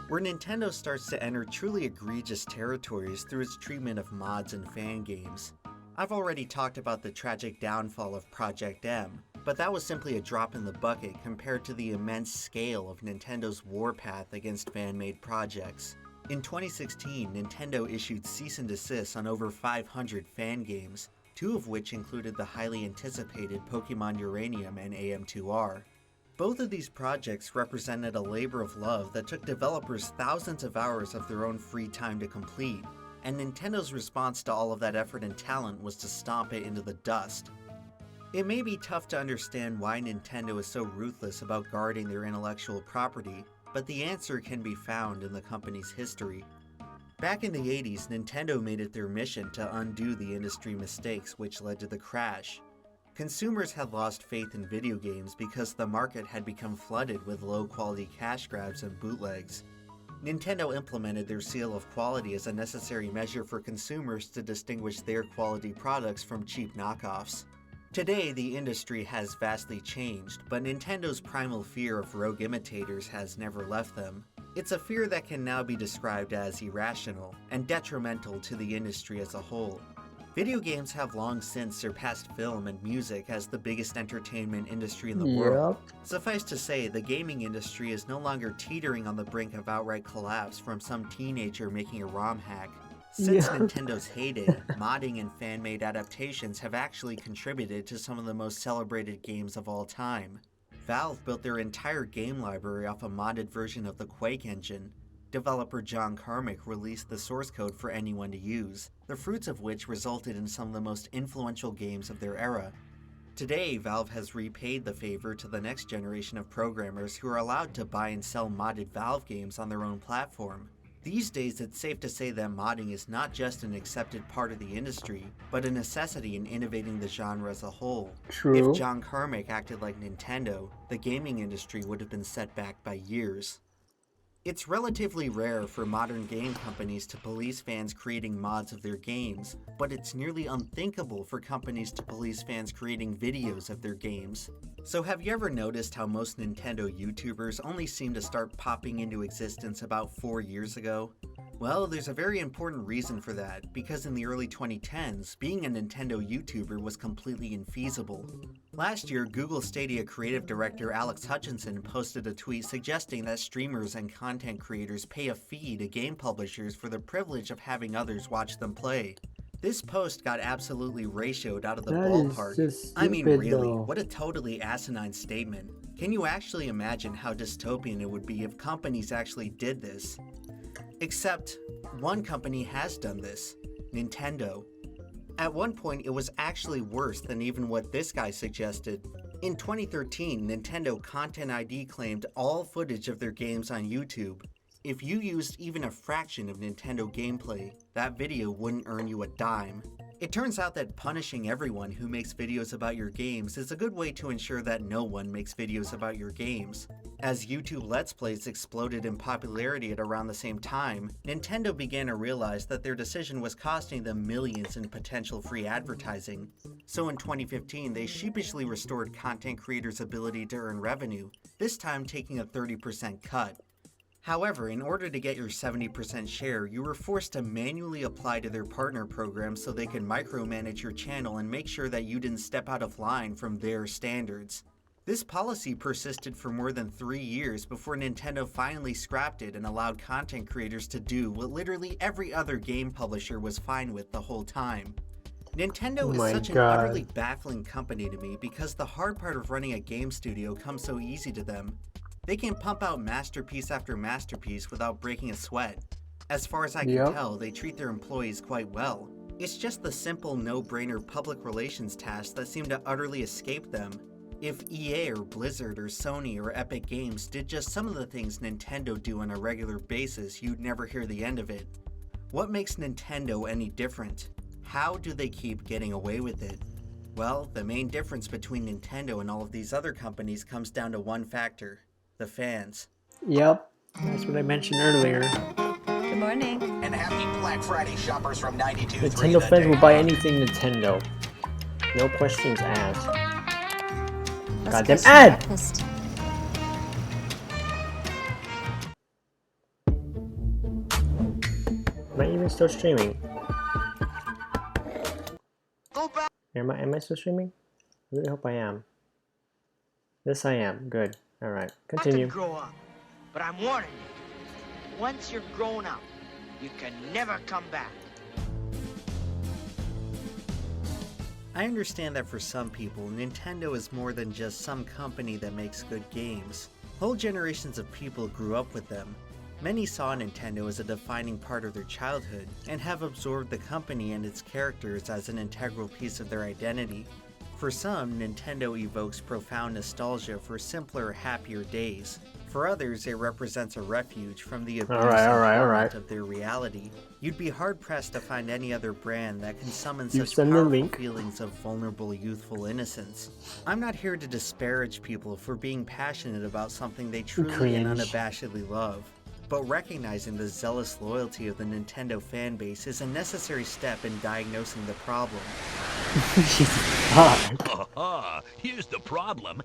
Where Nintendo starts to enter truly egregious territories through its treatment of mods and fan games. I've already talked about the tragic downfall of Project M, but that was simply a drop in the bucket compared to the immense scale of Nintendo's warpath against fan-made projects. In 2016, Nintendo issued cease and desist on over 500 fan games, 2 of which included the highly anticipated Pokemon Uranium and AM2R. Both of these projects represented a labor of love that took developers thousands of hours of their own free time to complete, and Nintendo's response to all of that effort and talent was to stomp it into the dust. It may be tough to understand why Nintendo is so ruthless about guarding their intellectual property, but the answer can be found in the company's history. Back in the 80s, Nintendo made it their mission to undo the industry mistakes which led to the crash. Consumers had lost faith in video games because the market had become flooded with low-quality cash grabs and bootlegs. Nintendo implemented their seal of quality as a necessary measure for consumers to distinguish their quality products from cheap knockoffs. Today, the industry has vastly changed, but Nintendo's primal fear of rogue imitators has never left them. It's a fear that can now be described as irrational and detrimental to the industry as a whole. Video games have long since surpassed film and music as the biggest entertainment industry in the world. Suffice to say, the gaming industry is no longer teetering on the brink of outright collapse from some teenager making a ROM hack. Since Nintendo's heyday, modding and fan-made adaptations have actually contributed to some of the most celebrated games of all time. Valve built their entire game library off a modded version of the Quake engine. Developer John Carmack released the source code for anyone to use, the fruits of which resulted in some of the most influential games of their era. Today, Valve has repaid the favor to the next generation of programmers who are allowed to buy and sell modded Valve games on their own platform. These days, it's safe to say that modding is not just an accepted part of the industry, but a necessity in innovating the genre as a whole. If John Carmack acted like Nintendo, the gaming industry would have been set back by years. It's relatively rare for modern game companies to police fans creating mods of their games, but it's nearly unthinkable for companies to police fans creating videos of their games. So have you ever noticed how most Nintendo YouTubers only seem to start popping into existence about 4 years ago? Well, there's a very important reason for that, because in the early 2010s, being a Nintendo YouTuber was completely infeasible. Last year, Google Stadia creative director Alex Hutchinson posted a tweet suggesting that streamers and content creators pay a fee to game publishers for the privilege of having others watch them play. This post got absolutely ratioed out of the ballpark. I mean, really, what a totally asinine statement. Can you actually imagine how dystopian it would be if companies actually did this? Except, one company has done this, Nintendo. At one point, it was actually worse than even what this guy suggested. In 2013, Nintendo Content ID claimed all footage of their games on YouTube. If you used even a fraction of Nintendo gameplay, that video wouldn't earn you a dime. It turns out that punishing everyone who makes videos about your games is a good way to ensure that no one makes videos about your games. As YouTube Let's Plays exploded in popularity at around the same time, Nintendo began to realize that their decision was costing them millions in potential free advertising. So in 2015, they sheepishly restored content creators' ability to earn revenue, this time taking a 30% cut. However, in order to get your 70% share, you were forced to manually apply to their partner program so they could micromanage your channel and make sure that you didn't step out of line from their standards. This policy persisted for more than 3 years before Nintendo finally scrapped it and allowed content creators to do what literally every other game publisher was fine with the whole time. Nintendo is such an utterly baffling company to me because the hard part of running a game studio comes so easy to them. They can pump out masterpiece after masterpiece without breaking a sweat. As far as I can tell, they treat their employees quite well. It's just the simple no-brainer public relations tasks that seem to utterly escape them. If EA or Blizzard or Sony or Epic Games did just some of the things Nintendo do on a regular basis, you'd never hear the end of it. What makes Nintendo any different? How do they keep getting away with it? Well, the main difference between Nintendo and all of these other companies comes down to one factor: the fans. Yep, that's what I mentioned earlier. Good morning. And happy Black Friday, shoppers from 92.3. Nintendo fans will buy anything Nintendo. No questions asked. Goddamn ad! Am I even still streaming? Am I still streaming? I really hope I am. Yes, I am. Good. Alright, continue. Want to grow up, but I'm warning you. Once you're grown up, you can never come back. I understand that for some people, Nintendo is more than just some company that makes good games. Whole generations of people grew up with them. Many saw Nintendo as a defining part of their childhood, and have absorbed the company and its characters as an integral piece of their identity. For some, Nintendo evokes profound nostalgia for simpler, happier days. For others, it represents a refuge from the abuse and of their reality. You'd be hard-pressed to find any other brand that can summon such powerful feelings of vulnerable, youthful innocence. I'm not here to disparage people for being passionate about something they truly and unabashedly love, but recognizing the zealous loyalty of the Nintendo fanbase is a necessary step in diagnosing the problem. Here's the problem.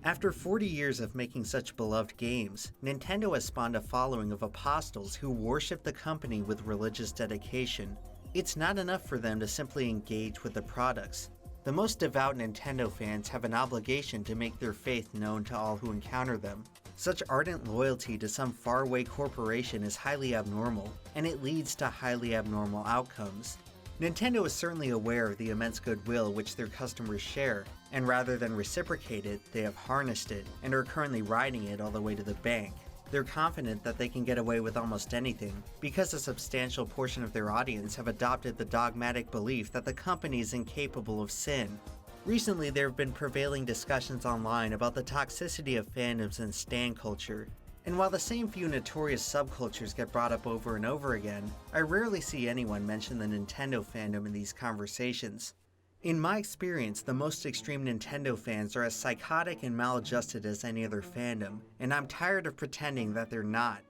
After 40 years of making such beloved games, Nintendo has spawned a following of apostles who worship the company with religious dedication. It's not enough for them to simply engage with the products. The most devout Nintendo fans have an obligation to make their faith known to all who encounter them. Such ardent loyalty to some faraway corporation is highly abnormal, and it leads to highly abnormal outcomes. Nintendo is certainly aware of the immense goodwill which their customers share, and rather than reciprocate it, they have harnessed it, and are currently riding it all the way to the bank. They're confident that they can get away with almost anything, because a substantial portion of their audience have adopted the dogmatic belief that the company is incapable of sin. Recently, there have been prevailing discussions online about the toxicity of fandoms and stan culture. And while the same few notorious subcultures get brought up over and over again, I rarely see anyone mention the Nintendo fandom in these conversations. In my experience, the most extreme Nintendo fans are as psychotic and maladjusted as any other fandom, and I'm tired of pretending that they're not.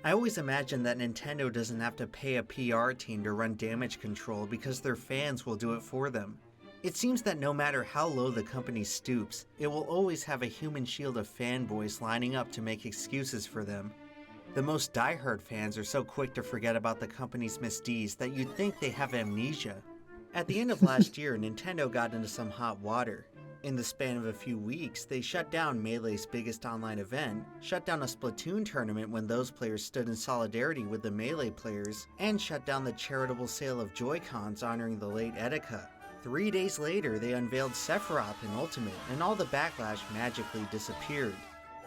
I always imagine that Nintendo doesn't have to pay a PR team to run damage control because their fans will do it for them. It seems that no matter how low the company stoops, it will always have a human shield of fanboys lining up to make excuses for them. The most diehard fans are so quick to forget about the company's misdeeds that you'd think they have amnesia. At the end of last year, Nintendo got into some hot water. In the span of a few weeks, they shut down Melee's biggest online event, shut down a Splatoon tournament when those players stood in solidarity with the Melee players, and shut down the charitable sale of Joy-Cons honoring the late Etika. 3 days later, they unveiled Sephiroth in Ultimate, and all the backlash magically disappeared.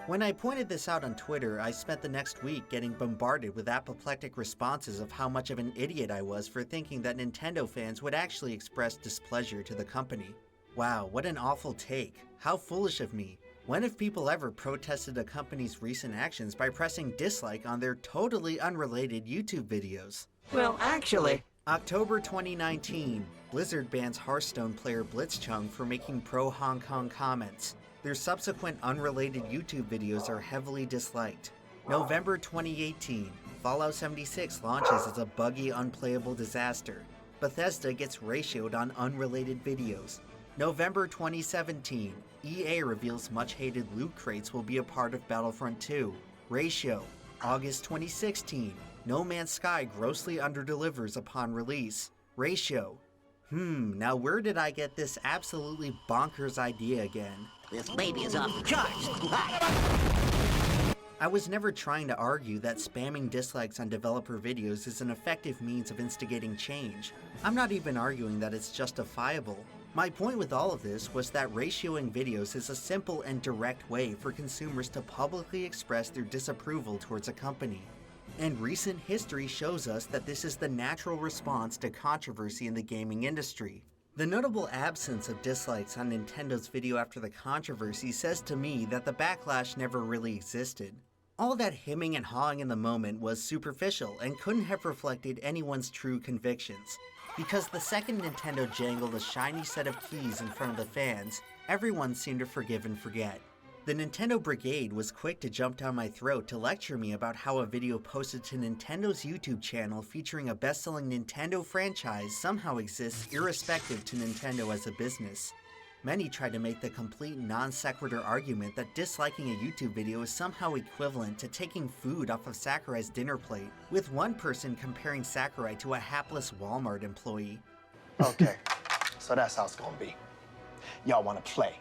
When I pointed this out on Twitter, I spent the next week getting bombarded with apoplectic responses of how much of an idiot I was for thinking that Nintendo fans would actually express displeasure to the company. Wow, what an awful take. How foolish of me. When have people ever protested a company's recent actions by pressing dislike on their totally unrelated YouTube videos? Well, actually... October 2019, Blizzard bans Hearthstone player Blitzchung for making pro-Hong Kong comments. Their subsequent unrelated YouTube videos are heavily disliked. November 2018, Fallout 76 launches as a buggy, unplayable disaster. Bethesda gets ratioed on unrelated videos. November 2017, EA reveals much-hated loot crates will be a part of Battlefront 2. Ratio. August 2016, No Man's Sky grossly underdelivers upon release. Ratio. Now where did I get this absolutely bonkers idea again? This baby is off the charts. I was never trying to argue that spamming dislikes on developer videos is an effective means of instigating change. I'm not even arguing that it's justifiable. My point with all of this was that ratioing videos is a simple and direct way for consumers to publicly express their disapproval towards a company. And recent history shows us that this is the natural response to controversy in the gaming industry. The notable absence of dislikes on Nintendo's video after the controversy says to me that the backlash never really existed. All that hemming and hawing in the moment was superficial and couldn't have reflected anyone's true convictions. Because the second Nintendo jangled a shiny set of keys in front of the fans, everyone seemed to forgive and forget. The Nintendo Brigade was quick to jump down my throat to lecture me about how a video posted to Nintendo's YouTube channel featuring a best-selling Nintendo franchise somehow exists irrespective to Nintendo as a business. Many tried to make the complete non-sequitur argument that disliking a YouTube video is somehow equivalent to taking food off of Sakurai's dinner plate, with one person comparing Sakurai to a hapless Walmart employee. Okay, so that's how it's gonna be. Y'all wanna play.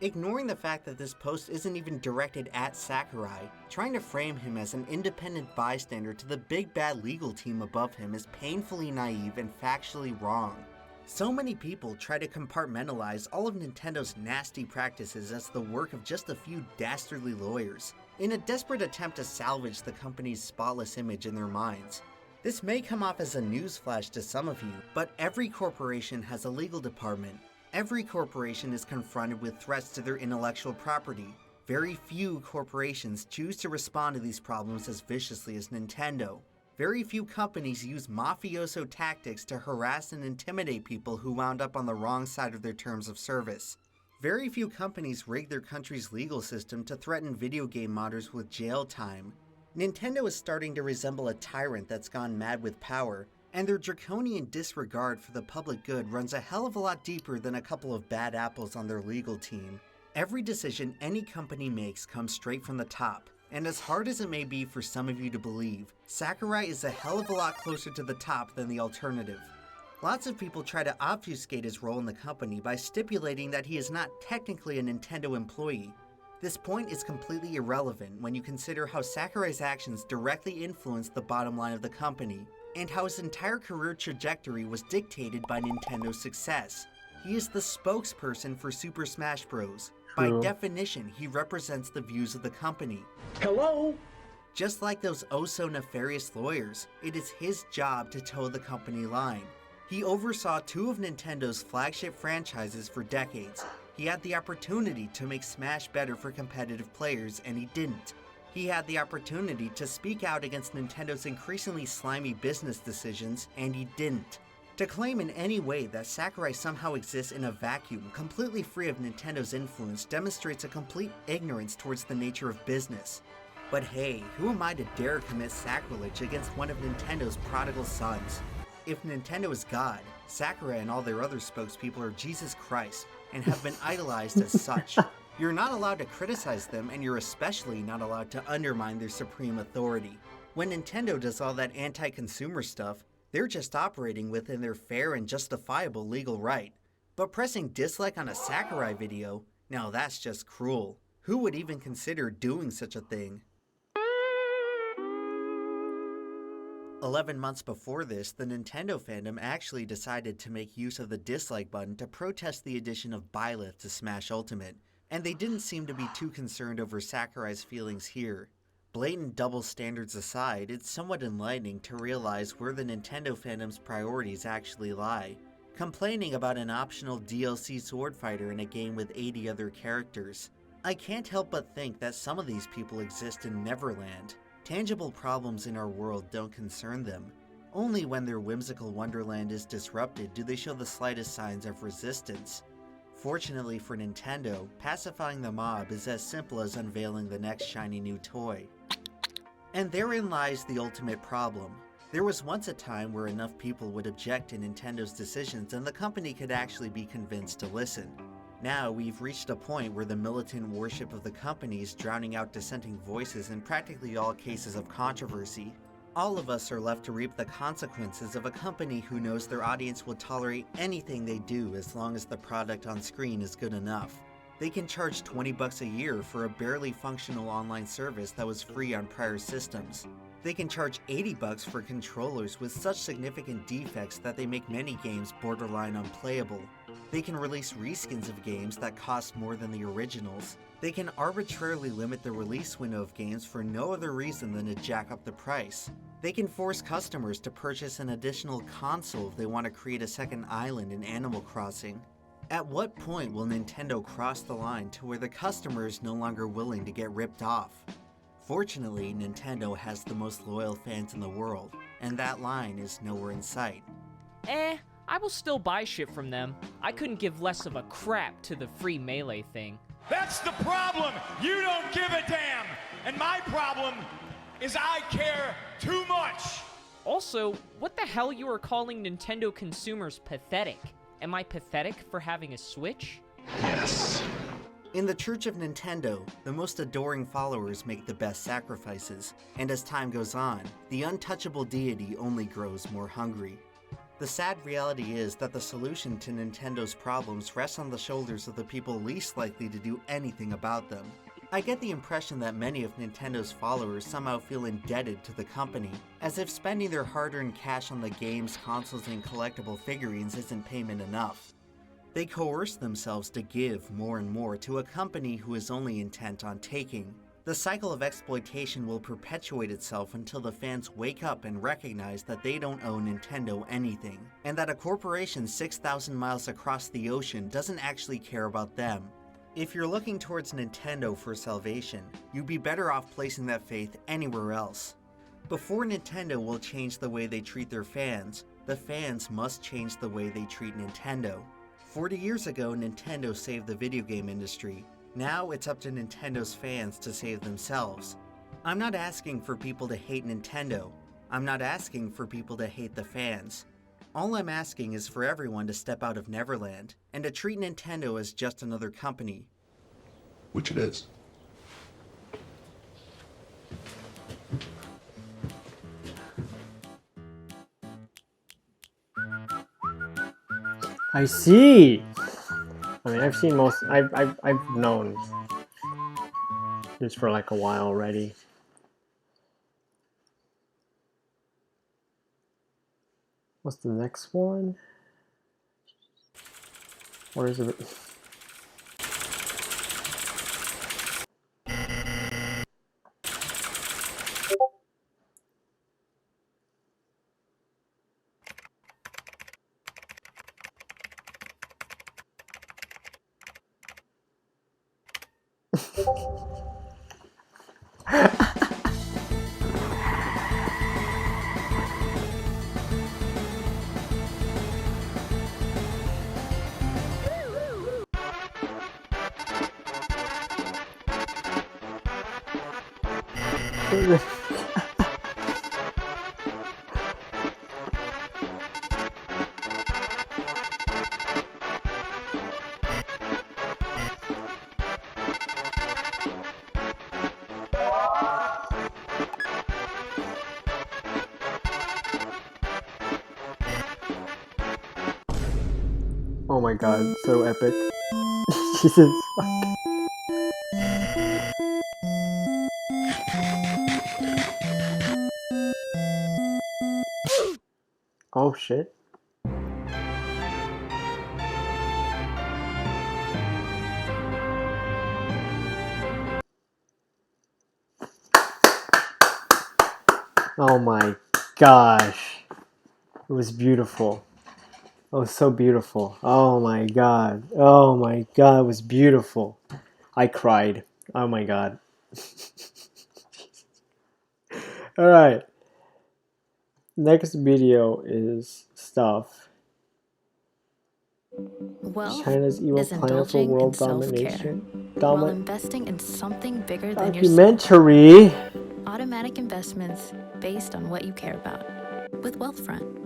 Ignoring the fact that this post isn't even directed at Sakurai, trying to frame him as an independent bystander to the big bad legal team above him is painfully naive and factually wrong. So many people try to compartmentalize all of Nintendo's nasty practices as the work of just a few dastardly lawyers, in a desperate attempt to salvage the company's spotless image in their minds. This may come off as a newsflash to some of you, but every corporation has a legal department. Every corporation is confronted with threats to their intellectual property. Very few corporations choose to respond to these problems as viciously as Nintendo. Very few companies use mafioso tactics to harass and intimidate people who wound up on the wrong side of their terms of service. Very few companies rig their country's legal system to threaten video game modders with jail time. Nintendo is starting to resemble a tyrant that's gone mad with power, and their draconian disregard for the public good runs a hell of a lot deeper than a couple of bad apples on their legal team. Every decision any company makes comes straight from the top. And as hard as it may be for some of you to believe, Sakurai is a hell of a lot closer to the top than the alternative. Lots of people try to obfuscate his role in the company by stipulating that he is not technically a Nintendo employee. This point is completely irrelevant when you consider how Sakurai's actions directly influenced the bottom line of the company, and how his entire career trajectory was dictated by Nintendo's success. He is the spokesperson for Super Smash Bros. By definition, he represents the views of the company. Hello? Just like those oh-so-nefarious lawyers, it is his job to toe the company line. He oversaw two of Nintendo's flagship franchises for decades. He had the opportunity to make Smash better for competitive players, and he didn't. He had the opportunity to speak out against Nintendo's increasingly slimy business decisions, and he didn't. To claim in any way that Sakurai somehow exists in a vacuum, completely free of Nintendo's influence, demonstrates a complete ignorance towards the nature of business. But hey, who am I to dare commit sacrilege against one of Nintendo's prodigal sons? If Nintendo is God, Sakurai and all their other spokespeople are Jesus Christ and have been idolized as such. You're not allowed to criticize them, and you're especially not allowed to undermine their supreme authority. When Nintendo does all that anti-consumer stuff, they're just operating within their fair and justifiable legal right. But pressing dislike on a Sakurai video, now that's just cruel. Who would even consider doing such a thing? 11 months before this, the Nintendo fandom actually decided to make use of the dislike button to protest the addition of Byleth to Smash Ultimate, and they didn't seem to be too concerned over Sakurai's feelings here. Blatant double standards aside, it's somewhat enlightening to realize where the Nintendo fandom's priorities actually lie. Complaining about an optional DLC sword fighter in a game with 80 other characters. I can't help but think that some of these people exist in Neverland. Tangible problems in our world don't concern them. Only when their whimsical wonderland is disrupted do they show the slightest signs of resistance. Fortunately for Nintendo, pacifying the mob is as simple as unveiling the next shiny new toy. And therein lies the ultimate problem. There was once a time where enough people would object to Nintendo's decisions and the company could actually be convinced to listen. Now we've reached a point where the militant worship of the company is drowning out dissenting voices in practically all cases of controversy. All of us are left to reap the consequences of a company who knows their audience will tolerate anything they do as long as the product on screen is good enough. They can charge $20 a year for a barely functional online service that was free on prior systems. They can charge $80 for controllers with such significant defects that they make many games borderline unplayable. They can release reskins of games that cost more than the originals. They can arbitrarily limit the release window of games for no other reason than to jack up the price. They can force customers to purchase an additional console if they want to create a second island in Animal Crossing. At what point will Nintendo cross the line to where the customer is no longer willing to get ripped off? Fortunately, Nintendo has the most loyal fans in the world, and that line is nowhere in sight. I will still buy shit from them. I couldn't give less of a crap to the free Melee thing. That's the problem! You don't give a damn! And my problem is I care too much! Also, what the hell you are calling Nintendo consumers pathetic? Am I pathetic for having a Switch? Yes. In the Church of Nintendo, the most adoring followers make the best sacrifices, and as time goes on, the untouchable deity only grows more hungry. The sad reality is that the solution to Nintendo's problems rests on the shoulders of the people least likely to do anything about them. I get the impression that many of Nintendo's followers somehow feel indebted to the company, as if spending their hard-earned cash on the games, consoles, and collectible figurines isn't payment enough. They coerce themselves to give more and more to a company who is only intent on taking. The cycle of exploitation will perpetuate itself until the fans wake up and recognize that they don't owe Nintendo anything, and that a corporation 6,000 miles across the ocean doesn't actually care about them. If you're looking towards Nintendo for salvation, you'd be better off placing that faith anywhere else. Before Nintendo will change the way they treat their fans, the fans must change the way they treat Nintendo. 40 years ago, Nintendo saved the video game industry. Now it's up to Nintendo's fans to save themselves. I'm not asking for people to hate Nintendo. I'm not asking for people to hate the fans. All I'm asking is for everyone to step out of Neverland and to treat Nintendo as just another company. Which it is. I see. I mean, I've seen most. I've known this for like a while already. What's the next one? Where is it? Oh my god, so epic. Jesus fuck. Oh shit. Oh my gosh. It was beautiful. It was so beautiful. Oh my god. Oh my god, it was beautiful. I cried. Oh my god. Alright. Next video is stuff. Wealth China's evil is plan for indulging world in self-care domination. while investing in something bigger than yourself. Documentary. Automatic investments based on what you care about with Wealthfront.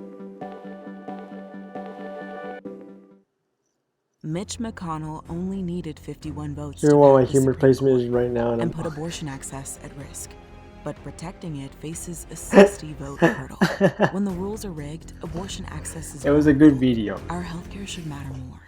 Mitch McConnell only needed 51 votes Here's to what my pass the humor Supreme placement is Court right now, and and put abortion access at risk. But protecting it faces a 60-vote hurdle. When the rules are rigged, abortion access is it was a good video. Our healthcare should matter more.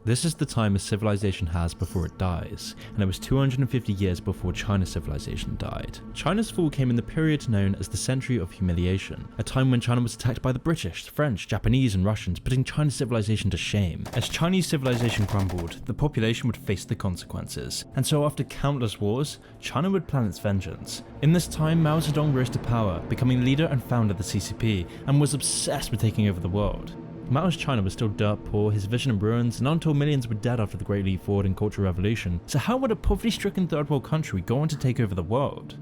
This is the time a civilization has before it dies, and it was 250 years before China's civilization died. China's fall came in the period known as the Century of Humiliation, a time when China was attacked by the British, French, Japanese and Russians, putting China's civilization to shame. As Chinese civilization crumbled, the population would face the consequences, and so after countless wars, China would plan its vengeance. In this time, Mao Zedong rose to power, becoming leader and founder of the CCP, and was obsessed with taking over the world. Mao's China was still dirt poor, his vision in ruins, and untold millions were dead after the Great Leap Forward and Cultural Revolution, so how would a poverty-stricken third world country go on to take over the world?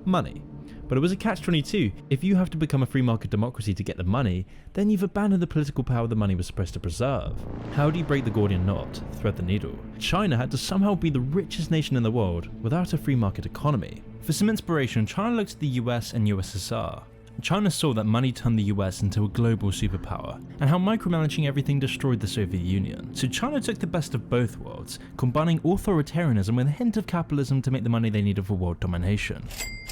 Money. But it was a catch-22. If you have to become a free market democracy to get the money, then you've abandoned the political power the money was supposed to preserve. How do you break the Gordian knot, thread the needle? China had to somehow be the richest nation in the world without a free market economy. For some inspiration, China looked at the US and USSR. China saw that money turned the US into a global superpower, and how micromanaging everything destroyed the Soviet Union. So China took the best of both worlds, combining authoritarianism with a hint of capitalism to make the money they needed for world domination.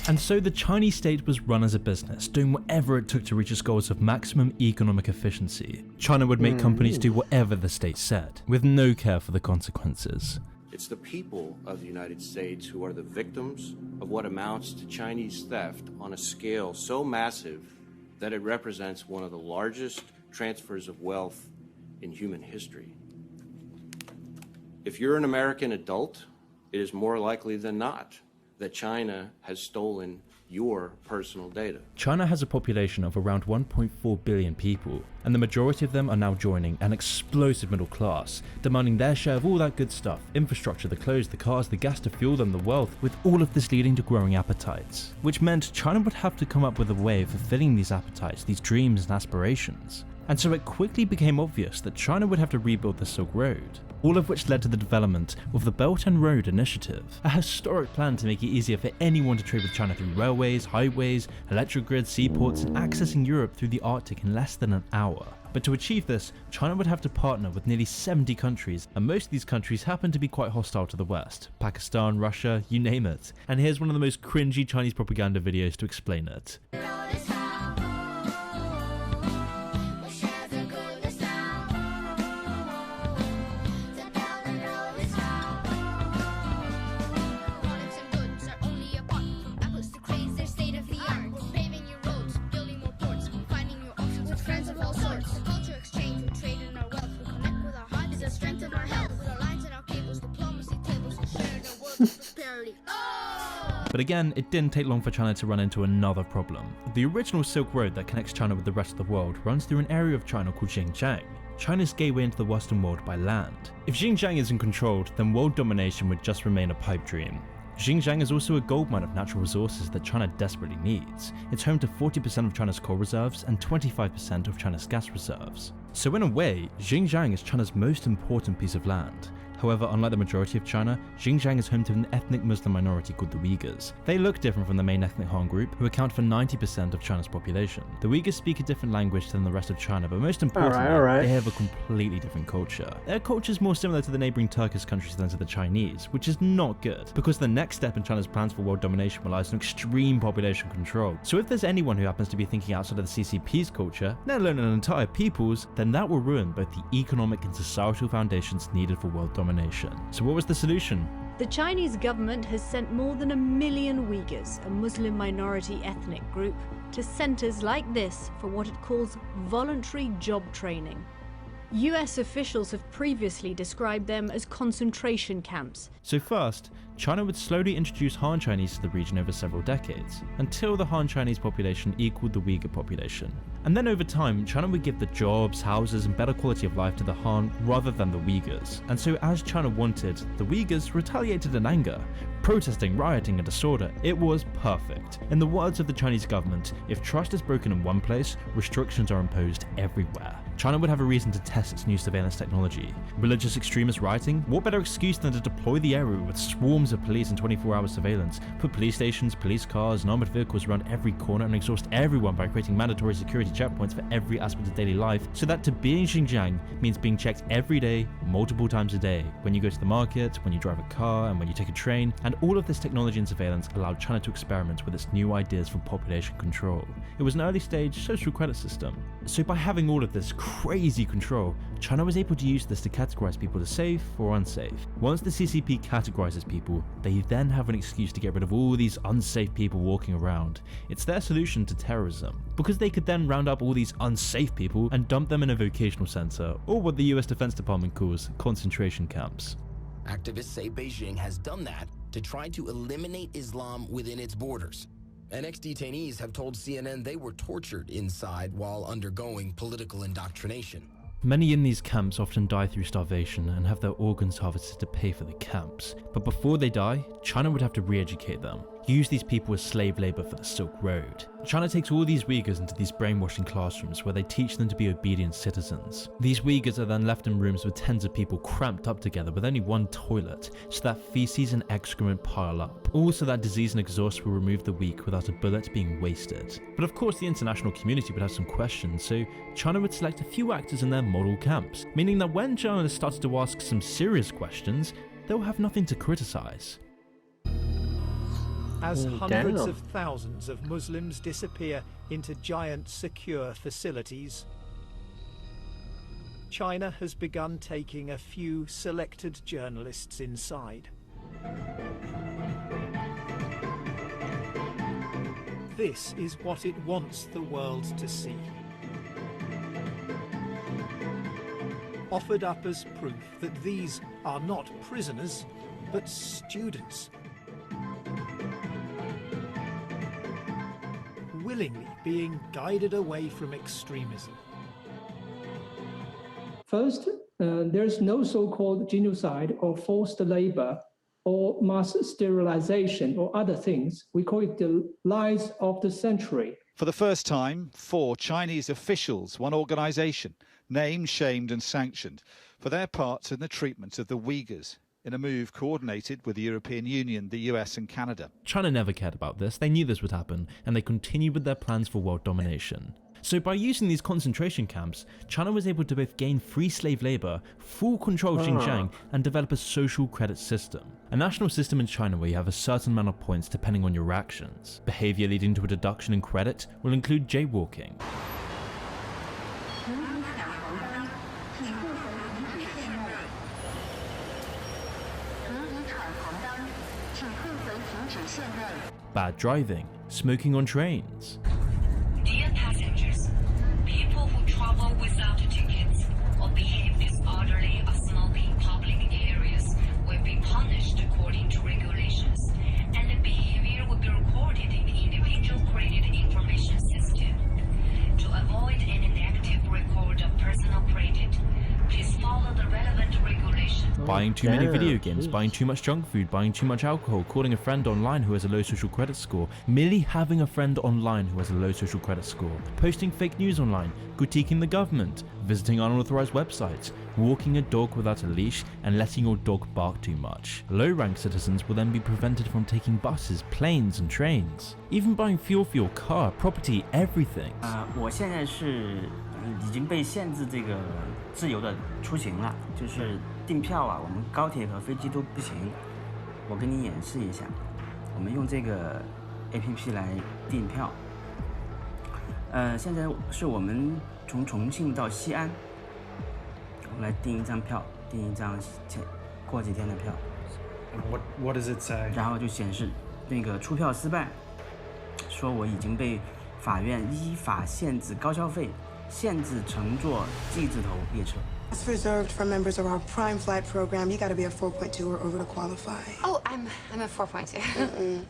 And so the Chinese state was run as a business, doing whatever it took to reach its goals of maximum economic efficiency. China would make companies do whatever the state said, with no care for the consequences. It's the people of the United States who are the victims of what amounts to Chinese theft on a scale so massive that it represents one of the largest transfers of wealth in human history. If you're an American adult, it is more likely than not that China has stolen your personal data. China has a population of around 1.4 billion people, and the majority of them are now joining an explosive middle class, demanding their share of all that good stuff: infrastructure, the clothes, the cars, the gas to fuel them, the wealth, with all of this leading to growing appetites. Which meant China would have to come up with a way of fulfilling these appetites, these dreams and aspirations. And so it quickly became obvious that China would have to rebuild the Silk Road, all of which led to the development of the Belt and Road Initiative, a historic plan to make it easier for anyone to trade with China through railways, highways, electric grids, seaports, and accessing Europe through the Arctic in less than an hour. But to achieve this, China would have to partner with nearly 70 countries, and most of these countries happen to be quite hostile to the West. Pakistan, Russia, you name it. And here's one of the most cringy Chinese propaganda videos to explain it. But again, it didn't take long for China to run into another problem. The original Silk Road that connects China with the rest of the world runs through an area of China called Xinjiang, China's gateway into the Western world by land. If Xinjiang isn't controlled, then world domination would just remain a pipe dream. Xinjiang is also a goldmine of natural resources that China desperately needs. It's home to 40% of China's coal reserves and 25% of China's gas reserves. So in a way, Xinjiang is China's most important piece of land. However, unlike the majority of China, Xinjiang is home to an ethnic Muslim minority called the Uyghurs. They look different from the main ethnic Han group, who account for 90% of China's population. The Uyghurs speak a different language than the rest of China, but most importantly, they have a completely different culture. Their culture is more similar to the neighboring Turkish countries than to the Chinese, which is not good, because the next step in China's plans for world domination relies on extreme population control. So if there's anyone who happens to be thinking outside of the CCP's culture, let alone an entire people's, then that will ruin both the economic and societal foundations needed for world domination. So what was the solution? The Chinese government has sent more than 1 million Uyghurs, a Muslim minority ethnic group, to centers like this for what it calls voluntary job training. US officials have previously described them as concentration camps. So first, China would slowly introduce Han Chinese to the region over several decades, until the Han Chinese population equaled the Uyghur population. And then over time, China would give the jobs, houses, and better quality of life to the Han rather than the Uyghurs. And so as China wanted, the Uyghurs retaliated in anger, protesting, rioting, and disorder. It was perfect. In the words of the Chinese government, if trust is broken in one place, restrictions are imposed everywhere. China would have a reason to test its new surveillance technology. Religious extremists rioting? What better excuse than to deploy the area with swarms of police and 24-hour surveillance, put police stations, police cars, and armored vehicles around every corner and exhaust everyone by creating mandatory security checkpoints for every aspect of daily life, so that to be in Xinjiang means being checked every day, multiple times a day, when you go to the market, when you drive a car, and when you take a train. And all of this technology and surveillance allowed China to experiment with its new ideas for population control. It was an early stage social credit system. So by having all of this crazy control, China was able to use this to categorize people as safe or unsafe. Once the CCP categorizes people, they then have an excuse to get rid of all these unsafe people walking around. It's their solution to terrorism, because they could then round up all these unsafe people and dump them in a vocational center, or what the US Defense Department calls concentration camps. Activists say Beijing has done that to try to eliminate Islam within its borders. And ex-detainees have told CNN they were tortured inside while undergoing political indoctrination. Many in these camps often die through starvation and have their organs harvested to pay for the camps. But before they die, China would have to re-educate them, use these people as slave labor for the Silk Road. China takes all these Uyghurs into these brainwashing classrooms where they teach them to be obedient citizens. These Uyghurs are then left in rooms with tens of people cramped up together with only one toilet, so that feces and excrement pile up. Also, that disease and exhaust will remove the weak without a bullet being wasted. But of course the international community would have some questions, so China would select a few actors in their model camps, meaning that when journalists started to ask some serious questions, they'll have nothing to criticize. As hundreds of thousands of Muslims disappear into giant secure facilities, China has begun taking a few selected journalists inside. This is what it wants the world to see. Offered up as proof that these are not prisoners, but students. Willingly being guided away from extremism. First, there's no so-called genocide or forced labor or mass sterilization or other things. We call it the lies of the century. For the first time, 4 Chinese officials, one organization, named, shamed and sanctioned for their parts in the treatment of the Uyghurs, in a move coordinated with the European Union, the US and Canada. China never cared about this, they knew this would happen, and they continued with their plans for world domination. So by using these concentration camps, China was able to both gain free slave labor, full control of Xinjiang, and develop a social credit system. A national system in China where you have a certain amount of points depending on your actions. Behavior leading to a deduction in credit will include jaywalking. Bad driving, smoking on trains. Dear passengers, people who travel without tickets or behave disorderly or smoke in public areas will be punished according to regulations, and the behavior will be recorded in the individual credit information system. To avoid any negative record of personal credit, please follow the relevant regulations. buying too many video games, buying too much junk food, buying too much alcohol, calling a friend online who has a low social credit score, merely having a friend online who has a low social credit score, posting fake news online, critiquing the government, visiting unauthorized websites, walking a dog without a leash, and letting your dog bark too much. Low-rank citizens will then be prevented from taking buses, planes, and trains, even buying fuel for your car, property, everything. 我现在是已经被限制这个自由的出行了，就是订票啊，我们高铁和飞机都不行。我给你演示一下，我们用这个 APP 来订票。现在是我们从重庆到西安。 我们来订一张票，订一张过几天的票。What does it say？ 然后就显示那个出票失败，说我已经被法院依法限制高消费，限制乘坐 G 字头列车。 It's reserved for members of our Prime Flight program. You got to be a 4.2 or over to qualify. Oh, I'm a 4.2.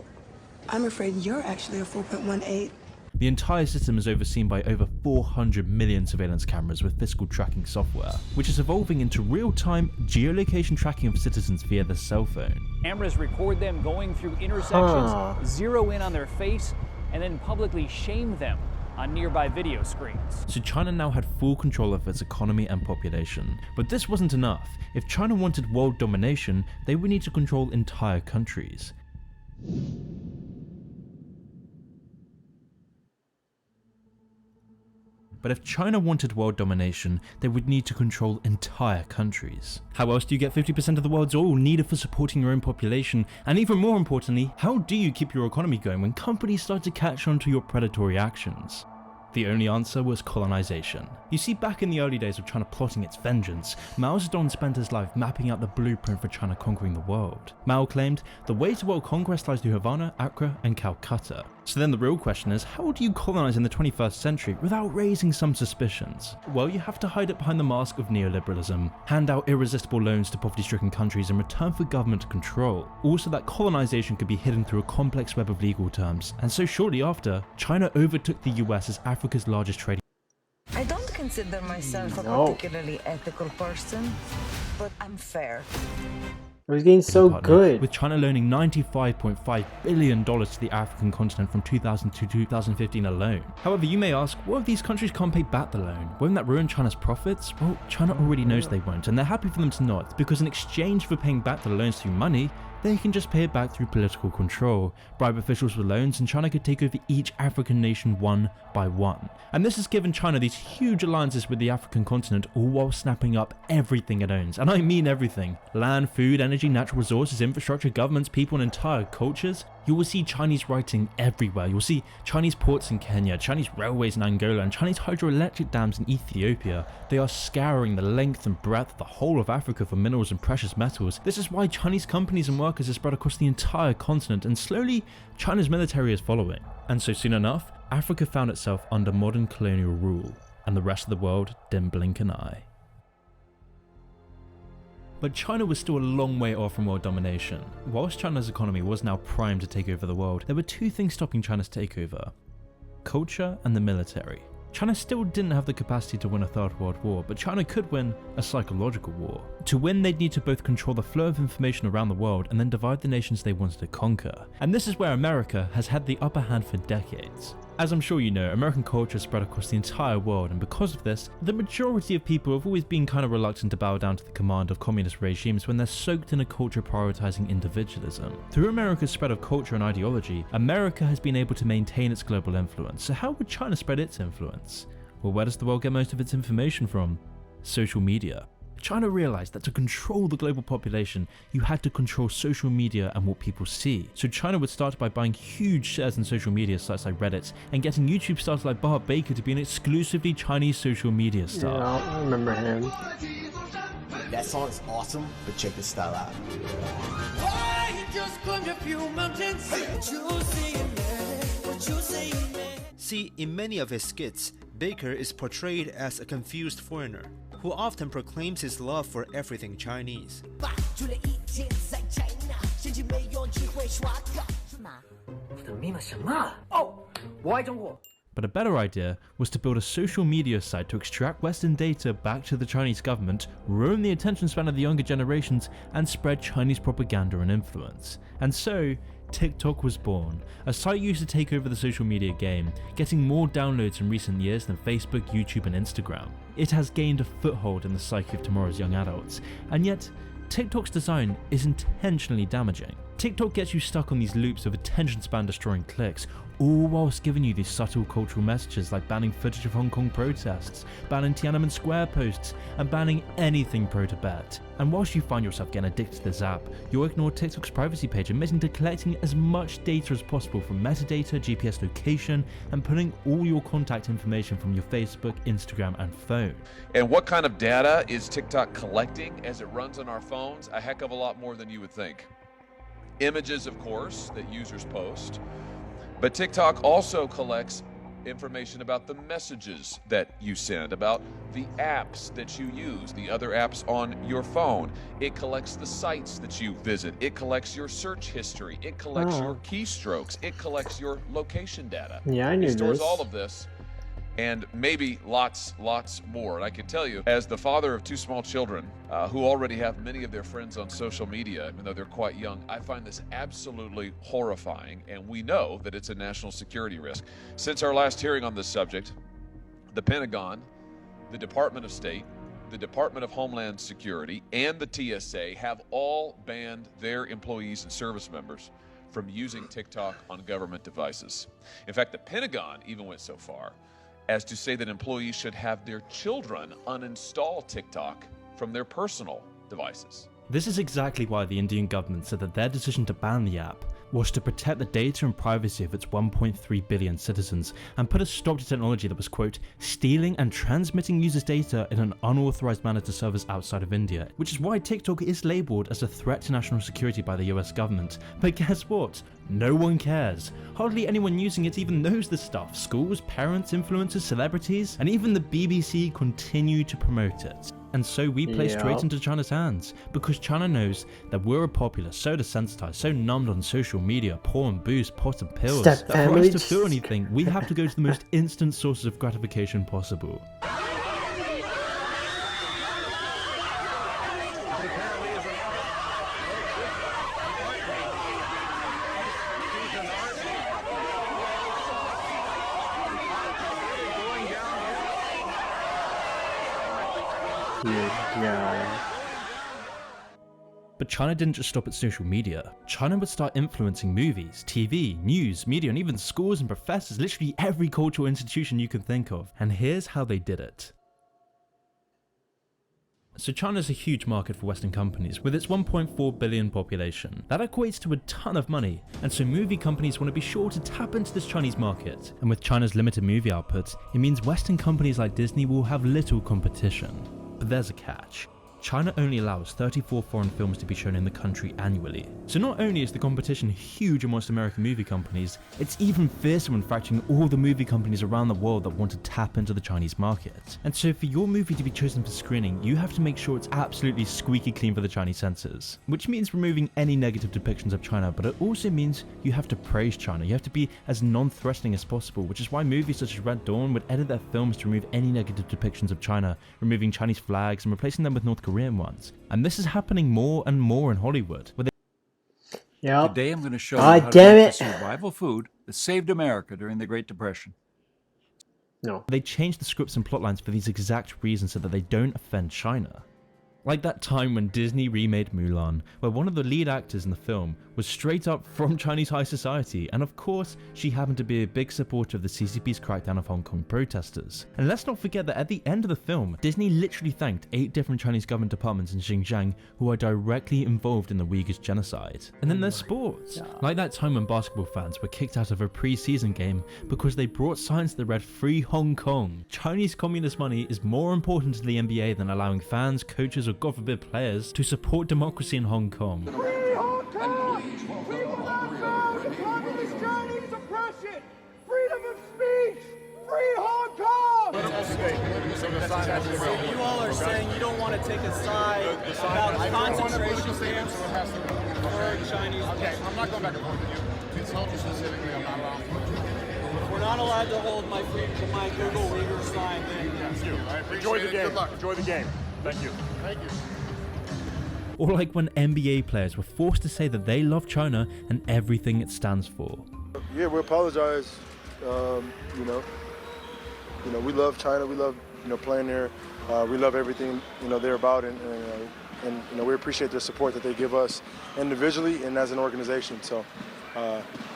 I'm afraid you're actually a 4.18. The entire system is overseen by over 400 million surveillance cameras with physical tracking software, which is evolving into real-time geolocation tracking of citizens via their cell phone. Cameras record them going through intersections, zero in on their face, and then publicly shame them on nearby video screens. So China now had full control of its economy and population. But this wasn't enough. If China wanted world domination, they would need to control entire countries. But if China wanted world domination, they would need to control entire countries. How else do you get 50% of the world's oil needed for supporting your own population? And even more importantly, how do you keep your economy going when companies start to catch on to your predatory actions? The only answer was colonization. You see, back in the early days of China plotting its vengeance, Mao Zedong spent his life mapping out the blueprint for China conquering the world. Mao claimed, the way to world conquest lies through Havana, Accra, and Calcutta. So then the real question is, how do you colonize in the 21st century without raising some suspicions? Well, you have to hide it behind the mask of neoliberalism, hand out irresistible loans to poverty-stricken countries in return for government control. Also, that colonization could be hidden through a complex web of legal terms, and so shortly after, China overtook the US as Africa's largest trading. I don't consider myself a particularly ethical person, but I'm fair. It was getting so good. With China loaning $95.5 billion to the African continent from 2000 to 2015 alone. However, you may ask, what if these countries can't pay back the loan? Won't that ruin China's profits? Well, China already knows they won't, and they're happy for them to not, because in exchange for paying back the loans through money, they can just pay it back through political control, bribe officials with loans, and China could take over each African nation one by one. And this has given China these huge alliances with the African continent, all while snapping up everything it owns. And I mean everything. Land, food, energy, natural resources, infrastructure, governments, people, and entire cultures. You will see Chinese writing everywhere. You'll see Chinese ports in Kenya, Chinese railways in Angola, and Chinese hydroelectric dams in Ethiopia. They are scouring the length and breadth of the whole of Africa for minerals and precious metals. This is why Chinese companies and workers are spread across the entire continent, and slowly, China's military is following. And so soon enough, Africa found itself under modern colonial rule, and the rest of the world didn't blink an eye. But China was still a long way off from world domination. Whilst China's economy was now primed to take over the world, there were two things stopping China's takeover: culture and the military. China still didn't have the capacity to win a third world war, but China could win a psychological war. To win, they'd need to both control the flow of information around the world and then divide the nations they wanted to conquer. And this is where America has had the upper hand for decades. As I'm sure you know, American culture is spread across the entire world, and because of this, the majority of people have always been kind of reluctant to bow down to the command of communist regimes when they're soaked in a culture prioritizing individualism. Through America's spread of culture and ideology, America has been able to maintain its global influence. So how would China spread its influence? Well, where does the world get most of its information from? Social media. China realized that to control the global population, you had to control social media and what people see. So China would start by buying huge shares in social media sites like Reddit and getting YouTube stars like Bob Baker to be an exclusively Chinese social media star. Yeah, I remember him. That song is awesome, but check this style out. See, in many of his skits, Baker is portrayed as a confused foreigner who often proclaims his love for everything Chinese. But But a better idea was to build a social media site to extract Western data back to the Chinese government, ruin the attention span of the younger generations, and spread Chinese propaganda and influence. And so, TikTok was born, a site used to take over the social media game, getting more downloads in recent years than Facebook, YouTube, and Instagram. It has gained a foothold in the psyche of tomorrow's young adults, and yet, TikTok's design is intentionally damaging. TikTok gets you stuck on these loops of attention span destroying clicks, all whilst giving you these subtle cultural messages like banning footage of Hong Kong protests, banning Tiananmen Square posts, and banning anything pro-Tibet. And whilst you find yourself getting addicted to this app, you'll ignore TikTok's privacy page admitting to collecting as much data as possible from metadata, GPS location, and putting all your contact information from your Facebook, Instagram, and phone. And what kind of data is TikTok collecting as it runs on our phones? A heck of a lot more than you would think. Images, of course, that users post. But TikTok also collects information about the messages that you send, about the apps that you use, the other apps on your phone. It collects the sites that you visit. It collects your search history. It collects your keystrokes. It collects your location data. Yeah, I knew this. It stores this. all of this, and maybe lots more. And I can tell you, as the father of two small children who already have many of their friends on social media, even though they're quite young, I find this absolutely horrifying, and we know that it's a national security risk. Since our last hearing on this subject, the Pentagon, the Department of State, the Department of Homeland Security, and the TSA have all banned their employees and service members from using TikTok on government devices. In fact, the Pentagon even went so far as to say that employees should have their children uninstall TikTok from their personal devices. This is exactly why the Indian government said that their decision to ban the app was to protect the data and privacy of its 1.3 billion citizens and put a stop to technology that was, quote, stealing and transmitting users' data in an unauthorized manner to servers outside of India, which is why TikTok is labeled as a threat to national security by the US government. But guess what? No one cares. Hardly anyone using it even knows this stuff. Schools, parents, influencers, celebrities, and even the BBC continue to promote it. And so we play straight into China's hands, because China knows that we're a popular, so desensitized, so numbed on social media, porn, booze, pot and pills, that for us to feel anything, we have to go to the most instant sources of gratification possible. But China didn't just stop at social media. China would start influencing movies, TV, news, media, and even schools and professors, literally every cultural institution you can think of. And here's how they did it. So China's a huge market for Western companies, with its 1.4 billion population. That equates to a ton of money, and so movie companies want to be sure to tap into this Chinese market. And with China's limited movie output, it means Western companies like Disney will have little competition. But there's a catch. China only allows 34 foreign films to be shown in the country annually. So not only is the competition huge amongst American movie companies, it's even fiercer when factoring all the movie companies around the world that want to tap into the Chinese market. And so for your movie to be chosen for screening, you have to make sure it's absolutely squeaky clean for the Chinese censors. Which means removing any negative depictions of China, but it also means you have to praise China. You have to be as non-threatening as possible, which is why movies such as Red Dawn would edit their films to remove any negative depictions of China, removing Chinese flags and replacing them with North Korean ones. And this is happening more and more in Hollywood. Today I'm going to show you how to make the survival food that saved America during the Great Depression. No. They changed the scripts and plotlines for these exact reasons so that they don't offend China. Like that time when Disney remade Mulan, where one of the lead actors in the film was straight up from Chinese high society, and of course, she happened to be a big supporter of the CCP's crackdown of Hong Kong protesters. And let's not forget that at the end of the film, Disney literally thanked 8 different Chinese government departments in Xinjiang who are directly involved in the Uyghurs genocide. And then there's sports. Like that time when basketball fans were kicked out of a pre-season game because they brought signs that read "Free Hong Kong." Chinese communist money is more important to the NBA than allowing fans, coaches, or God forbid players to support democracy in Hong Kong. Free Hong Kong! We will not bow to communist Chinese oppression! Freedom of speech! Free Hong Kong! So you all are saying you don't want to take a side about concentration camps for Chinese. Okay, I'm not going back and forth with you. Please tell me specifically I'm not allowed. We're not allowed to hold my Google Uyghur sign. Thank you. I appreciate it. Good luck. Enjoy the game. Thank you. Thank you. Or like when NBA players were forced to say that they love China and everything it stands for. Yeah, we apologize. We love China. We love playing there. We love everything they're about, and we appreciate their support that they give us individually and as an organization. So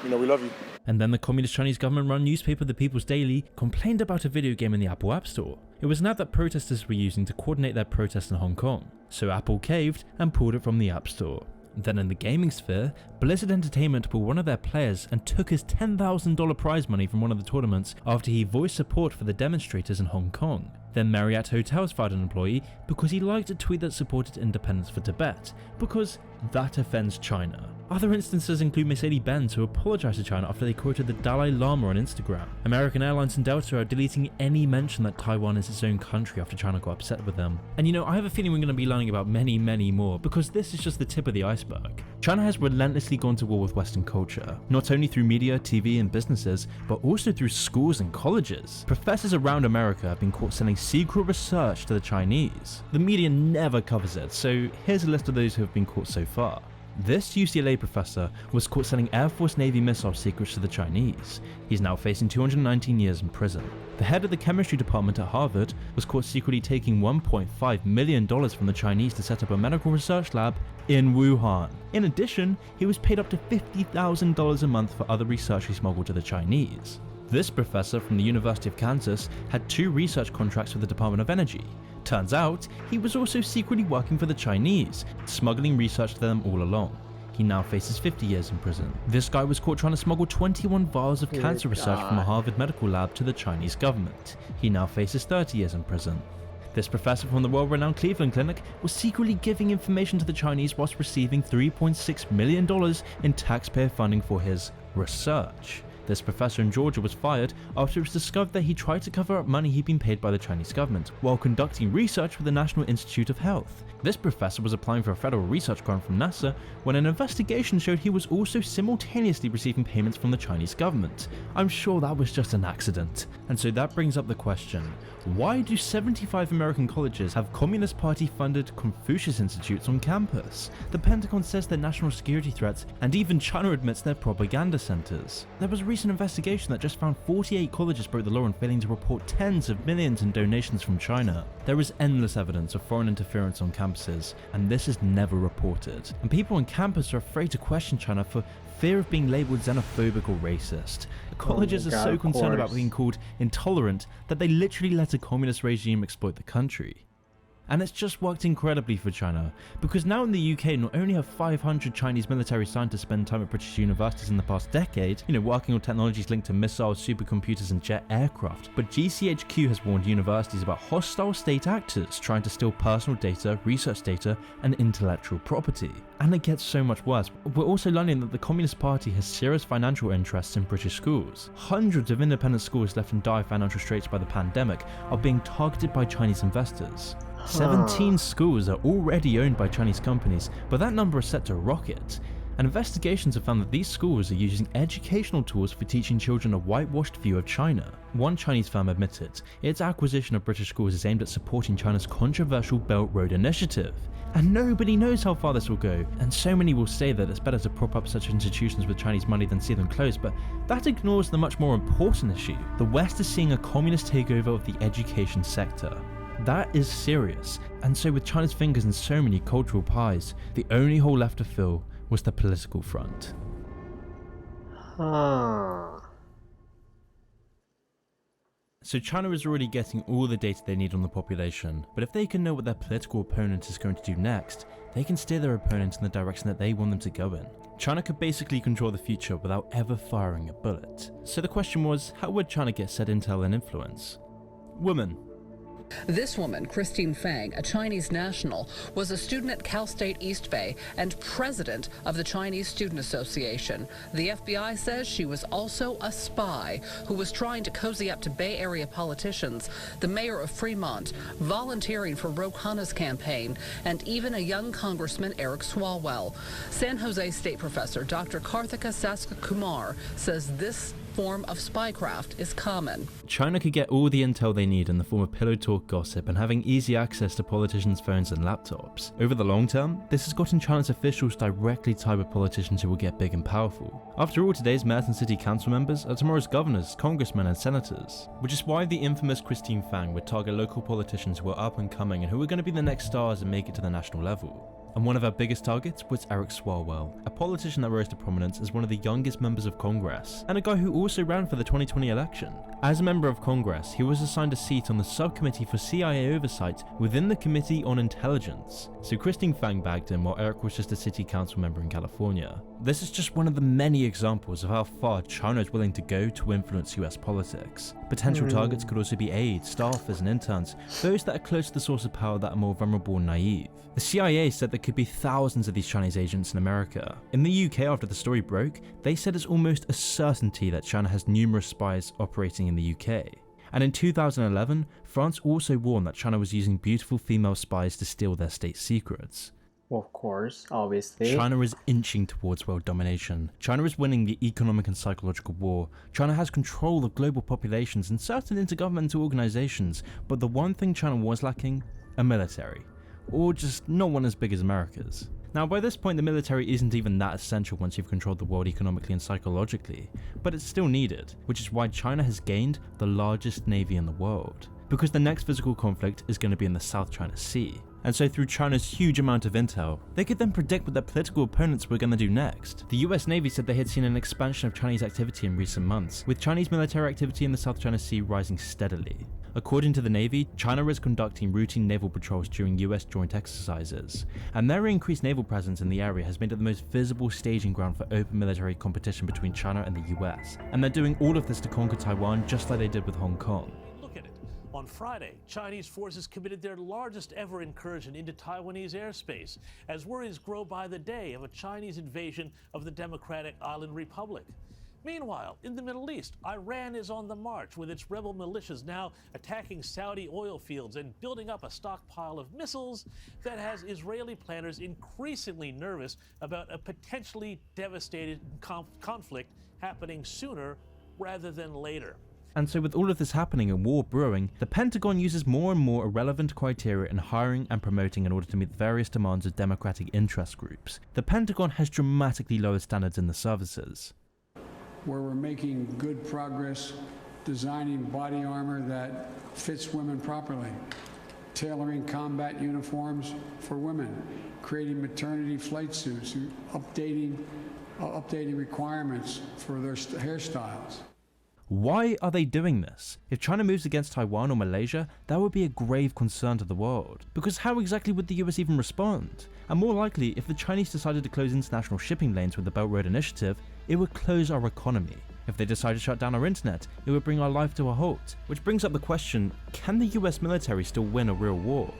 we love you. And then the Communist Chinese government-run newspaper The People's Daily complained about a video game in the Apple App Store. It was an app that protesters were using to coordinate their protests in Hong Kong, so Apple caved and pulled it from the App Store. Then in the gaming sphere, Blizzard Entertainment pulled one of their players and took his $10,000 prize money from one of the tournaments after he voiced support for the demonstrators in Hong Kong. Then Marriott Hotels fired an employee because he liked a tweet that supported independence for Tibet, because that offends China. Other instances include Mercedes-Benz, who apologized to China after they quoted the Dalai Lama on Instagram. American Airlines and Delta are deleting any mention that Taiwan is its own country after China got upset with them. And I have a feeling we're going to be learning about many, many more, because this is just the tip of the iceberg. China has relentlessly gone to war with Western culture, not only through media, TV, and businesses, but also through schools and colleges. Professors around America have been caught selling secret research to the Chinese. The media never covers it, so here's a list of those who have been caught so far. This UCLA professor was caught selling Air Force Navy missile secrets to the Chinese. He's now facing 219 years in prison. The head of the chemistry department at Harvard was caught secretly taking $1.5 million from the Chinese to set up a medical research lab in Wuhan. In addition, he was paid up to $50,000 a month for other research he smuggled to the Chinese. This professor from the University of Kansas had 2 research contracts with the Department of Energy. Turns out, he was also secretly working for the Chinese, smuggling research to them all along. He now faces 50 years in prison. This guy was caught trying to smuggle 21 vials of cancer research from a Harvard medical lab to the Chinese government. He now faces 30 years in prison. This professor from the world-renowned Cleveland Clinic was secretly giving information to the Chinese whilst receiving $3.6 million in taxpayer funding for his research. This professor in Georgia was fired after it was discovered that he tried to cover up money he'd been paid by the Chinese government while conducting research with the National Institute of Health. This professor was applying for a federal research grant from NASA when an investigation showed he was also simultaneously receiving payments from the Chinese government. I'm sure that was just an accident. And so that brings up the question, why do 75 American colleges have Communist Party funded Confucius Institutes on campus? The Pentagon says they're national security threats, and even China admits they're propaganda centers. There was a recent investigation that just found 48 colleges broke the law in failing to report tens of millions in donations from China. There is endless evidence of foreign interference on campuses, and this is never reported. And people on campus are afraid to question China for fear of being labelled xenophobic or racist. Colleges are so concerned about being called intolerant that they literally let a communist regime exploit the country. And it's just worked incredibly for China, because now in the UK not only have 500 Chinese military scientists spent time at British universities in the past decade, working on technologies linked to missiles, supercomputers and jet aircraft, but GCHQ has warned universities about hostile state actors trying to steal personal data, research data and intellectual property. And it gets so much worse. We're also learning that the Communist Party has serious financial interests in British schools. Hundreds of independent schools left in dire financial straits by the pandemic are being targeted by Chinese investors. 17 schools are already owned by Chinese companies, but that number is set to rocket. And investigations have found that these schools are using educational tools for teaching children a whitewashed view of China. One Chinese firm admitted its acquisition of British schools is aimed at supporting China's controversial Belt Road Initiative. And nobody knows how far this will go, and so many will say that it's better to prop up such institutions with Chinese money than see them close, but that ignores the much more important issue. The West is seeing a communist takeover of the education sector. That is serious, and so with China's fingers in so many cultural pies, the only hole left to fill was the political front. So China is already getting all the data they need on the population, but if they can know what their political opponent is going to do next, they can steer their opponent in the direction that they want them to go in. China could basically control the future without ever firing a bullet. So the question was, how would China get said intel and influence? Women. This woman, Christine Fang, a Chinese national, was a student at Cal State East Bay and president of the Chinese Student Association. The FBI says she was also a spy who was trying to cozy up to Bay Area politicians, the mayor of Fremont, volunteering for Ro Khanna's campaign, and even a young Congressman, Eric Swalwell. San Jose State professor Dr. Karthika Saskakumar says this form of spycraft is common. China could get all the intel they need in the form of pillow talk gossip and having easy access to politicians' phones and laptops. Over the long term, this has gotten China's officials directly tied with politicians who will get big and powerful. After all, today's mayors and city council members are tomorrow's governors, congressmen and senators, which is why the infamous Christine Fang would target local politicians who are up and coming and who are going to be the next stars and make it to the national level. And one of our biggest targets was Eric Swalwell, a politician that rose to prominence as one of the youngest members of Congress, and a guy who also ran for the 2020 election. As a member of Congress, he was assigned a seat on the subcommittee for CIA oversight within the Committee on Intelligence. So Christine Fang bagged him while Eric was just a city council member in California. This is just one of the many examples of how far China is willing to go to influence US politics. Potential targets could also be aides, staffers and interns, those that are close to the source of power that are more vulnerable and naive. The CIA said there could be thousands of these Chinese agents in America. In the UK, after the story broke, they said it's almost a certainty that China has numerous spies operating in the UK. And in 2011, France also warned that China was using beautiful female spies to steal their state secrets. Well, of course, obviously. China is inching towards world domination. China is winning the economic and psychological war. China has control of global populations and certain intergovernmental organizations, but the one thing China was lacking, a military. Or just not one as big as America's. Now, by this point, the military isn't even that essential once you've controlled the world economically and psychologically, but it's still needed, which is why China has gained the largest navy in the world. Because the next physical conflict is going to be in the South China Sea. And so through China's huge amount of intel, they could then predict what their political opponents were going to do next. The US Navy said they had seen an expansion of Chinese activity in recent months, with Chinese military activity in the South China Sea rising steadily. According to the Navy, China is conducting routine naval patrols during US joint exercises, and their increased naval presence in the area has made it the most visible staging ground for open military competition between China and the US, and they're doing all of this to conquer Taiwan just like they did with Hong Kong. Look at it. On Friday, Chinese forces committed their largest ever incursion into Taiwanese airspace, as worries grow by the day of a Chinese invasion of the Democratic Island Republic. Meanwhile, in the Middle East, Iran is on the march, with its rebel militias now attacking Saudi oil fields and building up a stockpile of missiles that has Israeli planners increasingly nervous about a potentially devastating conflict happening sooner rather than later. And so with all of this happening and war brewing, the Pentagon uses more and more irrelevant criteria in hiring and promoting in order to meet the various demands of democratic interest groups. The Pentagon has dramatically lowered standards in the services. Where we're making good progress designing body armor that fits women properly, tailoring combat uniforms for women, creating maternity flight suits, updating requirements for their hairstyles. Why are they doing this? If China moves against Taiwan or Malaysia, that would be a grave concern to the world. Because how exactly would the US even respond? And more likely, if the Chinese decided to close international shipping lanes with the Belt Road Initiative, it would close our economy. If they decide to shut down our internet, it would bring our life to a halt. Which brings up the question, can the US military still win a real war?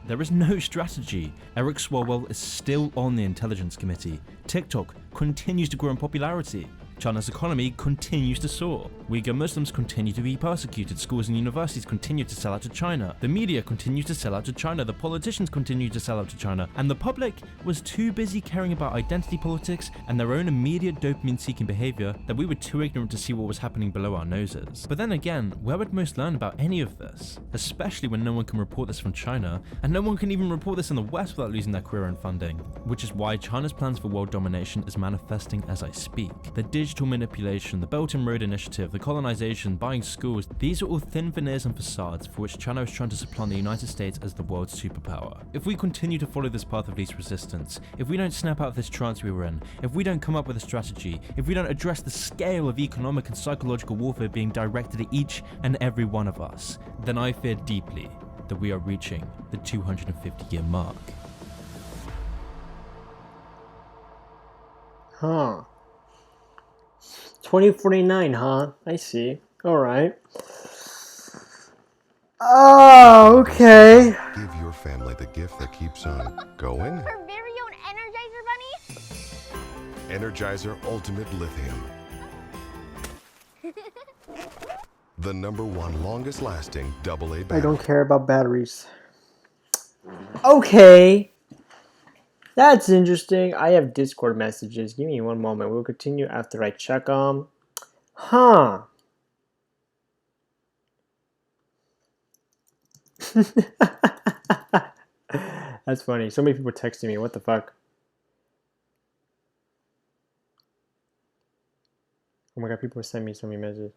There is no strategy. Eric Swalwell is still on the Intelligence Committee. TikTok continues to grow in popularity. China's economy continues to soar. Uyghur Muslims continue to be persecuted. Schools and universities continue to sell out to China. The media continues to sell out to China. The politicians continue to sell out to China. And the public was too busy caring about identity politics and their own immediate dopamine-seeking behavior that we were too ignorant to see what was happening below our noses. But then again, where would most learn about any of this? Especially when no one can report this from China, and no one can even report this in the West without losing their career and funding. Which is why China's plans for world domination is manifesting as I speak. The digital manipulation, the Belt and Road Initiative, the colonization, buying schools, these are all thin veneers and facades for which China is trying to supplant the United States as the world's superpower. If we continue to follow this path of least resistance, if we don't snap out of this trance we were in, if we don't come up with a strategy, if we don't address the scale of economic and psychological warfare being directed at each and every one of us, then I fear deeply that we are reaching the 250-year mark. Huh. 2049, huh? I see. Alright. Oh, okay. Give your family the gift that keeps on going. Our very own Energizer Bunny. Energizer Ultimate Lithium. The #1 longest lasting AA battery. I don't care about batteries. Okay. That's interesting. I have Discord messages. Give me one moment. We'll continue after I check them. Huh. That's funny. So many people texting me. What the fuck? Oh my god, people send me so many messages.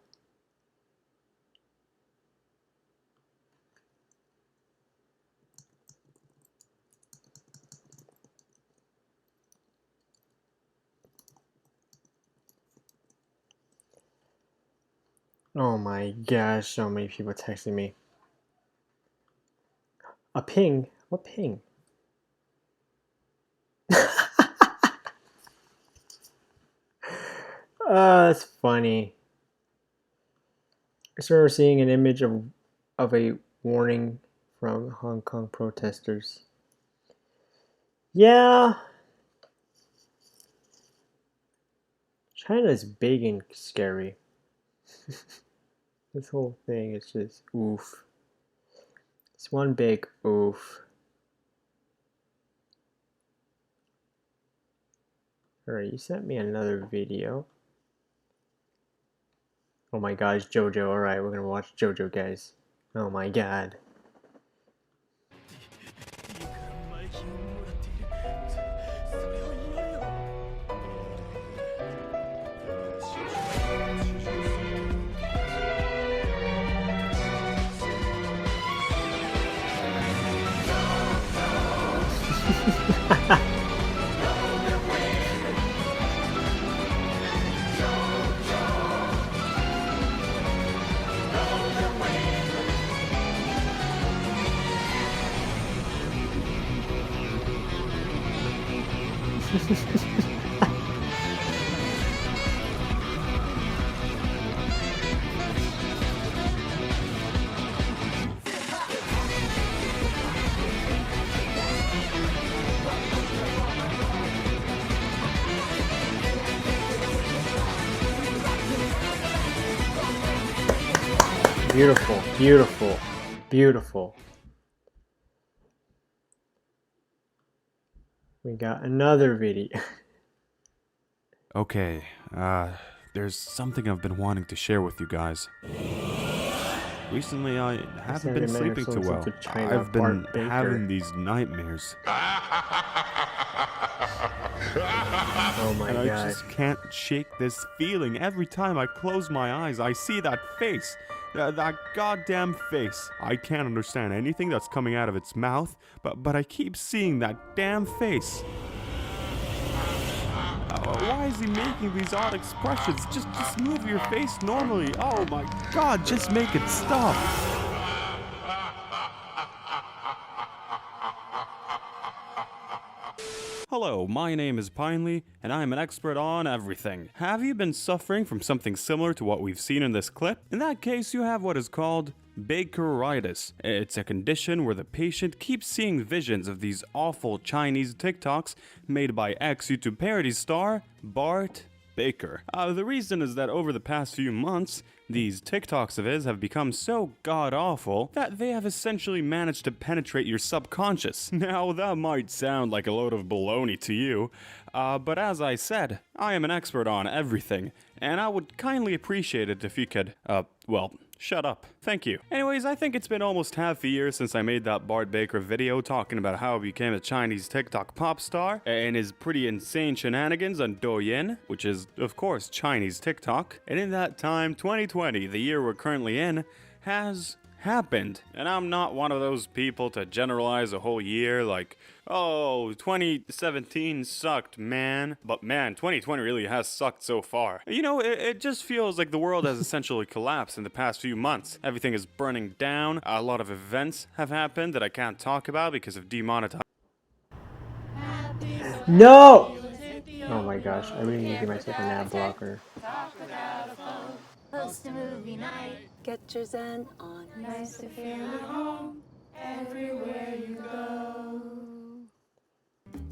Oh my gosh, so many people texting me. A ping? What ping? That's funny. I remember seeing an image of a warning from Hong Kong protesters. Yeah. China is big and scary. This whole thing is just oof. It's one big oof. Alright, you sent me another video. Oh my gosh, JoJo. Alright, we're gonna watch JoJo, guys. Oh my god. Beautiful, beautiful, beautiful. We got another video. Okay, there's something I've been wanting to share with you guys. Recently, I haven't been sleeping too well. I've been having these nightmares. Oh my and I god. just can't shake this feeling. Every time I close my eyes, I see that face. That goddamn face. I can't understand anything that's coming out of its mouth, but I keep seeing that damn face. Why is he making these odd expressions? Just move your face normally. Oh my god, just make it stop. Hello, my name is Pinely, and I am an expert on everything. Have you been suffering from something similar to what we've seen in this clip? In that case, you have what is called Bakeritis. It's a condition where the patient keeps seeing visions of these awful Chinese TikToks made by ex-YouTube parody star Bart Baker. The reason is that over the past few months, these TikToks of his have become so god-awful that they have essentially managed to penetrate your subconscious. Now, that might sound like a load of baloney to you, but as I said, I am an expert on everything, and I would kindly appreciate it if you could, well, shut up. Thank you. Anyways, I think it's been almost half a year since I made that Bart Baker video talking about how he became a Chinese TikTok pop star and his pretty insane shenanigans on Douyin, which is, of course, Chinese TikTok. And in that time, 2020, the year we're currently in, has happened. And I'm not one of those people to generalize a whole year like, oh, 2017 sucked, man. But man, 2020 really has sucked so far. You know, it just feels like the world has essentially collapsed in the past few months. Everything is burning down. A lot of events have happened that I can't talk about because of demonetization. No! Oh my gosh, I really need to give myself an ad blocker. Post a movie night. Get your zen on. Nice to feel at home everywhere you go.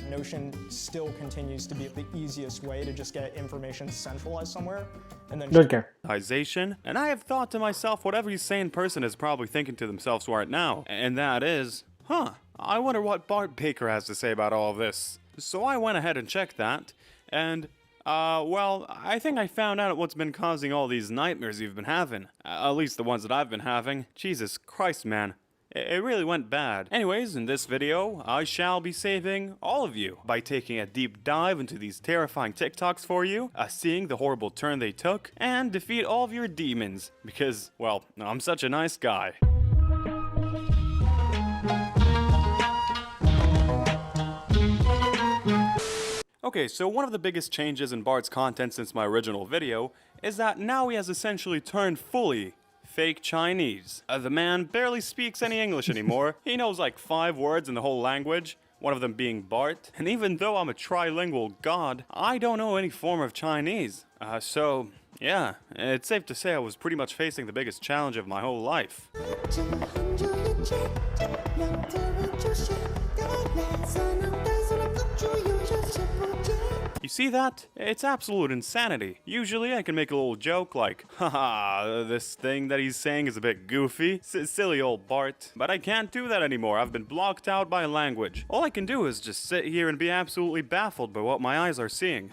Notion still continues to be the easiest way to just get information centralized somewhere, and then Don't care. And I have thought to myself what every sane person is probably thinking to themselves right now, and that is, I wonder what Bart Baker has to say about all of this. So I went ahead and checked that, and, well, I think I found out what's been causing all these nightmares you've been having. At least the ones that I've been having. Jesus Christ, man. It really went bad. Anyways, in this video, I shall be saving all of you by taking a deep dive into these terrifying TikToks for you, seeing the horrible turn they took, and defeat all of your demons. Because, well, I'm such a nice guy. Okay, so one of the biggest changes in Bart's content since my original video is that now he has essentially turned fully fake Chinese. The man barely speaks any English anymore. He knows like 5 words in the whole language, one of them being Bart. And even though I'm a trilingual god, I don't know any form of Chinese. So, yeah, it's safe to say I was pretty much facing the biggest challenge of my whole life. You see that? It's absolute insanity. Usually I can make a little joke like, haha, this thing that he's saying is a bit goofy. Silly old Bart. But I can't do that anymore. I've been blocked out by language. All I can do is just sit here and be absolutely baffled by what my eyes are seeing.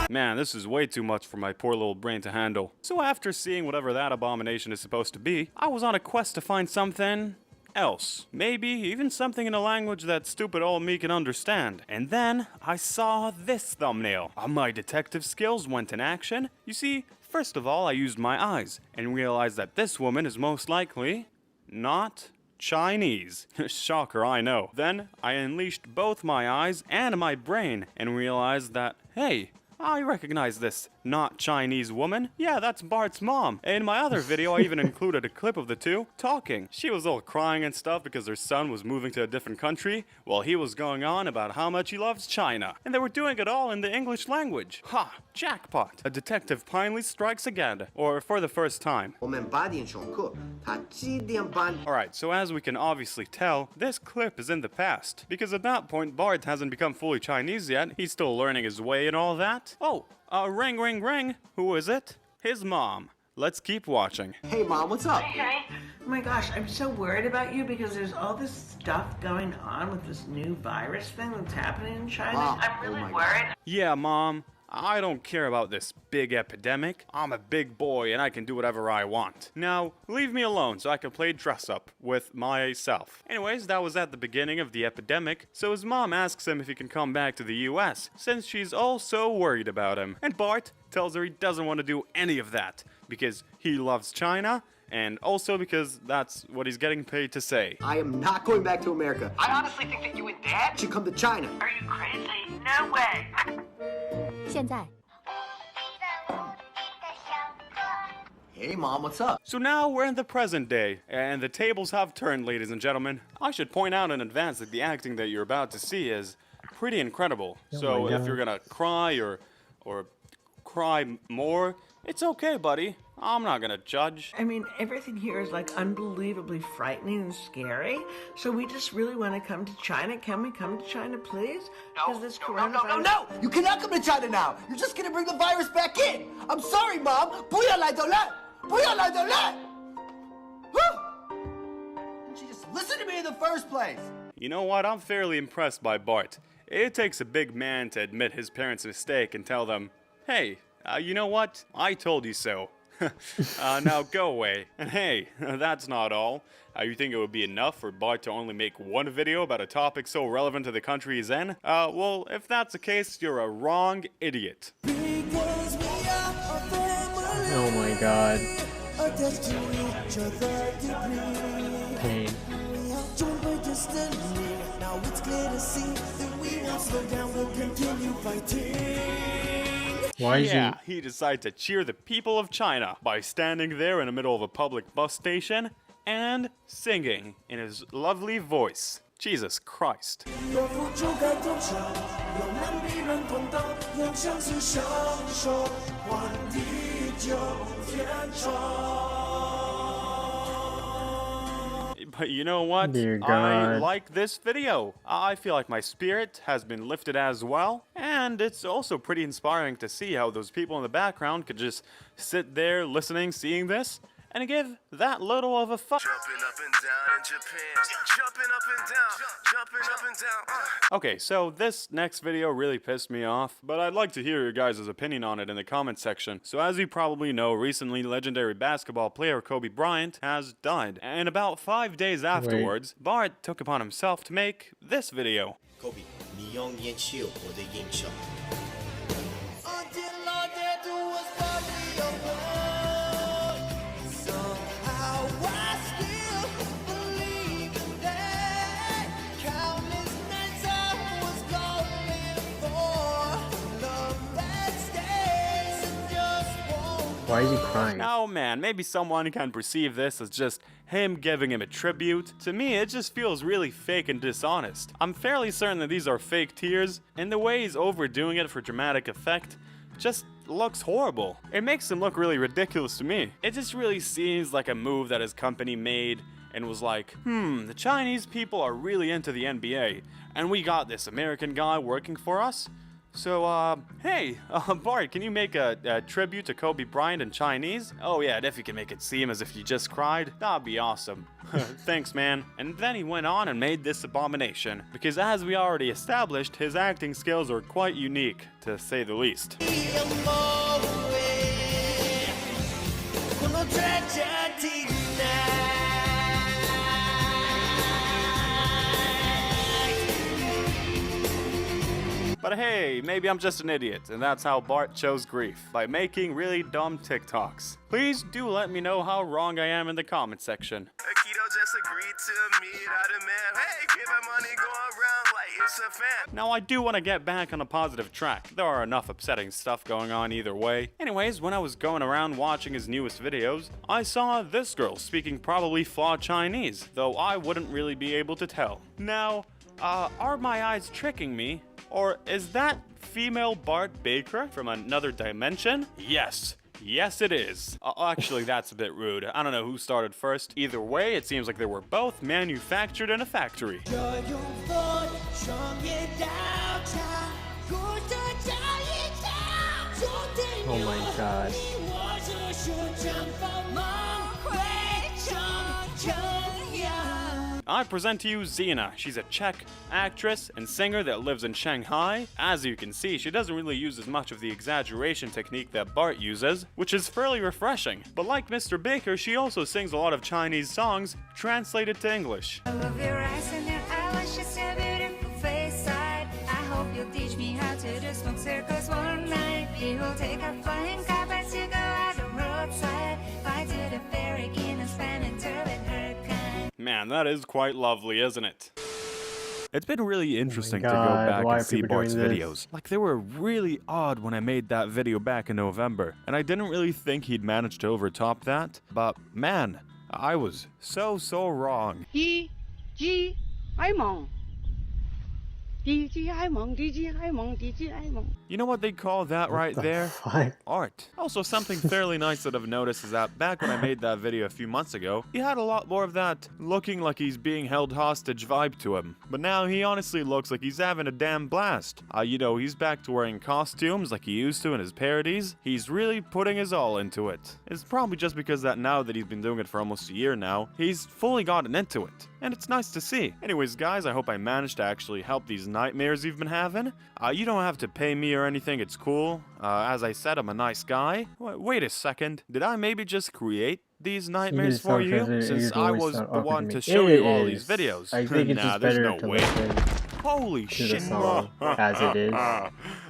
Man, this is way too much for my poor little brain to handle. So after seeing whatever that abomination is supposed to be, I was on a quest to find something else. Maybe even something in a language that stupid old me can understand. And then I saw this thumbnail. My detective skills went in action. You see, first of all, I used my eyes and realized that this woman is most likely not Chinese. Shocker, I know. Then I unleashed both my eyes and my brain and realized that, hey, I recognize this not Chinese woman. Yeah, that's Bart's mom. In my other video, I even included a clip of the two talking. She was all crying and stuff because her son was moving to a different country, while he was going on about how much he loves China. And they were doing it all in the English language. Ha! Jackpot! A detective finally strikes again. Or for the first time. Alright, so as we can obviously tell, this clip is in the past. Because at that point, Bart hasn't become fully Chinese yet. He's still learning his way and all that. Oh! Ring, ring, ring. Who is it? His mom. Let's keep watching. Hey, Mom, what's up? Hey. Oh my gosh, I'm so worried about you because there's all this stuff going on with this new virus thing that's happening in China. Mom, I'm really worried. Yeah, Mom. I don't care about this big epidemic. I'm a big boy and I can do whatever I want. Now, leave me alone so I can play dress up with myself. Anyways, that was at the beginning of the epidemic, so his mom asks him if he can come back to the US, since she's all so worried about him. And Bart tells her he doesn't want to do any of that, because he loves China, and also because that's what he's getting paid to say. I am not going back to America. I honestly think that you and Dad should come to China. Are you crazy? No way. 现在 Hey, Mom, what's up? So now we're in the present day, and the tables have turned, ladies and gentlemen. I should point out in advance that the acting that you're about to see is pretty incredible. So if you're gonna cry or cry more, it's okay, buddy. I'm not gonna judge. I mean, everything here is like unbelievably frightening and scary. So we just really want to come to China. Can we come to China, please? No! You cannot come to China now. You're just gonna bring the virus back in. I'm sorry, Mom. 不要来都来，不要来都来。Didn't you just listen to me in the first place? You know what? I'm fairly impressed by Bart. It takes a big man to admit his parents' mistake and tell them, hey, you know what? I told you so. Now go away. And hey, that's not all. You think it would be enough for Bart to only make one video about a topic so relevant to the country he's in? Well, if that's the case, you're a wrong idiot. Oh my god. Pain. Now it's clear to see that we won't slow down, we'll continue fighting. Why is he decided to cheer the people of China by standing there in the middle of a public bus station and singing in his lovely voice. Jesus Christ. But you know what? Dear I God. like this video. I feel like my spirit has been lifted as well. And it's also pretty inspiring to see how those people in the background could just sit there listening, seeing this, and give that little of a fuck. Jumping up and down in Japan. Jumping up and down. Jumping up and down. Okay, so this next video really pissed me off, but I'd like to hear your guys' opinion on it in the comment section. So as you probably know, recently legendary basketball player Kobe Bryant has died. And about 5 days afterwards, Bart took upon himself to make this video. Kobe, 你永远是我的英雄。 Why is he crying? Oh man, maybe someone can perceive this as just him giving him a tribute. To me, it just feels really fake and dishonest. I'm fairly certain that these are fake tears, and the way he's overdoing it for dramatic effect just looks horrible. It makes him look really ridiculous to me. It just really seems like a move that his company made and was like, the Chinese people are really into the NBA, and we got this American guy working for us. So, hey, Bart, can you make a tribute to Kobe Bryant in Chinese? Oh yeah, and if you can make it seem as if you just cried, that'd be awesome. Thanks, man. And then he went on and made this abomination, because as we already established, his acting skills are quite unique, to say the least. But hey, maybe I'm just an idiot, and that's how Bart chose grief, by making really dumb TikToks. Please do let me know how wrong I am in the comment section. Keto just agreed to meet out a man. Hey, give him money, go around like it's a fan. Now I do want to get back on a positive track. There are enough upsetting stuff going on either way. Anyways, when I was going around watching his newest videos, I saw this girl speaking probably flawed Chinese, though I wouldn't really be able to tell. Now, are my eyes tricking me? Or is that female Bart Baker from another dimension? Yes. Yes, it is. Actually, that's a bit rude. I don't know who started first. Either way, it seems like they were both manufactured in a factory. Oh my god. I present to you Xena. She's a Czech actress and singer that lives in Shanghai. As you can see, she doesn't really use as much of the exaggeration technique that Bart uses, which is fairly refreshing. But like Mr. Baker, she also sings a lot of Chinese songs translated to English. I love your eyes and your eyelashes, your beautiful face. I hope you'll teach me how to do smoke circles one night. We will take a flying carpet to go out the roadside. Fly to the ferry, Guinness, Span and Turbot, her kind. Man, that is quite lovely, isn't it? It's been really interesting to go God, back why and are see people Bart's doing this? videos. Like, they were really odd when I made that video back in November, and I didn't really think he'd manage to overtop that, but man, I was so wrong. You know what they call that right there? Fuck? Art. Also, something fairly nice that I've noticed is that back when I made that video a few months ago, he had a lot more of that looking like he's being held hostage vibe to him. But now he honestly looks like he's having a damn blast. You know, he's back to wearing costumes like he used to in his parodies. He's really putting his all into it. It's probably just because that now that he's been doing it for almost a year now, he's fully gotten into it. And it's nice to see. Anyways, guys, I hope I managed to actually help these nightmares you've been having. You don't have to pay me or anything, it's cool. As I said, I'm a nice guy. Wait a second, did I maybe just create these nightmares for you? Since I was the one to show you all these videos. I think it's Nah, just there's better no to way. listen Holy to the shit. song as it is.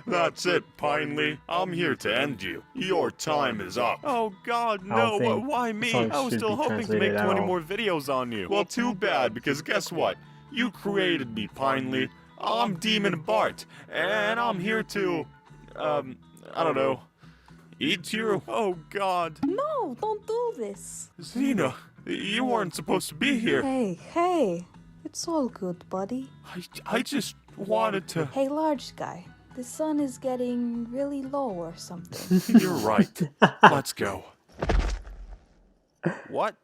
That's it, Pinely. I'm here to end you. Your time is up. Oh god, I don't no, think why the me? song I was should still be hoping to make translated at 20 all. more videos on you. Well, too bad, because guess what? You created me, Pinely. I'm Demon Bart, and I'm here to, I don't know, eat you? Oh god. No, don't do this. Xena, you weren't supposed to be here. Hey, it's all good, buddy. I just wanted to... Hey, large guy, the sun is getting really low or something. You're right. Let's go. What?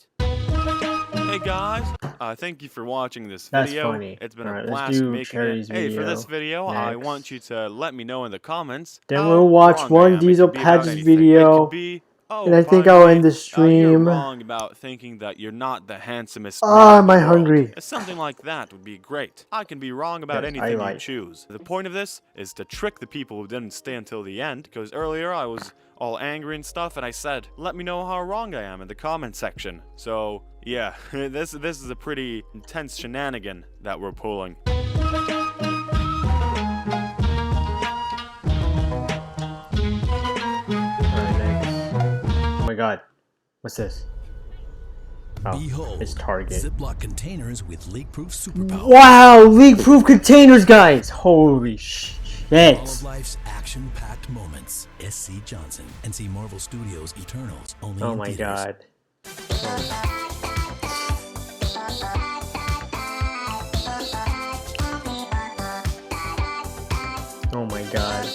Hey guys, thank you for watching this That's video. funny. It's been All a right, let's blast do making Cherry's it. Hey, for this video video, I next. want you to let me know in the comments. Then how we'll watch wrong I one am. It Diesel could be about Patches anything. It video. could be, oh, And I think I'll end the you're stream. wrong about thinking that you're not the handsomest Ah, man in am the I world. hungry? Something like that would be great. I can be wrong about Yes, anything I you like. choose. The point of this is to trick the people who didn't stay until the end, because earlier I was all angry and stuff, and I said, let me know how wrong I am in the comment section. So, yeah, this is a pretty intense shenanigan that we're pulling. Alright, next. Oh my god. What's this? Oh, Behold, it's Target. Ziploc containers with leak-proof superpower. Wow, leak-proof containers, guys! Holy shit. All of life's action-packed moments. S.C. Johnson and see Marvel Studios Eternals only Oh in my theaters. god. Oh my god.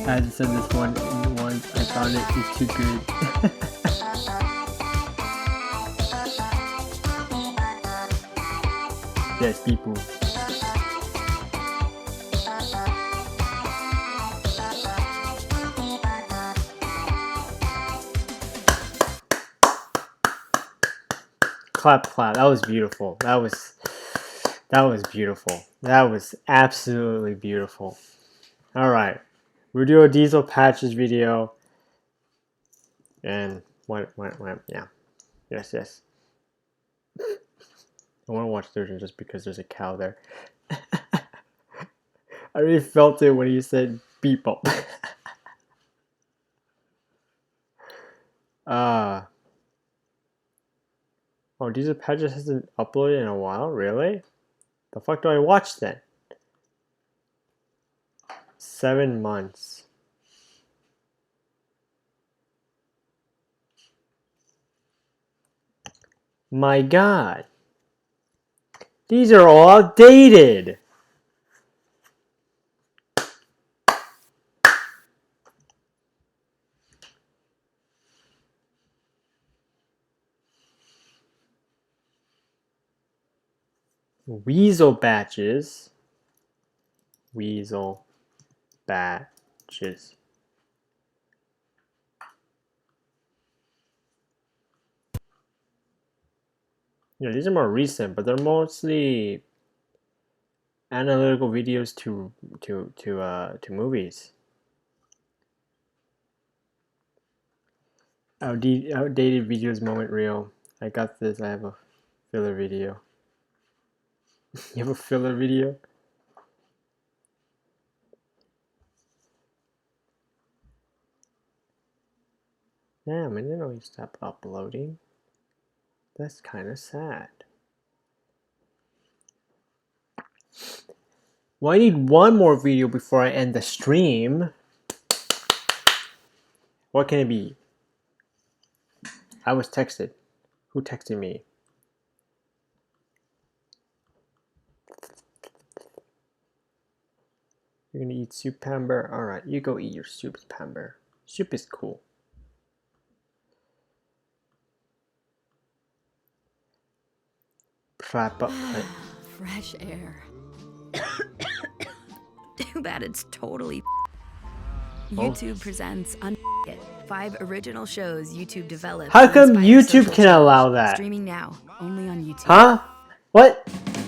I had to send this one once. I found it. It's too good. Yes, people. Clap, clap. That was beautiful. That was beautiful. That was absolutely beautiful. All right. We'll do a Diesel Patches video. And what, yeah. Yes. I want to watch Thursday just because there's a cow there. I really felt it when he said beep up. Oh, Diesel Patches hasn't uploaded in a while? Really? The fuck do I watch then? 7 months. My god. These are all outdated. Weasel batches. Weasel batches. Yeah, these are more recent, but they're mostly analytical videos to movies. Outdated videos moment reel. I got this. I have a filler video. You have a filler video? Damn, I didn't know you stopped uploading. That's kind of sad. Well, I need one more video before I end the stream. What can it be? I was texted. Who texted me? You're gonna eat soup, Pamber? Alright, you go eat your soup, Pamber. Soup is cool. Fresh air. Too bad it's totally YouTube presents 5 original shows YouTube developed. How come YouTube can allow that? Streaming now, only on YouTube. Huh? What?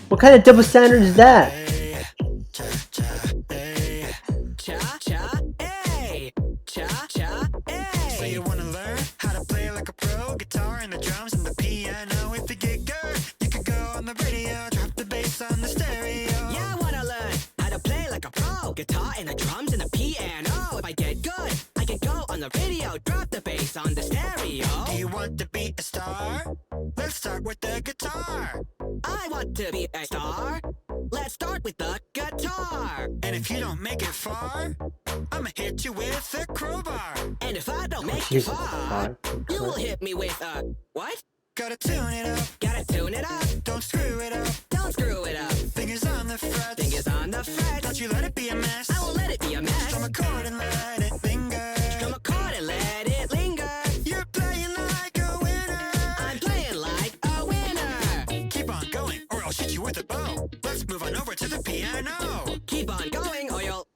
What kind of double standard is that? So you wanna learn how to play like a pro, guitar and the drums and the piano. If you get good, you could go on the radio, drop the bass on the stereo. Yeah, I wanna learn how to play like a pro, guitar and the drums and the piano. If I get good, I can go on the radio, drop the bass bass on the stereo. Do you want to be a star? Let's start with the guitar. I want to be a star. Let's start with the guitar. And if you don't make it far, I'ma hit you with a crowbar. And if I don't make it Jesus, far, fuck. you will hit me with a what? Gotta tune it up. Gotta tune it up. Don't screw it up. Don't screw it up. Fingers on the frets. Fingers on the fret. Don't you let it be a mess. I won't let it be a mess. Strum a chord and let it linger. Strum a chord and let it linger. You're playing like a winner. I'm playing like a winner. Keep on going or I'll shoot you with a bow. Let's move on over to the piano. Keep on going or you'll...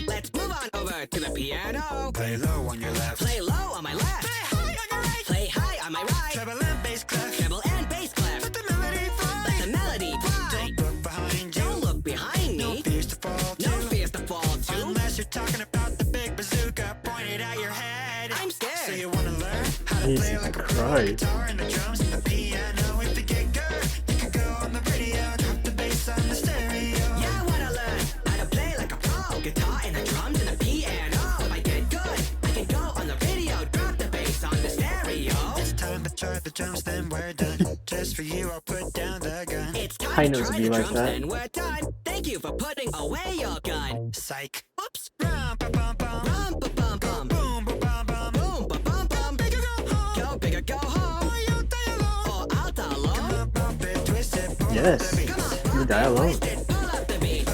Let's move on over to the piano. Play low on your left. Play low on my left. Play high on your right. Play high on my right. Treble and bass clef. Treble and bass clef. Let the melody fly. Let the melody fly. Don't look behind you. Don't look behind No me. fears to fall to. No fears to fall to. Unless you're talking about the big bazooka pointed at your head. I'm scared. So you wanna learn how to play Jesus like a pro? Christ. Guitar and the drums and the piano. If you get good, you can go on the radio. Drop the bass on the stereo. Yeah, I wanna learn how to play like a pro. Guitar and the drums and the piano. If I get good, I can go on the radio. Drop the bass on the stereo. It's time to try the drums, then we're done. Just for you, I'll put down the gun. It's High time to notes try be the like drums, that. then we're done. Thank you for putting away your gun. Psych. Oops. Rum pa bum bum. Rum pa bum bum. Boom ba bum bum. Boom ba bum bum. Bigger go home. Go big or go home. Or you die alone. Or I'll die alone. Come on, bump it, twist it, pull Yes. up the beat. Come on, You die alone. twist it, pull up the beat.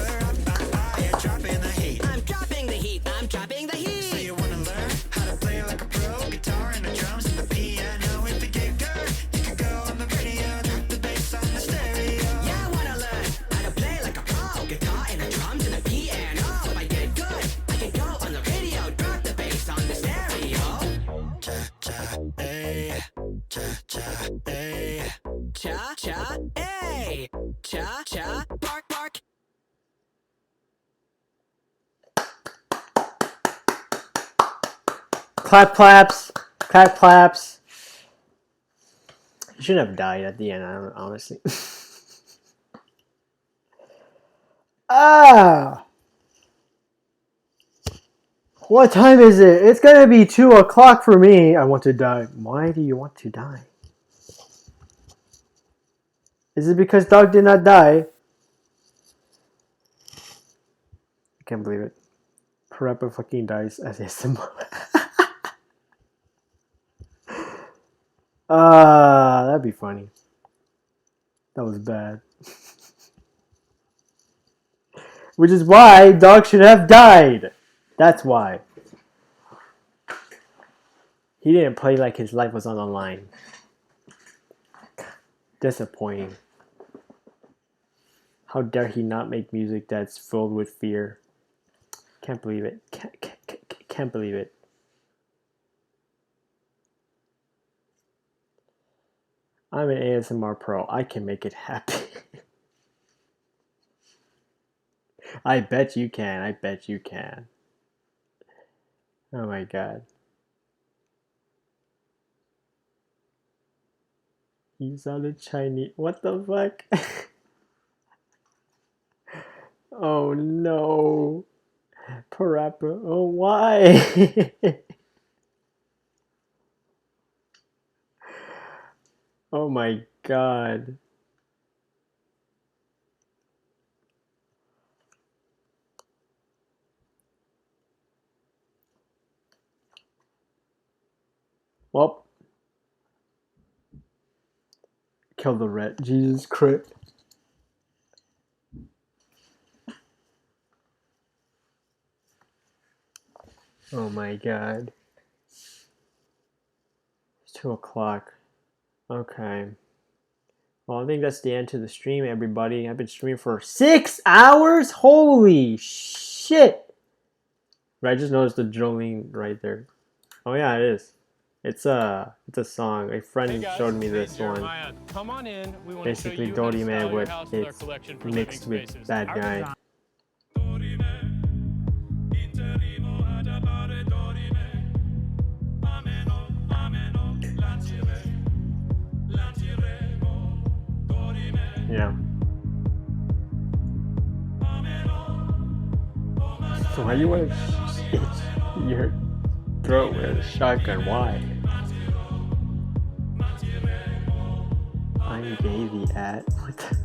You're dropping the heat. I'm dropping the heat. I'm dropping the heat. So you wanna learn how to play like a pro? Guitar and the drums and the piano. If you get good, you can go on the radio. Drop the bass on the stereo. Yeah, I wanna learn how to play like a pro. Guitar and the drums and the piano. If I get good, I can go on the radio. Drop the bass on the stereo. Cha cha, hey. Cha cha, hey. Cha cha, hey. Cha cha, bark bark. Clap claps. Clap claps. He shouldn't have died at the end, honestly. Ah! What time is it? It's gonna be 2 o'clock for me. I want to die. Why do you want to die? Is it because dog did not die? I can't believe it. Parappa fucking dies as a symbol. That'd be funny. That was bad. Which is why dog should have died. That's why. He didn't play like his life was on the line. Disappointing. How dare he not make music that's filled with fear. Can't believe it. Can't believe it. I'm an ASMR pro. I can make it happen. I bet you can. I bet you can. Oh my god. He sounded Chinese. What the fuck? Oh no. Parappa. Oh, why? Oh my god. Well. Kill the rat. Jesus Christ. Oh my god. It's 2 o'clock. Okay. Well, I think that's the end to the stream, everybody. I've been streaming for 6 hours? Holy shit! But I just noticed the drilling right there. Oh yeah, it is. It's a song. A friend showed me this one. Come on in. We want Basically, to show you Dory Man with our it's collection for mixed living with spaces. Bad Our Guy. design- Yeah. So why you want to itch your throat with a shotgun? Why? I'm gay the at? What the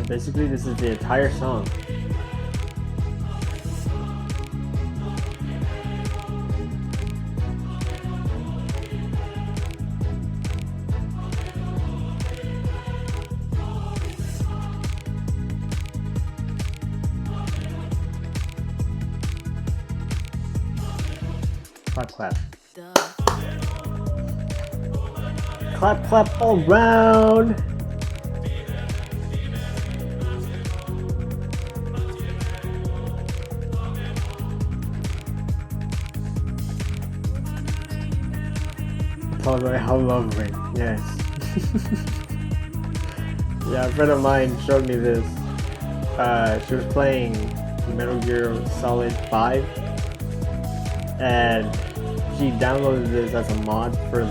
Basically, this is the entire song. Clap, clap. Clap, clap all round. Talk about how lovely. Yes. Yeah, a friend of mine showed me this. She was playing Metal Gear Solid 5, and she downloaded this as a mod for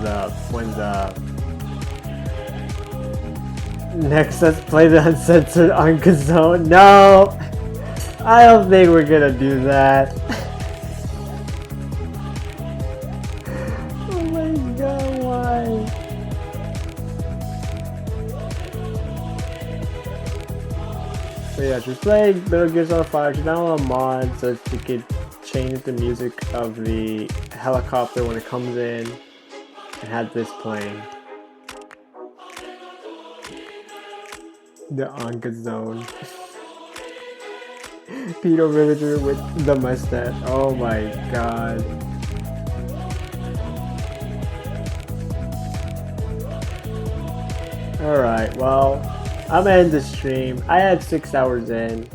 when the next let's play the uncensored on Kazone. No, I don't think we're gonna do that. Oh my god, why? So yeah, she's playing Metal Gear Solid 5. She downloaded a mod so she could change the music of the helicopter when it comes in, and had this playing. The Anka Zone. Peter Villager with the mustache. Oh my god. Alright, well, I'm gonna end the stream. I had 6 hours in.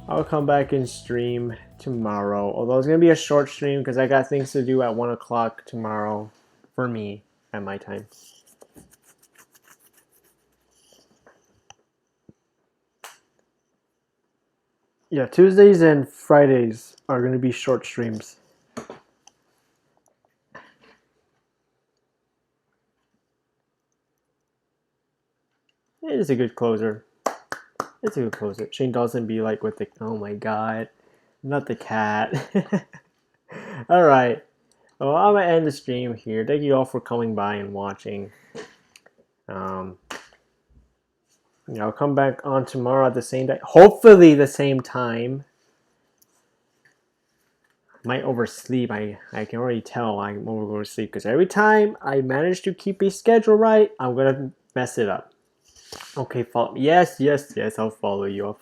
I'll come back and stream tomorrow. Although it's gonna be a short stream because I got things to do at 1 o'clock tomorrow. For me, at my time. Yeah, Tuesdays and Fridays are going to be short streams. It is a good closer. It's a good closer. Shane Dawson be like with the, oh my god, not the cat. Alright, well, I'm going to end the stream here. Thank you all for coming by and watching. I'll come back on tomorrow at the same time. Hopefully the same time. Might oversleep. I can already tell I'm oversleep because every time I manage to keep a schedule right, I'm gonna mess it up. Okay, follow me. Yes, I'll follow you.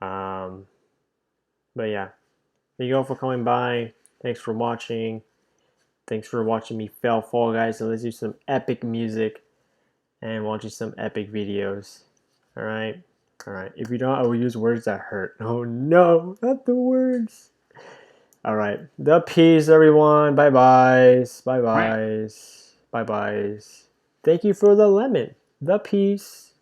But yeah, thank you all for coming by. Thanks for watching. Thanks for watching me fail Fall Guys and listen to some epic music and watching some epic videos. Alright? Alright. If you don't, I will use words that hurt. Oh no, not the words. Alright. The peace, everyone. Bye byes. Bye byes. Bye byes. Thank you for the lemon. The peace.